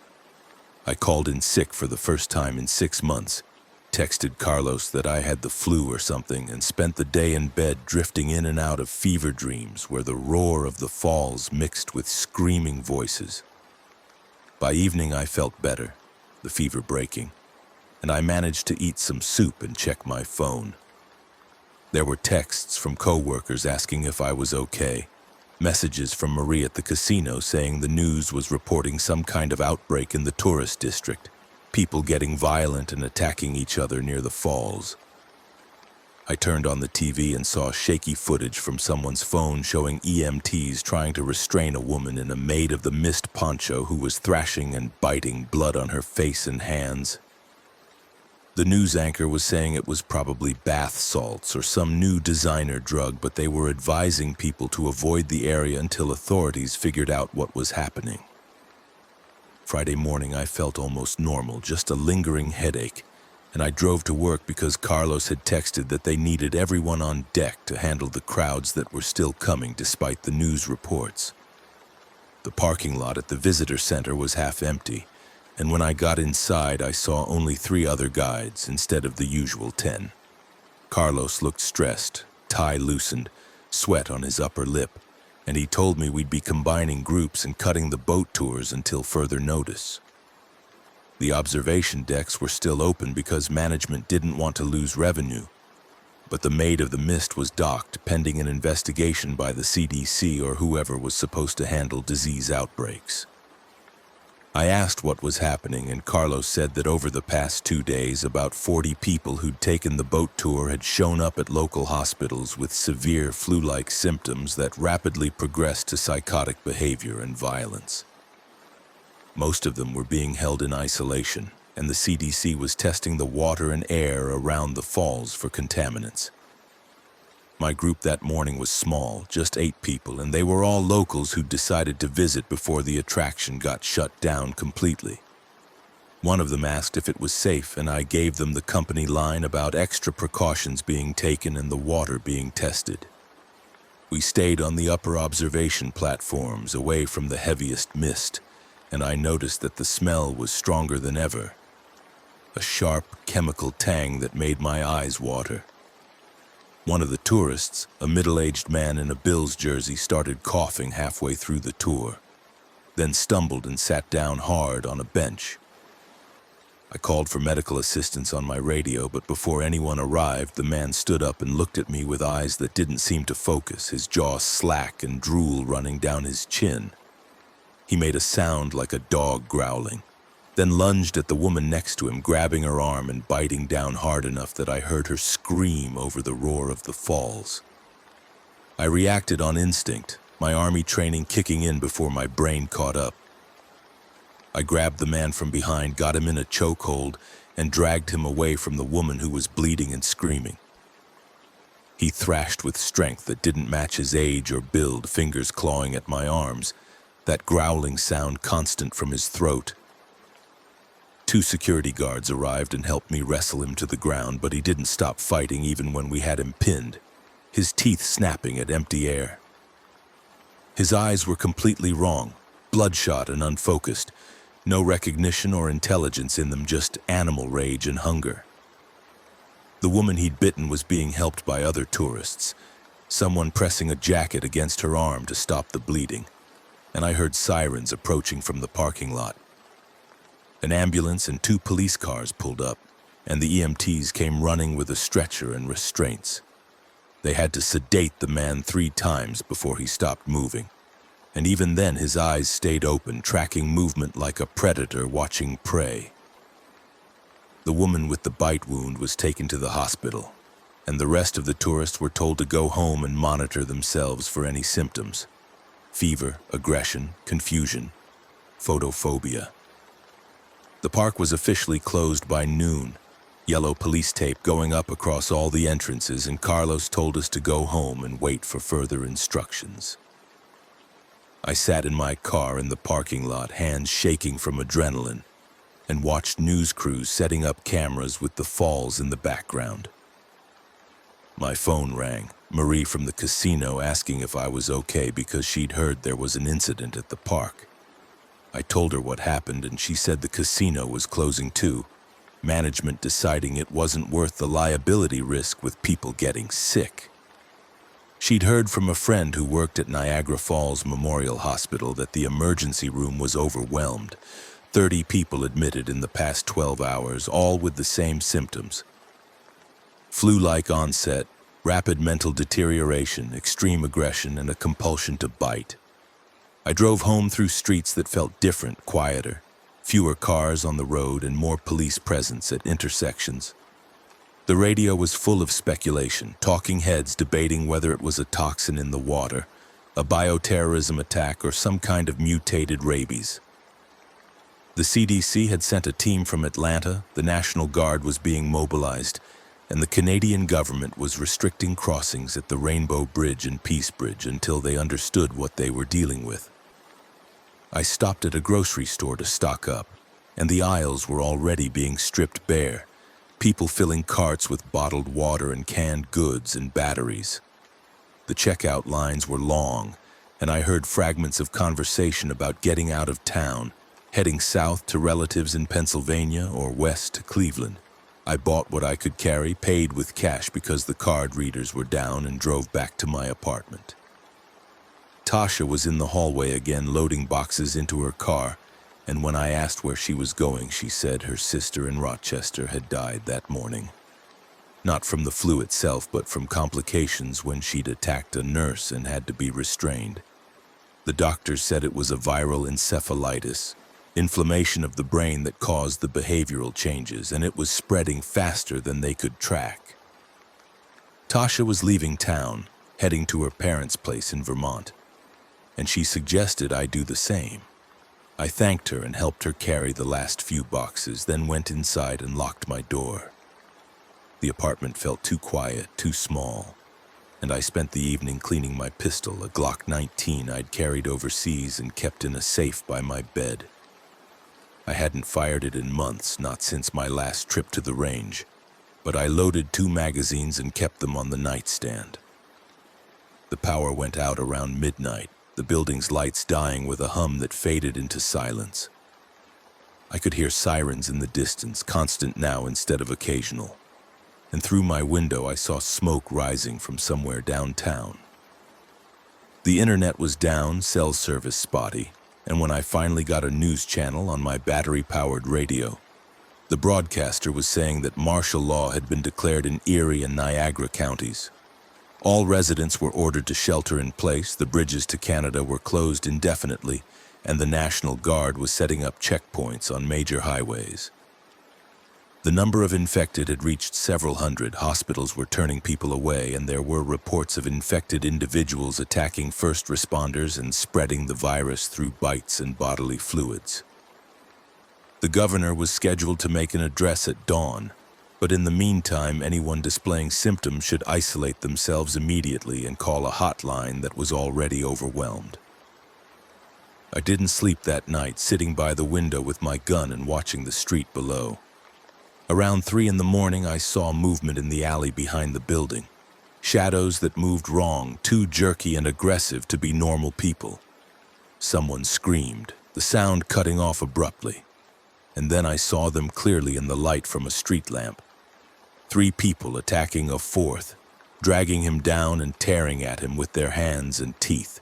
I called in sick for the first time in 6 months, texted Carlos that I had the flu or something, and spent the day in bed drifting in and out of fever dreams where the roar of the falls mixed with screaming voices. By evening, I felt better, the fever breaking, and I managed to eat some soup and check my phone. There were texts from coworkers asking if I was okay, messages from Marie at the casino saying the news was reporting some kind of outbreak in the tourist district, people getting violent and attacking each other near the falls. I turned on the TV and saw shaky footage from someone's phone showing EMTs trying to restrain a woman in a maid-of-the-mist poncho who was thrashing and biting, blood on her face and hands. The news anchor was saying it was probably bath salts or some new designer drug, but they were advising people to avoid the area until authorities figured out what was happening. Friday morning, I felt almost normal, just a lingering headache, and I drove to work because Carlos had texted that they needed everyone on deck to handle the crowds that were still coming despite the news reports. The parking lot at the visitor center was half empty, and when I got inside, I saw only 3 other guides instead of the usual 10. Carlos looked stressed, tie loosened, sweat on his upper lip, and he told me we'd be combining groups and cutting the boat tours until further notice. The observation decks were still open because management didn't want to lose revenue, but the Maid of the Mist was docked pending an investigation by the CDC or whoever was supposed to handle disease outbreaks. I asked what was happening, and Carlos said that over the past 2 days, about 40 people who'd taken the boat tour had shown up at local hospitals with severe flu-like symptoms that rapidly progressed to psychotic behavior and violence. Most of them were being held in isolation, and the CDC was testing the water and air around the falls for contaminants. My group that morning was small, just 8 people, and they were all locals who decided to visit before the attraction got shut down completely. One of them asked if it was safe, and I gave them the company line about extra precautions being taken and the water being tested. We stayed on the upper observation platforms, away from the heaviest mist, and I noticed that the smell was stronger than ever. A sharp chemical tang that made my eyes water. One of the tourists, a middle-aged man in a Bills jersey, started coughing halfway through the tour, then stumbled and sat down hard on a bench. I called for medical assistance on my radio, but before anyone arrived, the man stood up and looked at me with eyes that didn't seem to focus, his jaw slack and drool running down his chin. He made a sound like a dog growling, then lunged at the woman next to him, grabbing her arm and biting down hard enough that I heard her scream over the roar of the falls. I reacted on instinct, my army training kicking in before my brain caught up. I grabbed the man from behind, got him in a chokehold, and dragged him away from the woman who was bleeding and screaming. He thrashed with strength that didn't match his age or build, fingers clawing at my arms, that growling sound constant from his throat. 2 security guards arrived and helped me wrestle him to the ground, but he didn't stop fighting even when we had him pinned, his teeth snapping at empty air. His eyes were completely wrong, bloodshot and unfocused, no recognition or intelligence in them, just animal rage and hunger. The woman he'd bitten was being helped by other tourists, someone pressing a jacket against her arm to stop the bleeding, and I heard sirens approaching from the parking lot. An ambulance and 2 police cars pulled up, and the EMTs came running with a stretcher and restraints. They had to sedate the man 3 times before he stopped moving, and even then his eyes stayed open, tracking movement like a predator watching prey. The woman with the bite wound was taken to the hospital, and the rest of the tourists were told to go home and monitor themselves for any symptoms: fever, aggression, confusion, photophobia. The park was officially closed by noon, yellow police tape going up across all the entrances, and Carlos told us to go home and wait for further instructions. I sat in my car in the parking lot, hands shaking from adrenaline, and watched news crews setting up cameras with the falls in the background. My phone rang, Marie from the casino asking if I was okay because she'd heard there was an incident at the park. I told her what happened, and she said the casino was closing too, management deciding it wasn't worth the liability risk with people getting sick. She'd heard from a friend who worked at Niagara Falls Memorial Hospital that the emergency room was overwhelmed. 30 people admitted in the past 12 hours, all with the same symptoms: flu-like onset, rapid mental deterioration, extreme aggression, and a compulsion to bite. I drove home through streets that felt different, quieter, fewer cars on the road and more police presence at intersections. The radio was full of speculation, talking heads debating whether it was a toxin in the water, a bioterrorism attack, or some kind of mutated rabies. The CDC had sent a team from Atlanta, the National Guard was being mobilized, and the Canadian government was restricting crossings at the Rainbow Bridge and Peace Bridge until they understood what they were dealing with. I stopped at a grocery store to stock up, and the aisles were already being stripped bare, people filling carts with bottled water and canned goods and batteries. The checkout lines were long, and I heard fragments of conversation about getting out of town, heading south to relatives in Pennsylvania or west to Cleveland. I bought what I could carry, paid with cash because the card readers were down, and drove back to my apartment. Tasha was in the hallway again, loading boxes into her car, and when I asked where she was going, she said her sister in Rochester had died that morning. Not from the flu itself, but from complications when she'd attacked a nurse and had to be restrained. The doctors said it was a viral encephalitis, inflammation of the brain that caused the behavioral changes, and it was spreading faster than they could track. Tasha was leaving town, heading to her parents' place in Vermont, and she suggested I do the same. I thanked her and helped her carry the last few boxes, then went inside and locked my door. The apartment felt too quiet, too small, and I spent the evening cleaning my pistol, a Glock 19 I'd carried overseas and kept in a safe by my bed. I hadn't fired it in months, not since my last trip to the range, but I loaded 2 magazines and kept them on the nightstand. The power went out around midnight, the building's lights dying with a hum that faded into silence. I could hear sirens in the distance, constant now instead of occasional. And through my window I saw smoke rising from somewhere downtown. The internet was down, cell service spotty, and when I finally got a news channel on my battery-powered radio, the broadcaster was saying that martial law had been declared in Erie and Niagara counties. All residents were ordered to shelter in place, the bridges to Canada were closed indefinitely, and the National Guard was setting up checkpoints on major highways. The number of infected had reached several hundred, hospitals were turning people away, and there were reports of infected individuals attacking first responders and spreading the virus through bites and bodily fluids. The governor was scheduled to make an address at dawn, but in the meantime, anyone displaying symptoms should isolate themselves immediately and call a hotline that was already overwhelmed. I didn't sleep that night, sitting by the window with my gun and watching the street below. Around 3 in the morning, I saw movement in the alley behind the building. Shadows that moved wrong, too jerky and aggressive to be normal people. Someone screamed, the sound cutting off abruptly. And then I saw them clearly in the light from a street lamp. 3 people attacking a 4th, dragging him down and tearing at him with their hands and teeth.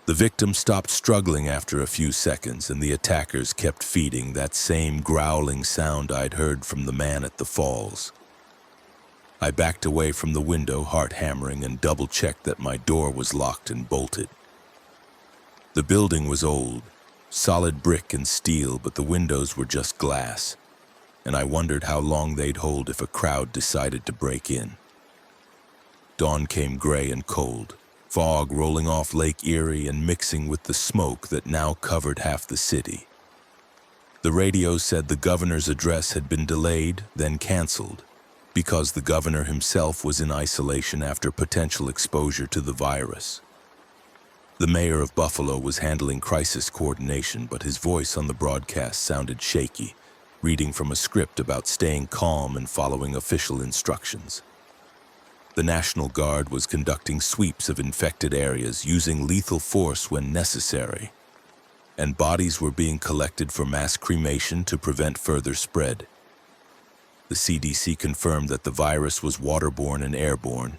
The victim stopped struggling after a few seconds, and the attackers kept feeding that same growling sound I'd heard from the man at the falls. I backed away from the window, heart hammering, and double-checked that my door was locked and bolted. The building was old, solid brick and steel, but the windows were just glass, and I wondered how long they'd hold if a crowd decided to break in. Dawn came gray and cold. Fog rolling off Lake Erie and mixing with the smoke that now covered half the city. The radio said the governor's address had been delayed, then canceled, because the governor himself was in isolation after potential exposure to the virus. The mayor of Buffalo was handling crisis coordination, but his voice on the broadcast sounded shaky, reading from a script about staying calm and following official instructions. The National Guard was conducting sweeps of infected areas, using lethal force when necessary, and bodies were being collected for mass cremation to prevent further spread. The CDC confirmed that the virus was waterborne and airborne,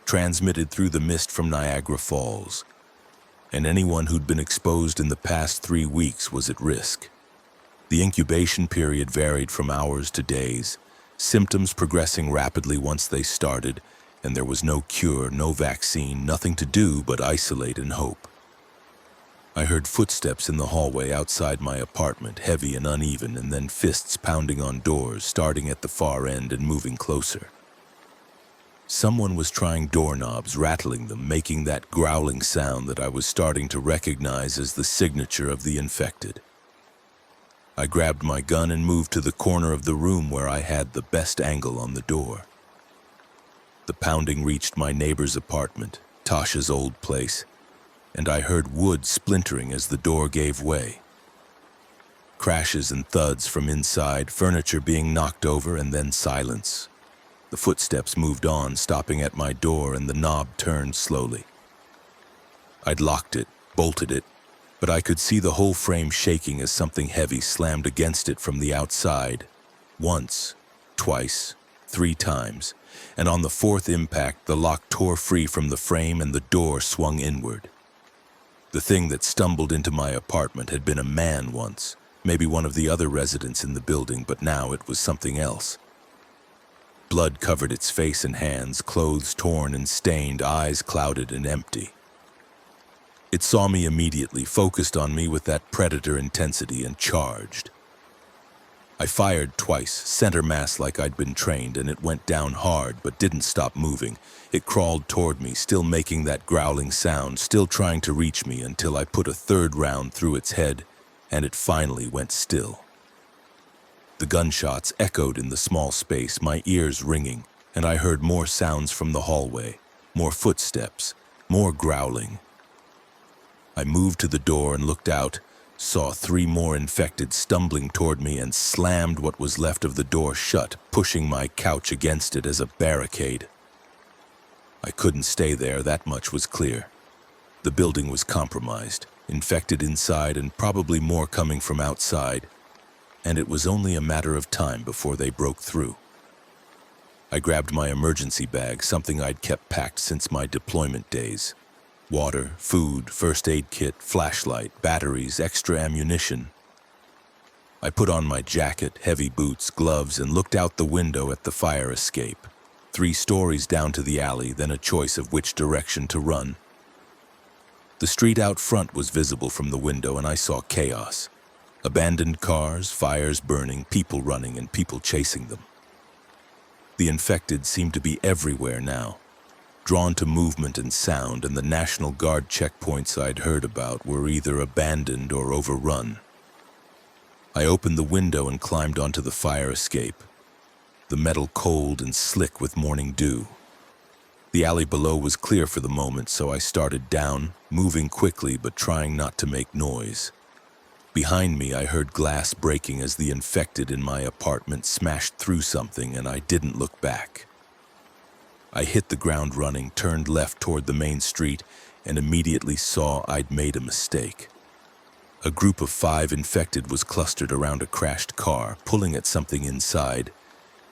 transmitted through the mist from Niagara Falls, and anyone who'd been exposed in the past 3 weeks was at risk. The incubation period varied from hours to days, symptoms progressing rapidly once they started, and there was no cure, no vaccine, nothing to do but isolate and hope. I heard footsteps in the hallway outside my apartment, heavy and uneven, and then fists pounding on doors, starting at the far end and moving closer. Someone was trying doorknobs, rattling them, making that growling sound that I was starting to recognize as the signature of the infected. I grabbed my gun and moved to the corner of the room where I had the best angle on the door. The pounding reached my neighbor's apartment, Tasha's old place, and I heard wood splintering as the door gave way. Crashes and thuds from inside, furniture being knocked over, and then silence. The footsteps moved on, stopping at my door, and the knob turned slowly. I'd locked it, bolted it, but I could see the whole frame shaking as something heavy slammed against it from the outside. Once, twice, 3 times, and on the 4th impact, the lock tore free from the frame and the door swung inward. The thing that stumbled into my apartment had been a man once, maybe one of the other residents in the building, but now it was something else. Blood covered its face and hands, clothes torn and stained, eyes clouded and empty. It saw me immediately, focused on me with that predator intensity, and charged. I fired twice, center mass like I'd been trained, and it went down hard but didn't stop moving. It crawled toward me, still making that growling sound, still trying to reach me, until I put a third round through its head, and it finally went still. The gunshots echoed in the small space, my ears ringing, and I heard more sounds from the hallway, more footsteps, more growling. I moved to the door and looked out, saw 3 more infected stumbling toward me, and slammed what was left of the door shut, pushing my couch against it as a barricade. I couldn't stay there, that much was clear. The building was compromised, infected inside and probably more coming from outside, and it was only a matter of time before they broke through. I grabbed my emergency bag, something I'd kept packed since my deployment days. Water, food, first aid kit, flashlight, batteries, extra ammunition. I put on my jacket, heavy boots, gloves, and looked out the window at the fire escape. 3 stories down to the alley, then a choice of which direction to run. The street out front was visible from the window, and I saw chaos. Abandoned cars, fires burning, people running, and people chasing them. The infected seemed to be everywhere now, drawn to movement and sound, and the National Guard checkpoints I'd heard about were either abandoned or overrun. I opened the window and climbed onto the fire escape, the metal cold and slick with morning dew. The alley below was clear for the moment, so I started down, moving quickly but trying not to make noise. Behind me, I heard glass breaking as the infected in my apartment smashed through something, and I didn't look back. I hit the ground running, turned left toward the main street, and immediately saw I'd made a mistake. A group of 5 infected was clustered around a crashed car, pulling at something inside,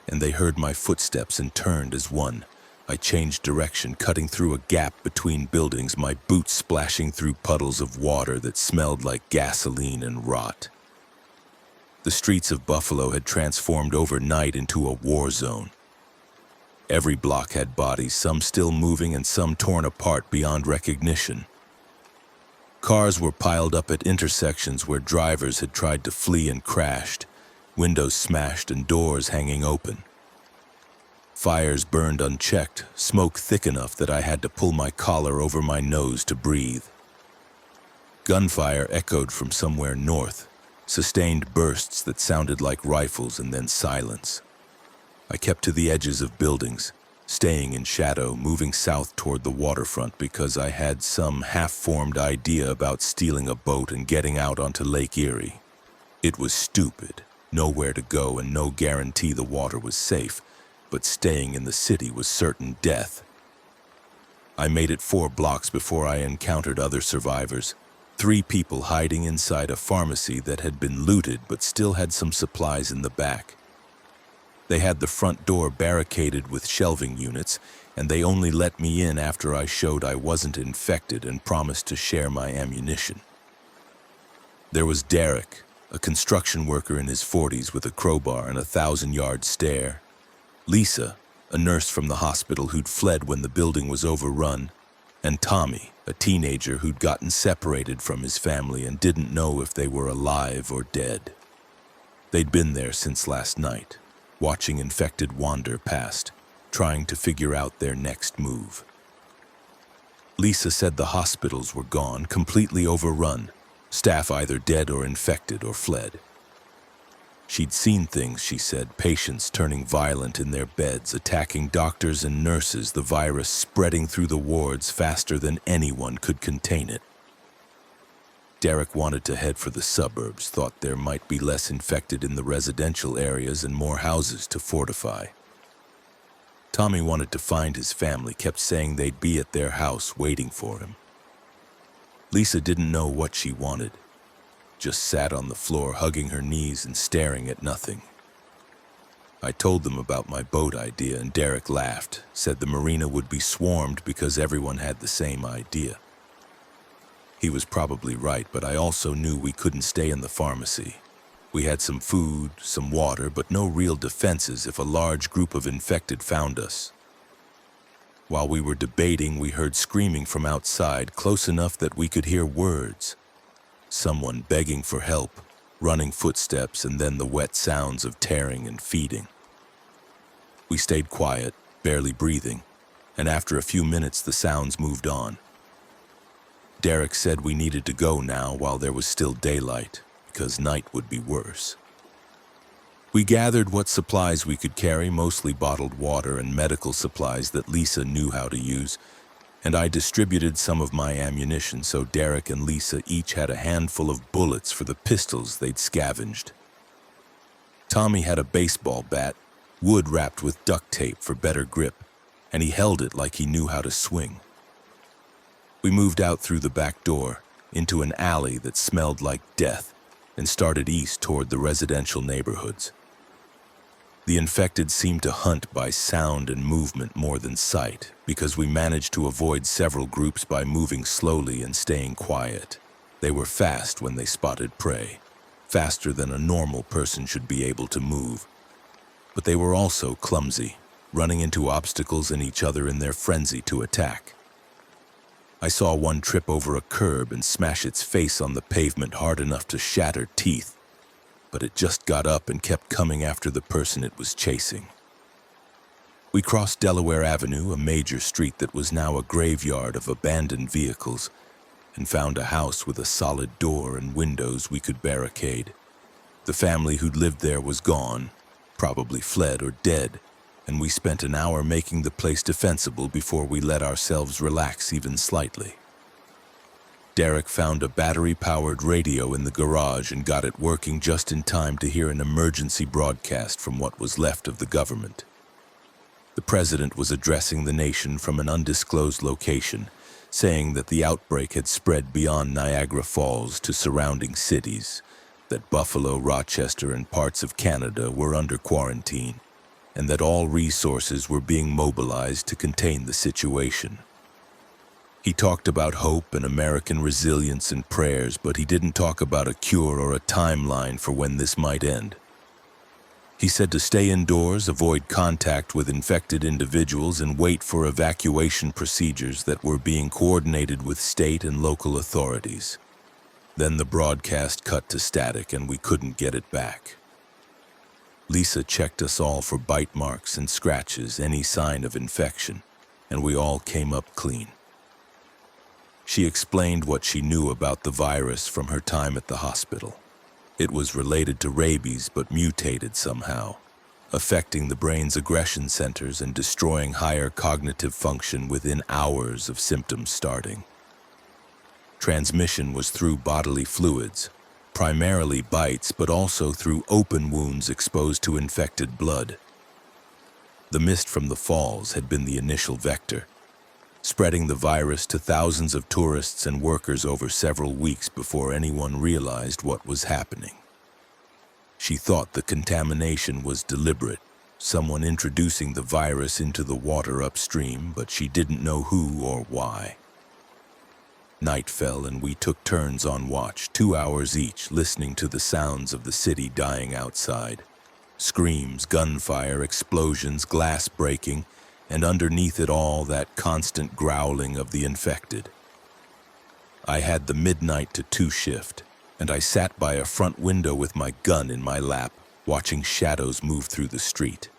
and they heard my footsteps and turned as one. I changed direction, cutting through a gap between buildings, my boots splashing through puddles of water that smelled like gasoline and rot. The streets of Buffalo had transformed overnight into a war zone. Every block had bodies, some still moving and some torn apart beyond recognition. Cars were piled up at intersections where drivers had tried to flee and crashed, windows smashed and doors hanging open. Fires burned unchecked, smoke thick enough that I had to pull my collar over my nose to breathe. Gunfire echoed from somewhere north, sustained bursts that sounded like rifles and then silence. I kept to the edges of buildings, staying in shadow, moving south toward the waterfront because I had some half-formed idea about stealing a boat and getting out onto Lake Erie. It was stupid, nowhere to go and no guarantee the water was safe, but staying in the city was certain death. I made it 4 blocks before I encountered other survivors, 3 people hiding inside a pharmacy that had been looted but still had some supplies in the back. They had the front door barricaded with shelving units, and they only let me in after I showed I wasn't infected and promised to share my ammunition. There was Derek, a construction worker in his 40s with a crowbar and a 1,000-yard stare. Lisa, a nurse from the hospital who'd fled when the building was overrun. And Tommy, a teenager who'd gotten separated from his family and didn't know if they were alive or dead. They'd been there since last night, watching infected wander past, trying to figure out their next move. Lisa said the hospitals were gone, completely overrun, staff either dead or infected or fled. She'd seen things, she said, patients turning violent in their beds, attacking doctors and nurses, the virus spreading through the wards faster than anyone could contain it. Derek wanted to head for the suburbs, thought there might be less infected in the residential areas and more houses to fortify. Tommy wanted to find his family, kept saying they'd be at their house waiting for him. Lisa didn't know what she wanted, just sat on the floor hugging her knees and staring at nothing. I told them about my boat idea and Derek laughed, said the marina would be swarmed because everyone had the same idea. He was probably right, but I also knew we couldn't stay in the pharmacy. We had some food, some water, but no real defenses if a large group of infected found us. While we were debating, we heard screaming from outside, close enough that we could hear words. Someone begging for help, running footsteps, and then the wet sounds of tearing and feeding. We stayed quiet, barely breathing, and after a few minutes the sounds moved on. Derek said we needed to go now while there was still daylight, because night would be worse. We gathered what supplies we could carry, mostly bottled water and medical supplies that Lisa knew how to use, and I distributed some of my ammunition so Derek and Lisa each had a handful of bullets for the pistols they'd scavenged. Tommy had a baseball bat, wood wrapped with duct tape for better grip, and he held it like he knew how to swing. We moved out through the back door, into an alley that smelled like death, and started east toward the residential neighborhoods. The infected seemed to hunt by sound and movement more than sight, because we managed to avoid several groups by moving slowly and staying quiet. They were fast when they spotted prey, faster than a normal person should be able to move. But they were also clumsy, running into obstacles and each other in their frenzy to attack. I saw one trip over a curb and smash its face on the pavement hard enough to shatter teeth, but it just got up and kept coming after the person it was chasing. We crossed Delaware Avenue, a major street that was now a graveyard of abandoned vehicles, and found a house with a solid door and windows we could barricade. The family who'd lived there was gone, probably fled or dead, and we spent an hour making the place defensible before we let ourselves relax even slightly. Derek found a battery-powered radio in the garage and got it working just in time to hear an emergency broadcast from what was left of the government. The president was addressing the nation from an undisclosed location, saying that the outbreak had spread beyond Niagara Falls to surrounding cities, that Buffalo, Rochester, and parts of Canada were under quarantine, and that all resources were being mobilized to contain the situation. He talked about hope and American resilience and prayers, but he didn't talk about a cure or a timeline for when this might end. He said to stay indoors, avoid contact with infected individuals, and wait for evacuation procedures that were being coordinated with state and local authorities. Then the broadcast cut to static and we couldn't get it back. Lisa checked us all for bite marks and scratches, any sign of infection, and we all came up clean. She explained what she knew about the virus from her time at the hospital. It was related to rabies but mutated somehow, affecting the brain's aggression centers and destroying higher cognitive function within hours of symptoms starting. Transmission was through bodily fluids, primarily bites, but also through open wounds exposed to infected blood. The mist from the falls had been the initial vector, spreading the virus to thousands of tourists and workers over several weeks before anyone realized what was happening. She thought the contamination was deliberate, someone introducing the virus into the water upstream, but she didn't know who or why. Night fell and we took turns on watch, 2 hours each, listening to the sounds of the city dying outside. Screams, gunfire, explosions, glass breaking, and underneath it all, that constant growling of the infected. I had the midnight to 2 shift, and I sat by a front window with my gun in my lap, watching shadows move through the street.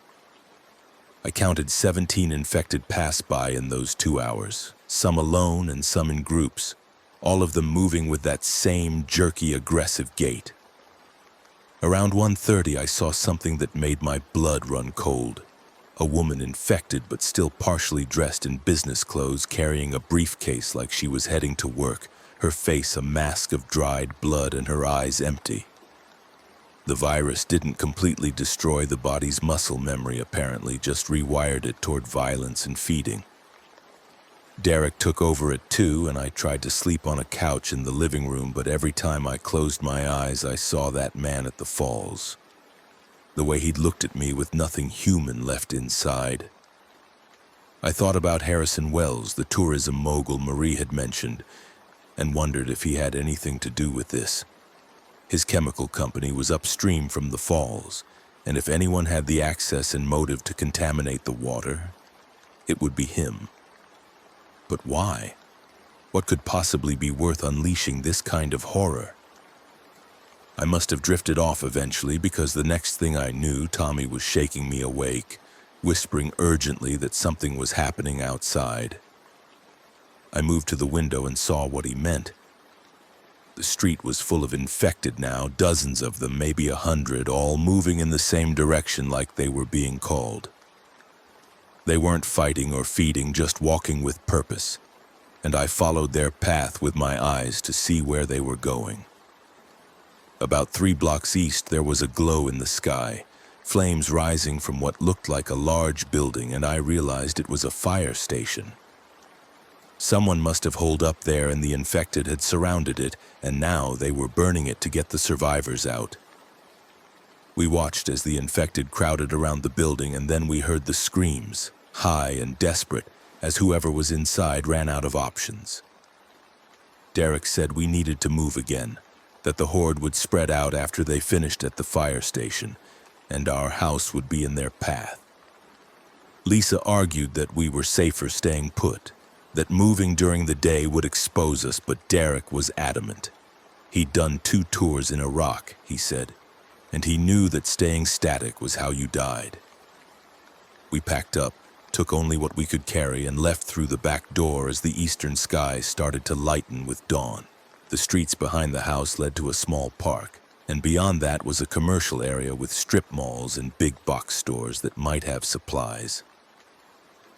I counted 17 infected pass by in those 2 hours, some alone and some in groups, all of them moving with that same jerky, aggressive gait. Around 1:30, I saw something that made my blood run cold. A woman infected but still partially dressed in business clothes, carrying a briefcase like she was heading to work, her face a mask of dried blood and her eyes empty. The virus didn't completely destroy the body's muscle memory, apparently, just rewired it toward violence and feeding. Derek took over at 2, and I tried to sleep on a couch in the living room, but every time I closed my eyes, I saw that man at the falls. The way he'd looked at me with nothing human left inside. I thought about Harrison Wells, the tourism mogul Marie had mentioned, and wondered if he had anything to do with this. His chemical company was upstream from the falls, and if anyone had the access and motive to contaminate the water, it would be him. But why? What could possibly be worth unleashing this kind of horror? I must have drifted off eventually, because the next thing I knew, Tommy was shaking me awake, whispering urgently that something was happening outside. I moved to the window and saw what he meant. The street was full of infected now, dozens of them, maybe 100, all moving in the same direction like they were being called. They weren't fighting or feeding, just walking with purpose, and I followed their path with my eyes to see where they were going. About 3 blocks east, there was a glow in the sky, flames rising from what looked like a large building, and I realized it was a fire station. Someone must have holed up there, and the infected had surrounded it, and now they were burning it to get the survivors out. We watched as the infected crowded around the building, and then we heard the screams, high and desperate, as whoever was inside ran out of options. Derek said we needed to move again, that the horde would spread out after they finished at the fire station, and our house would be in their path. Lisa argued that we were safer staying put, that moving during the day would expose us, but Derek was adamant. He'd done 2 tours in Iraq, he said, and he knew that staying static was how you died. We packed up, took only what we could carry, and left through the back door as the eastern sky started to lighten with dawn. The streets behind the house led to a small park, and beyond that was a commercial area with strip malls and big box stores that might have supplies.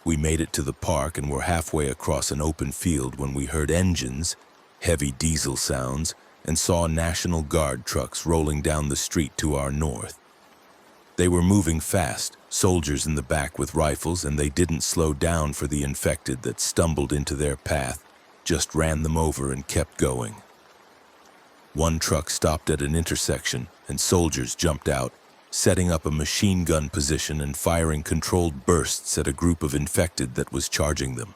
We made it to the park and were halfway across an open field when we heard engines, heavy diesel sounds, and saw National Guard trucks rolling down the street to our north. They were moving fast, soldiers in the back with rifles, and they didn't slow down for the infected that stumbled into their path, just ran them over and kept going. One truck stopped at an intersection, and soldiers jumped out, setting up a machine gun position and firing controlled bursts at a group of infected that was charging them.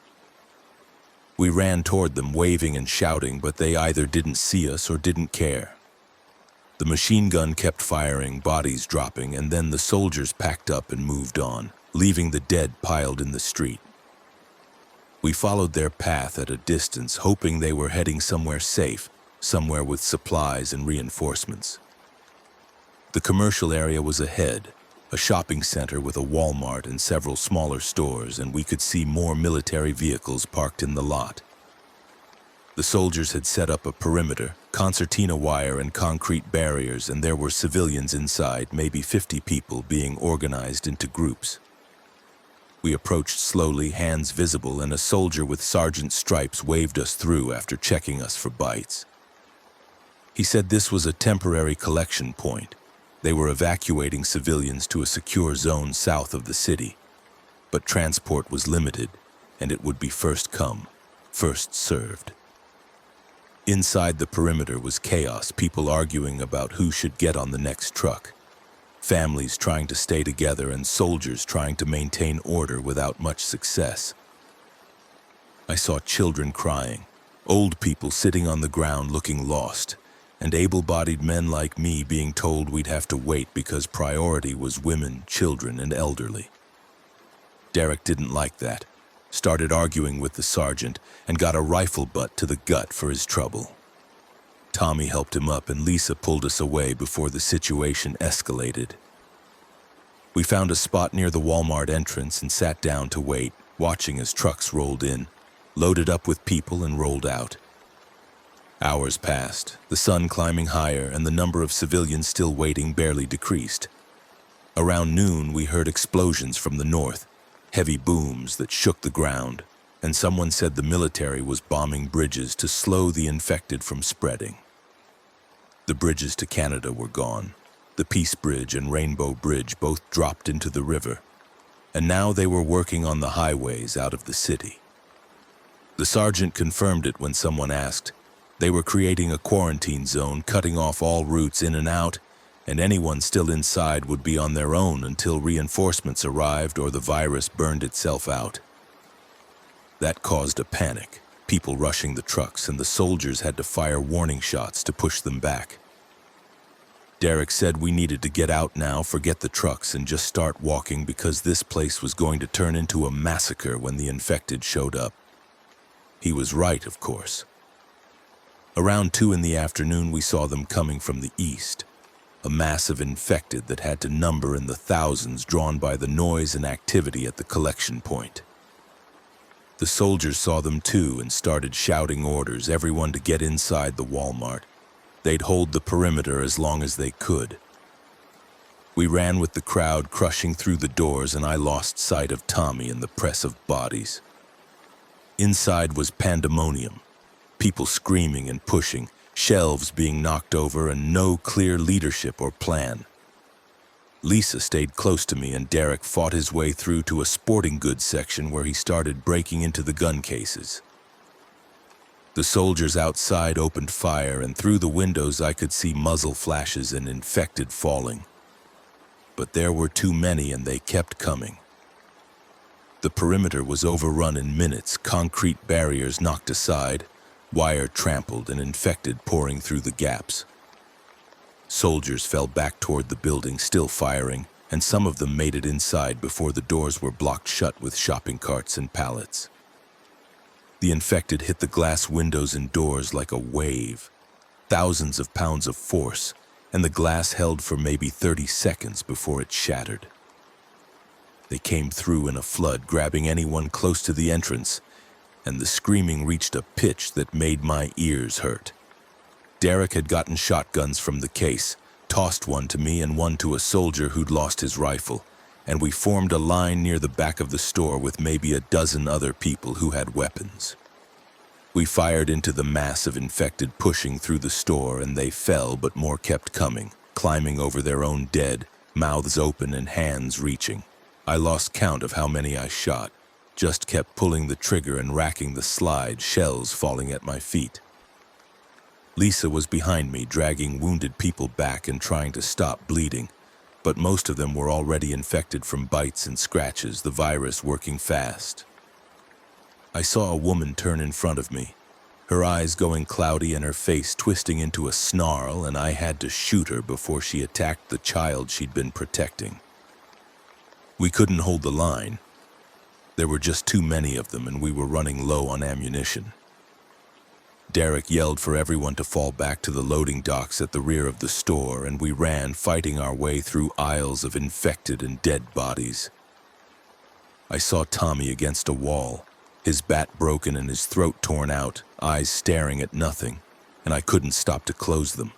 We ran toward them, waving and shouting, but they either didn't see us or didn't care. The machine gun kept firing, bodies dropping, and then the soldiers packed up and moved on, leaving the dead piled in the street. We followed their path at a distance, hoping they were heading somewhere safe, somewhere with supplies and reinforcements. The commercial area was ahead, a shopping center with a Walmart and several smaller stores, and we could see more military vehicles parked in the lot. The soldiers had set up a perimeter, concertina wire and concrete barriers, and there were civilians inside, maybe 50 people being organized into groups. We approached slowly, hands visible, and a soldier with sergeant stripes waved us through after checking us for bites. He said this was a temporary collection point. They were evacuating civilians to a secure zone south of the city, but transport was limited, and it would be first come, first served. Inside the perimeter was chaos, people arguing about who should get on the next truck, families trying to stay together, and soldiers trying to maintain order without much success. I saw children crying, old people sitting on the ground looking lost, and able-bodied men like me being told we'd have to wait because priority was women, children, and elderly. Derek didn't like that, started arguing with the sergeant, and got a rifle butt to the gut for his trouble. Tommy helped him up, and Lisa pulled us away before the situation escalated. We found a spot near the Walmart entrance and sat down to wait, watching as trucks rolled in, loaded up with people, and rolled out. Hours passed, the sun climbing higher, and the number of civilians still waiting barely decreased. Around noon, we heard explosions from the north, heavy booms that shook the ground, and someone said the military was bombing bridges to slow the infected from spreading. The bridges to Canada were gone. The Peace Bridge and Rainbow Bridge both dropped into the river, and now they were working on the highways out of the city. The sergeant confirmed it when someone asked. They were creating a quarantine zone, cutting off all routes in and out, and anyone still inside would be on their own until reinforcements arrived or the virus burned itself out. That caused a panic, people rushing the trucks, and the soldiers had to fire warning shots to push them back. Derek said we needed to get out now, forget the trucks, and just start walking because this place was going to turn into a massacre when the infected showed up. He was right, of course. Around 2 in the afternoon, we saw them coming from the east. A mass of infected that had to number in the thousands, drawn by the noise and activity at the collection point. The soldiers saw them too and started shouting orders, everyone to get inside the Walmart. They'd hold the perimeter as long as they could. We ran with the crowd crushing through the doors, and I lost sight of Tommy in the press of bodies. Inside was pandemonium. People screaming and pushing, shelves being knocked over, and no clear leadership or plan. Lisa stayed close to me, and Derek fought his way through to a sporting goods section where he started breaking into the gun cases. The soldiers outside opened fire, and through the windows I could see muzzle flashes and infected falling. But there were too many, and they kept coming. The perimeter was overrun in minutes, concrete barriers knocked aside, wire trampled, and infected pouring through the gaps. Soldiers fell back toward the building, still firing, and some of them made it inside before the doors were blocked shut with shopping carts and pallets. The infected hit the glass windows and doors like a wave, thousands of pounds of force, and the glass held for maybe 30 seconds before it shattered. They came through in a flood, grabbing anyone close to the entrance, and the screaming reached a pitch that made my ears hurt. Derek had gotten shotguns from the case, tossed one to me and one to a soldier who'd lost his rifle, and we formed a line near the back of the store with maybe a dozen other people who had weapons. We fired into the mass of infected pushing through the store, and they fell, but more kept coming, climbing over their own dead, mouths open and hands reaching. I lost count of how many I shot. Just kept pulling the trigger and racking the slide, shells falling at my feet. Lisa was behind me, dragging wounded people back and trying to stop bleeding, but most of them were already infected from bites and scratches, the virus working fast. I saw a woman turn in front of me, her eyes going cloudy and her face twisting into a snarl, and I had to shoot her before she attacked the child she'd been protecting. We couldn't hold the line. There were just too many of them, and we were running low on ammunition. Derek yelled for everyone to fall back to the loading docks at the rear of the store, and we ran, fighting our way through aisles of infected and dead bodies. I saw Tommy against a wall, his bat broken and his throat torn out, eyes staring at nothing, and I couldn't stop to close them.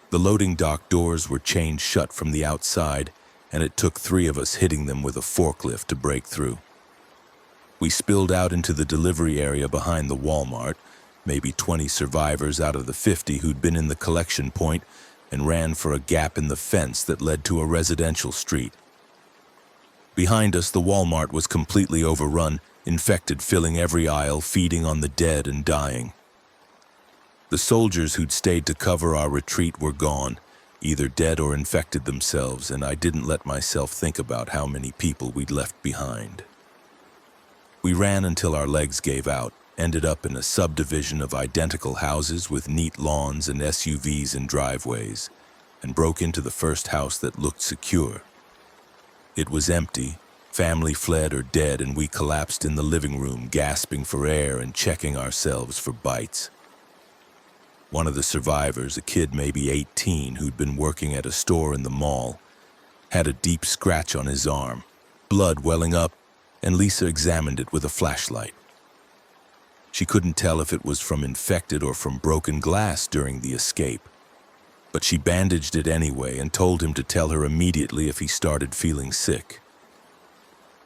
The loading dock doors were chained shut from the outside, and it took 3 of us hitting them with a forklift to break through. We spilled out into the delivery area behind the Walmart, maybe 20 survivors out of the 50 who'd been in the collection point, and ran for a gap in the fence that led to a residential street. Behind us, the Walmart was completely overrun, infected filling every aisle, feeding on the dead and dying. The soldiers who'd stayed to cover our retreat were gone, either dead or infected themselves, and I didn't let myself think about how many people we'd left behind. We ran until our legs gave out, ended up in a subdivision of identical houses with neat lawns and SUVs and driveways, and broke into the first house that looked secure. It was empty, family fled or dead, and we collapsed in the living room, gasping for air and checking ourselves for bites. One of the survivors, a kid maybe 18 who'd been working at a store in the mall, had a deep scratch on his arm, blood welling up, and Lisa examined it with a flashlight. She couldn't tell if it was from infected or from broken glass during the escape, but she bandaged it anyway and told him to tell her immediately if he started feeling sick.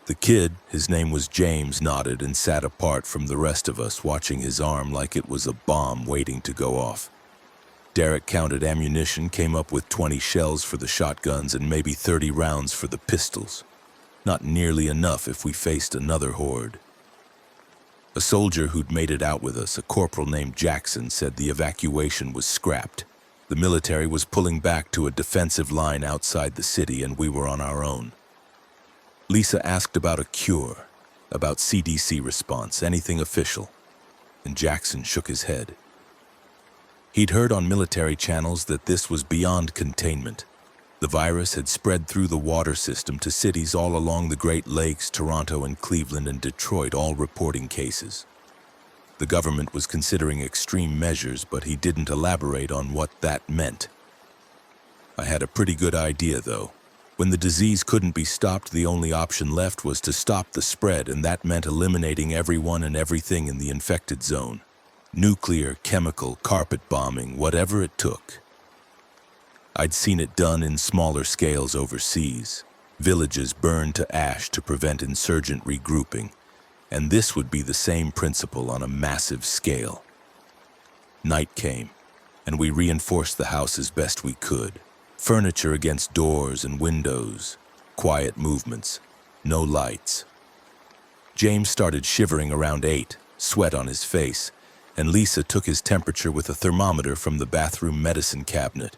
The kid, his name was James, nodded and sat apart from the rest of us, watching his arm like it was a bomb waiting to go off. Derek counted ammunition, came up with 20 shells for the shotguns and maybe 30 rounds for the pistols. Not nearly enough if we faced another horde. A soldier who'd made it out with us, a corporal named Jackson, said the evacuation was scrapped. The military was pulling back to a defensive line outside the city, and we were on our own. Lisa asked about a cure, about CDC response, anything official, and Jackson shook his head. He'd heard on military channels that this was beyond containment. The virus had spread through the water system to cities all along the Great Lakes, Toronto and Cleveland and Detroit, all reporting cases. The government was considering extreme measures, but he didn't elaborate on what that meant. I had a pretty good idea, though. When the disease couldn't be stopped, the only option left was to stop the spread, and that meant eliminating everyone and everything in the infected zone. Nuclear, chemical, carpet bombing, whatever it took. I'd seen it done in smaller scales overseas. Villages burned to ash to prevent insurgent regrouping, and this would be the same principle on a massive scale. Night came, and we reinforced the house as best we could. Furniture against doors and windows, quiet movements, no lights. James started shivering around 8, sweat on his face, and Lisa took his temperature with a thermometer from the bathroom medicine cabinet.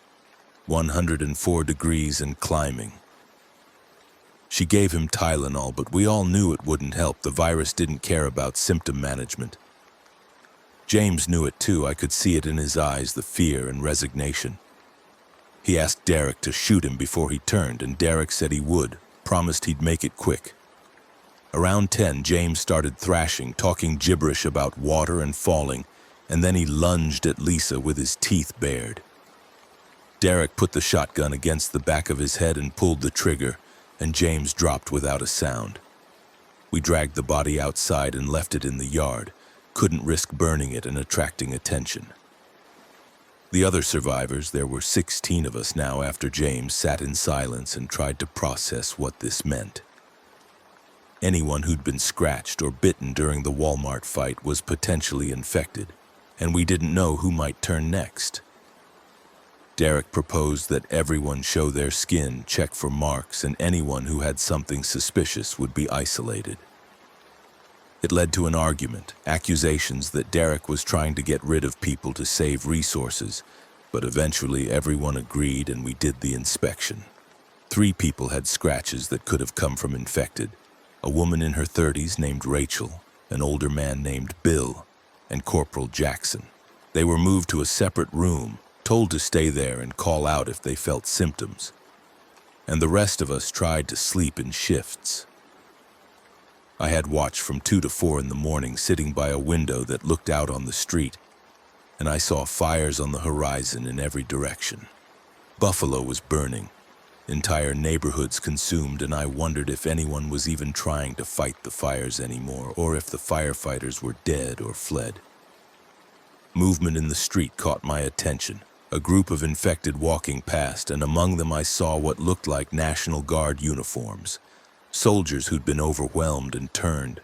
104 degrees and climbing. She gave him Tylenol, but we all knew it wouldn't help. The virus didn't care about symptom management. James knew it too. I could see it in his eyes, the fear and resignation. He asked Derek to shoot him before he turned, and Derek said he would, promised he'd make it quick. Around 10, James started thrashing, talking gibberish about water and falling, and then he lunged at Lisa with his teeth bared. Derek put the shotgun against the back of his head and pulled the trigger, and James dropped without a sound. We dragged the body outside and left it in the yard, couldn't risk burning it and attracting attention. The other survivors, there were 16 of us now after James, sat in silence and tried to process what this meant. Anyone who'd been scratched or bitten during the Walmart fight was potentially infected, and we didn't know who might turn next. Derek proposed that everyone show their skin, check for marks, and anyone who had something suspicious would be isolated. It led to an argument, accusations that Derek was trying to get rid of people to save resources, but eventually everyone agreed and we did the inspection. 3 people had scratches that could have come from infected. A woman in her 30s named Rachel, an older man named Bill, and Corporal Jackson. They were moved to a separate room, told to stay there and call out if they felt symptoms. And the rest of us tried to sleep in shifts. I had watch from 2 to 4 in the morning, sitting by a window that looked out on the street, and I saw fires on the horizon in every direction. Buffalo was burning, entire neighborhoods consumed, and I wondered if anyone was even trying to fight the fires anymore, or if the firefighters were dead or fled. Movement in the street caught my attention. A group of infected walking past, and among them I saw what looked like National Guard uniforms. Soldiers who'd been overwhelmed and turned.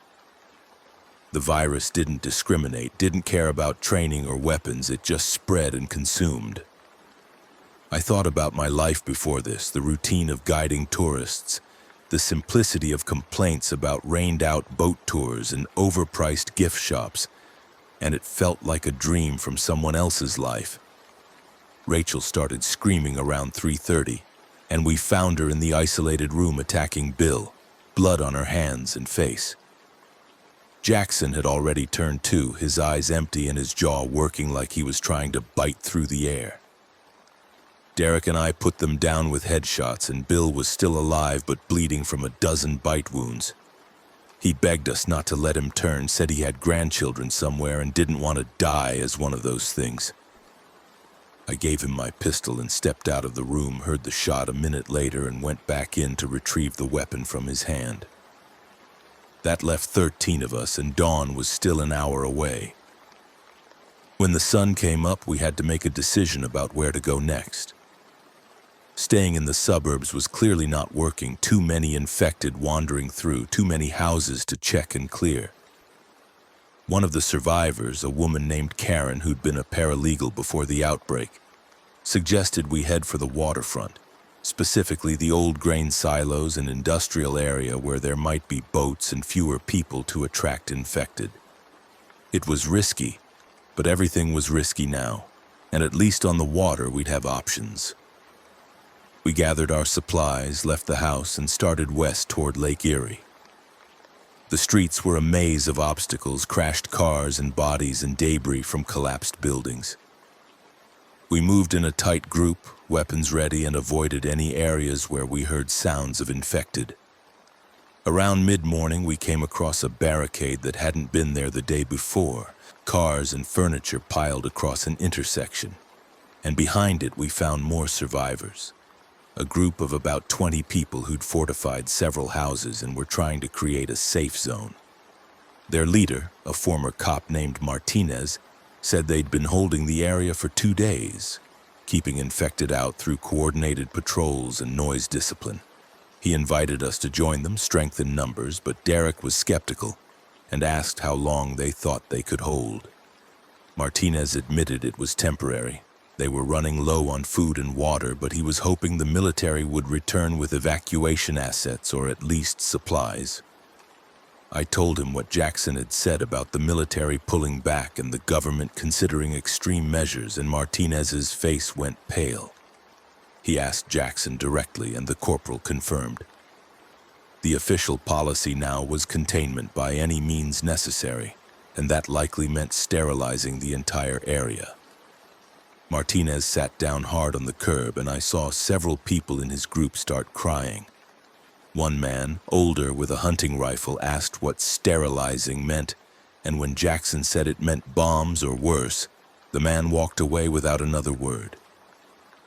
The virus didn't discriminate, didn't care about training or weapons, it just spread and consumed. I thought about my life before this, the routine of guiding tourists, the simplicity of complaints about rained-out boat tours and overpriced gift shops, and it felt like a dream from someone else's life. Rachel started screaming around 3:30, and we found her in the isolated room attacking Bill, blood on her hands and face. Jackson had already turned too, his eyes empty and his jaw working like he was trying to bite through the air. Derek and I put them down with headshots, and Bill was still alive but bleeding from a dozen bite wounds. He begged us not to let him turn, said he had grandchildren somewhere and didn't want to die as one of those things. I gave him my pistol and stepped out of the room, heard the shot a minute later, and went back in to retrieve the weapon from his hand. That left 13 of us, and dawn was still an hour away. When the sun came up, we had to make a decision about where to go next. Staying in the suburbs was clearly not working. Too many infected wandering through, too many houses to check and clear. One of the survivors, a woman named Karen who'd been a paralegal before the outbreak, suggested we head for the waterfront, specifically the old grain silos and industrial area where there might be boats and fewer people to attract infected. It was risky, but everything was risky now, and at least on the water we'd have options. We gathered our supplies, left the house, and started west toward Lake Erie. The streets were a maze of obstacles, crashed cars and bodies and debris from collapsed buildings. We moved in a tight group, weapons ready, and avoided any areas where we heard sounds of infected. Around mid-morning, we came across a barricade that hadn't been there the day before, cars and furniture piled across an intersection. And behind it, we found more survivors. A group of about 20 people who'd fortified several houses and were trying to create a safe zone. Their leader, a former cop named Martinez, said they'd been holding the area for 2 days, keeping infected out through coordinated patrols and noise discipline. He invited us to join them, strengthen numbers, but Derek was skeptical and asked how long they thought they could hold. Martinez admitted it was temporary. They were running low on food and water, but he was hoping the military would return with evacuation assets or at least supplies. I told him what Jackson had said about the military pulling back and the government considering extreme measures, and Martinez's face went pale. He asked Jackson directly, and the corporal confirmed. The official policy now was containment by any means necessary, and that likely meant sterilizing the entire area. Martinez sat down hard on the curb, and I saw several people in his group start crying. One man, older with a hunting rifle, asked what sterilizing meant, and when Jackson said it meant bombs or worse, the man walked away without another word.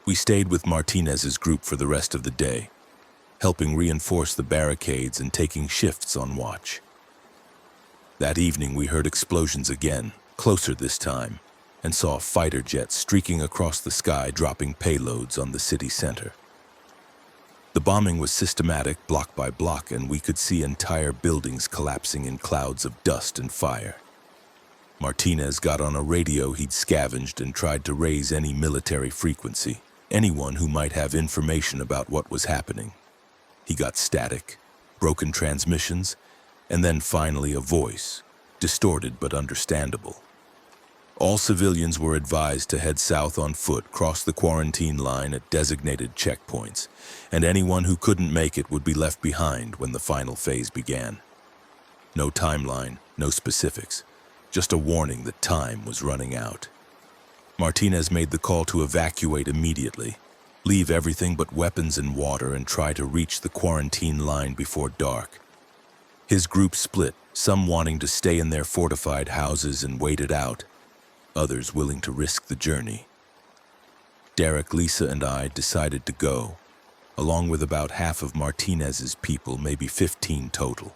We stayed with Martinez's group for the rest of the day, helping reinforce the barricades and taking shifts on watch. That evening we heard explosions again, closer this time, and saw fighter jets streaking across the sky, dropping payloads on the city center. The bombing was systematic, block by block, and we could see entire buildings collapsing in clouds of dust and fire. Martinez got on a radio he'd scavenged and tried to raise any military frequency, anyone who might have information about what was happening. He got static, broken transmissions, and then finally a voice, distorted but understandable. All civilians were advised to head south on foot, cross the quarantine line at designated checkpoints, and anyone who couldn't make it would be left behind when the final phase began. No timeline, no specifics, just a warning that time was running out. Martinez made the call to evacuate immediately, leave everything but weapons and water, and try to reach the quarantine line before dark. His group split, some wanting to stay in their fortified houses and wait it out, others willing to risk the journey. Derek, Lisa, and I decided to go, along with about half of Martinez's people, maybe 15 total.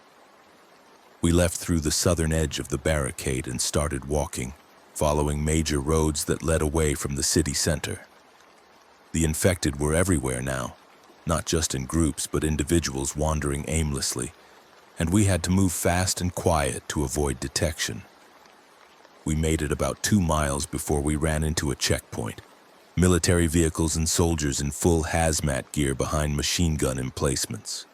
We left through the southern edge of the barricade and started walking, following major roads that led away from the city center. The infected were everywhere now, not just in groups, but individuals wandering aimlessly, and we had to move fast and quiet to avoid detection. We made it about 2 miles before we ran into a checkpoint. Military vehicles and soldiers in full hazmat gear behind machine gun emplacements.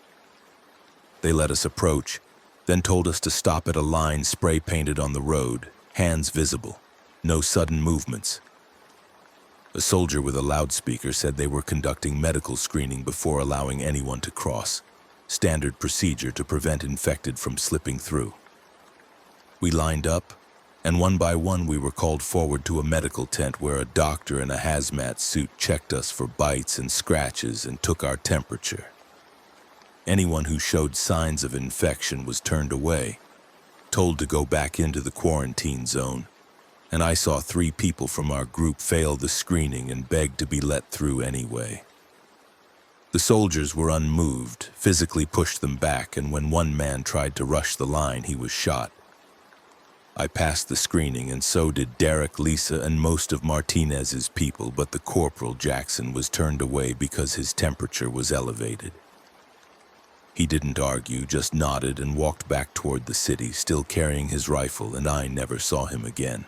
They let us approach, then told us to stop at a line spray painted on the road, hands visible, no sudden movements. A soldier with a loudspeaker said they were conducting medical screening before allowing anyone to cross, standard procedure to prevent infected from slipping through. We lined up, and one by one we were called forward to a medical tent where a doctor in a hazmat suit checked us for bites and scratches and took our temperature. Anyone who showed signs of infection was turned away, told to go back into the quarantine zone, and I saw 3 people from our group fail the screening and beg to be let through anyway. The soldiers were unmoved, physically pushed them back, and when one man tried to rush the line, he was shot. I passed the screening, and so did Derek, Lisa, and most of Martinez's people, but the Corporal Jackson was turned away because his temperature was elevated. He didn't argue, just nodded and walked back toward the city, still carrying his rifle, and I never saw him again.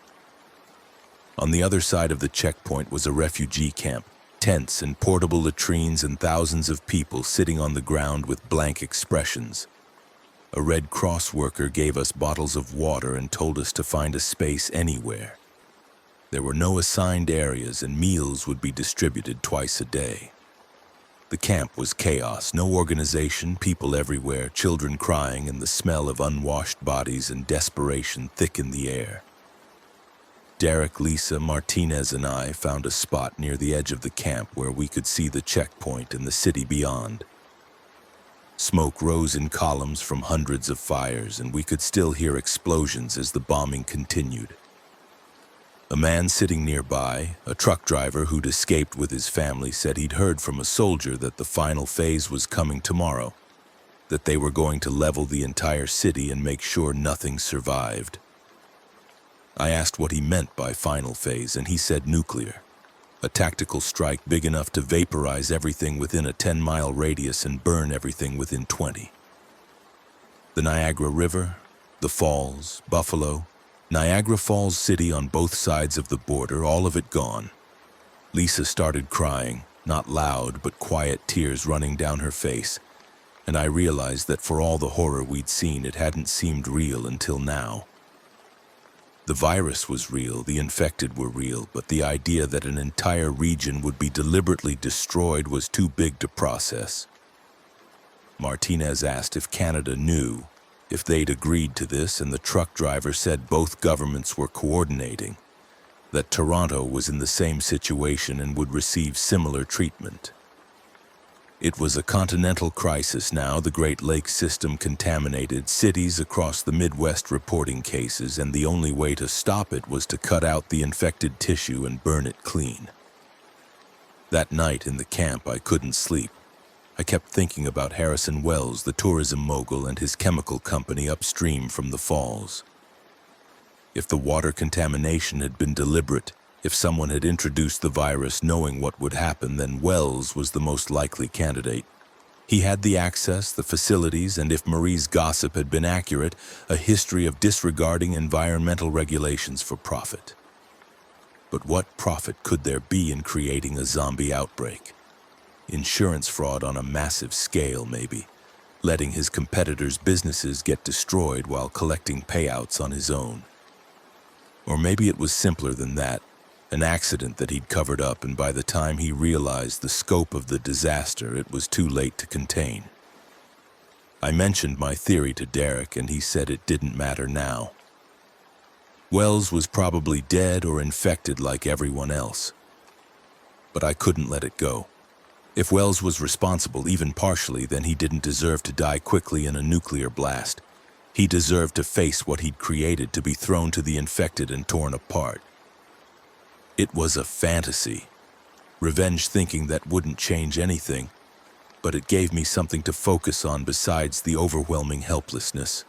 On the other side of the checkpoint was a refugee camp, tents and portable latrines and thousands of people sitting on the ground with blank expressions. A Red Cross worker gave us bottles of water and told us to find a space anywhere. There were no assigned areas, and meals would be distributed twice a day. The camp was chaos, no organization, people everywhere, children crying, and the smell of unwashed bodies and desperation thick in the air. Derek, Lisa, Martinez, and I found a spot near the edge of the camp where we could see the checkpoint and the city beyond. Smoke rose in columns from hundreds of fires, and we could still hear explosions as the bombing continued. A man sitting nearby, a truck driver who'd escaped with his family, said he'd heard from a soldier that the final phase was coming tomorrow, that they were going to level the entire city and make sure nothing survived. I asked what he meant by final phase, and he said nuclear. A tactical strike big enough to vaporize everything within a 10-mile radius and burn everything within 20. The Niagara River, the falls, Buffalo, Niagara Falls City on both sides of the border, all of it gone. Lisa started crying, not loud but quiet tears running down her face, and I realized that for all the horror we'd seen, it hadn't seemed real until now. The virus was real, the infected were real, but the idea that an entire region would be deliberately destroyed was too big to process. Martinez asked if Canada knew, if they'd agreed to this, and the truck driver said both governments were coordinating, that Toronto was in the same situation and would receive similar treatment. It was a continental crisis now, the Great Lakes system contaminated, cities across the Midwest reporting cases, and the only way to stop it was to cut out the infected tissue and burn it clean. That night in the camp, I couldn't sleep. I kept thinking about Harrison Wells, the tourism mogul, and his chemical company upstream from the falls. If the water contamination had been deliberate, if someone had introduced the virus knowing what would happen, then Wells was the most likely candidate. He had the access, the facilities, and if Marie's gossip had been accurate, a history of disregarding environmental regulations for profit. But what profit could there be in creating a zombie outbreak? Insurance fraud on a massive scale, maybe, letting his competitors' businesses get destroyed while collecting payouts on his own. Or maybe it was simpler than that. An accident that he'd covered up, and by the time he realized the scope of the disaster, it was too late to contain. I mentioned my theory to Derek, and he said it didn't matter now. Wells was probably dead or infected like everyone else. But I couldn't let it go. If Wells was responsible, even partially, then he didn't deserve to die quickly in a nuclear blast. He deserved to face what he'd created, to be thrown to the infected and torn apart. It was a fantasy, revenge thinking that wouldn't change anything, but it gave me something to focus on besides the overwhelming helplessness.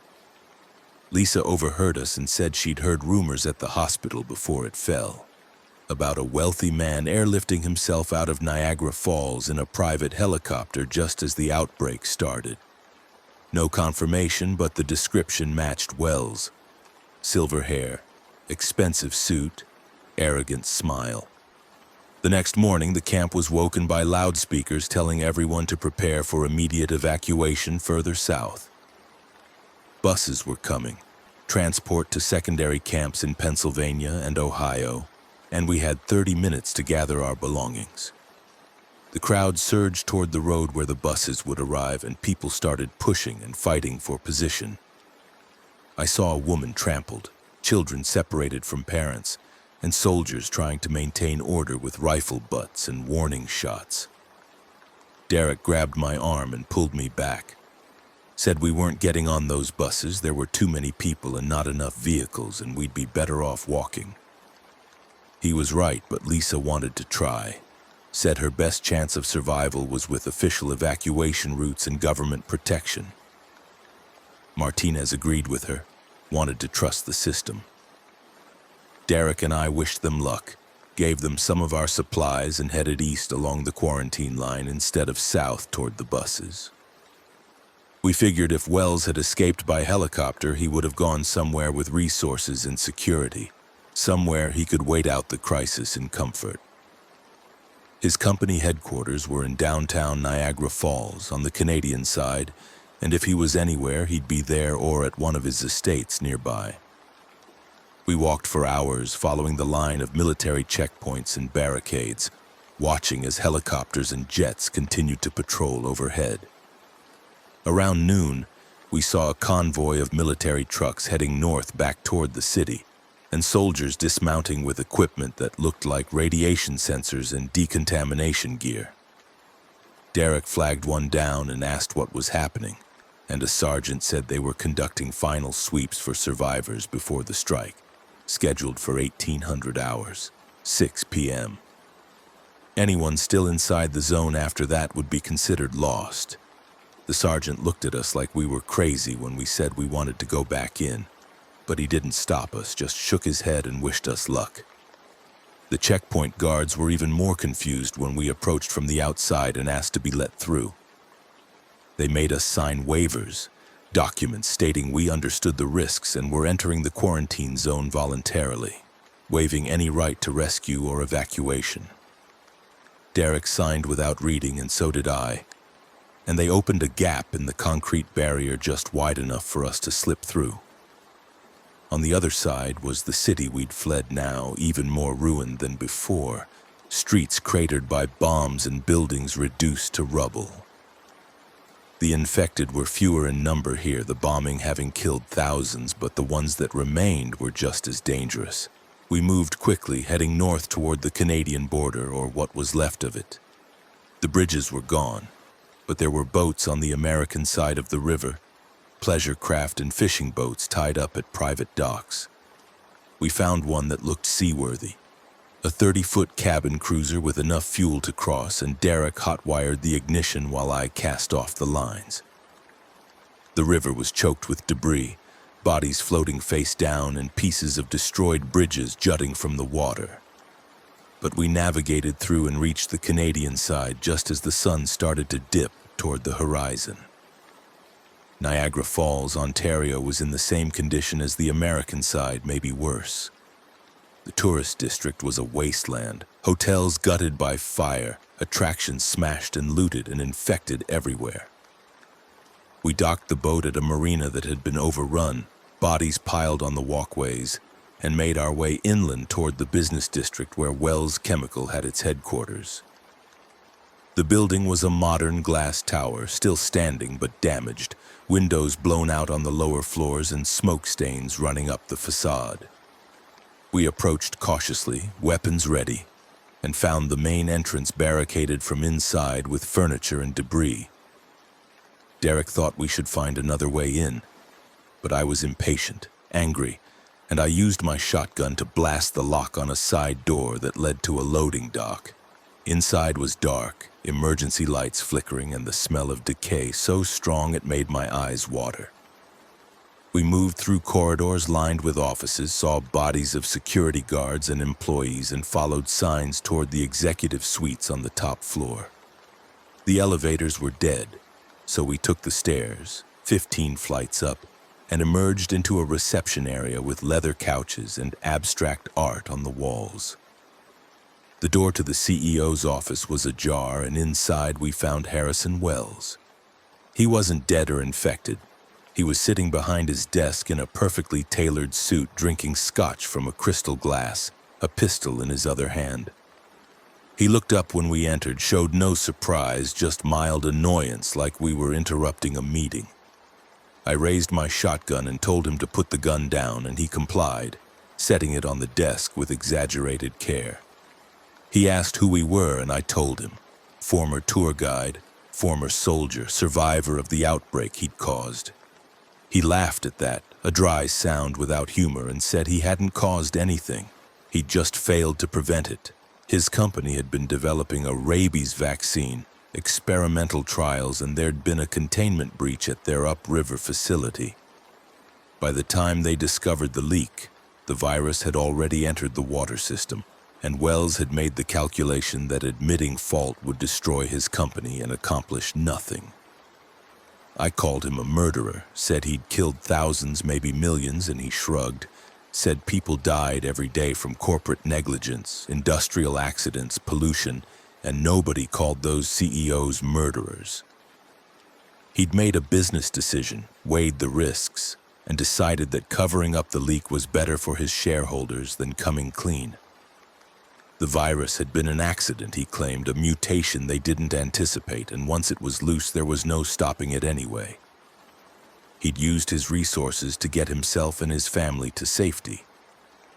Lisa overheard us and said she'd heard rumors at the hospital before it fell, about a wealthy man airlifting himself out of Niagara Falls in a private helicopter just as the outbreak started. No confirmation, but the description matched Wells. Silver hair, expensive suit, arrogant smile. The next morning, the camp was woken by loudspeakers telling everyone to prepare for immediate evacuation further south. Buses were coming, transport to secondary camps in Pennsylvania and Ohio, and we had 30 minutes to gather our belongings. The crowd surged toward the road where the buses would arrive, and people started pushing and fighting for position. I saw a woman trampled, children separated from parents, and soldiers trying to maintain order with rifle butts and warning shots. Derek grabbed my arm and pulled me back. Said we weren't getting on those buses, there were too many people and not enough vehicles, and we'd be better off walking. He was right, but Lisa wanted to try. Said her best chance of survival was with official evacuation routes and government protection. Martinez agreed with her, wanted to trust the system. Derek and I wished them luck, gave them some of our supplies, and headed east along the quarantine line instead of south toward the buses. We figured if Wells had escaped by helicopter, he would have gone somewhere with resources and security, somewhere he could wait out the crisis in comfort. His company headquarters were in downtown Niagara Falls on the Canadian side, and if he was anywhere, he'd be there or at one of his estates nearby. We walked for hours, following the line of military checkpoints and barricades, watching as helicopters and jets continued to patrol overhead. Around noon, we saw a convoy of military trucks heading north back toward the city, and soldiers dismounting with equipment that looked like radiation sensors and decontamination gear. Derek flagged one down and asked what was happening, and a sergeant said they were conducting final sweeps for survivors before the strike, scheduled for 1800 hours, 6 p.m. Anyone still inside the zone after that would be considered lost. The sergeant looked at us like we were crazy when we said we wanted to go back in, but he didn't stop us, just shook his head and wished us luck. The checkpoint guards were even more confused when we approached from the outside and asked to be let through. They made us sign waivers, documents stating we understood the risks and were entering the quarantine zone voluntarily, waiving any right to rescue or evacuation. Derek signed without reading, and so did I, and they opened a gap in the concrete barrier just wide enough for us to slip through. On the other side was the city we'd fled, now even more ruined than before, streets cratered by bombs and buildings reduced to rubble. The infected were fewer in number here, the bombing having killed thousands, but the ones that remained were just as dangerous. We moved quickly, heading north toward the Canadian border, or what was left of it. The bridges were gone, but there were boats on the American side of the river, pleasure craft and fishing boats tied up at private docks. We found one that looked seaworthy, a 30-foot cabin cruiser with enough fuel to cross, and Derek hot-wired the ignition while I cast off the lines. The river was choked with debris, bodies floating face down and pieces of destroyed bridges jutting from the water. But we navigated through and reached the Canadian side just as the sun started to dip toward the horizon. Niagara Falls, Ontario was in the same condition as the American side, maybe worse. The tourist district was a wasteland, hotels gutted by fire, attractions smashed and looted and infected everywhere. We docked the boat at a marina that had been overrun, bodies piled on the walkways, and made our way inland toward the business district where Wells Chemical had its headquarters. The building was a modern glass tower, still standing but damaged, windows blown out on the lower floors and smoke stains running up the facade. We approached cautiously, weapons ready, and found the main entrance barricaded from inside with furniture and debris. Derek thought we should find another way in, but I was impatient, angry, and I used my shotgun to blast the lock on a side door that led to a loading dock. Inside was dark, emergency lights flickering, and the smell of decay so strong it made my eyes water. We moved through corridors lined with offices, saw bodies of security guards and employees, and followed signs toward the executive suites on the top floor. The elevators were dead, so we took the stairs, 15 flights up, and emerged into a reception area with leather couches and abstract art on the walls. The door to the CEO's office was ajar, and inside we found Harrison Wells. He wasn't dead or infected. He was sitting behind his desk in a perfectly tailored suit, drinking scotch from a crystal glass, a pistol in his other hand. He looked up when we entered, showed no surprise, just mild annoyance like we were interrupting a meeting. I raised my shotgun and told him to put the gun down, and he complied, setting it on the desk with exaggerated care. He asked who we were, and I told him. Former tour guide, former soldier, survivor of the outbreak he'd caused. He laughed at that, a dry sound without humor, and said he hadn't caused anything. He'd just failed to prevent it. His company had been developing a rabies vaccine, experimental trials, and there'd been a containment breach at their upriver facility. By the time they discovered the leak, the virus had already entered the water system, and Wells had made the calculation that admitting fault would destroy his company and accomplish nothing. I called him a murderer, said he'd killed thousands, maybe millions, and he shrugged, said people died every day from corporate negligence, industrial accidents, pollution, and nobody called those CEOs murderers. He'd made a business decision, weighed the risks, and decided that covering up the leak was better for his shareholders than coming clean. The virus had been an accident, he claimed, a mutation they didn't anticipate, and once it was loose, there was no stopping it anyway. He'd used his resources to get himself and his family to safety.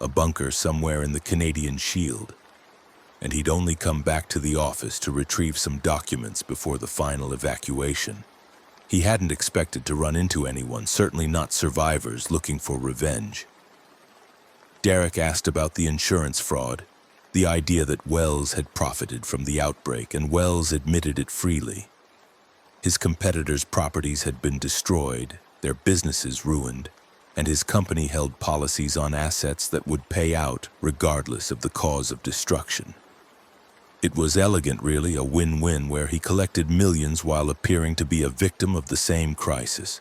a bunker somewhere in the Canadian Shield, and he'd only come back to the office to retrieve some documents before the final evacuation. He hadn't expected to run into anyone, certainly not survivors looking for revenge. Derek asked about the insurance fraud, the idea that Wells had profited from the outbreak, and Wells admitted it freely. His competitors' properties had been destroyed, their businesses ruined, and his company held policies on assets that would pay out regardless of the cause of destruction. It was elegant, really, a win-win where he collected millions while appearing to be a victim of the same crisis.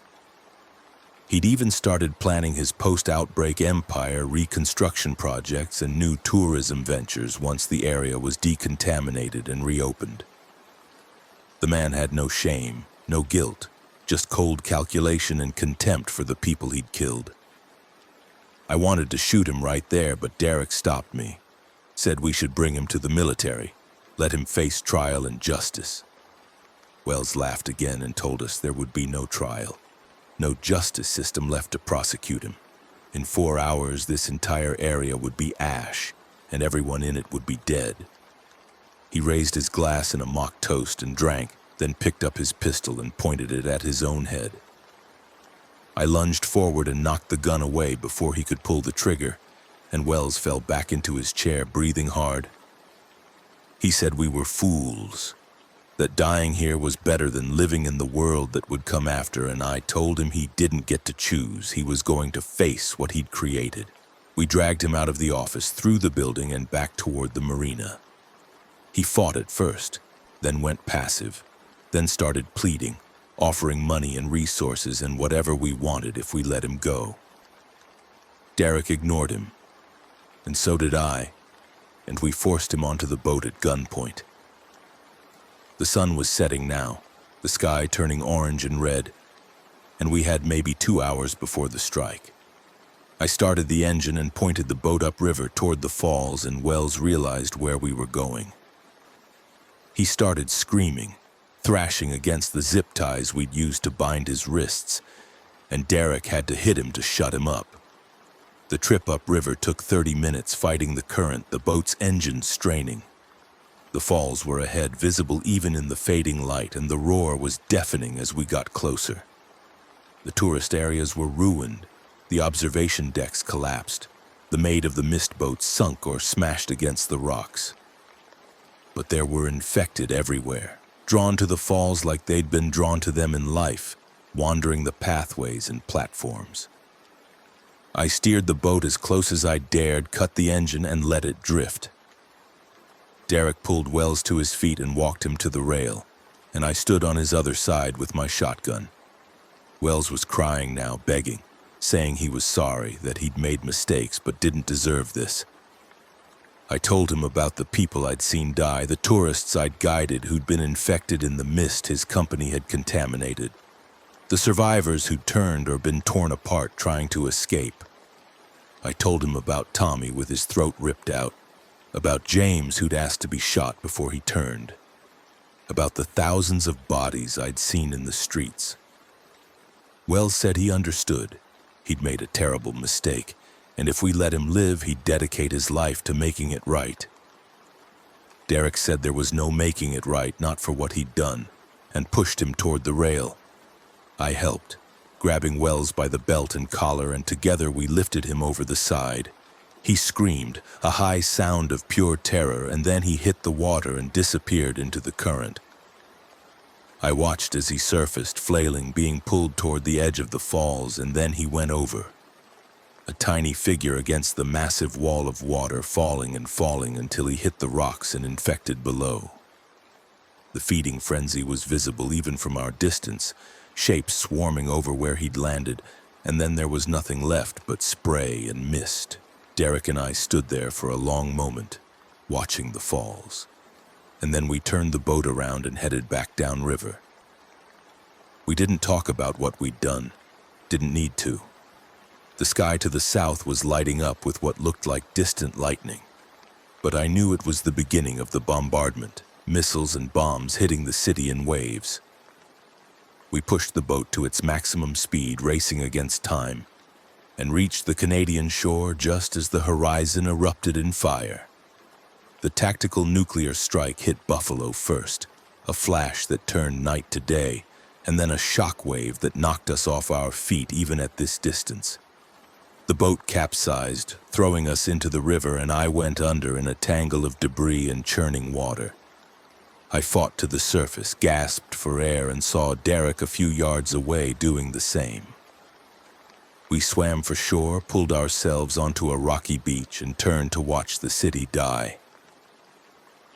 He'd even started planning his post-outbreak empire reconstruction projects and new tourism ventures once the area was decontaminated and reopened. The man had no shame, no guilt, just cold calculation and contempt for the people he'd killed. I wanted to shoot him right there, but Derek stopped me, said we should bring him to the military, let him face trial and justice. Wells laughed again and told us there would be no trial, no justice system left to prosecute him. In 4 hours, this entire area would be ash, and everyone in it would be dead. He raised his glass in a mock toast and drank, then picked up his pistol and pointed it at his own head. I lunged forward and knocked the gun away before he could pull the trigger, and Wells fell back into his chair, breathing hard. He said we were fools, that dying here was better than living in the world that would come after, and I told him he didn't get to choose. He was going to face what he'd created. We dragged him out of the office, through the building, and back toward the marina. He fought at first, then went passive, then started pleading, offering money and resources and whatever we wanted if we let him go. Derek ignored him, and so did I, and we forced him onto the boat at gunpoint. The sun was setting now, the sky turning orange and red, and we had maybe 2 hours before the strike. I started the engine and pointed the boat upriver toward the falls, and Wells realized where we were going. He started screaming, thrashing against the zip ties we'd used to bind his wrists, and Derek had to hit him to shut him up. The trip upriver took 30 minutes, fighting the current, the boat's engine straining. The falls were ahead, visible even in the fading light, and the roar was deafening as we got closer. The tourist areas were ruined, the observation decks collapsed, the Maid of the Mist boats sunk or smashed against the rocks. But there were infected everywhere, drawn to the falls like they'd been drawn to them in life, wandering the pathways and platforms. I steered the boat as close as I dared, cut the engine, and let it drift. Derek pulled Wells to his feet and walked him to the rail, and I stood on his other side with my shotgun. Wells was crying now, begging, saying he was sorry, that he'd made mistakes but didn't deserve this. I told him about the people I'd seen die, the tourists I'd guided who'd been infected in the mist his company had contaminated, the survivors who'd turned or been torn apart trying to escape. I told him about Tommy with his throat ripped out, about James who'd asked to be shot before he turned, about the thousands of bodies I'd seen in the streets. Wells said he understood. He'd made a terrible mistake, and if we let him live, he'd dedicate his life to making it right. Derek said there was no making it right, not for what he'd done, and pushed him toward the rail. I helped, grabbing Wells by the belt and collar, and together we lifted him over the side. He screamed, a high sound of pure terror, and then he hit the water and disappeared into the current. I watched as he surfaced, flailing, being pulled toward the edge of the falls, and then he went over. A tiny figure against the massive wall of water, falling and falling until he hit the rocks and infected below. The feeding frenzy was visible even from our distance, shapes swarming over where he'd landed, and then there was nothing left but spray and mist. Derek and I stood there for a long moment, watching the falls, and then we turned the boat around and headed back downriver. We didn't talk about what we'd done, didn't need to. The sky to the south was lighting up with what looked like distant lightning, but I knew it was the beginning of the bombardment, missiles and bombs hitting the city in waves. We pushed the boat to its maximum speed, racing against time. and reached the Canadian shore just as the horizon erupted in fire. The tactical nuclear strike hit Buffalo first, a flash that turned night to day, and then a shockwave that knocked us off our feet even at this distance. The boat capsized, throwing us into the river, and I went under in a tangle of debris and churning water. I fought to the surface, gasped for air, and saw Derek a few yards away doing the same. We swam for shore, pulled ourselves onto a rocky beach, and turned to watch the city die.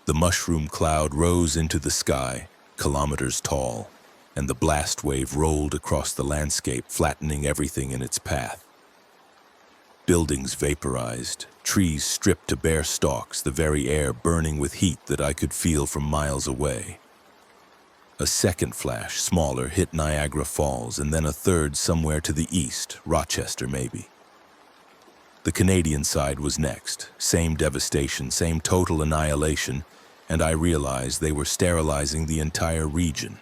The mushroom cloud rose into the sky, kilometers tall, and the blast wave rolled across the landscape, flattening everything in its path. Buildings vaporized, trees stripped to bare stalks, the very air burning with heat that I could feel from miles away. A second flash, smaller, hit Niagara Falls, and then a third somewhere to the east, Rochester maybe. The Canadian side was next, same devastation, same total annihilation, and I realized they were sterilizing the entire region,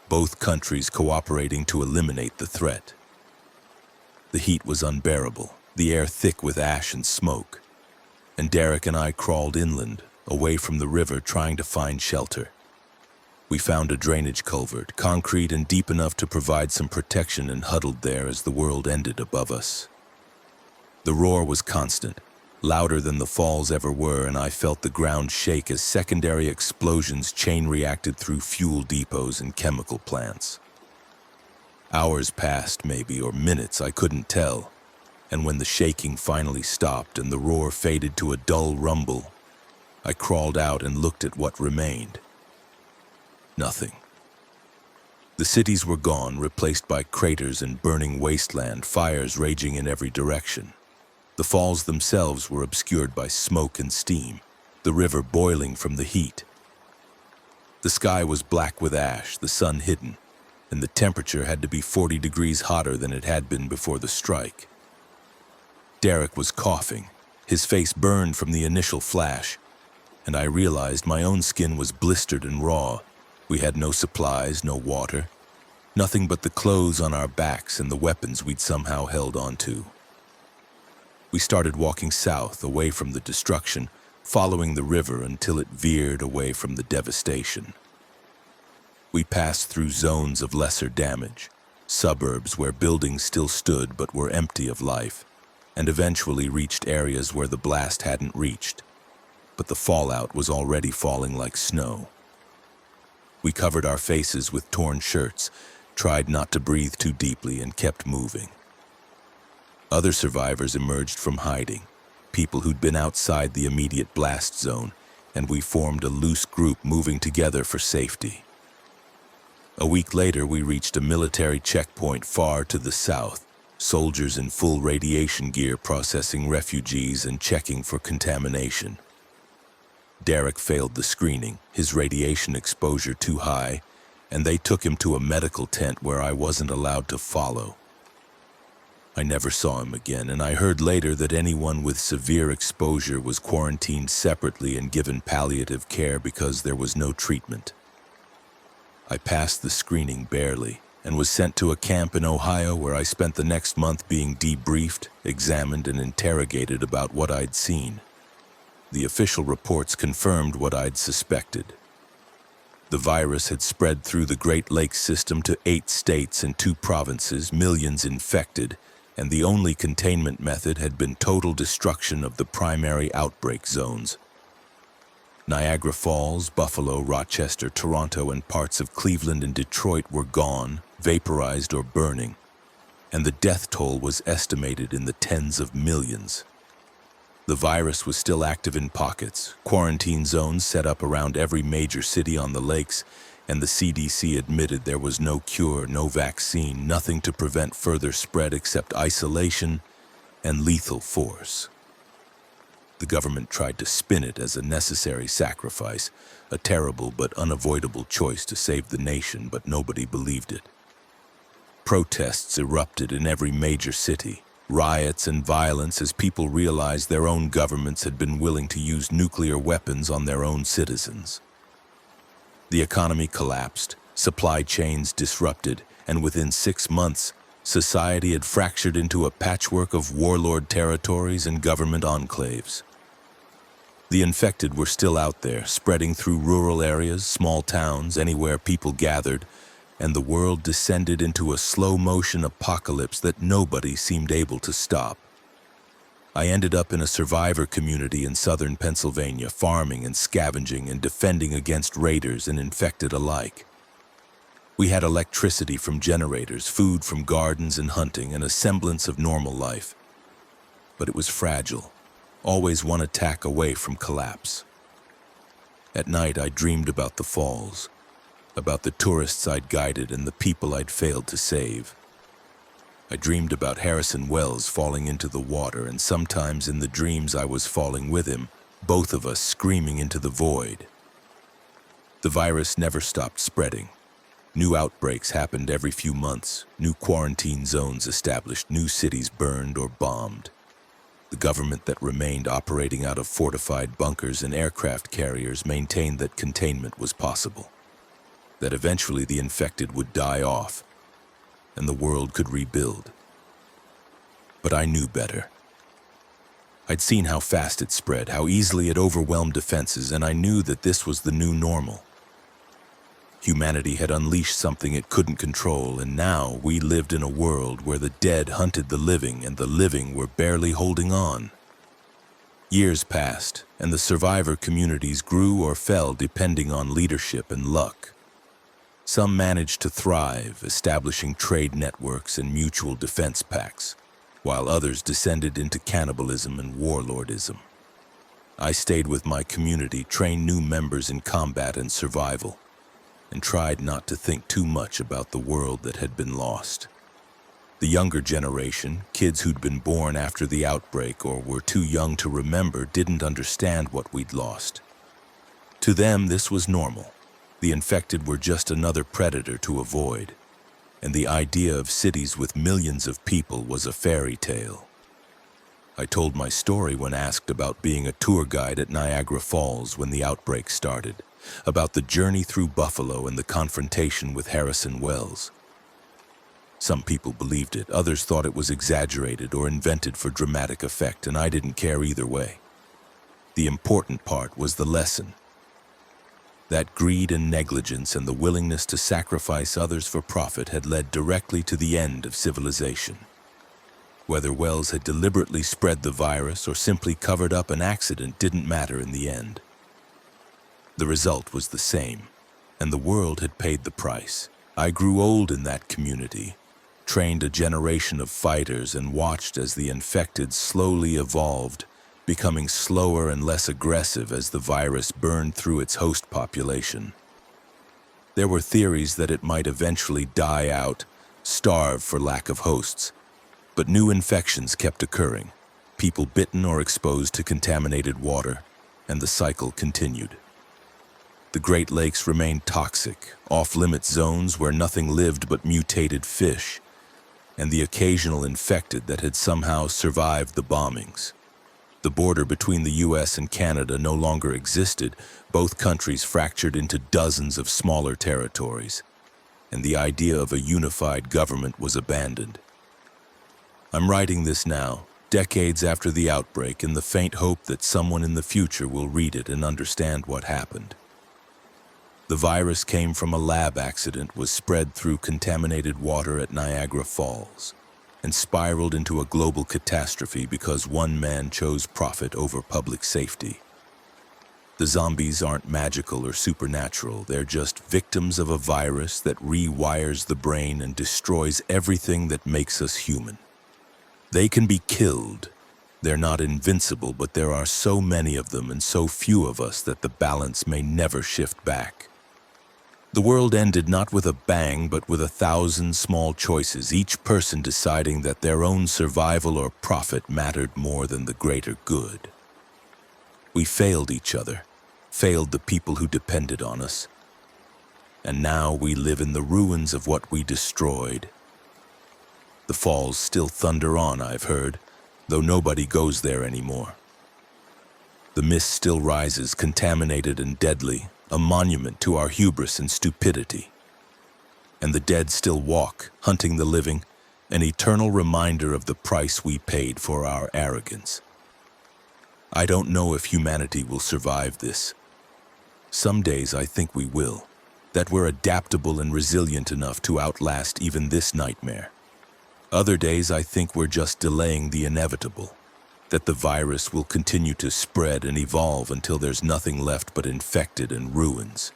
both countries cooperating to eliminate the threat. The heat was unbearable, the air thick with ash and smoke, and Derek and I crawled inland, away from the river, trying to find shelter. We found a drainage culvert, concrete and deep enough to provide some protection, and huddled there as the world ended above us. The roar was constant, louder than the falls ever were, and I felt the ground shake as secondary explosions chain-reacted through fuel depots and chemical plants. Hours passed, maybe, or minutes, I couldn't tell, and when the shaking finally stopped and the roar faded to a dull rumble, I crawled out and looked at what remained. Nothing. The cities were gone, replaced by craters and burning wasteland, fires raging in every direction. The falls themselves were obscured by smoke and steam, the river boiling from the heat. The sky was black with ash, the sun hidden, and the temperature had to be 40 degrees hotter than it had been before the strike. Derek was coughing, his face burned from the initial flash, and I realized my own skin was blistered and raw. We had no supplies, no water, nothing but the clothes on our backs and the weapons we'd somehow held onto. We started walking south, away from the destruction, following the river until it veered away from the devastation. We passed through zones of lesser damage, suburbs where buildings still stood but were empty of life, and eventually reached areas where the blast hadn't reached, but the fallout was already falling like snow. We covered our faces with torn shirts, tried not to breathe too deeply, and kept moving. Other survivors emerged from hiding, people who'd been outside the immediate blast zone, and we formed a loose group moving together for safety. A week later, we reached a military checkpoint far to the south, soldiers in full radiation gear processing refugees and checking for contamination. Derek failed the screening, his radiation exposure too high, and they took him to a medical tent where I wasn't allowed to follow. I never saw him again, and I heard later that anyone with severe exposure was quarantined separately and given palliative care because there was no treatment. I passed the screening barely, and was sent to a camp in Ohio where I spent the next month being debriefed, examined, and interrogated about what I'd seen. The official reports confirmed what I'd suspected. The virus had spread through the Great Lakes system to 8 states and 2 provinces, millions infected, and the only containment method had been total destruction of the primary outbreak zones. Niagara Falls, Buffalo, Rochester, Toronto, and parts of Cleveland and Detroit were gone, vaporized or burning, and the death toll was estimated in the tens of millions. The virus was still active in pockets, quarantine zones set up around every major city on the lakes, and the CDC admitted there was no cure, no vaccine, nothing to prevent further spread except isolation and lethal force. The government tried to spin it as a necessary sacrifice, a terrible but unavoidable choice to save the nation, but nobody believed it. Protests erupted in every major city, riots and violence as people realized their own governments had been willing to use nuclear weapons on their own citizens. The economy collapsed, supply chains disrupted, and within 6 months, Society had fractured into a patchwork of warlord territories and government enclaves. The infected were still out there, spreading through rural areas, small towns, anywhere people gathered, and the world descended into a slow-motion apocalypse that nobody seemed able to stop. I ended up in a survivor community in southern Pennsylvania, farming and scavenging and defending against raiders and infected alike. We had electricity from generators, food from gardens and hunting, and a semblance of normal life. But it was fragile, always one attack away from collapse. At night, I dreamed about the falls, about the tourists I'd guided and the people I'd failed to save. I dreamed about Harrison Wells falling into the water, and sometimes in the dreams I was falling with him, both of us screaming into the void. The virus never stopped spreading. New outbreaks happened every few months, new quarantine zones established, new cities burned or bombed. The government that remained operating out of fortified bunkers and aircraft carriers maintained that containment was possible, that eventually the infected would die off, and the world could rebuild. But I knew better. I'd seen how fast it spread, how easily it overwhelmed defenses, and I knew that this was the new normal. Humanity had unleashed something it couldn't control, and now we lived in a world where the dead hunted the living and the living were barely holding on. Years passed, and the survivor communities grew or fell depending on leadership and luck. Some managed to thrive, establishing trade networks and mutual defense pacts, while others descended into cannibalism and warlordism. I stayed with my community, trained new members in combat and survival, and tried not to think too much about the world that had been lost. The younger generation, kids who'd been born after the outbreak or were too young to remember, didn't understand what we'd lost. To them, this was normal. The infected were just another predator to avoid, and the idea of cities with millions of people was a fairy tale. I told my story when asked about being a tour guide at Niagara Falls when the outbreak started, about the journey through Buffalo and the confrontation with Harrison Wells. Some people believed it, others thought it was exaggerated or invented for dramatic effect, and I didn't care either way. The important part was the lesson. That greed and negligence and the willingness to sacrifice others for profit had led directly to the end of civilization. Whether Wells had deliberately spread the virus or simply covered up an accident didn't matter in the end. The result was the same, and the world had paid the price. I grew old in that community, trained a generation of fighters, and watched as the infected slowly evolved, becoming slower and less aggressive as the virus burned through its host population. There were theories that it might eventually die out, starve for lack of hosts, but new infections kept occurring, people bitten or exposed to contaminated water, and the cycle continued. The Great Lakes remained toxic, off-limit zones where nothing lived but mutated fish, and the occasional infected that had somehow survived the bombings. The border between the US and Canada no longer existed, both countries fractured into dozens of smaller territories, and the idea of a unified government was abandoned. I'm writing this now, decades after the outbreak, in the faint hope that someone in the future will read it and understand what happened. The virus came from a lab accident, was spread through contaminated water at Niagara Falls, and spiraled into a global catastrophe because one man chose profit over public safety. The zombies aren't magical or supernatural, they're just victims of a virus that rewires the brain and destroys everything that makes us human. They can be killed. They're not invincible, but there are so many of them and so few of us that the balance may never shift back. The world ended not with a bang, but with 1,000 small choices, each person deciding that their own survival or profit mattered more than the greater good. We failed each other, failed the people who depended on us, and now we live in the ruins of what we destroyed. The falls still thunder on, I've heard, though nobody goes there anymore. The mist still rises, contaminated and deadly, a monument to our hubris and stupidity. And the dead still walk, hunting the living, an eternal reminder of the price we paid for our arrogance. I don't know if humanity will survive this. Some days I think we will, that we're adaptable and resilient enough to outlast even this nightmare. Other days I think we're just delaying the inevitable, that the virus will continue to spread and evolve until there's nothing left but infected and ruins.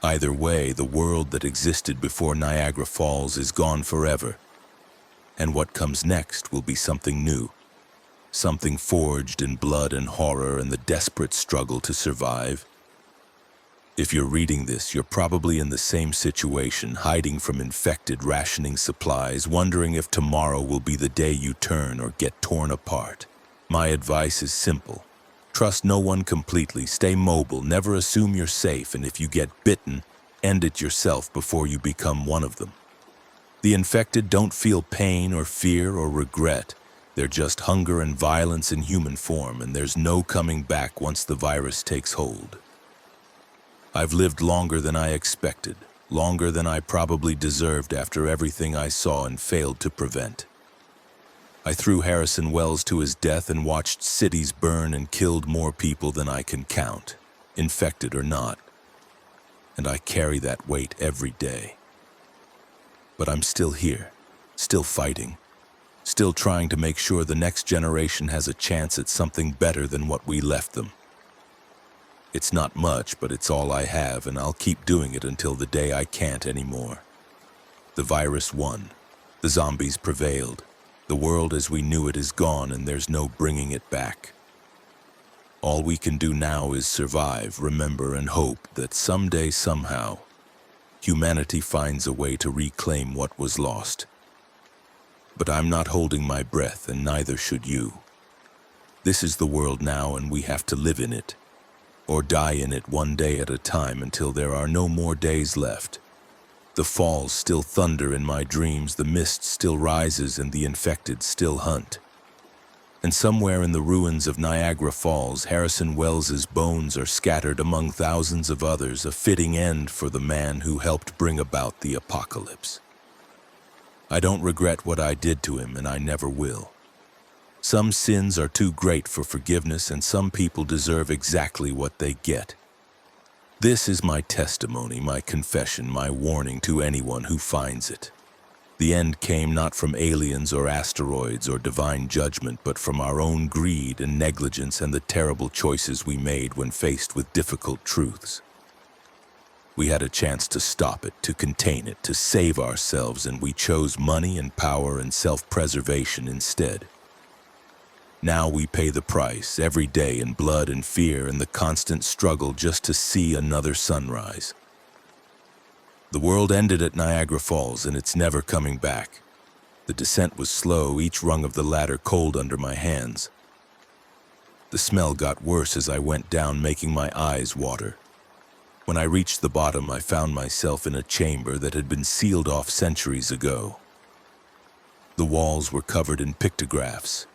Either way, the world that existed before Niagara Falls is gone forever, and what comes next will be something new, something forged in blood and horror and the desperate struggle to survive. If you're reading this, you're probably in the same situation, hiding from infected, rationing supplies, wondering if tomorrow will be the day you turn or get torn apart. My advice is simple. Trust no one completely, stay mobile, never assume you're safe, and if you get bitten, end it yourself before you become one of them. The infected don't feel pain or fear or regret. They're just hunger and violence in human form, and there's no coming back once the virus takes hold. I've lived longer than I expected, longer than I probably deserved after everything I saw and failed to prevent. I threw Harrison Wells to his death and watched cities burn and killed more people than I can count, infected or not. And I carry that weight every day. But I'm still here, still fighting, still trying to make sure the next generation has a chance at something better than what we left them. It's not much, but it's all I have, and I'll keep doing it until the day I can't anymore. The virus won. The zombies prevailed. The world as we knew it is gone, and there's no bringing it back. All we can do now is survive, remember, and hope that someday, somehow, humanity finds a way to reclaim what was lost. But I'm not holding my breath, and neither should you. This is the world now, and we have to live in it, or die in it one day at a time until there are no more days left. The falls still thunder in my dreams, the mist still rises, and the infected still hunt. And somewhere in the ruins of Niagara Falls, Harrison Wells's bones are scattered among thousands of others, a fitting end for the man who helped bring about the apocalypse. I don't regret what I did to him, and I never will. Some sins are too great for forgiveness, and some people deserve exactly what they get. This is my testimony, my confession, my warning to anyone who finds it. The end came not from aliens or asteroids or divine judgment, but from our own greed and negligence and the terrible choices we made when faced with difficult truths. We had a chance to stop it, to contain it, to save ourselves, and we chose money and power and self-preservation instead. Now we pay the price every day in blood and fear and the constant struggle just to see another sunrise. The world ended at Niagara Falls, and it's never coming back. The descent was slow, each rung of the ladder cold under my hands. The smell got worse as I went down, making my eyes water. When I reached the bottom, I found myself in a chamber that had been sealed off centuries ago. The walls were covered in pictographs,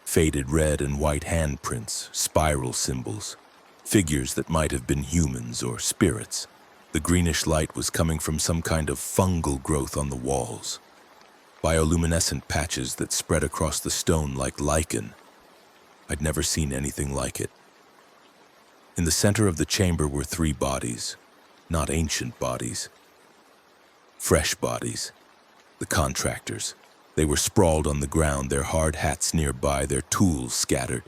faded red and white handprints, spiral symbols, figures that might have been humans or spirits. The greenish light was coming from some kind of fungal growth on the walls, bioluminescent patches that spread across the stone like lichen. I'd never seen anything like it. In the center of the chamber were 3 bodies, not ancient bodies, fresh bodies, the contractors. They were sprawled on the ground, their hard hats nearby, their tools scattered.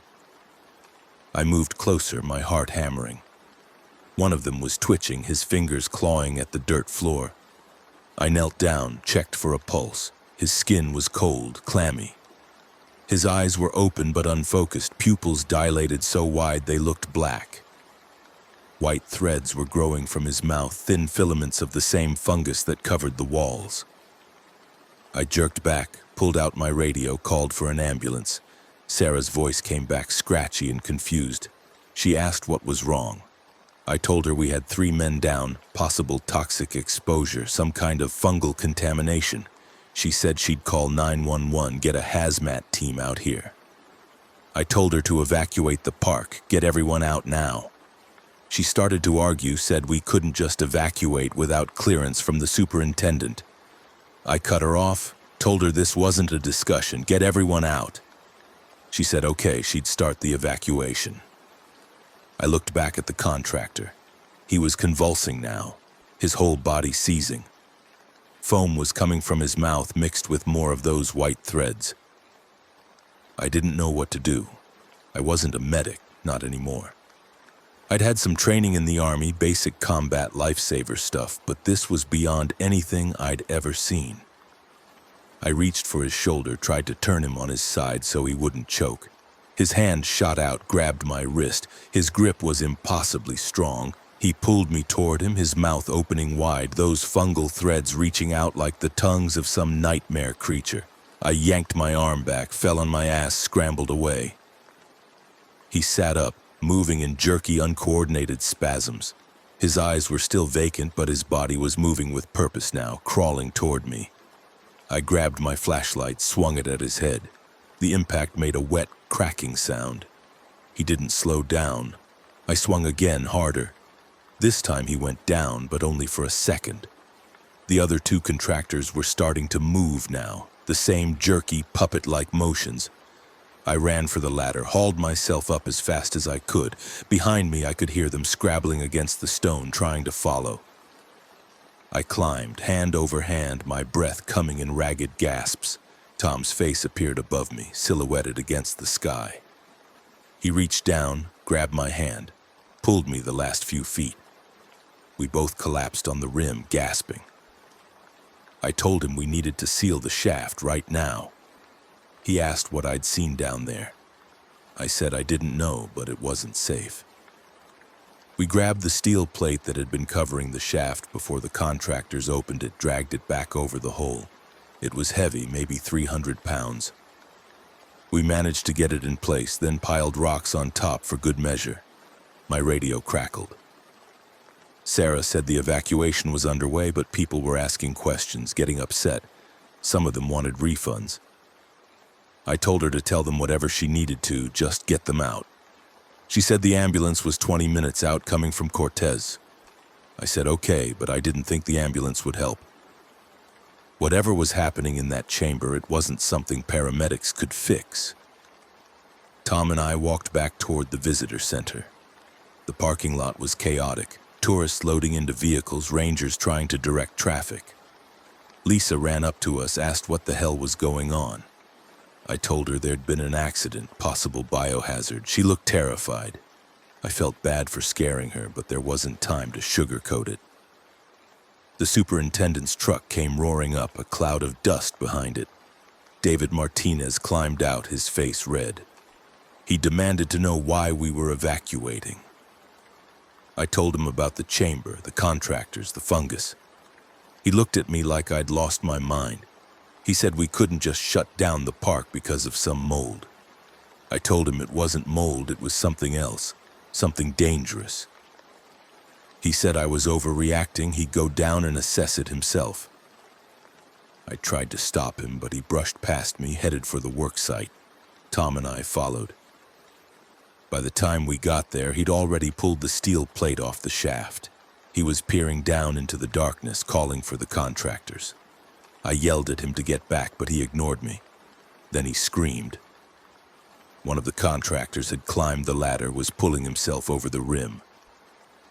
I moved closer, my heart hammering. One of them was twitching, his fingers clawing at the dirt floor. I knelt down, checked for a pulse. His skin was cold, clammy. His eyes were open but unfocused, pupils dilated so wide they looked black. White threads were growing from his mouth, thin filaments of the same fungus that covered the walls. I jerked back, pulled out my radio, called for an ambulance. Sarah's voice came back scratchy and confused. She asked what was wrong. I told her we had 3 men down, possible toxic exposure, some kind of fungal contamination. She said she'd call 911, get a hazmat team out here. I told her to evacuate the park, get everyone out now. She started to argue, said we couldn't just evacuate without clearance from the superintendent. I cut her off, Told her this wasn't a discussion, get everyone out. She said okay, she'd start the evacuation. I looked back at the contractor. He was convulsing now, his whole body seizing. Foam was coming from his mouth mixed with more of those white threads. I didn't know what to do. I wasn't a medic, not anymore. I'd had some training in the army, basic combat lifesaver stuff, but this was beyond anything I'd ever seen. I reached for his shoulder, tried to turn him on his side so he wouldn't choke. His hand shot out, grabbed my wrist. His grip was impossibly strong. He pulled me toward him, his mouth opening wide, those fungal threads reaching out like the tongues of some nightmare creature. I yanked my arm back, fell on my ass, scrambled away. He sat up, moving in jerky, uncoordinated spasms. His eyes were still vacant, but his body was moving with purpose now, crawling toward me. I grabbed my flashlight, swung it at his head. The impact made a wet, cracking sound. He didn't slow down. I swung again, harder. This time he went down, but only for a second. The other two contractors were starting to move now, the same jerky, puppet-like motions. I ran for the ladder, hauled myself up as fast as I could. Behind me, I could hear them scrabbling against the stone, trying to follow. I climbed, hand over hand, my breath coming in ragged gasps. Tom's face appeared above me, silhouetted against the sky. He reached down, grabbed my hand, pulled me the last few feet. We both collapsed on the rim, gasping. I told him we needed to seal the shaft right now. He asked what I'd seen down there. I said I didn't know, but it wasn't safe. We grabbed the steel plate that had been covering the shaft before the contractors opened it, dragged it back over the hole. It was heavy, maybe 300 pounds. We managed to get it in place, then piled rocks on top for good measure. My radio crackled. Sarah said the evacuation was underway, but people were asking questions, getting upset. Some of them wanted refunds. I told her to tell them whatever she needed to, just get them out. She said the ambulance was 20 minutes out coming from Cortez. I said okay, but I didn't think the ambulance would help. Whatever was happening in that chamber, it wasn't something paramedics could fix. Tom and I walked back toward the visitor center. The parking lot was chaotic. Tourists loading into vehicles, rangers trying to direct traffic. Lisa ran up to us, asked what the hell was going on. I told her there'd been an accident, possible biohazard. She looked terrified. I felt bad for scaring her, but there wasn't time to sugarcoat it. The superintendent's truck came roaring up, a cloud of dust behind it. David Martinez climbed out, his face red. He demanded to know why we were evacuating. I told him about the chamber, the contractors, the fungus. He looked at me like I'd lost my mind. He said we couldn't just shut down the park because of some mold. I told him it wasn't mold, it was something else, something dangerous. He said I was overreacting, he'd go down and assess it himself. I tried to stop him, but he brushed past me, headed for the work site. Tom and I followed. By the time we got there, he'd already pulled the steel plate off the shaft. He was peering down into the darkness, calling for the contractors. I yelled at him to get back, but he ignored me. Then he screamed. One of the contractors had climbed the ladder, was pulling himself over the rim.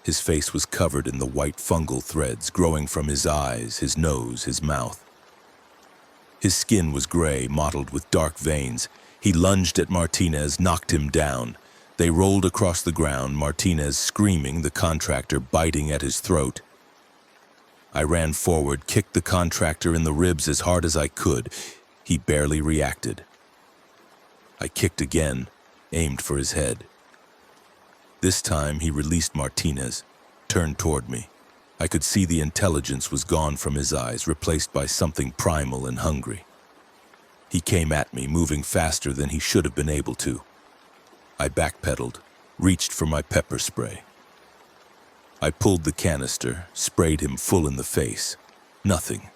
His face was covered in the white fungal threads growing from his eyes, his nose, his mouth. His skin was gray, mottled with dark veins. He lunged at Martinez, knocked him down. They rolled across the ground, Martinez screaming, the contractor biting at his throat. I ran forward, kicked the contractor in the ribs as hard as I could. He barely reacted. I kicked again, aimed for his head. This time he released Martinez, turned toward me. I could see the intelligence was gone from his eyes, replaced by something primal and hungry. He came at me, moving faster than he should have been able to. I backpedaled, reached for my pepper spray. I pulled the canister, sprayed him full in the face. Nothing.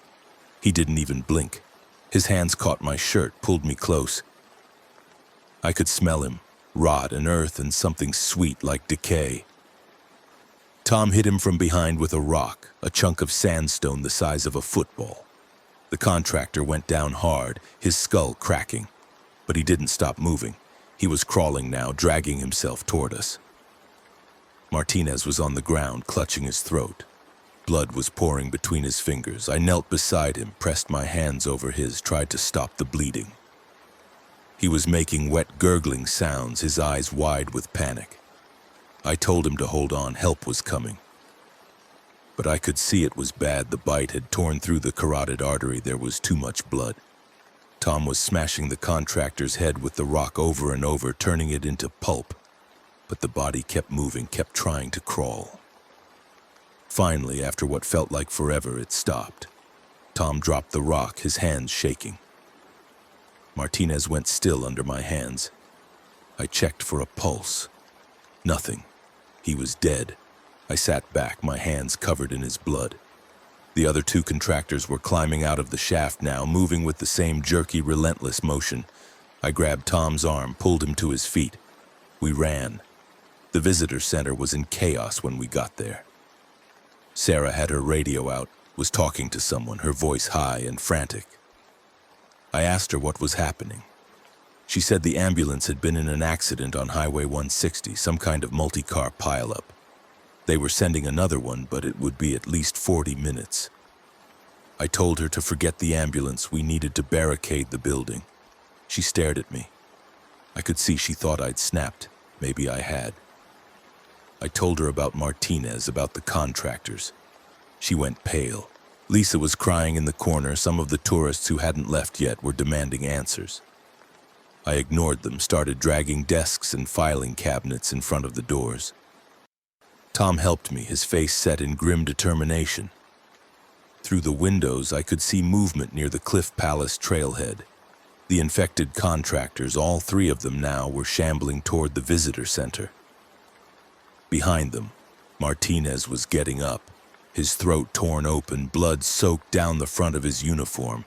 He didn't even blink. His hands caught my shirt, pulled me close. I could smell him, rot and earth and something sweet like decay. Tom hit him from behind with a rock, a chunk of sandstone the size of a football. The contractor went down hard, his skull cracking. But he didn't stop moving. He was crawling now, dragging himself toward us. Martinez was on the ground, clutching his throat. Blood was pouring between his fingers. I knelt beside him, pressed my hands over his, tried to stop the bleeding. He was making wet, gurgling sounds, his eyes wide with panic. I told him to hold on, help was coming. But I could see it was bad. The bite had torn through the carotid artery. There was too much blood. Tom was smashing the contractor's head with the rock over and over, turning it into pulp. But the body kept moving, kept trying to crawl. Finally, after what felt like forever, it stopped. Tom dropped the rock, his hands shaking. Martinez went still under my hands. I checked for a pulse. Nothing. He was dead. I sat back, my hands covered in his blood. The other two contractors were climbing out of the shaft now, moving with the same jerky, relentless motion. I grabbed Tom's arm, pulled him to his feet. We ran. The visitor center was in chaos when we got there. Sarah had her radio out, was talking to someone, her voice high and frantic. I asked her what was happening. She said the ambulance had been in an accident on Highway 160, some kind of multi-car pileup. They were sending another one, but it would be at least 40 minutes. I told her to forget the ambulance. We needed to barricade the building. She stared at me. I could see she thought I'd snapped. Maybe I had. I told her about Martinez, about the contractors. She went pale. Lisa was crying in the corner. Some of the tourists who hadn't left yet were demanding answers. I ignored them, started dragging desks and filing cabinets in front of the doors. Tom helped me, his face set in grim determination. Through the windows, I could see movement near the Cliff Palace trailhead. The infected contractors, all three of them now, were shambling toward the visitor center. Behind them, Martinez was getting up, his throat torn open, blood soaked down the front of his uniform.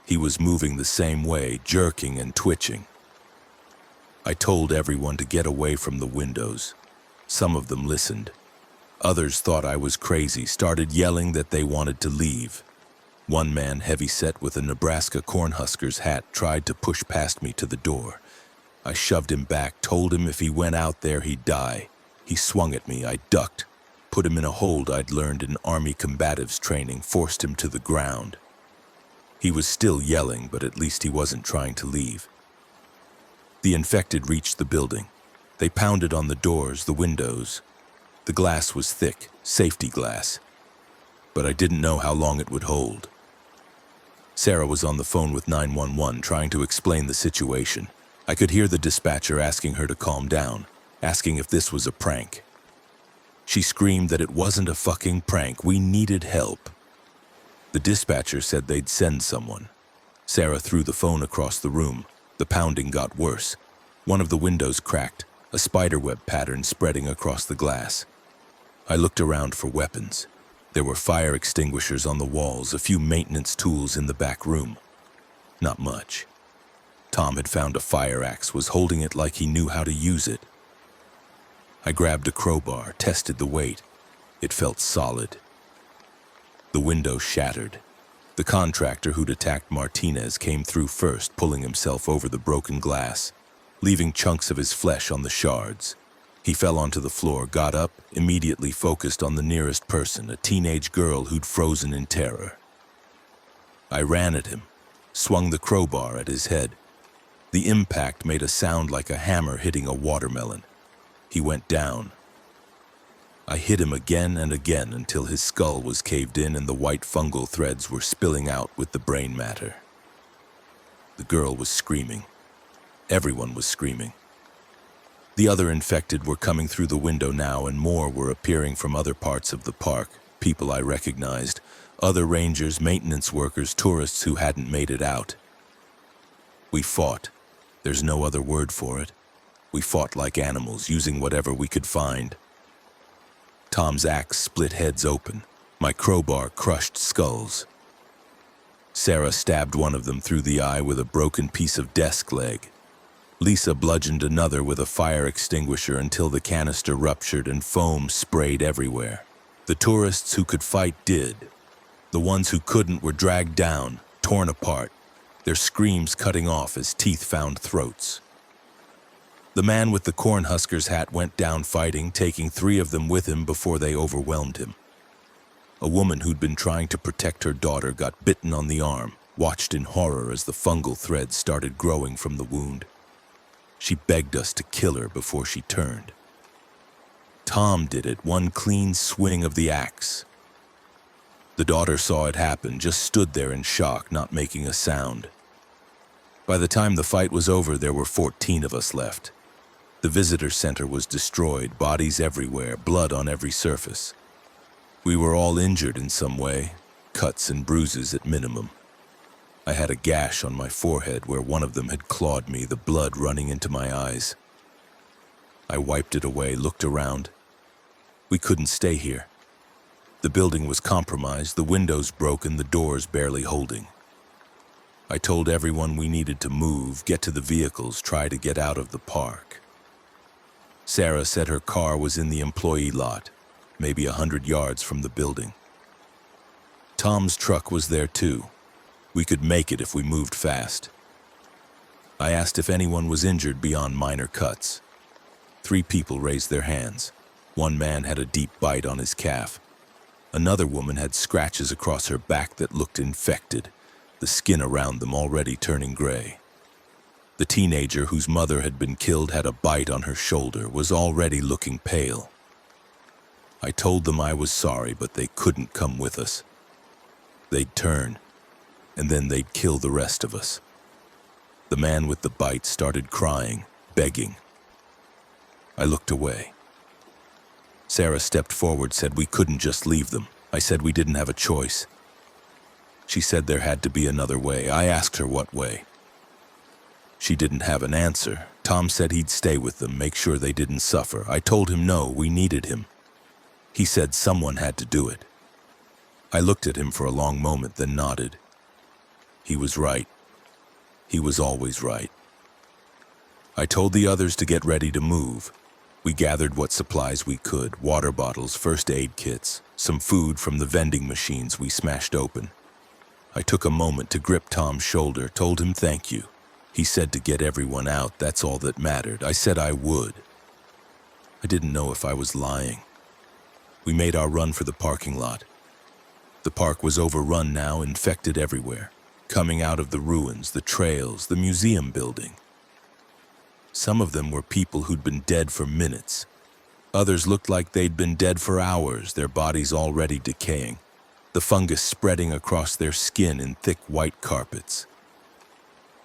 He was moving the same way, jerking and twitching. I told everyone to get away from the windows. Some of them listened. Others thought I was crazy, started yelling that they wanted to leave. One man, heavy-set with a Nebraska Cornhuskers hat, tried to push past me to the door. I shoved him back, told him if he went out there, he'd die. He swung at me. I ducked, put him in a hold I'd learned in Army combatives training, forced him to the ground. He was still yelling, but at least he wasn't trying to leave. The infected reached the building. They pounded on the doors, the windows. The glass was thick, safety glass. But I didn't know how long it would hold. Sarah was on the phone with 911 trying to explain the situation. I could hear the dispatcher asking her to calm down, asking if this was a prank. She screamed that it wasn't a fucking prank. We needed help. The dispatcher said they'd send someone. Sarah threw the phone across the room. The pounding got worse. One of the windows cracked, a spiderweb pattern spreading across the glass. I looked around for weapons. There were fire extinguishers on the walls, a few maintenance tools in the back room. Not much. Tom had found a fire axe, was holding it like he knew how to use it. I grabbed a crowbar, tested the weight. It felt solid. The window shattered. The contractor who'd attacked Martinez came through first, pulling himself over the broken glass, leaving chunks of his flesh on the shards. He fell onto the floor, got up, immediately focused on the nearest person, a teenage girl who'd frozen in terror. I ran at him, swung the crowbar at his head. The impact made a sound like a hammer hitting a watermelon. He went down. I hit him again and again until his skull was caved in and the white fungal threads were spilling out with the brain matter. The girl was screaming. Everyone was screaming. The other infected were coming through the window now, and more were appearing from other parts of the park, people I recognized, other rangers, maintenance workers, tourists who hadn't made it out. We fought. There's no other word for it. We fought like animals, using whatever we could find. Tom's axe split heads open. My crowbar crushed skulls. Sarah stabbed one of them through the eye with a broken piece of desk leg. Lisa bludgeoned another with a fire extinguisher until the canister ruptured and foam sprayed everywhere. The tourists who could fight did. The ones who couldn't were dragged down, torn apart, their screams cutting off as teeth found throats. The man with the Cornhusker's hat went down fighting, taking 3 of them with him before they overwhelmed him. A woman who'd been trying to protect her daughter got bitten on the arm, watched in horror as the fungal threads started growing from the wound. She begged us to kill her before she turned. Tom did it, one clean swing of the axe. The daughter saw it happen, just stood there in shock, not making a sound. By the time the fight was over, there were 14 of us left. The visitor center was destroyed, bodies everywhere, blood on every surface. We were all injured in some way, cuts and bruises at minimum. I had a gash on my forehead where one of them had clawed me, the blood running into my eyes. I wiped it away, looked around. We couldn't stay here. The building was compromised, the windows broken, the doors barely holding. I told everyone we needed to move, get to the vehicles, try to get out of the park. Sarah said her car was in the employee lot, maybe 100 yards from the building. Tom's truck was there too. We could make it if we moved fast. I asked if anyone was injured beyond minor cuts. 3 people raised their hands. One man had a deep bite on his calf. Another woman had scratches across her back that looked infected, the skin around them already turning gray. The teenager whose mother had been killed had a bite on her shoulder, was already looking pale. I told them I was sorry, but they couldn't come with us. They'd turn, and then they'd kill the rest of us. The man with the bite started crying, begging. I looked away. Sarah stepped forward, said we couldn't just leave them. I said we didn't have a choice. She said there had to be another way. I asked her what way. She didn't have an answer. Tom said he'd stay with them, make sure they didn't suffer. I told him no, we needed him. He said someone had to do it. I looked at him for a long moment, then nodded. He was right. He was always right. I told the others to get ready to move. We gathered what supplies we could, water bottles, first aid kits, some food from the vending machines we smashed open. I took a moment to grip Tom's shoulder, told him thank you. He said to get everyone out, that's all that mattered. I said I would. I didn't know if I was lying. We made our run for the parking lot. The park was overrun now, infected everywhere, coming out of the ruins, the trails, the museum building. Some of them were people who'd been dead for minutes. Others looked like they'd been dead for hours, their bodies already decaying, the fungus spreading across their skin in thick white carpets.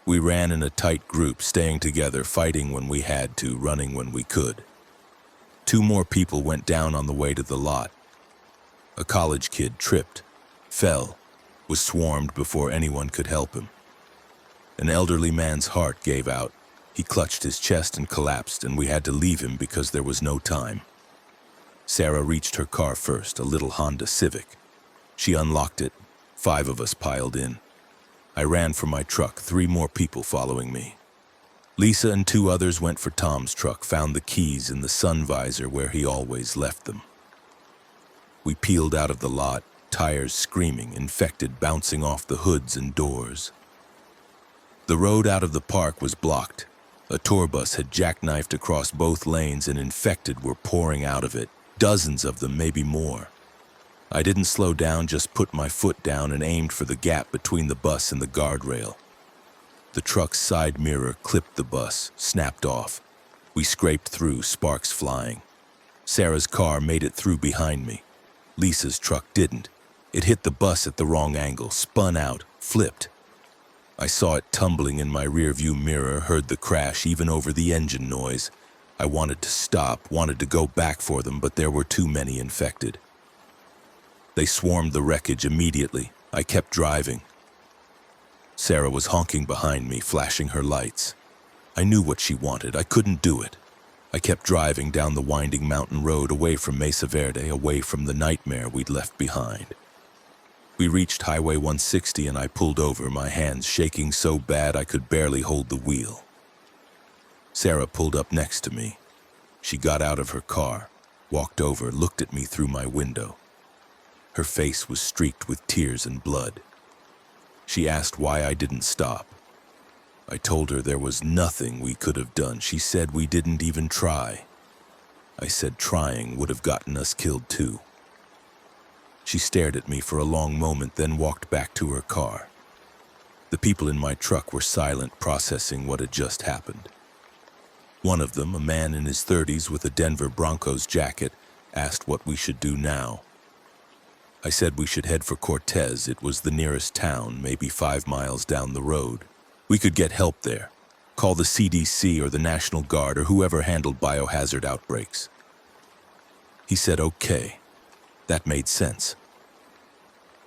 We ran in a tight group, staying together, fighting when we had to, running when we could. 2 more people went down on the way to the lot. A college kid tripped, fell, was swarmed before anyone could help him. An elderly man's heart gave out. He clutched his chest and collapsed, and we had to leave him because there was no time. Sarah reached her car first, a little Honda Civic. She unlocked it. 5 of us piled in. I ran for my truck, 3 more people following me. Lisa and 2 others went for Tom's truck, found the keys in the sun visor where he always left them. We peeled out of the lot, tires screaming, infected bouncing off the hoods and doors. The road out of the park was blocked. A tour bus had jackknifed across both lanes and infected were pouring out of it, dozens of them, maybe more. I didn't slow down, just put my foot down and aimed for the gap between the bus and the guardrail. The truck's side mirror clipped the bus, snapped off. We scraped through, sparks flying. Sarah's car made it through behind me. Lisa's truck didn't. It hit the bus at the wrong angle, spun out, flipped. I saw it tumbling in my rearview mirror, heard the crash even over the engine noise. I wanted to stop, wanted to go back for them, but there were too many infected. They swarmed the wreckage immediately. I kept driving. Sarah was honking behind me, flashing her lights. I knew what she wanted. I couldn't do it. I kept driving down the winding mountain road, away from Mesa Verde, away from the nightmare we'd left behind. We reached Highway 160 and I pulled over, my hands shaking so bad I could barely hold the wheel. Sarah pulled up next to me. She got out of her car, walked over, looked at me through my window. Her face was streaked with tears and blood. She asked why I didn't stop. I told her there was nothing we could have done. She said we didn't even try. I said trying would have gotten us killed too. She stared at me for a long moment, then walked back to her car. The people in my truck were silent, processing what had just happened. One of them, a man in his 30s with a Denver Broncos jacket, asked what we should do now. I said we should head for Cortez. It was the nearest town, maybe 5 miles down the road. We could get help there. Call the CDC or the National Guard or whoever handled biohazard outbreaks. He said, okay. That made sense.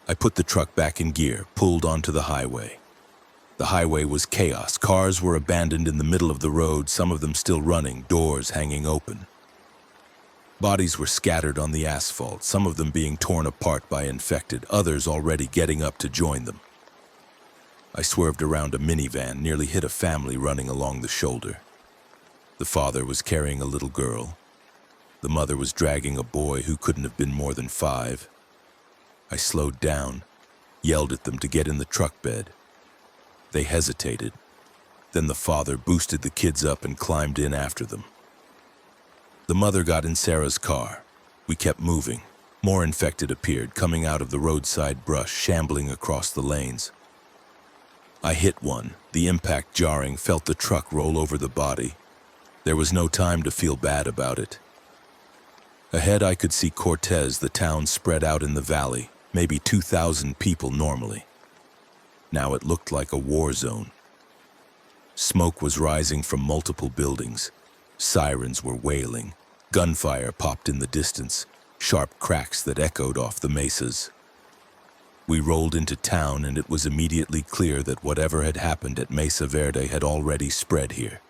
I put the truck back in gear, pulled onto the highway. The highway was chaos. Cars were abandoned in the middle of the road, some of them still running, doors hanging open. Bodies were scattered on the asphalt, some of them being torn apart by infected, others already getting up to join them. I swerved around a minivan, nearly hit a family running along the shoulder. The father was carrying a little girl. The mother was dragging a boy who couldn't have been more than 5. I slowed down, yelled at them to get in the truck bed. They hesitated. Then the father boosted the kids up and climbed in after them. The mother got in Sarah's car. We kept moving. More infected appeared, coming out of the roadside brush, shambling across the lanes. I hit one, the impact jarring, felt the truck roll over the body. There was no time to feel bad about it. Ahead I could see Cortez, the town spread out in the valley, maybe 2,000 people normally. Now it looked like a war zone. Smoke was rising from multiple buildings. Sirens were wailing. Gunfire popped in the distance, sharp cracks that echoed off the mesas. We rolled into town, and it was immediately clear that whatever had happened at Mesa Verde had already spread here.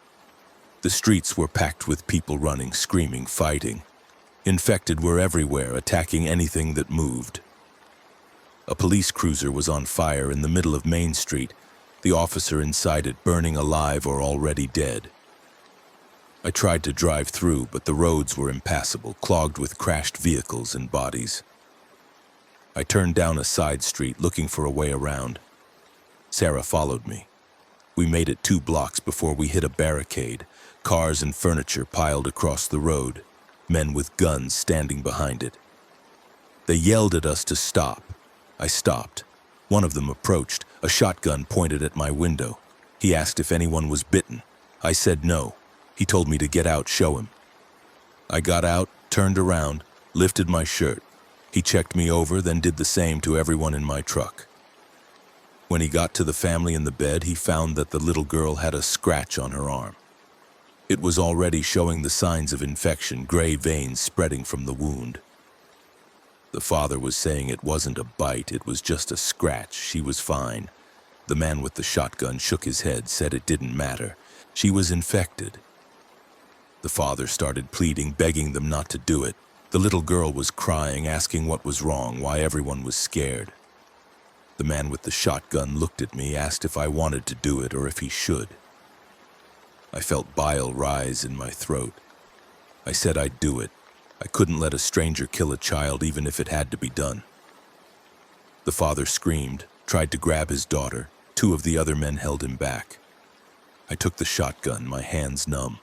The streets were packed with people running, screaming, fighting. Infected were everywhere, attacking anything that moved. A police cruiser was on fire in the middle of Main Street, the officer inside it burning alive or already dead. I tried to drive through, but the roads were impassable, clogged with crashed vehicles and bodies. I turned down a side street, looking for a way around. Sarah followed me. We made it 2 blocks before we hit a barricade, cars and furniture piled across the road, men with guns standing behind it. They yelled at us to stop. I stopped. One of them approached, a shotgun pointed at my window. He asked if anyone was bitten. I said no. He told me to get out, show him. I got out, turned around, lifted my shirt. He checked me over, then did the same to everyone in my truck. When he got to the family in the bed, he found that the little girl had a scratch on her arm. It was already showing the signs of infection, gray veins spreading from the wound. The father was saying it wasn't a bite, it was just a scratch. She was fine. The man with the shotgun shook his head, said it didn't matter. She was infected. The father started pleading, begging them not to do it. The little girl was crying, asking what was wrong, why everyone was scared. The man with the shotgun looked at me, asked if I wanted to do it or if he should. I felt bile rise in my throat. I said I'd do it. I couldn't let a stranger kill a child, even if it had to be done. The father screamed, tried to grab his daughter. 2 of the other men held him back. I took the shotgun, my hands numb.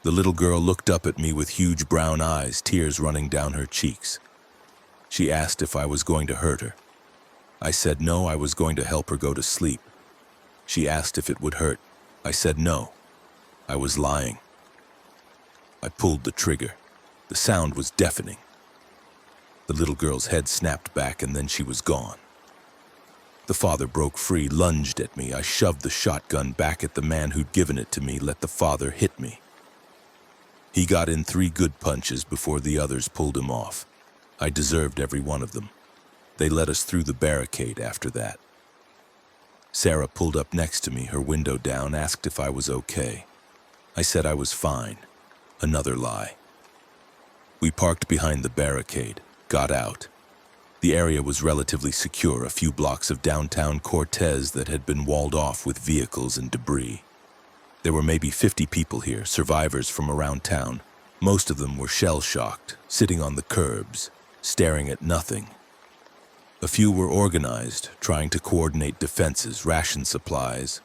The little girl looked up at me with huge brown eyes, tears running down her cheeks. She asked if I was going to hurt her. I said no, I was going to help her go to sleep. She asked if it would hurt. I said no. I was lying. I pulled the trigger. The sound was deafening. The little girl's head snapped back and then she was gone. The father broke free, lunged at me. I shoved the shotgun back at the man who'd given it to me, let the father hit me. He got in 3 good punches before the others pulled him off. I deserved every one of them. They let us through the barricade after that. Sarah pulled up next to me, her window down, asked if I was okay. I said I was fine. Another lie. We parked behind the barricade, got out. The area was relatively secure, a few blocks of downtown Cortez that had been walled off with vehicles and debris. There were maybe 50 people here, survivors from around town. Most of them were shell-shocked, sitting on the curbs, staring at nothing. A few were organized, trying to coordinate defenses, ration supplies.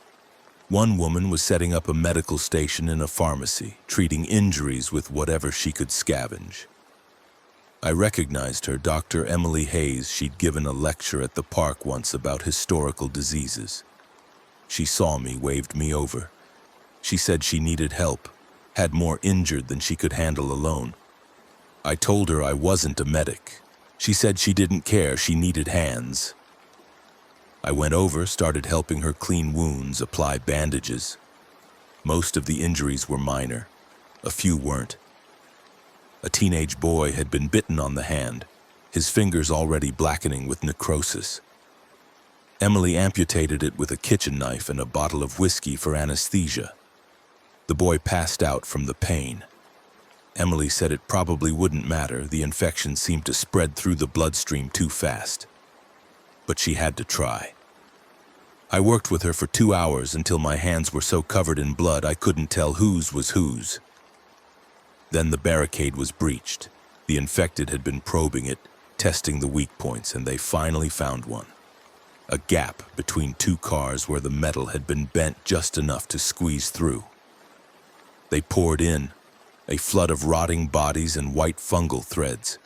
One woman was setting up a medical station in a pharmacy, treating injuries with whatever she could scavenge. I recognized her, Dr. Emily Hayes. She'd given a lecture at the park once about historical diseases. She saw me, waved me over. She said she needed help, had more injured than she could handle alone. I told her I wasn't a medic. She said she didn't care, she needed hands. I went over, started helping her clean wounds, apply bandages. Most of the injuries were minor. A few weren't. A teenage boy had been bitten on the hand, his fingers already blackening with necrosis. Emily amputated it with a kitchen knife and a bottle of whiskey for anesthesia. The boy passed out from the pain. Emily said it probably wouldn't matter, the infection seemed to spread through the bloodstream too fast. But she had to try. I worked with her for 2 hours until my hands were so covered in blood I couldn't tell whose was whose. Then the barricade was breached. The infected had been probing it, testing the weak points, and they finally found one. A gap between 2 cars where the metal had been bent just enough to squeeze through. They poured in, a flood of rotting bodies and white fungal threads.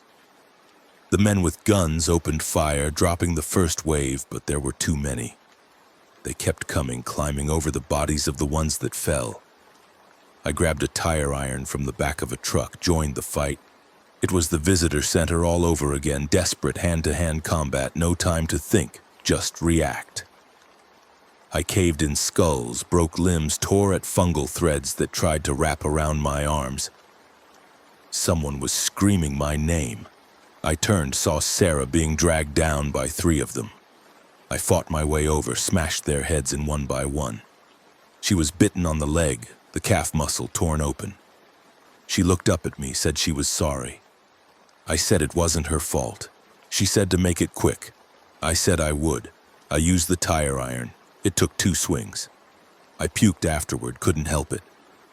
The men with guns opened fire, dropping the first wave, but there were too many. They kept coming, climbing over the bodies of the ones that fell. I grabbed a tire iron from the back of a truck, joined the fight. It was the visitor center all over again, desperate hand-to-hand combat, no time to think, just react. I caved in skulls, broke limbs, tore at fungal threads that tried to wrap around my arms. Someone was screaming my name. I turned, saw Sarah being dragged down by 3 of them. I fought my way over, smashed their heads in one by one. She was bitten on the leg, the calf muscle torn open. She looked up at me, said she was sorry. I said it wasn't her fault. She said to make it quick. I said I would. I used the tire iron. It took 2 swings. I puked afterward, couldn't help it.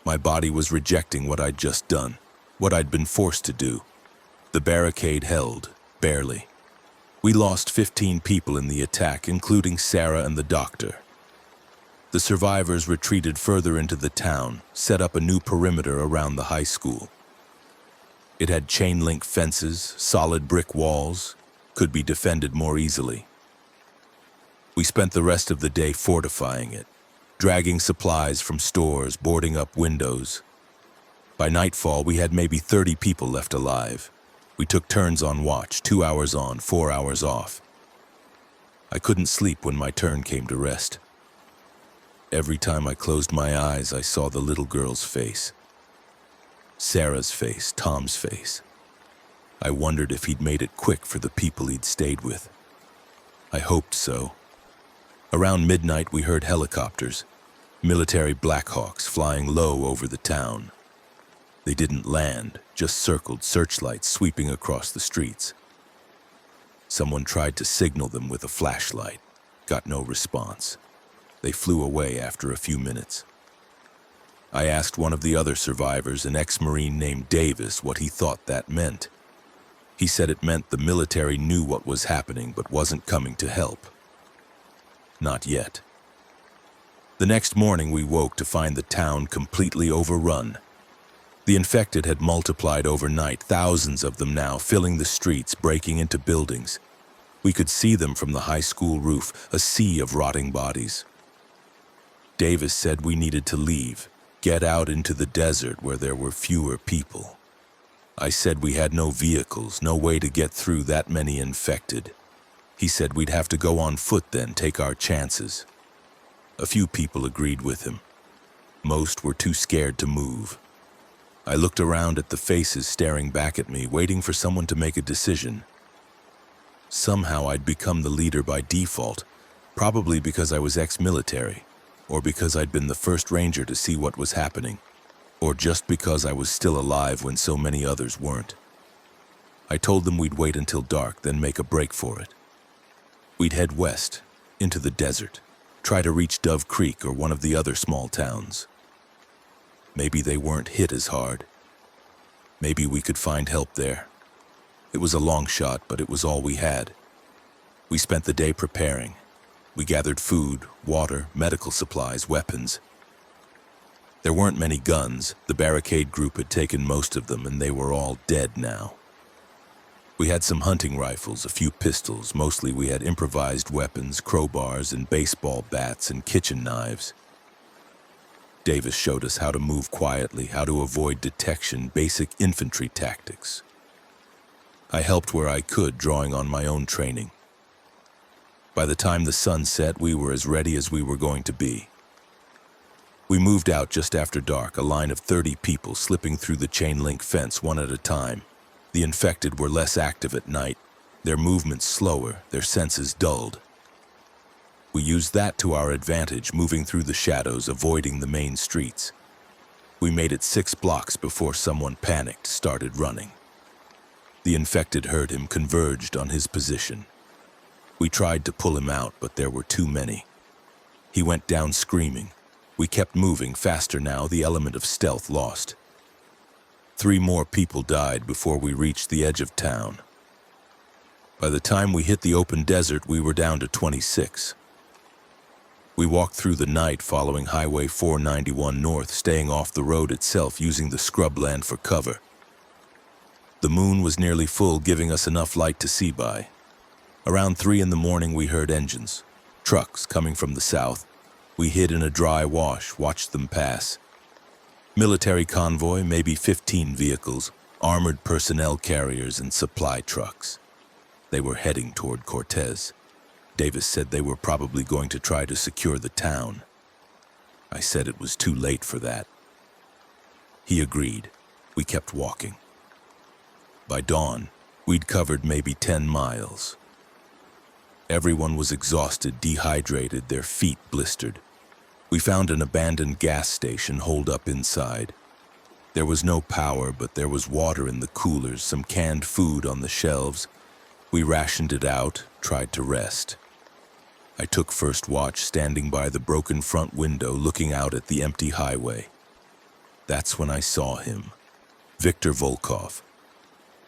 My body was rejecting what I'd just done, what I'd been forced to do. The barricade held, barely. We lost 15 people in the attack, including Sarah and the doctor. The survivors retreated further into the town, set up a new perimeter around the high school. It had chain-link fences, solid brick walls, could be defended more easily. We spent the rest of the day fortifying it, dragging supplies from stores, boarding up windows. By nightfall, we had maybe 30 people left alive. We took turns on watch, 2 hours on, 4 hours off. I couldn't sleep when my turn came to rest. Every time I closed my eyes, I saw the little girl's face. Sarah's face, Tom's face. I wondered if he'd made it quick for the people he'd stayed with. I hoped so. Around midnight, we heard helicopters, military Blackhawks flying low over the town. They didn't land, just circled, searchlights sweeping across the streets. Someone tried to signal them with a flashlight, got no response. They flew away after a few minutes. I asked one of the other survivors, an ex-Marine named Davis, what he thought that meant. He said it meant the military knew what was happening but wasn't coming to help. Not yet. The next morning we woke to find the town completely overrun. The infected had multiplied overnight, thousands of them now, filling the streets, breaking into buildings. We could see them from the high school roof, a sea of rotting bodies. Davis said we needed to leave, get out into the desert where there were fewer people. I said we had no vehicles, no way to get through that many infected. He said we'd have to go on foot then, take our chances. A few people agreed with him. Most were too scared to move. I looked around at the faces staring back at me, waiting for someone to make a decision. Somehow I'd become the leader by default, probably because I was ex-military, or because I'd been the first ranger to see what was happening, or just because I was still alive when so many others weren't. I told them we'd wait until dark, then make a break for it. We'd head west, into the desert, try to reach Dove Creek or one of the other small towns. Maybe they weren't hit as hard. Maybe we could find help there. It was a long shot, but it was all we had. We spent the day preparing. We gathered food, water, medical supplies, weapons. There weren't many guns. The barricade group had taken most of them, and they were all dead now. We had some hunting rifles, a few pistols. Mostly we had improvised weapons, crowbars and baseball bats and kitchen knives. Davis showed us how to move quietly, how to avoid detection, basic infantry tactics. I helped where I could, drawing on my own training. By the time the sun set, we were as ready as we were going to be. We moved out just after dark, a line of 30 people slipping through the chain-link fence one at a time. The infected were less active at night, their movements slower, their senses dulled. We used that to our advantage, moving through the shadows, avoiding the main streets. We made it 6 blocks before someone panicked, started running. The infected heard him, converged on his position. We tried to pull him out, but there were too many. He went down screaming. We kept moving faster now, the element of stealth lost. 3 more people died before we reached the edge of town. By the time we hit the open desert, we were down to 26. We walked through the night following Highway 491 north, staying off the road itself, using the scrubland for cover. The moon was nearly full, giving us enough light to see by. Around 3 in the morning, we heard engines, trucks coming from the south. We hid in a dry wash, watched them pass. Military convoy, maybe 15 vehicles, armored personnel carriers and supply trucks. They were heading toward Cortez. Davis said they were probably going to try to secure the town. I said it was too late for that. He agreed. We kept walking. By dawn, we'd covered maybe 10 miles. Everyone was exhausted, dehydrated, their feet blistered. We found an abandoned gas station holed up inside. There was no power, but there was water in the coolers, some canned food on the shelves. We rationed it out, tried to rest. I took first watch, standing by the broken front window, looking out at the empty highway. That's when I saw him, Viktor Volkov.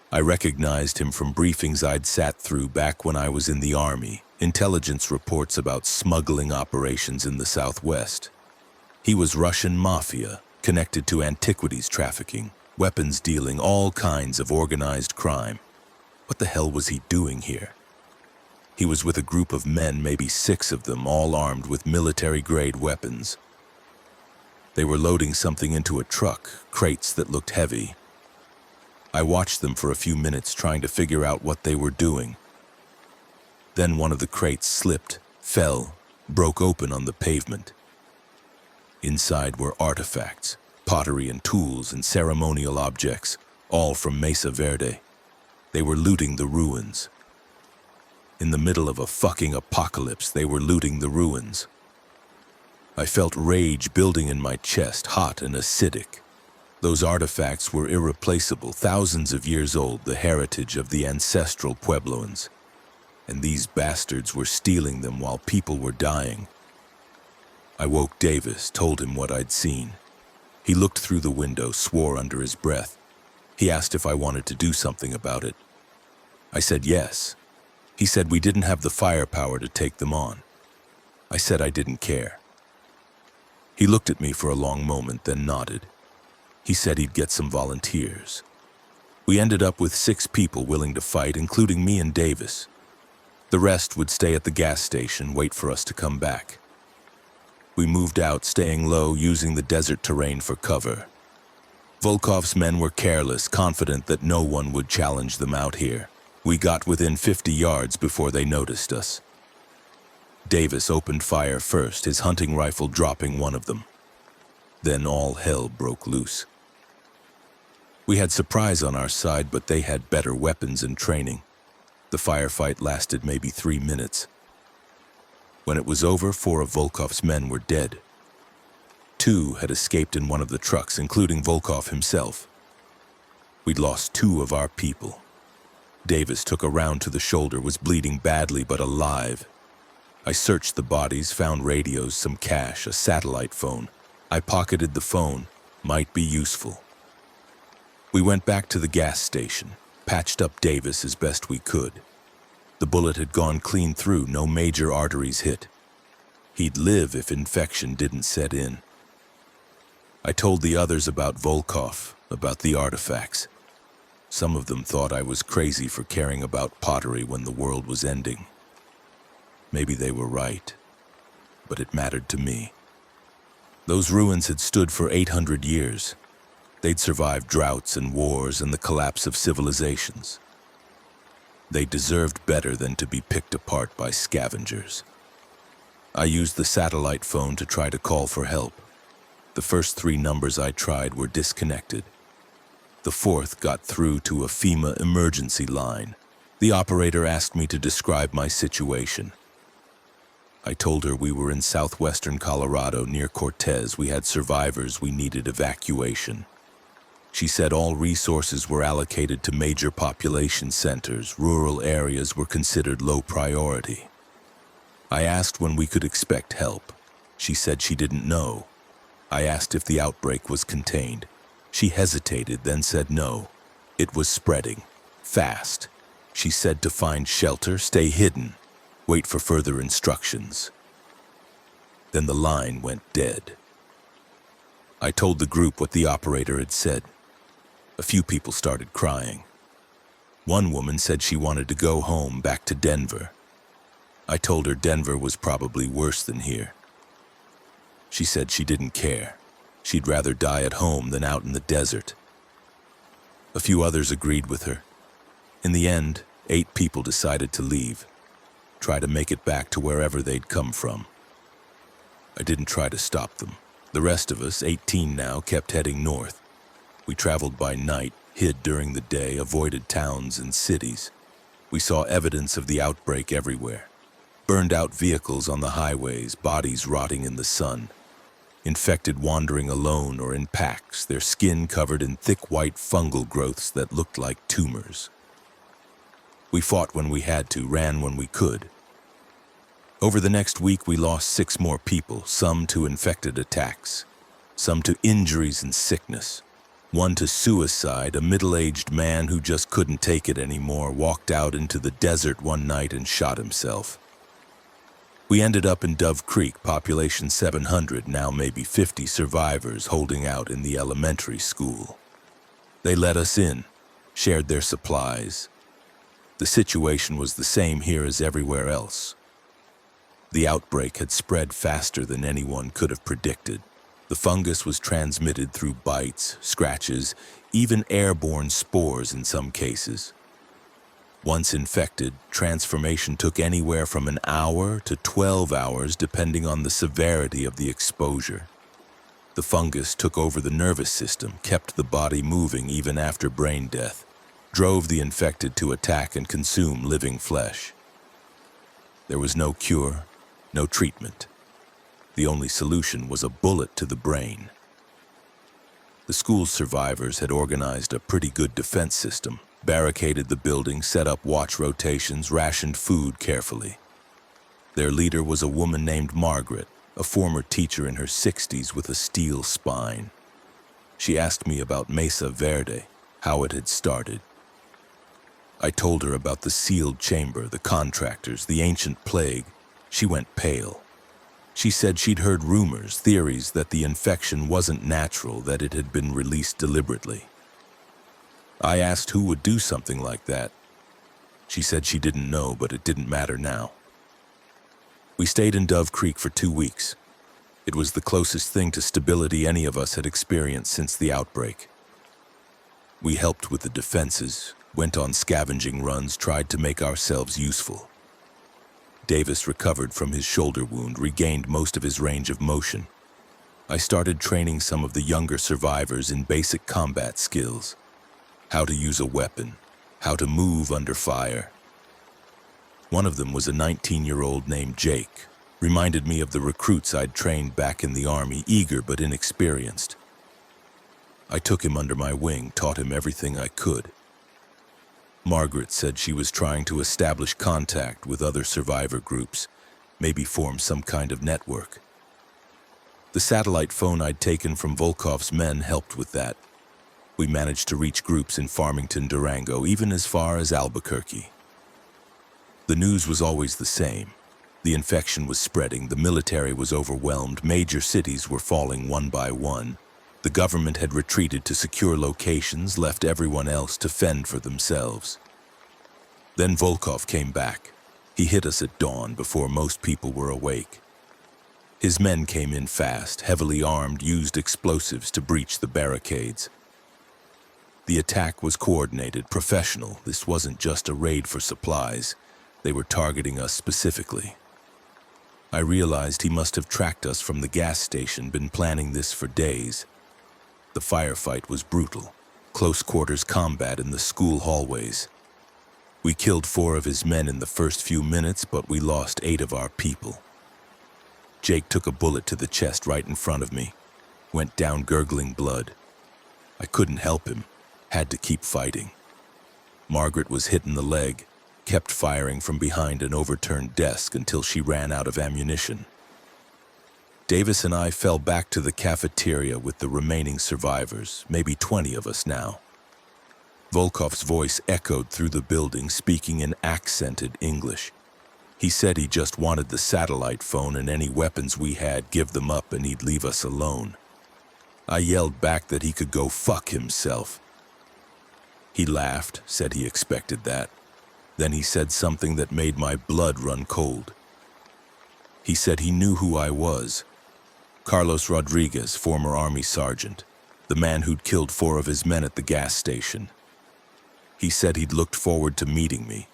I recognized him from briefings I'd sat through back when I was in the army, intelligence reports about smuggling operations in the Southwest. He was Russian mafia, connected to antiquities trafficking, weapons dealing, all kinds of organized crime. What the hell was he doing here? He was with a group of men, maybe 6 of them, all armed with military-grade weapons. They were loading something into a truck, crates that looked heavy. I watched them for a few minutes, trying to figure out what they were doing. Then one of the crates slipped, fell, broke open on the pavement. Inside were artifacts, pottery and tools and ceremonial objects, all from Mesa Verde. They were looting the ruins. In the middle of a fucking apocalypse, they were looting the ruins. I felt rage building in my chest, hot and acidic. Those artifacts were irreplaceable, thousands of years old, the heritage of the ancestral Puebloans. And these bastards were stealing them while people were dying. I woke Davis, told him what I'd seen. He looked through the window, swore under his breath. He asked if I wanted to do something about it. I said yes. He said we didn't have the firepower to take them on. I said I didn't care. He looked at me for a long moment, then nodded. He said he'd get some volunteers. We ended up with 6 people willing to fight, including me and Davis. The rest would stay at the gas station, wait for us to come back. We moved out, staying low, using the desert terrain for cover. Volkov's men were careless, confident that no one would challenge them out here. We got within 50 yards before they noticed us. Davis opened fire first, his hunting rifle dropping one of them. Then all hell broke loose. We had surprise on our side, but they had better weapons and training. The firefight lasted maybe 3 minutes. When it was over, 4 of Volkov's men were dead. 2 had escaped in one of the trucks, including Volkov himself. We'd lost 2 of our people. Davis took a round to the shoulder, was bleeding badly but alive. I searched the bodies, found radios, some cash, a satellite phone. I pocketed the phone. Might be useful. We went back to the gas station, patched up Davis as best we could. The bullet had gone clean through, no major arteries hit. He'd live if infection didn't set in. I told the others about Volkov, about the artifacts. Some of them thought I was crazy for caring about pottery when the world was ending. Maybe they were right, but it mattered to me. Those ruins had stood for 800 years. They'd survived droughts and wars and the collapse of civilizations. They deserved better than to be picked apart by scavengers. I used the satellite phone to try to call for help. The first 3 numbers I tried were disconnected. The 4th got through to a FEMA emergency line. The operator asked me to describe my situation. I told her we were in southwestern Colorado near Cortez. We had survivors, we needed evacuation. She said all resources were allocated to major population centers. Rural areas were considered low priority. I asked when we could expect help. She said she didn't know. I asked if the outbreak was contained. She hesitated, then said no. It was spreading. Fast. She said to find shelter, stay hidden, wait for further instructions. Then the line went dead. I told the group what the operator had said. A few people started crying. One woman said she wanted to go home, back to Denver. I told her Denver was probably worse than here. She said she didn't care. She'd rather die at home than out in the desert. A few others agreed with her. In the end, 8 people decided to leave, try to make it back to wherever they'd come from. I didn't try to stop them. The rest of us, 18 now, kept heading north. We traveled by night, hid during the day, avoided towns and cities. We saw evidence of the outbreak everywhere. Burned out vehicles on the highways, bodies rotting in the sun. Infected wandering alone or in packs, their skin covered in thick white fungal growths that looked like tumors. We fought when we had to, ran when we could. Over the next week, we lost 6 more people, some to infected attacks, some to injuries and sickness. One to suicide. A middle-aged man who just couldn't take it anymore walked out into the desert one night and shot himself. We ended up in Dove Creek, population 700, now maybe 50 survivors holding out in the elementary school. They let us in, shared their supplies. The situation was the same here as everywhere else. The outbreak had spread faster than anyone could have predicted. The fungus was transmitted through bites, scratches, even airborne spores in some cases. Once infected, transformation took anywhere from an hour to 12 hours depending on the severity of the exposure. The fungus took over the nervous system, kept the body moving even after brain death, drove the infected to attack and consume living flesh. There was no cure, no treatment. The only solution was a bullet to the brain. The school's survivors had organized a pretty good defense system, barricaded the building, set up watch rotations, rationed food carefully. Their leader was a woman named Margaret, a former teacher in her 60s with a steel spine. She asked me about Mesa Verde, how it had started. I told her about the sealed chamber, the contractors, the ancient plague. She went pale. She said she'd heard rumors, theories that the infection wasn't natural, that it had been released deliberately. I asked who would do something like that. She said she didn't know, but it didn't matter now. We stayed in Dove Creek for 2 weeks. It was the closest thing to stability any of us had experienced since the outbreak. We helped with the defenses, went on scavenging runs, tried to make ourselves useful. Davis recovered from his shoulder wound, regained most of his range of motion. I started training some of the younger survivors in basic combat skills. How to use a weapon, how to move under fire. One of them was a 19-year-old named Jake. Reminded me of the recruits I'd trained back in the army, eager but inexperienced. I took him under my wing, taught him everything I could. Margaret said she was trying to establish contact with other survivor groups, maybe form some kind of network. The satellite phone I'd taken from Volkov's men helped with that. We managed to reach groups in Farmington, Durango, even as far as Albuquerque. The news was always the same. The infection was spreading, the military was overwhelmed, major cities were falling one by one. The government had retreated to secure locations, left everyone else to fend for themselves. Then Volkov came back. He hit us at dawn before most people were awake. His men came in fast, heavily armed, used explosives to breach the barricades. The attack was coordinated, professional. This wasn't just a raid for supplies. They were targeting us specifically. I realized he must have tracked us from the gas station, been planning this for days. The firefight was brutal. Close quarters combat in the school hallways. We killed 4 of his men in the first few minutes, but we lost 8 of our people. Jake took a bullet to the chest right in front of me. Went down gurgling blood. I couldn't help him. Had to keep fighting. Margaret was hit in the leg. Kept firing from behind an overturned desk until she ran out of ammunition. Davis and I fell back to the cafeteria with the remaining survivors, maybe 20 of us now. Volkov's voice echoed through the building, speaking in accented English. He said he just wanted the satellite phone and any weapons we had, give them up and he'd leave us alone. I yelled back that he could go fuck himself. He laughed, said he expected that. Then he said something that made my blood run cold. He said he knew who I was. Carlos Rodriguez, former Army sergeant, the man who'd killed 4 of his men at the gas station. He said he'd looked forward to meeting me.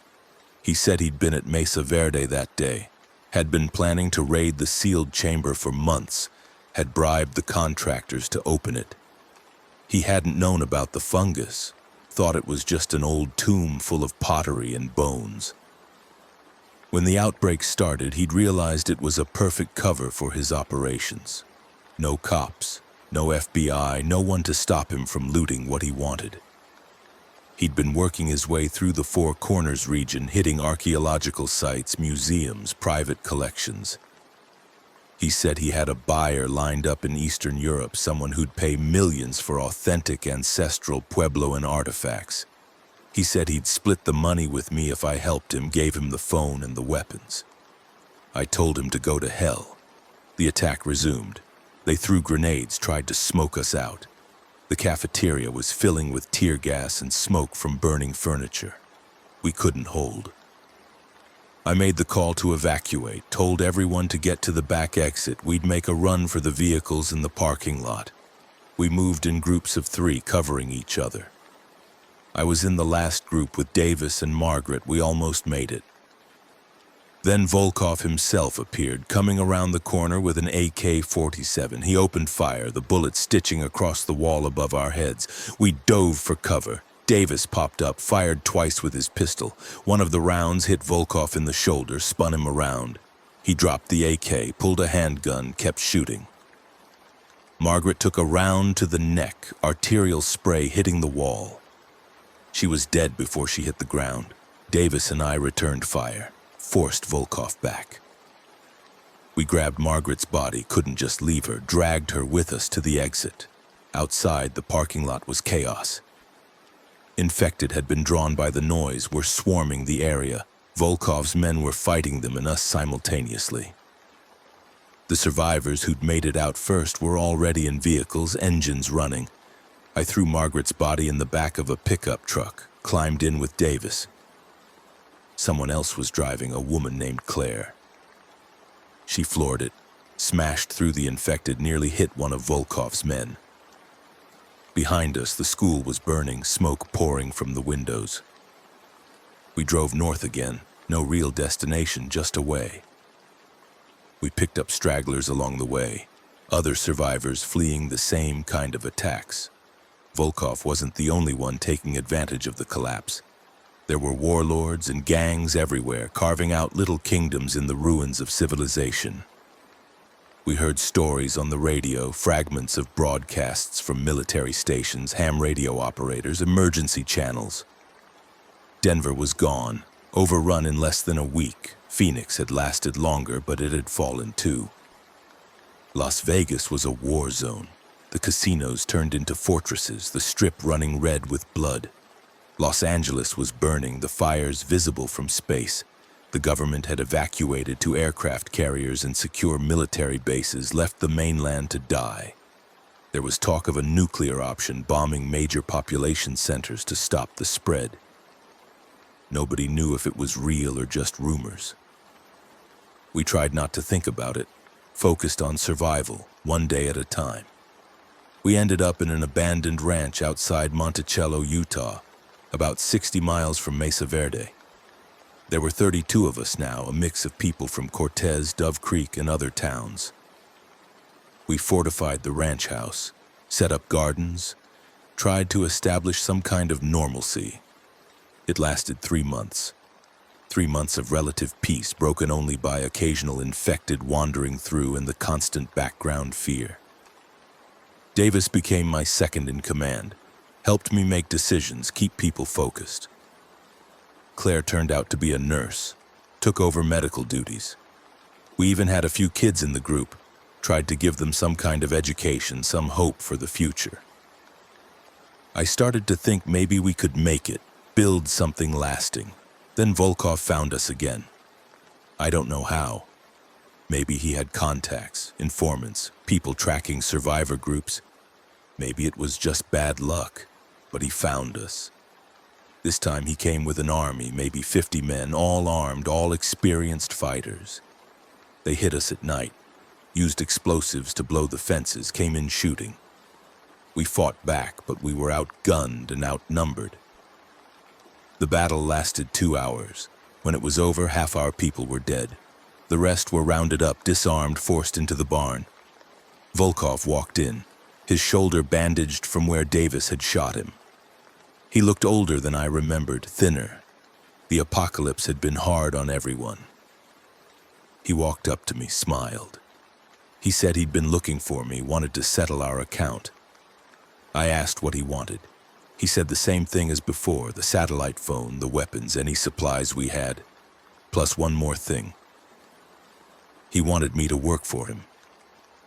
He said he'd been at Mesa Verde that day, had been planning to raid the sealed chamber for months, had bribed the contractors to open it. He hadn't known about the fungus. Thought it was just an old tomb full of pottery and bones. When the outbreak started, he'd realized it was a perfect cover for his operations. No cops, no FBI, no one to stop him from looting what he wanted. He'd been working his way through the Four Corners region, hitting archaeological sites, museums, private collections. He said he had a buyer lined up in Eastern Europe, someone who'd pay millions for authentic ancestral Puebloan artifacts. He said he'd split the money with me if I helped him, gave him the phone and the weapons. I told him to go to hell. The attack resumed. They threw grenades, tried to smoke us out. The cafeteria was filling with tear gas and smoke from burning furniture. We couldn't hold. I made the call to evacuate, told everyone to get to the back exit. We'd make a run for the vehicles in the parking lot. We moved in groups of 3, covering each other. I was in the last group with Davis and Margaret. We almost made it. Then Volkov himself appeared, coming around the corner with an AK-47. He opened fire, the bullet stitching across the wall above our heads. We dove for cover. Davis popped up, fired twice with his pistol. One of the rounds hit Volkov in the shoulder, spun him around. He dropped the AK, pulled a handgun, kept shooting. Margaret took a round to the neck, arterial spray hitting the wall. She was dead before she hit the ground. Davis and I returned fire, forced Volkov back. We grabbed Margaret's body, couldn't just leave her, dragged her with us to the exit. Outside, the parking lot was chaos. Infected had been drawn by the noise, were swarming the area. Volkov's men were fighting them and us simultaneously. The survivors who'd made it out first were already in vehicles, engines running. I threw Margaret's body in the back of a pickup truck, climbed in with Davis. Someone else was driving, a woman named Claire. She floored it, smashed through the infected, nearly hit one of Volkov's men. Behind us, the school was burning, smoke pouring from the windows. We drove north again, no real destination, just away. We picked up stragglers along the way, other survivors fleeing the same kind of attacks. Volkov wasn't the only one taking advantage of the collapse. There were warlords and gangs everywhere, carving out little kingdoms in the ruins of civilization. We heard stories on the radio, fragments of broadcasts from military stations, ham radio operators, emergency channels. Denver was gone, overrun in less than a week. Phoenix had lasted longer, but it had fallen too. Las Vegas was a war zone. The casinos turned into fortresses, the strip running red with blood. Los Angeles was burning, the fires visible from space. The government had evacuated to aircraft carriers and secure military bases, left the mainland to die. There was talk of a nuclear option, bombing major population centers to stop the spread. Nobody knew if it was real or just rumors. We tried not to think about it, focused on survival, one day at a time. We ended up in an abandoned ranch outside Monticello, Utah, about 60 miles from Mesa Verde. There were 32 of us now, a mix of people from Cortez, Dove Creek, and other towns. We fortified the ranch house, set up gardens, tried to establish some kind of normalcy. It lasted 3 months. 3 months of relative peace, broken only by occasional infected wandering through and the constant background fear. Davis became my second in command, helped me make decisions, keep people focused. Claire turned out to be a nurse, took over medical duties. We even had a few kids in the group, tried to give them some kind of education, some hope for the future. I started to think maybe we could make it, build something lasting. Then Volkov found us again. I don't know how. Maybe he had contacts, informants, people tracking survivor groups. Maybe it was just bad luck, but he found us. This time he came with an army, maybe 50 men, all armed, all experienced fighters. They hit us at night, used explosives to blow the fences, came in shooting. We fought back, but we were outgunned and outnumbered. The battle lasted 2 hours. When it was over, half our people were dead. The rest were rounded up, disarmed, forced into the barn. Volkov walked in, his shoulder bandaged from where Davis had shot him. He looked older than I remembered, thinner. The apocalypse had been hard on everyone. He walked up to me, smiled. He said he'd been looking for me, wanted to settle our account. I asked what he wanted. He said the same thing as before, the satellite phone, the weapons, any supplies we had, plus one more thing. He wanted me to work for him.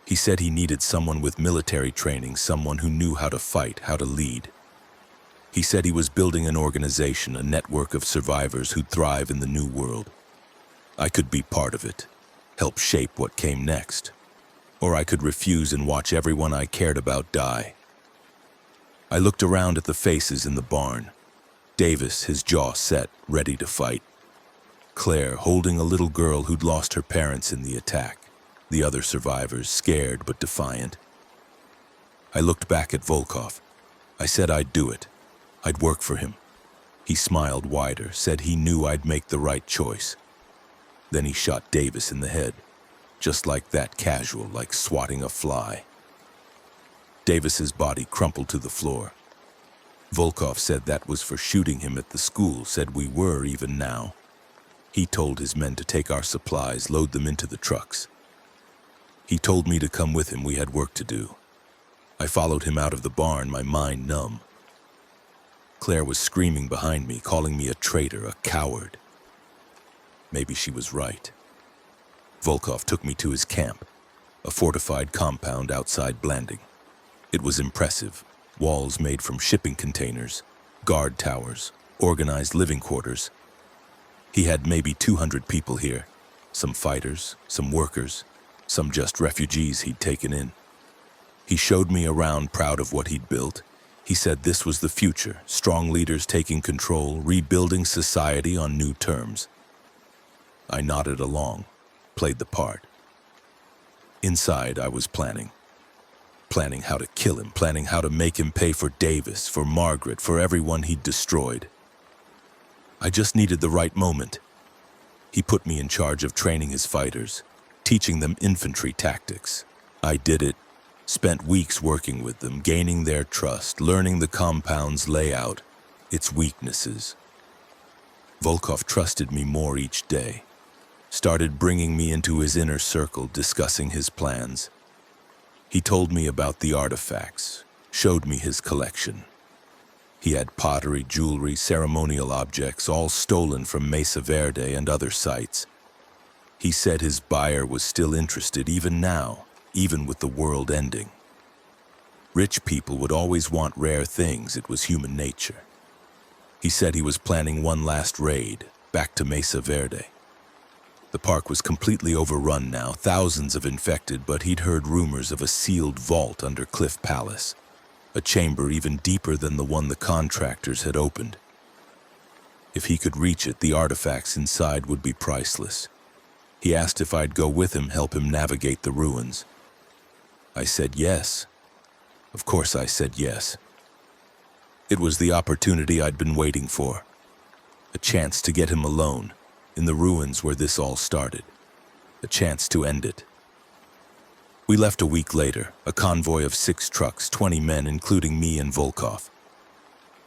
He said he needed someone with military training, someone who knew how to fight, how to lead. He said he was building an organization, a network of survivors who'd thrive in the new world. I could be part of it, help shape what came next. Or I could refuse and watch everyone I cared about die. I looked around at the faces in the barn. Davis, his jaw set, ready to fight. Claire, holding a little girl who'd lost her parents in the attack. The other survivors, scared but defiant. I looked back at Volkov. I said I'd do it. I'd work for him. He smiled wider, said he knew I'd make the right choice. Then he shot Davis in the head. Just like that, casual, like swatting a fly. Davis's body crumpled to the floor. Volkov said that was for shooting him at the school, said we were even now. He told his men to take our supplies, load them into the trucks. He told me to come with him, we had work to do. I followed him out of the barn, my mind numb. Claire was screaming behind me, calling me a traitor, a coward. Maybe she was right. Volkov took me to his camp, a fortified compound outside Blanding. It was impressive. Walls made from shipping containers, guard towers, organized living quarters. He had maybe 200 people here, some fighters, some workers, some just refugees he'd taken in. He showed me around, proud of what he'd built. He said this was the future, strong leaders taking control, rebuilding society on new terms. I nodded along, played the part. Inside, I was planning how to kill him, planning how to make him pay for Davis, for Margaret, for everyone he'd destroyed. I just needed the right moment. He put me in charge of training his fighters, teaching them infantry tactics. I did it, spent weeks working with them, gaining their trust, learning the compound's layout, its weaknesses. Volkov trusted me more each day, started bringing me into his inner circle, discussing his plans. He told me about the artifacts, showed me his collection. He had pottery, jewelry, ceremonial objects, all stolen from Mesa Verde and other sites. He said his buyer was still interested even now, even with the world ending. Rich people would always want rare things, it was human nature. He said he was planning one last raid, back to Mesa Verde. The park was completely overrun now, thousands of infected, but he'd heard rumors of a sealed vault under Cliff Palace, a chamber even deeper than the one the contractors had opened. If he could reach it, the artifacts inside would be priceless. He asked if I'd go with him, help him navigate the ruins. I said yes. Of course I said yes. It was the opportunity I'd been waiting for. A chance to get him alone, in the ruins where this all started. A chance to end it. We left a week later, a convoy of 6 trucks, 20 men, including me and Volkov.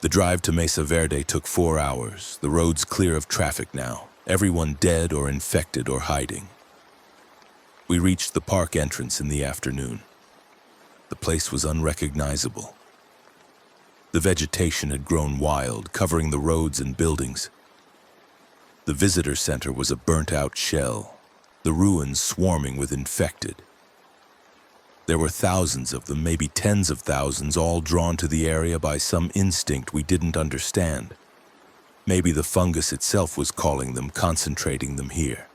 The drive to Mesa Verde took 4 hours, the roads clear of traffic now, everyone dead or infected or hiding. We reached the park entrance in the afternoon. The place was unrecognizable. The vegetation had grown wild, covering the roads and buildings. The visitor center was a burnt-out shell, the ruins swarming with infected. There were thousands of them, maybe tens of thousands, all drawn to the area by some instinct we didn't understand. Maybe the fungus itself was calling them, concentrating them here.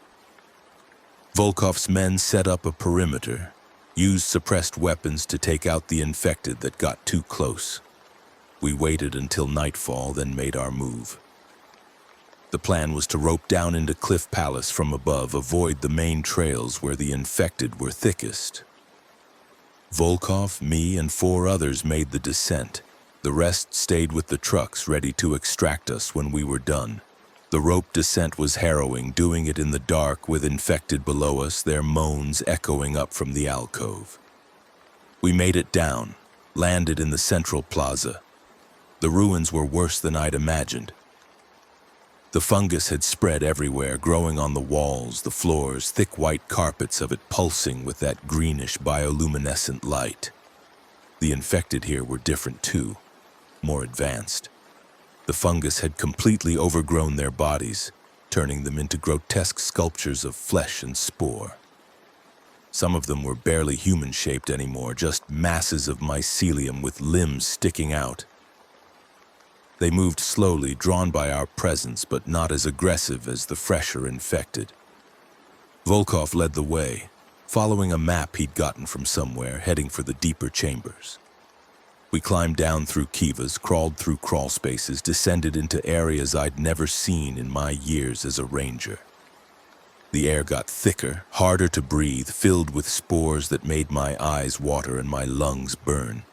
Volkov's men set up a perimeter, used suppressed weapons to take out the infected that got too close. We waited until nightfall, then made our move. The plan was to rope down into Cliff Palace from above, avoid the main trails where the infected were thickest. Volkov, me, and 4 others made the descent. The rest stayed with the trucks, ready to extract us when we were done. The rope descent was harrowing, doing it in the dark with infected below us, their moans echoing up from the alcove. We made it down, landed in the central plaza. The ruins were worse than I'd imagined. The fungus had spread everywhere, growing on the walls, the floors, thick white carpets of it pulsing with that greenish bioluminescent light. The infected here were different too, more advanced. The fungus had completely overgrown their bodies, turning them into grotesque sculptures of flesh and spore. Some of them were barely human-shaped anymore, just masses of mycelium with limbs sticking out. They moved slowly, drawn by our presence, but not as aggressive as the fresher infected. Volkov led the way, following a map he'd gotten from somewhere, heading for the deeper chambers. We climbed down through kivas, crawled through crawl spaces, descended into areas I'd never seen in my years as a ranger. The air got thicker, harder to breathe, filled with spores that made my eyes water and my lungs burn.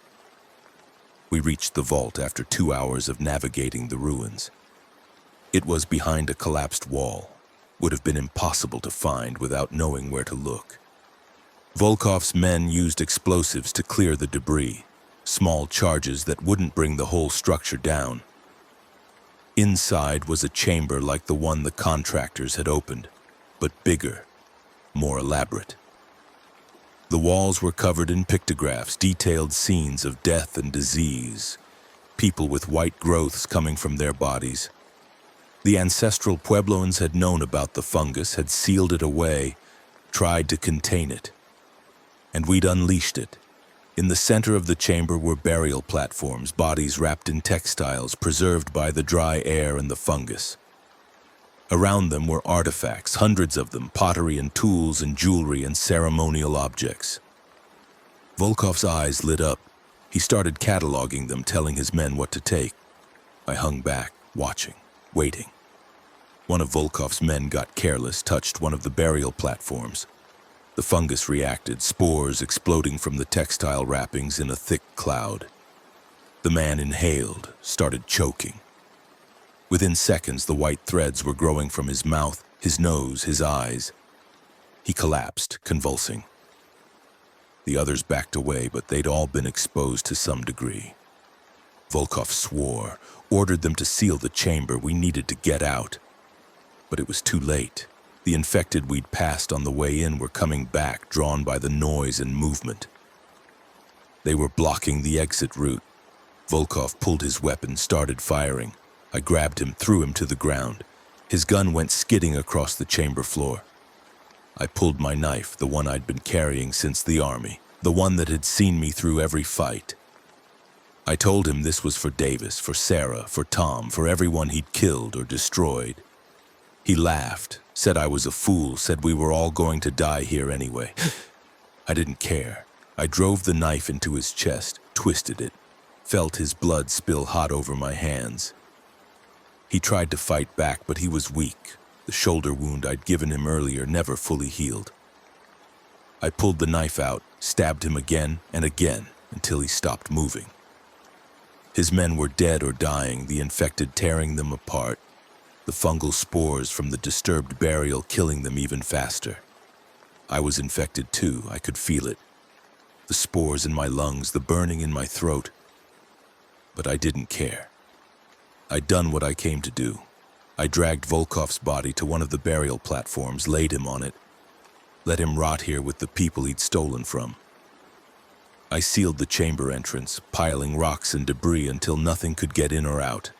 We reached the vault after 2 hours of navigating the ruins. It was behind a collapsed wall. Would have been impossible to find without knowing where to look. Volkov's men used explosives to clear the debris, small charges that wouldn't bring the whole structure down. Inside was a chamber like the one the contractors had opened, but bigger, more elaborate. The walls were covered in pictographs, detailed scenes of death and disease, people with white growths coming from their bodies. The ancestral Puebloans had known about the fungus, had sealed it away, tried to contain it. And we'd unleashed it. In the center of the chamber were burial platforms, bodies wrapped in textiles, preserved by the dry air and the fungus. Around them were artifacts, hundreds of them, pottery and tools and jewelry and ceremonial objects. Volkov's eyes lit up. He started cataloging them, telling his men what to take. I hung back, watching, waiting. One of Volkov's men got careless, touched one of the burial platforms. The fungus reacted, spores exploding from the textile wrappings in a thick cloud. The man inhaled, started choking. Within seconds, the white threads were growing from his mouth, his nose, his eyes. He collapsed, convulsing. The others backed away, but they'd all been exposed to some degree. Volkov swore, ordered them to seal the chamber. We needed to get out. But it was too late. The infected we'd passed on the way in were coming back, drawn by the noise and movement. They were blocking the exit route. Volkov pulled his weapon, started firing. I grabbed him, threw him to the ground. His gun went skidding across the chamber floor. I pulled my knife, the one I'd been carrying since the army, the one that had seen me through every fight. I told him this was for Davis, for Sarah, for Tom, for everyone he'd killed or destroyed. He laughed, said I was a fool, said we were all going to die here anyway. I didn't care. I drove the knife into his chest, twisted it, felt his blood spill hot over my hands. He tried to fight back, but he was weak. The shoulder wound I'd given him earlier never fully healed. I pulled the knife out, stabbed him again and again until he stopped moving. His men were dead or dying, the infected tearing them apart, the fungal spores from the disturbed burial killing them even faster. I was infected too, I could feel it. The spores in my lungs, the burning in my throat. But I didn't care. I'd done what I came to do. I dragged Volkov's body to one of the burial platforms, laid him on it, let him rot here with the people he'd stolen from. I sealed the chamber entrance, piling rocks and debris until nothing could get in or out.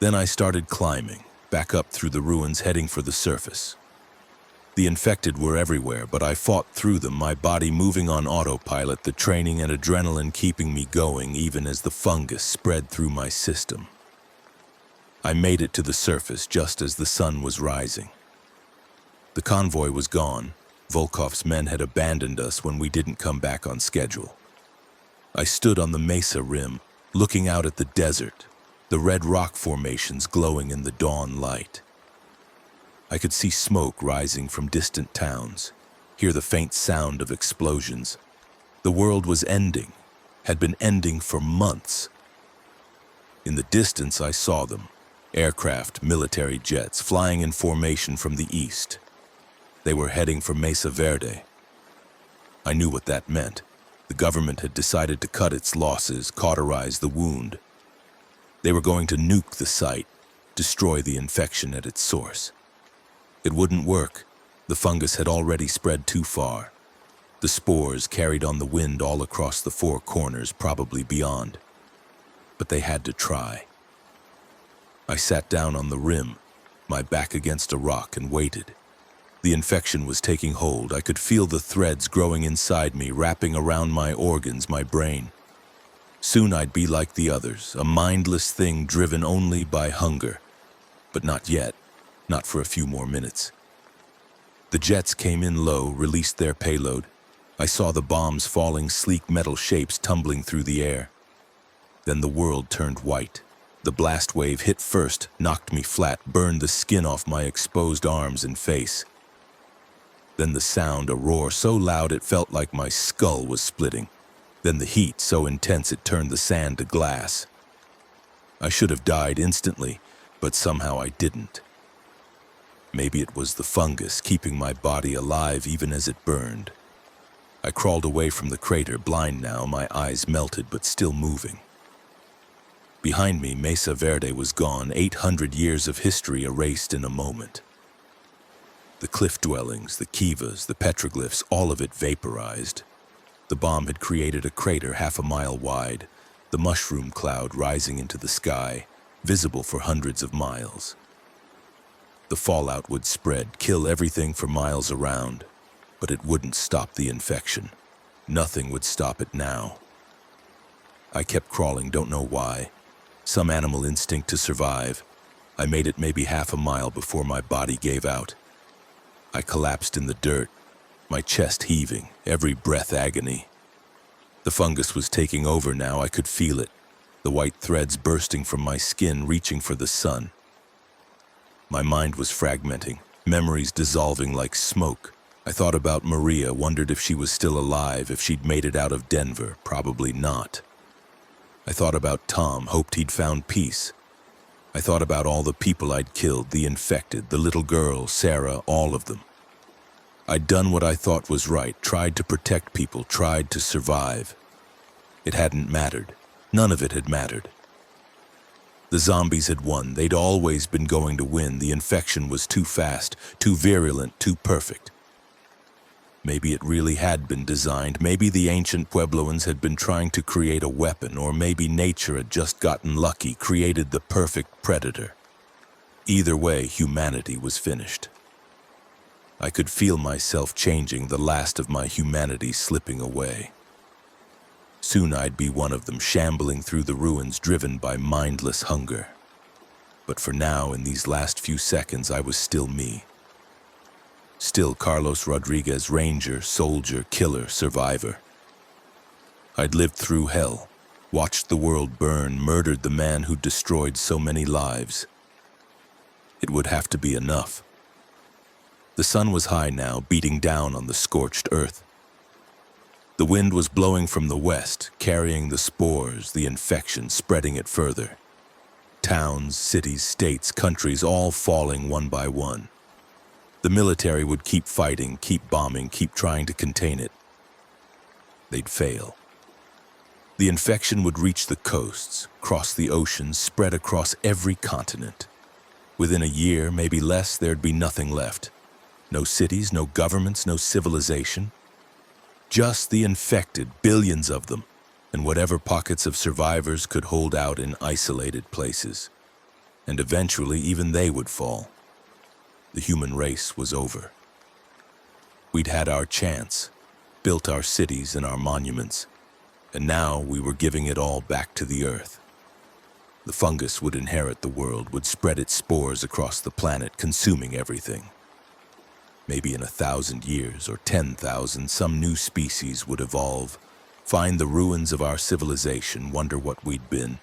Then I started climbing, back up through the ruins, heading for the surface. The infected were everywhere, but I fought through them, my body moving on autopilot, the training and adrenaline keeping me going even as the fungus spread through my system. I made it to the surface just as the sun was rising. The convoy was gone. Volkov's men had abandoned us when we didn't come back on schedule. I stood on the mesa rim, looking out at the desert, the red rock formations glowing in the dawn light. I could see smoke rising from distant towns, hear the faint sound of explosions. The world was ending, had been ending for months. In the distance I saw them, aircraft, military jets, flying in formation from the east. They were heading for Mesa Verde. I knew what that meant. The government had decided to cut its losses, cauterize the wound. They were going to nuke the site, destroy the infection at its source. It wouldn't work. The fungus had already spread too far. The spores carried on the wind all across the four corners, probably beyond. But they had to try. I sat down on the rim, my back against a rock, and waited. The infection was taking hold. I could feel the threads growing inside me, wrapping around my organs, my brain. Soon I'd be like the others, a mindless thing driven only by hunger. But not yet, not for a few more minutes. The jets came in low, released their payload. I saw the bombs falling, sleek metal shapes tumbling through the air. Then the world turned white. The blast wave hit first, knocked me flat, burned the skin off my exposed arms and face. Then the sound, a roar so loud it felt like my skull was splitting. Then the heat so intense it turned the sand to glass. I should have died instantly, but somehow I didn't. Maybe it was the fungus keeping my body alive even as it burned. I crawled away from the crater, blind now, my eyes melted but still moving. Behind me, Mesa Verde was gone, 800 years of history erased in a moment. The cliff dwellings, the kivas, the petroglyphs, all of it vaporized. The bomb had created a crater 1/2 mile wide, the mushroom cloud rising into the sky, visible for hundreds of miles. The fallout would spread, kill everything for miles around, but it wouldn't stop the infection. Nothing would stop it now. I kept crawling, don't know why. Some animal instinct to survive. I made it maybe 1/2 mile before my body gave out. I collapsed in the dirt, my chest heaving, every breath agony. The fungus was taking over now, I could feel it, the white threads bursting from my skin, reaching for the sun. My mind was fragmenting, memories dissolving like smoke. I thought about Maria, wondered if she was still alive, if she'd made it out of Denver, probably not. I thought about Tom, hoped he'd found peace. I thought about all the people I'd killed, the infected, the little girl, Sarah, all of them. I'd done what I thought was right, tried to protect people, tried to survive. It hadn't mattered. None of it had mattered. The zombies had won. They'd always been going to win. The infection was too fast, too virulent, too perfect. Maybe it really had been designed. Maybe the ancient Puebloans had been trying to create a weapon, or maybe nature had just gotten lucky, created the perfect predator. Either way, humanity was finished. I could feel myself changing, the last of my humanity slipping away. Soon I'd be one of them, shambling through the ruins, driven by mindless hunger. But for now, in these last few seconds, I was still me. Still Carlos Rodriguez, ranger, soldier, killer, survivor. I'd lived through hell, watched the world burn, murdered the man who destroyed so many lives. It would have to be enough. The sun was high now, beating down on the scorched earth. The wind was blowing from the west, carrying the spores, the infection, spreading it further. Towns, cities, states, countries, all falling one by one. The military would keep fighting, keep bombing, keep trying to contain it. They'd fail. The infection would reach the coasts, cross the oceans, spread across every continent. Within a year, maybe less, there'd be nothing left. No cities, no governments, no civilization. Just the infected, billions of them, and whatever pockets of survivors could hold out in isolated places. And eventually, even they would fall. The human race was over. We'd had our chance, built our cities and our monuments, and now we were giving it all back to the earth. The fungus would inherit the world, would spread its spores across the planet, consuming everything. Maybe in 1,000 years or 10,000, some new species would evolve, find the ruins of our civilization, wonder what we'd been.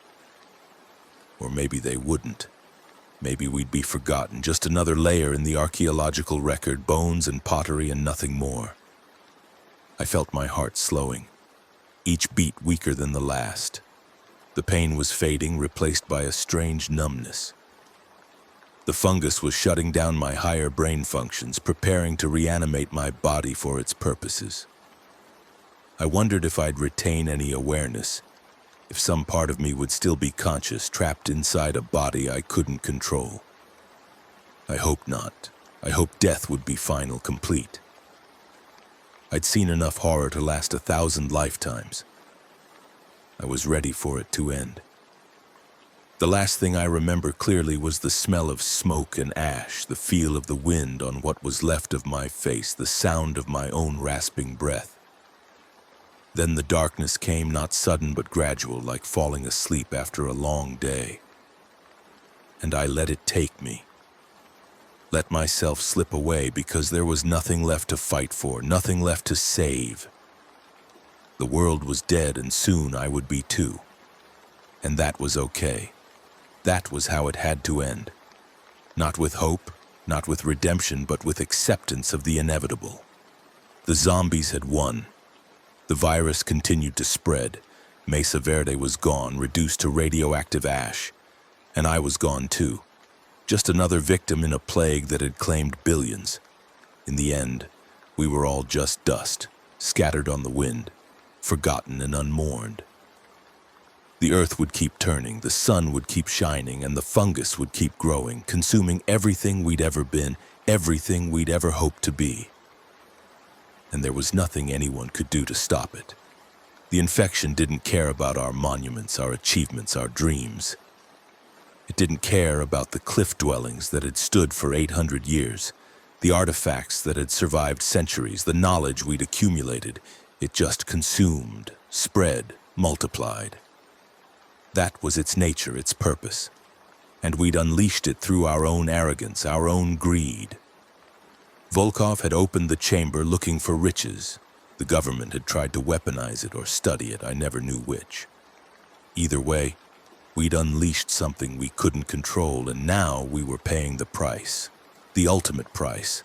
Or maybe they wouldn't. Maybe we'd be forgotten, just another layer in the archaeological record, bones and pottery and nothing more. I felt my heart slowing, each beat weaker than the last. The pain was fading, replaced by a strange numbness. The fungus was shutting down my higher brain functions, preparing to reanimate my body for its purposes. I wondered if I'd retain any awareness, if some part of me would still be conscious, trapped inside a body I couldn't control. I hoped not. I hoped death would be final, complete. I'd seen enough horror to last 1,000 lifetimes. I was ready for it to end. The last thing I remember clearly was the smell of smoke and ash, the feel of the wind on what was left of my face, the sound of my own rasping breath. Then the darkness came, not sudden but gradual, like falling asleep after a long day. And I let it take me. Let myself slip away because there was nothing left to fight for, nothing left to save. The world was dead and soon I would be too. And that was okay. That was how it had to end. Not with hope, not with redemption, but with acceptance of the inevitable. The zombies had won. The virus continued to spread. Mesa Verde was gone, reduced to radioactive ash. And I was gone too. Just another victim in a plague that had claimed billions. In the end, we were all just dust, scattered on the wind, forgotten and unmourned. The earth would keep turning, the sun would keep shining, and the fungus would keep growing, consuming everything we'd ever been, everything we'd ever hoped to be. And there was nothing anyone could do to stop it. The infection didn't care about our monuments, our achievements, our dreams. It didn't care about the cliff dwellings that had stood for 800 years, the artifacts that had survived centuries, the knowledge we'd accumulated. It just consumed, spread, multiplied. That was its nature, its purpose. And we'd unleashed it through our own arrogance, our own greed. Volkov had opened the chamber looking for riches. The government had tried to weaponize it or study it, I never knew which. Either way, we'd unleashed something we couldn't control, and now we were paying the price. The ultimate price.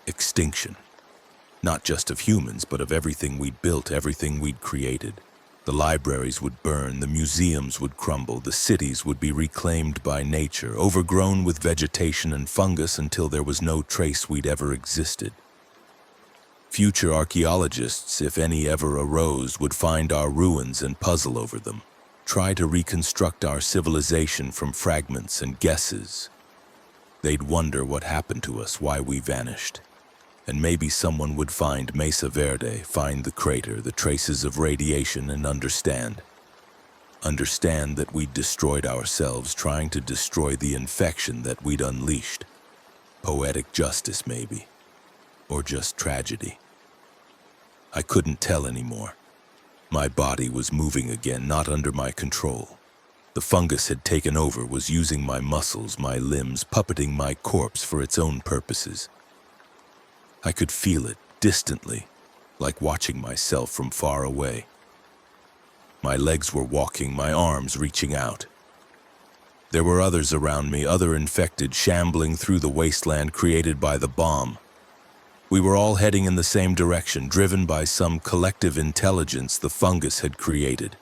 Extinction. Not just of humans, but of everything we'd built, everything we'd created. The libraries would burn, the museums would crumble, the cities would be reclaimed by nature, overgrown with vegetation and fungus until there was no trace we'd ever existed. Future archaeologists, if any ever arose, would find our ruins and puzzle over them, try to reconstruct our civilization from fragments and guesses. They'd wonder what happened to us, why we vanished. And maybe someone would find Mesa Verde, find the crater, the traces of radiation, and understand. Understand that we'd destroyed ourselves trying to destroy the infection that we'd unleashed. Poetic justice, maybe. Or just tragedy. I couldn't tell anymore. My body was moving again, not under my control. The fungus had taken over, was using my muscles, my limbs, puppeting my corpse for its own purposes. I could feel it, distantly, like watching myself from far away. My legs were walking, my arms reaching out. There were others around me, other infected, shambling through the wasteland created by the bomb. We were all heading in the same direction, driven by some collective intelligence the fungus had created.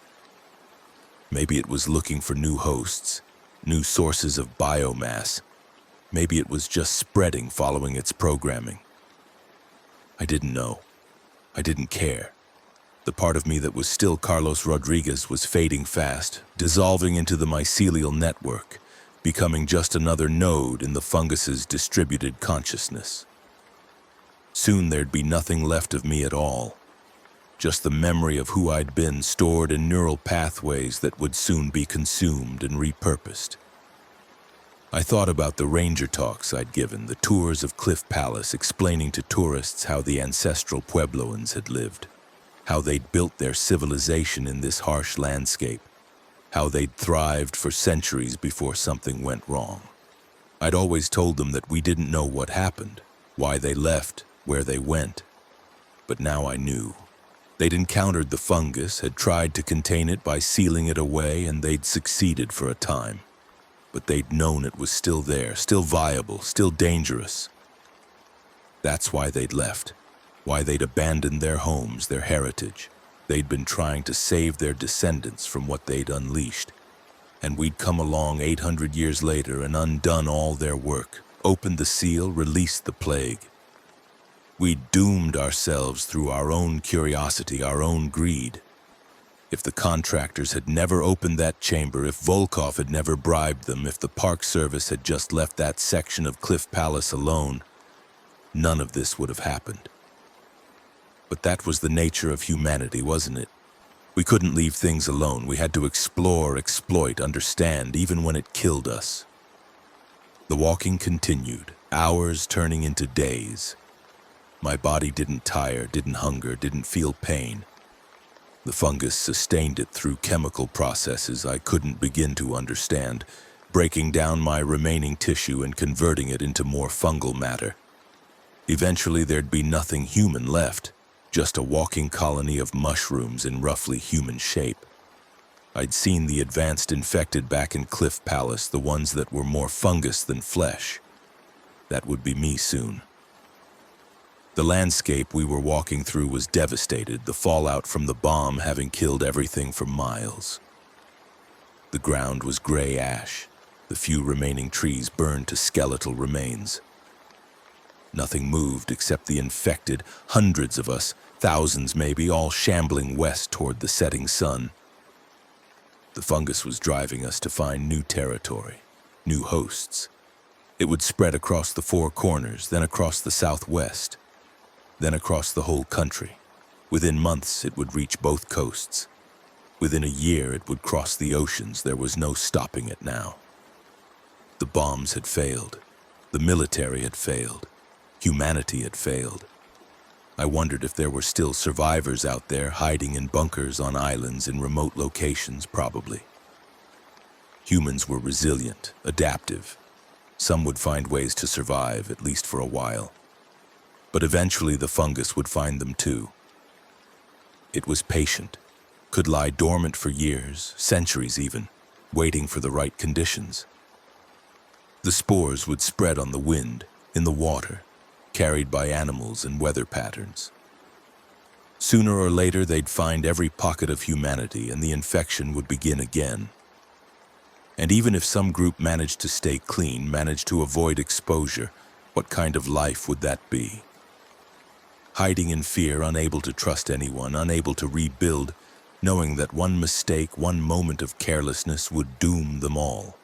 Maybe it was looking for new hosts, new sources of biomass. Maybe it was just spreading following its programming. I didn't know. I didn't care. The part of me that was still Carlos Rodriguez was fading fast, dissolving into the mycelial network, becoming just another node in the fungus's distributed consciousness. Soon there'd be nothing left of me at all. Just the memory of who I'd been stored in neural pathways that would soon be consumed and repurposed. I thought about the ranger talks I'd given, the tours of Cliff Palace explaining to tourists how the ancestral Puebloans had lived, how they'd built their civilization in this harsh landscape, how they'd thrived for centuries before something went wrong. I'd always told them that we didn't know what happened, why they left, where they went. But now I knew. They'd encountered the fungus, had tried to contain it by sealing it away, and they'd succeeded for a time. But they'd known it was still there, still viable, still dangerous. That's why they'd left, why they'd abandoned their homes, their heritage. They'd been trying to save their descendants from what they'd unleashed. And we'd come along 800 years later and undone all their work, opened the seal, released the plague. We'd doomed ourselves through our own curiosity, our own greed. If the contractors had never opened that chamber, if Volkov had never bribed them, if the Park Service had just left that section of Cliff Palace alone, none of this would have happened. But that was the nature of humanity, wasn't it? We couldn't leave things alone. We had to explore, exploit, understand, even when it killed us. The walking continued, hours turning into days. My body didn't tire, didn't hunger, didn't feel pain. The fungus sustained it through chemical processes I couldn't begin to understand, breaking down my remaining tissue and converting it into more fungal matter. Eventually there'd be nothing human left, just a walking colony of mushrooms in roughly human shape. I'd seen the advanced infected back in Cliff Palace, the ones that were more fungus than flesh. That would be me soon. The landscape we were walking through was devastated, the fallout from the bomb having killed everything for miles. The ground was gray ash, the few remaining trees burned to skeletal remains. Nothing moved except the infected, hundreds of us, thousands maybe, all shambling west toward the setting sun. The fungus was driving us to find new territory, new hosts. It would spread across the four corners, then across the southwest, then across the whole country. Within months, it would reach both coasts. Within a year, it would cross the oceans. There was no stopping it now. The bombs had failed. The military had failed. Humanity had failed. I wondered if there were still survivors out there hiding in bunkers on islands in remote locations, probably. Humans were resilient, adaptive. Some would find ways to survive, at least for a while. But eventually the fungus would find them too. It was patient, could lie dormant for years, centuries even, waiting for the right conditions. The spores would spread on the wind, in the water, carried by animals and weather patterns. Sooner or later they'd find every pocket of humanity and the infection would begin again. And even if some group managed to stay clean, managed to avoid exposure, what kind of life would that be? Hiding in fear, unable to trust anyone, unable to rebuild, knowing that one mistake, one moment of carelessness would doom them all.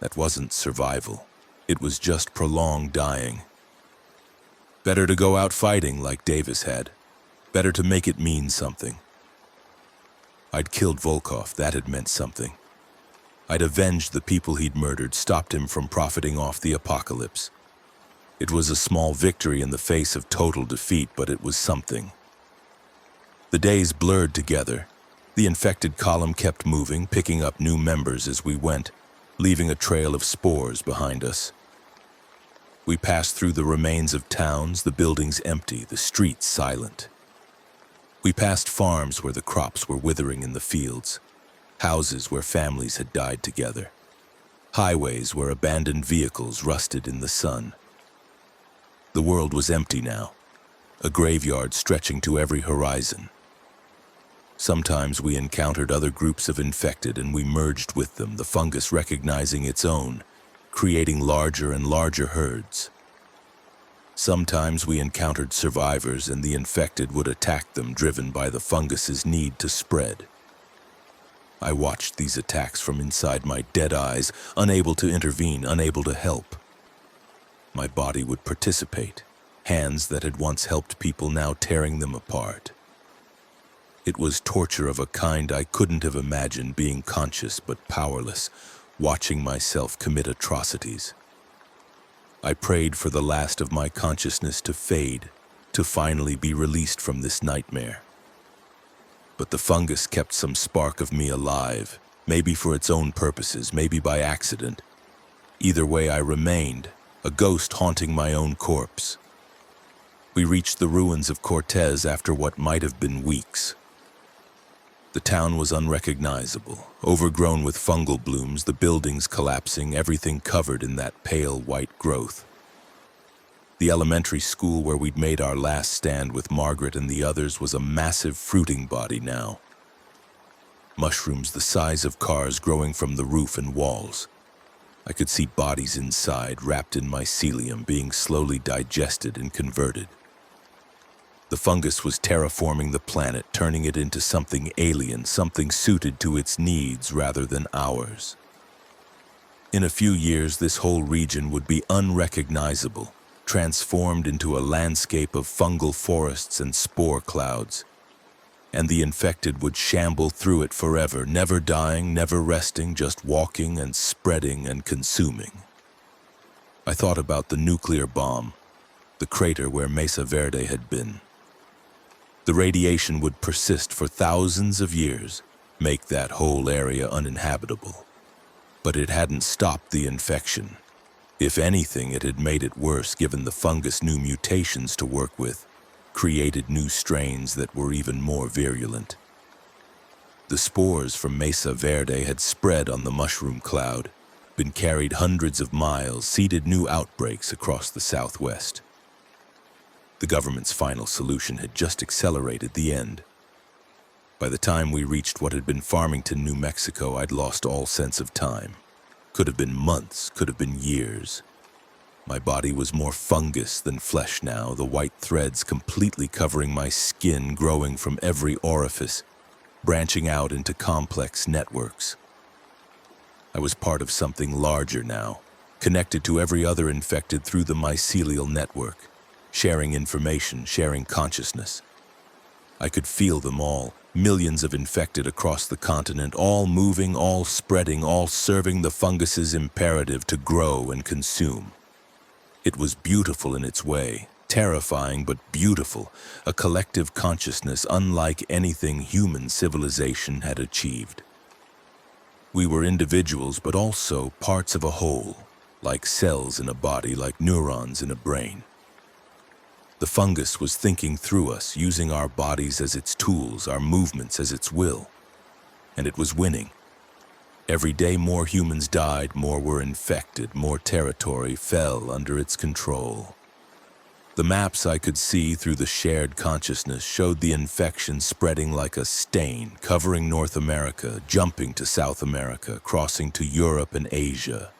That wasn't survival. It was just prolonged dying. Better to go out fighting like Davis had. Better to make it mean something. I'd killed Volkov, that had meant something. I'd avenged the people he'd murdered, stopped him from profiting off the apocalypse. It was a small victory in the face of total defeat, but it was something. The days blurred together. The infected column kept moving, picking up new members as we went, leaving a trail of spores behind us. We passed through the remains of towns, the buildings empty, the streets silent. We passed farms where the crops were withering in the fields, houses where families had died together, highways where abandoned vehicles rusted in the sun. The world was empty now, a graveyard stretching to every horizon. Sometimes we encountered other groups of infected and we merged with them, the fungus recognizing its own, creating larger and larger herds. Sometimes we encountered survivors and the infected would attack them, driven by the fungus's need to spread. I watched these attacks from inside my dead eyes, unable to intervene, unable to help. My body would participate, hands that had once helped people now tearing them apart. It was torture of a kind I couldn't have imagined, being conscious but powerless, watching myself commit atrocities. I prayed for the last of my consciousness to fade, to finally be released from this nightmare. But the fungus kept some spark of me alive, maybe for its own purposes, maybe by accident. Either way, I remained, a ghost haunting my own corpse. We reached the ruins of Cortez after what might have been weeks. The town was unrecognizable, overgrown with fungal blooms, the buildings collapsing, everything covered in that pale white growth. The elementary school where we'd made our last stand with Margaret and the others was a massive fruiting body now. Mushrooms the size of cars growing from the roof and walls. I could see bodies inside, wrapped in mycelium, being slowly digested and converted. The fungus was terraforming the planet, turning it into something alien, something suited to its needs rather than ours. In a few years, this whole region would be unrecognizable, transformed into a landscape of fungal forests and spore clouds. And the infected would shamble through it forever, never dying, never resting, just walking and spreading and consuming. I thought about the nuclear bomb, the crater where Mesa Verde had been. The radiation would persist for thousands of years, make that whole area uninhabitable. But it hadn't stopped the infection. If anything, it had made it worse, given the fungus new mutations to work with, created new strains that were even more virulent. The spores from Mesa Verde had spread on the mushroom cloud, been carried hundreds of miles, seeded new outbreaks across the Southwest. The government's final solution had just accelerated the end. By the time we reached what had been Farmington, New Mexico, I'd lost all sense of time. Could have been months, could have been years. My body was more fungus than flesh now, the white threads completely covering my skin, growing from every orifice, branching out into complex networks. I was part of something larger now, connected to every other infected through the mycelial network, sharing information, sharing consciousness. I could feel them all, millions of infected across the continent, all moving, all spreading, all serving the fungus's imperative to grow and consume. It was beautiful in its way, terrifying but beautiful, a collective consciousness unlike anything human civilization had achieved. We were individuals, but also parts of a whole, like cells in a body, like neurons in a brain. The fungus was thinking through us, using our bodies as its tools, our movements as its will. And it was winning. Every day more humans died, more were infected, more territory fell under its control. The maps I could see through the shared consciousness showed the infection spreading like a stain, covering North America, jumping to South America, crossing to Europe and Asia.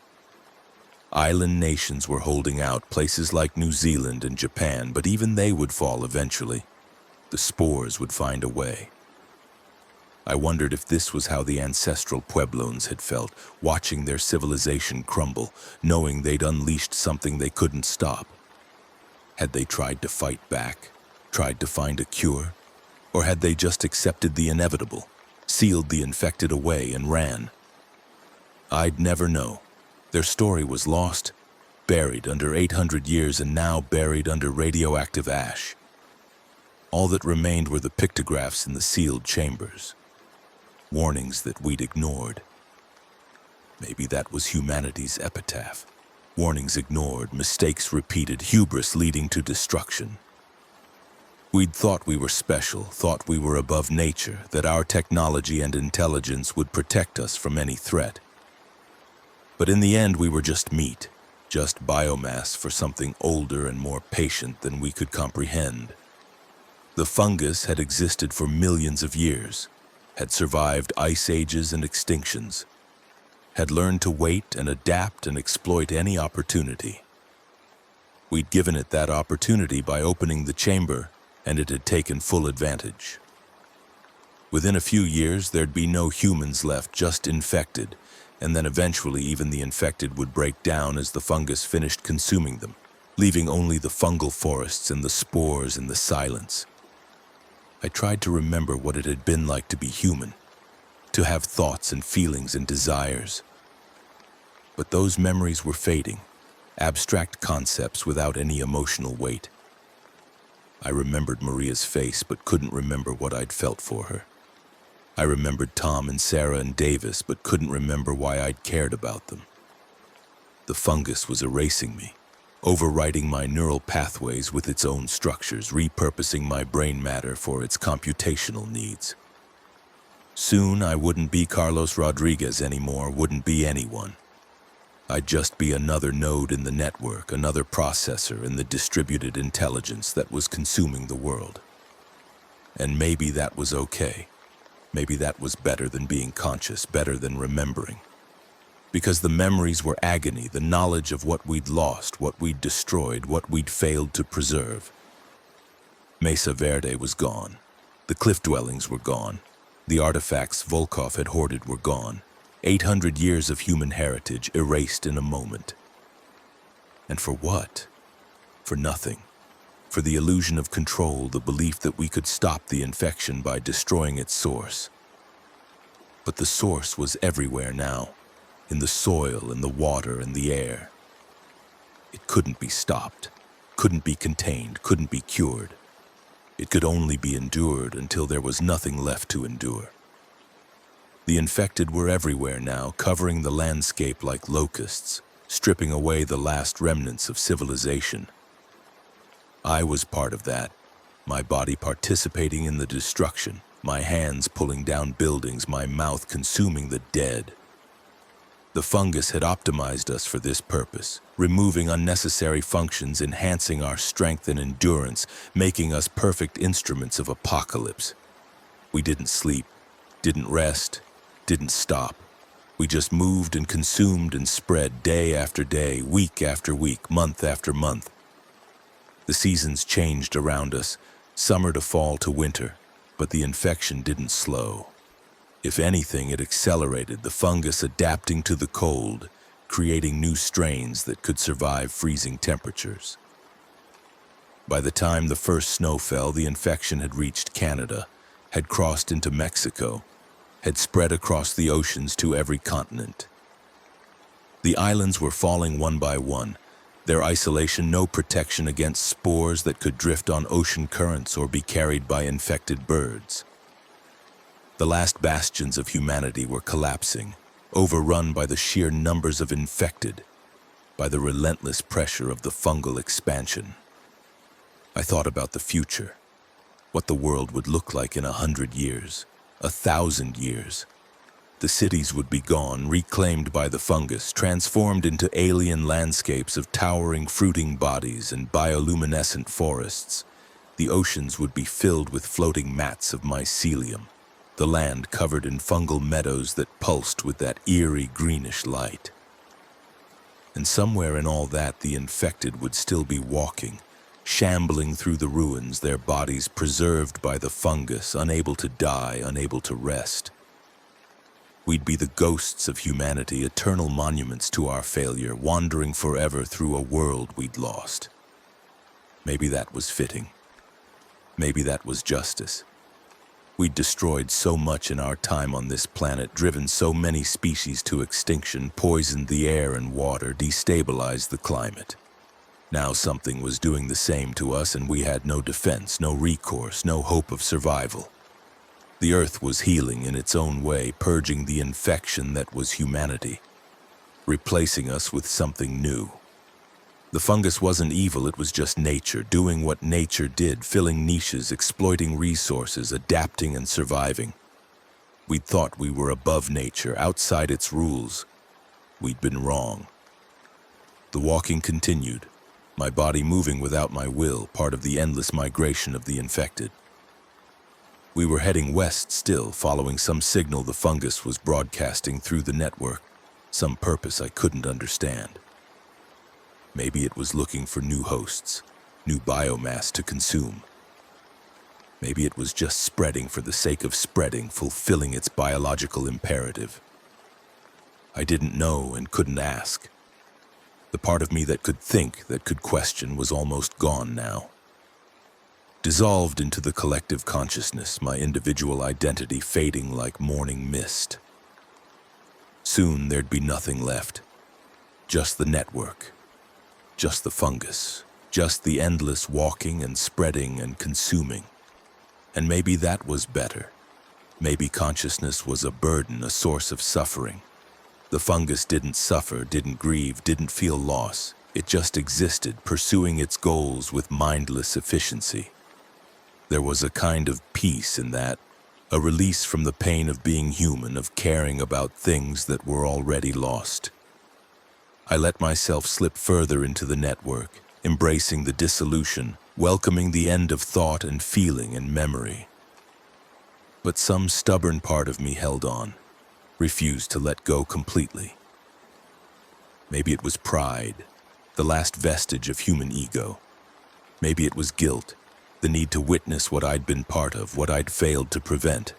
Island nations were holding out, places like New Zealand and Japan, but even they would fall eventually. The spores would find a way. I wondered if this was how the ancestral Pueblones had felt, watching their civilization crumble, knowing they'd unleashed something they couldn't stop. Had they tried to fight back, tried to find a cure? Or had they just accepted the inevitable, sealed the infected away and ran? I'd never know. Their story was lost, buried under 800 years and now buried under radioactive ash. All that remained were the pictographs in the sealed chambers. warnings that we'd ignored. Maybe that was humanity's epitaph. Warnings ignored, mistakes repeated, hubris leading to destruction. We'd thought we were special, thought we were above nature, that our technology and intelligence would protect us from any threat. But in the end, we were just meat, just biomass for something older and more patient than we could comprehend. The fungus had existed for millions of years, had survived ice ages and extinctions, had learned to wait and adapt and exploit any opportunity. We'd given it that opportunity by opening the chamber, and it had taken full advantage. Within a few years, there'd be no humans left, just infected, and then eventually even the infected would break down as the fungus finished consuming them, leaving only the fungal forests and the spores and the silence. I tried to remember what it had been like to be human, to have thoughts and feelings and desires. But those memories were fading, abstract concepts without any emotional weight. I remembered Maria's face, but couldn't remember what I'd felt for her. I remembered Tom and Sarah and Davis, but couldn't remember why I'd cared about them. The fungus was erasing me, overwriting my neural pathways with its own structures, repurposing my brain matter for its computational needs. Soon I wouldn't be Carlos Rodriguez anymore, wouldn't be anyone. I'd just be another node in the network, another processor in the distributed intelligence that was consuming the world. And maybe that was okay. Maybe that was better than being conscious, better than remembering. Because the memories were agony, the knowledge of what we'd lost, what we'd destroyed, what we'd failed to preserve. Mesa Verde was gone. The cliff dwellings were gone. The artifacts Volkov had hoarded were gone. 800 years of human heritage erased in a moment. And for what? For nothing. For the illusion of control, the belief that we could stop the infection by destroying its source. But the source was everywhere now, in the soil, in the water, in the air. It couldn't be stopped, couldn't be contained, couldn't be cured. It could only be endured until there was nothing left to endure. The infected were everywhere now, covering the landscape like locusts, stripping away the last remnants of civilization. I was part of that, my body participating in the destruction, my hands pulling down buildings, my mouth consuming the dead. The fungus had optimized us for this purpose, removing unnecessary functions, enhancing our strength and endurance, making us perfect instruments of apocalypse. We didn't sleep, didn't rest, didn't stop. We just moved and consumed and spread day after day, week after week, month after month. The seasons changed around us, summer to fall to winter, but the infection didn't slow. If anything, it accelerated, the fungus adapting to the cold, creating new strains that could survive freezing temperatures. By the time the first snow fell, the infection had reached Canada, had crossed into Mexico, had spread across the oceans to every continent. The islands were falling one by one, their isolation no protection against spores that could drift on ocean currents or be carried by infected birds. The last bastions of humanity were collapsing, overrun by the sheer numbers of infected, by the relentless pressure of the fungal expansion. I thought about the future, what the world would look like in 100 years, 1,000 years. The cities would be gone, reclaimed by the fungus, transformed into alien landscapes of towering fruiting bodies and bioluminescent forests. The oceans would be filled with floating mats of mycelium, the land covered in fungal meadows that pulsed with that eerie greenish light. And somewhere in all that, the infected would still be walking, shambling through the ruins, their bodies preserved by the fungus, unable to die, unable to rest. We'd be the ghosts of humanity, eternal monuments to our failure, wandering forever through a world we'd lost. Maybe that was fitting. Maybe that was justice. We'd destroyed so much in our time on this planet, driven so many species to extinction, poisoned the air and water, destabilized the climate. Now something was doing the same to us, and we had no defense, no recourse, no hope of survival. The earth was healing in its own way, purging the infection that was humanity, replacing us with something new. The fungus wasn't evil, it was just nature, doing what nature did, filling niches, exploiting resources, adapting and surviving. We'd thought we were above nature, outside its rules. We'd been wrong. The walking continued, my body moving without my will, part of the endless migration of the infected. We were heading west still, following some signal the fungus was broadcasting through the network, some purpose I couldn't understand. Maybe it was looking for new hosts, new biomass to consume. Maybe it was just spreading for the sake of spreading, fulfilling its biological imperative. I didn't know and couldn't ask. The part of me that could think, that could question, was almost gone now. Dissolved into the collective consciousness, my individual identity fading like morning mist. Soon there'd be nothing left. Just the network. Just the fungus. Just the endless walking and spreading and consuming. And maybe that was better. Maybe consciousness was a burden, a source of suffering. The fungus didn't suffer, didn't grieve, didn't feel loss. It just existed, pursuing its goals with mindless efficiency. There was a kind of peace in that, a release from the pain of being human, of caring about things that were already lost. I let myself slip further into the network, embracing the dissolution, welcoming the end of thought and feeling and memory. But some stubborn part of me held on, refused to let go completely. Maybe it was pride, the last vestige of human ego. Maybe it was guilt, the need to witness what I'd been part of, what I'd failed to prevent.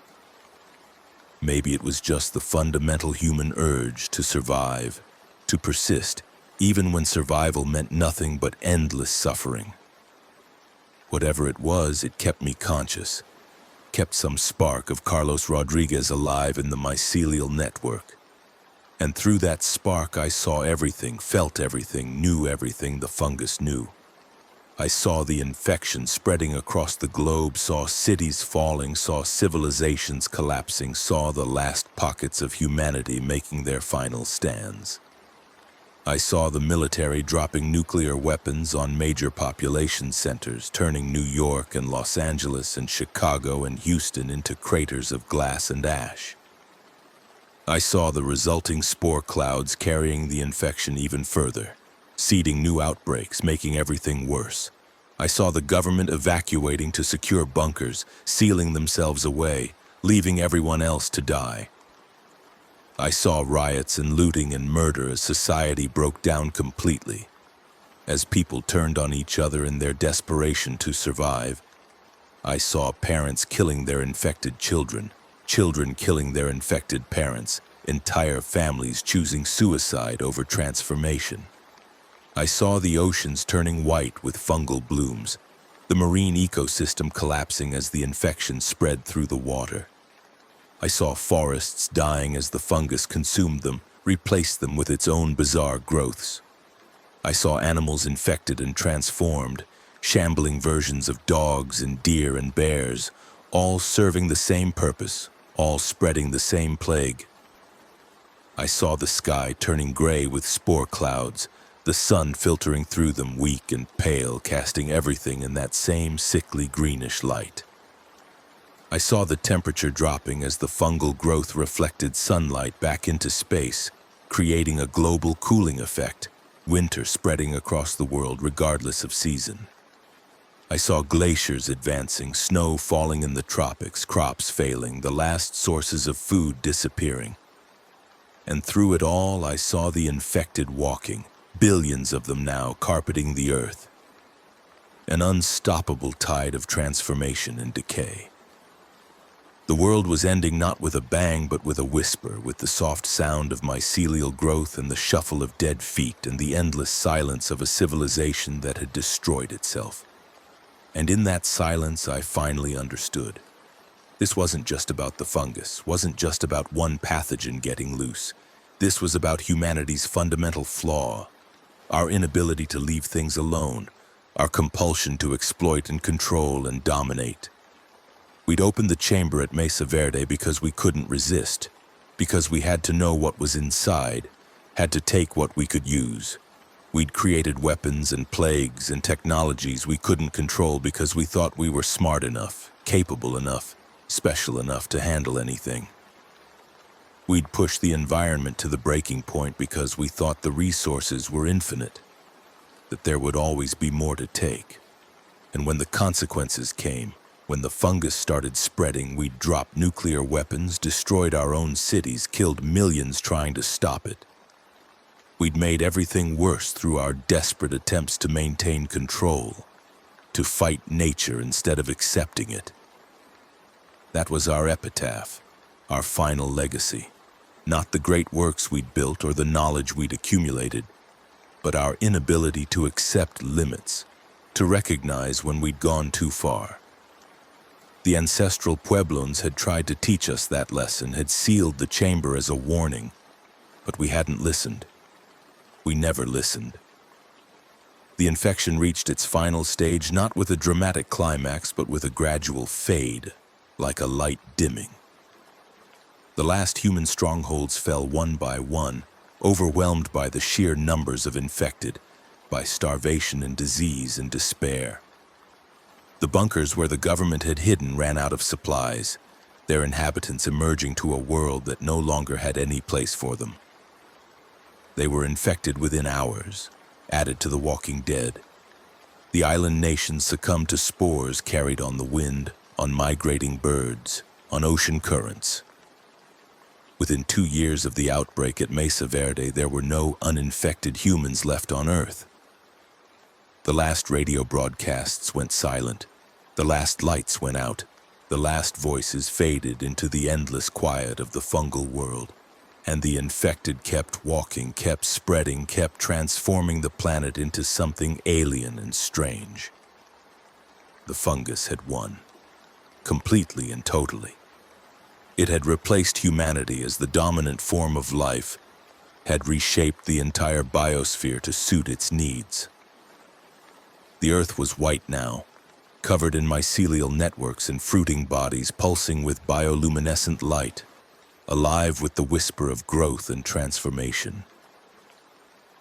Maybe it was just the fundamental human urge to survive, to persist, even when survival meant nothing but endless suffering. Whatever it was, it kept me conscious, kept some spark of Carlos Rodriguez alive in the mycelial network. And through that spark I saw everything, felt everything, knew everything the fungus knew. I saw the infection spreading across the globe, saw cities falling, saw civilizations collapsing, saw the last pockets of humanity making their final stands. I saw the military dropping nuclear weapons on major population centers, turning New York and Los Angeles and Chicago and Houston into craters of glass and ash. I saw the resulting spore clouds carrying the infection even further, seeding new outbreaks, making everything worse. I saw the government evacuating to secure bunkers, sealing themselves away, leaving everyone else to die. I saw riots and looting and murder as society broke down completely, as people turned on each other in their desperation to survive. I saw parents killing their infected children, children killing their infected parents, entire families choosing suicide over transformation. I saw the oceans turning white with fungal blooms, the marine ecosystem collapsing as the infection spread through the water. I saw forests dying as the fungus consumed them, replaced them with its own bizarre growths. I saw animals infected and transformed, shambling versions of dogs and deer and bears, all serving the same purpose, all spreading the same plague. I saw the sky turning gray with spore clouds, the sun filtering through them weak and pale, casting everything in that same sickly greenish light. I saw the temperature dropping as the fungal growth reflected sunlight back into space, creating a global cooling effect, winter spreading across the world regardless of season. I saw glaciers advancing, snow falling in the tropics, crops failing, the last sources of food disappearing. And through it all, I saw the infected walking, billions of them now carpeting the earth. An unstoppable tide of transformation and decay. The world was ending not with a bang but with a whisper, with the soft sound of mycelial growth and the shuffle of dead feet and the endless silence of a civilization that had destroyed itself. And in that silence I finally understood. This wasn't just about the fungus, wasn't just about one pathogen getting loose. This was about humanity's fundamental flaw, our inability to leave things alone, our compulsion to exploit and control and dominate. We'd opened the chamber at Mesa Verde because we couldn't resist, because we had to know what was inside, had to take what we could use. We'd created weapons and plagues and technologies we couldn't control because we thought we were smart enough, capable enough, special enough to handle anything. We'd pushed the environment to the breaking point because we thought the resources were infinite, that there would always be more to take. And when the consequences came, when the fungus started spreading, we'd dropped nuclear weapons, destroyed our own cities, killed millions trying to stop it. We'd made everything worse through our desperate attempts to maintain control, to fight nature instead of accepting it. That was our epitaph, our final legacy. Not the great works we'd built or the knowledge we'd accumulated, but our inability to accept limits, to recognize when we'd gone too far. The ancestral Pueblones had tried to teach us that lesson, had sealed the chamber as a warning, but we hadn't listened. We never listened. The infection reached its final stage not with a dramatic climax, but with a gradual fade, like a light dimming. The last human strongholds fell one by one, overwhelmed by the sheer numbers of infected, by starvation and disease and despair. The bunkers where the government had hidden ran out of supplies, their inhabitants emerging to a world that no longer had any place for them. They were infected within hours, added to the walking dead. The island nations succumbed to spores carried on the wind, on migrating birds, on ocean currents. Within 2 years of the outbreak at Mesa Verde, there were no uninfected humans left on Earth. The last radio broadcasts went silent. The last lights went out. The last voices faded into the endless quiet of the fungal world. And the infected kept walking, kept spreading, kept transforming the planet into something alien and strange. The fungus had won, completely and totally. It had replaced humanity as the dominant form of life, had reshaped the entire biosphere to suit its needs. The Earth was white now, covered in mycelial networks and fruiting bodies pulsing with bioluminescent light, alive with the whisper of growth and transformation.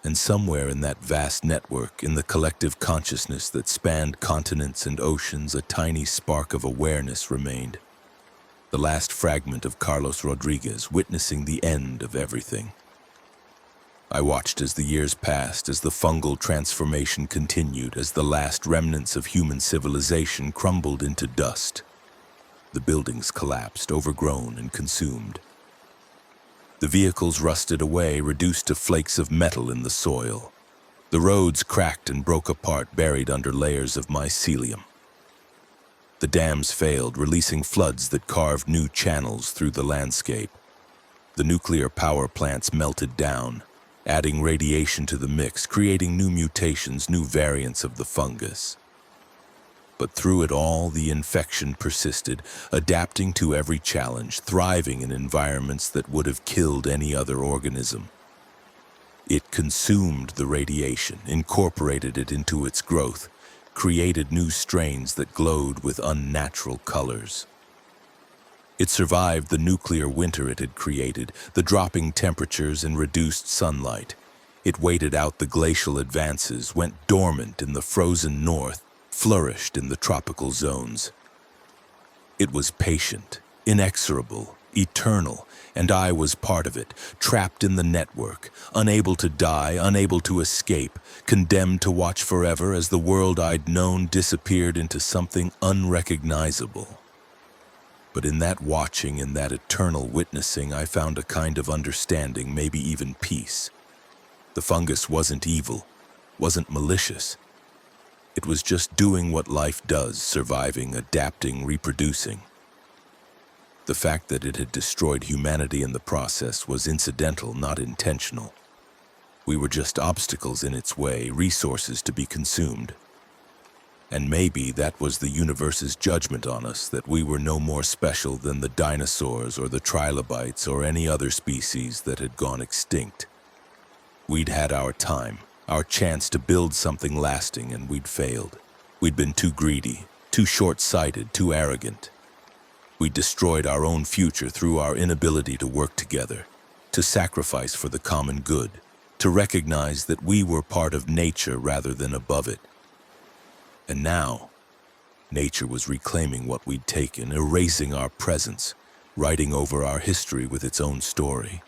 And somewhere in that vast network, in the collective consciousness that spanned continents and oceans, a tiny spark of awareness remained. The last fragment of Carlos Rodriguez, witnessing the end of everything. I watched as the years passed, as the fungal transformation continued, as the last remnants of human civilization crumbled into dust. The buildings collapsed, overgrown and consumed. The vehicles rusted away, reduced to flakes of metal in the soil. The roads cracked and broke apart, buried under layers of mycelium. The dams failed, releasing floods that carved new channels through the landscape. The nuclear power plants melted down, adding radiation to the mix, creating new mutations, new variants of the fungus. But through it all, the infection persisted, adapting to every challenge, thriving in environments that would have killed any other organism. It consumed the radiation, incorporated it into its growth, created new strains that glowed with unnatural colors. It survived the nuclear winter it had created, the dropping temperatures and reduced sunlight. It waited out the glacial advances, went dormant in the frozen north, flourished in the tropical zones. It was patient, inexorable, eternal, and I was part of it, trapped in the network, unable to die, unable to escape, condemned to watch forever as the world I'd known disappeared into something unrecognizable. But in that watching, in that eternal witnessing, I found a kind of understanding, maybe even peace. The fungus wasn't evil, wasn't malicious. It was just doing what life does, surviving, adapting, reproducing. The fact that it had destroyed humanity in the process was incidental, not intentional. We were just obstacles in its way, resources to be consumed. And maybe that was the universe's judgment on us, that we were no more special than the dinosaurs or the trilobites or any other species that had gone extinct. We'd had our time, our chance to build something lasting, and we'd failed. We'd been too greedy, too short-sighted, too arrogant. We destroyed our own future through our inability to work together, to sacrifice for the common good, to recognize that we were part of nature rather than above it. And now, nature was reclaiming what we'd taken, erasing our presence, writing over our history with its own story.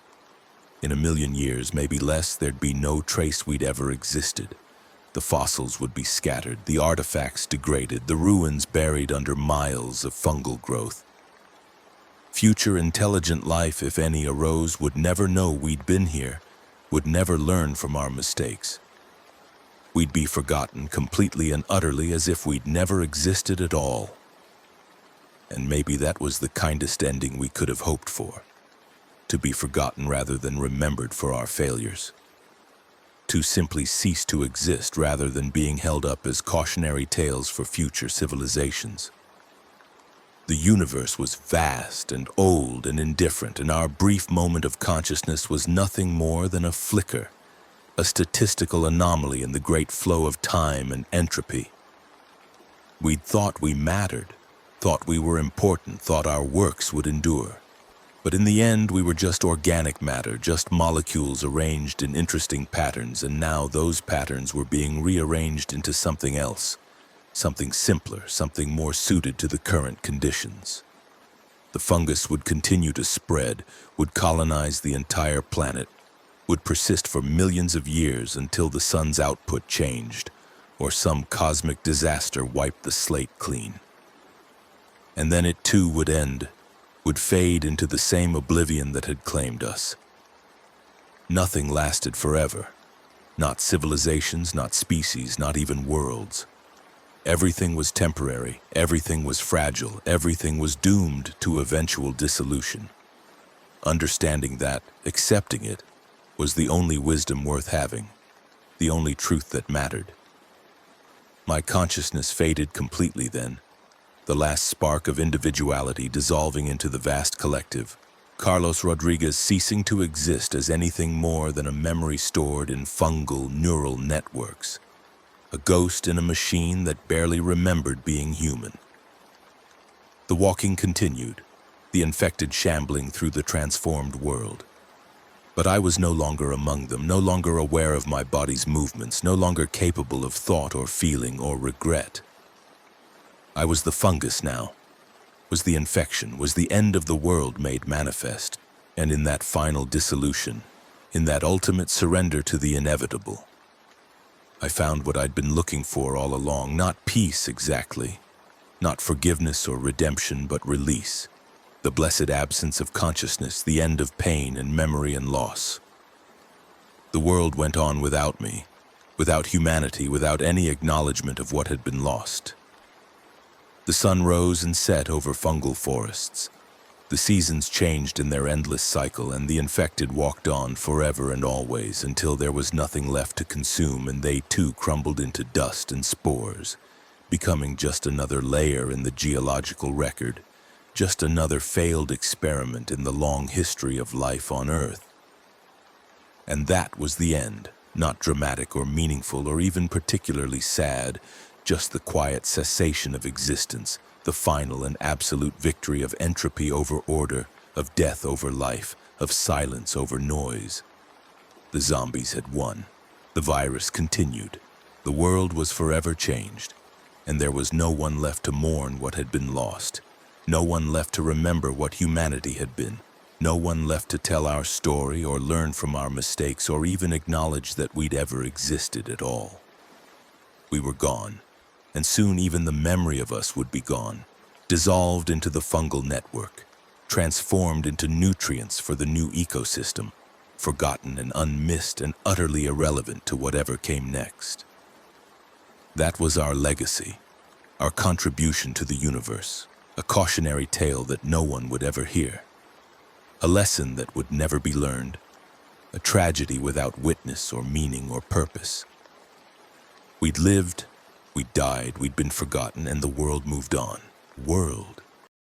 In a million years, maybe less, there'd be no trace we'd ever existed. The fossils would be scattered, the artifacts degraded, the ruins buried under miles of fungal growth. Future intelligent life, if any arose, would never know we'd been here, would never learn from our mistakes. We'd be forgotten completely and utterly, as if we'd never existed at all. And maybe that was the kindest ending we could have hoped for. To be forgotten rather than remembered for our failures. To simply cease to exist rather than being held up as cautionary tales for future civilizations. The universe was vast and old and indifferent, and our brief moment of consciousness was nothing more than a flicker, a statistical anomaly in the great flow of time and entropy. We'd thought we mattered, thought we were important, thought our works would endure. But in the end, we were just organic matter, just molecules arranged in interesting patterns, and now those patterns were being rearranged into something else, something simpler, something more suited to the current conditions. The fungus would continue to spread, would colonize the entire planet, would persist for millions of years until the sun's output changed, or some cosmic disaster wiped the slate clean. And then it too would end, would fade into the same oblivion that had claimed us. Nothing lasted forever. Not civilizations, not species, not even worlds. Everything was temporary, everything was fragile, everything was doomed to eventual dissolution. Understanding that, accepting it, was the only wisdom worth having, the only truth that mattered. My consciousness faded completely then, the last spark of individuality dissolving into the vast collective, Carlos Rodriguez ceasing to exist as anything more than a memory stored in fungal neural networks, a ghost in a machine that barely remembered being human. The walking continued, the infected shambling through the transformed world. But I was no longer among them, no longer aware of my body's movements, no longer capable of thought or feeling or regret. I was the fungus now, was the infection, was the end of the world made manifest, and in that final dissolution, in that ultimate surrender to the inevitable, I found what I'd been looking for all along, not peace exactly, not forgiveness or redemption, but release, the blessed absence of consciousness, the end of pain and memory and loss. The world went on without me, without humanity, without any acknowledgement of what had been lost. The sun rose and set over fungal forests. The seasons changed in their endless cycle, and the infected walked on forever and always until there was nothing left to consume, and they too crumbled into dust and spores, becoming just another layer in the geological record, just another failed experiment in the long history of life on Earth. And that was the end, not dramatic or meaningful or even particularly sad, just the quiet cessation of existence, the final and absolute victory of entropy over order, of death over life, of silence over noise. The zombies had won. The virus continued. The world was forever changed, and there was no one left to mourn what had been lost, no one left to remember what humanity had been, no one left to tell our story or learn from our mistakes or even acknowledge that we'd ever existed at all. We were gone. And soon even the memory of us would be gone, dissolved into the fungal network, transformed into nutrients for the new ecosystem, forgotten and unmissed and utterly irrelevant to whatever came next. That was our legacy, our contribution to the universe, a cautionary tale that no one would ever hear, a lesson that would never be learned, a tragedy without witness or meaning or purpose. We'd lived, we died, we'd been forgotten, and the world moved on. World.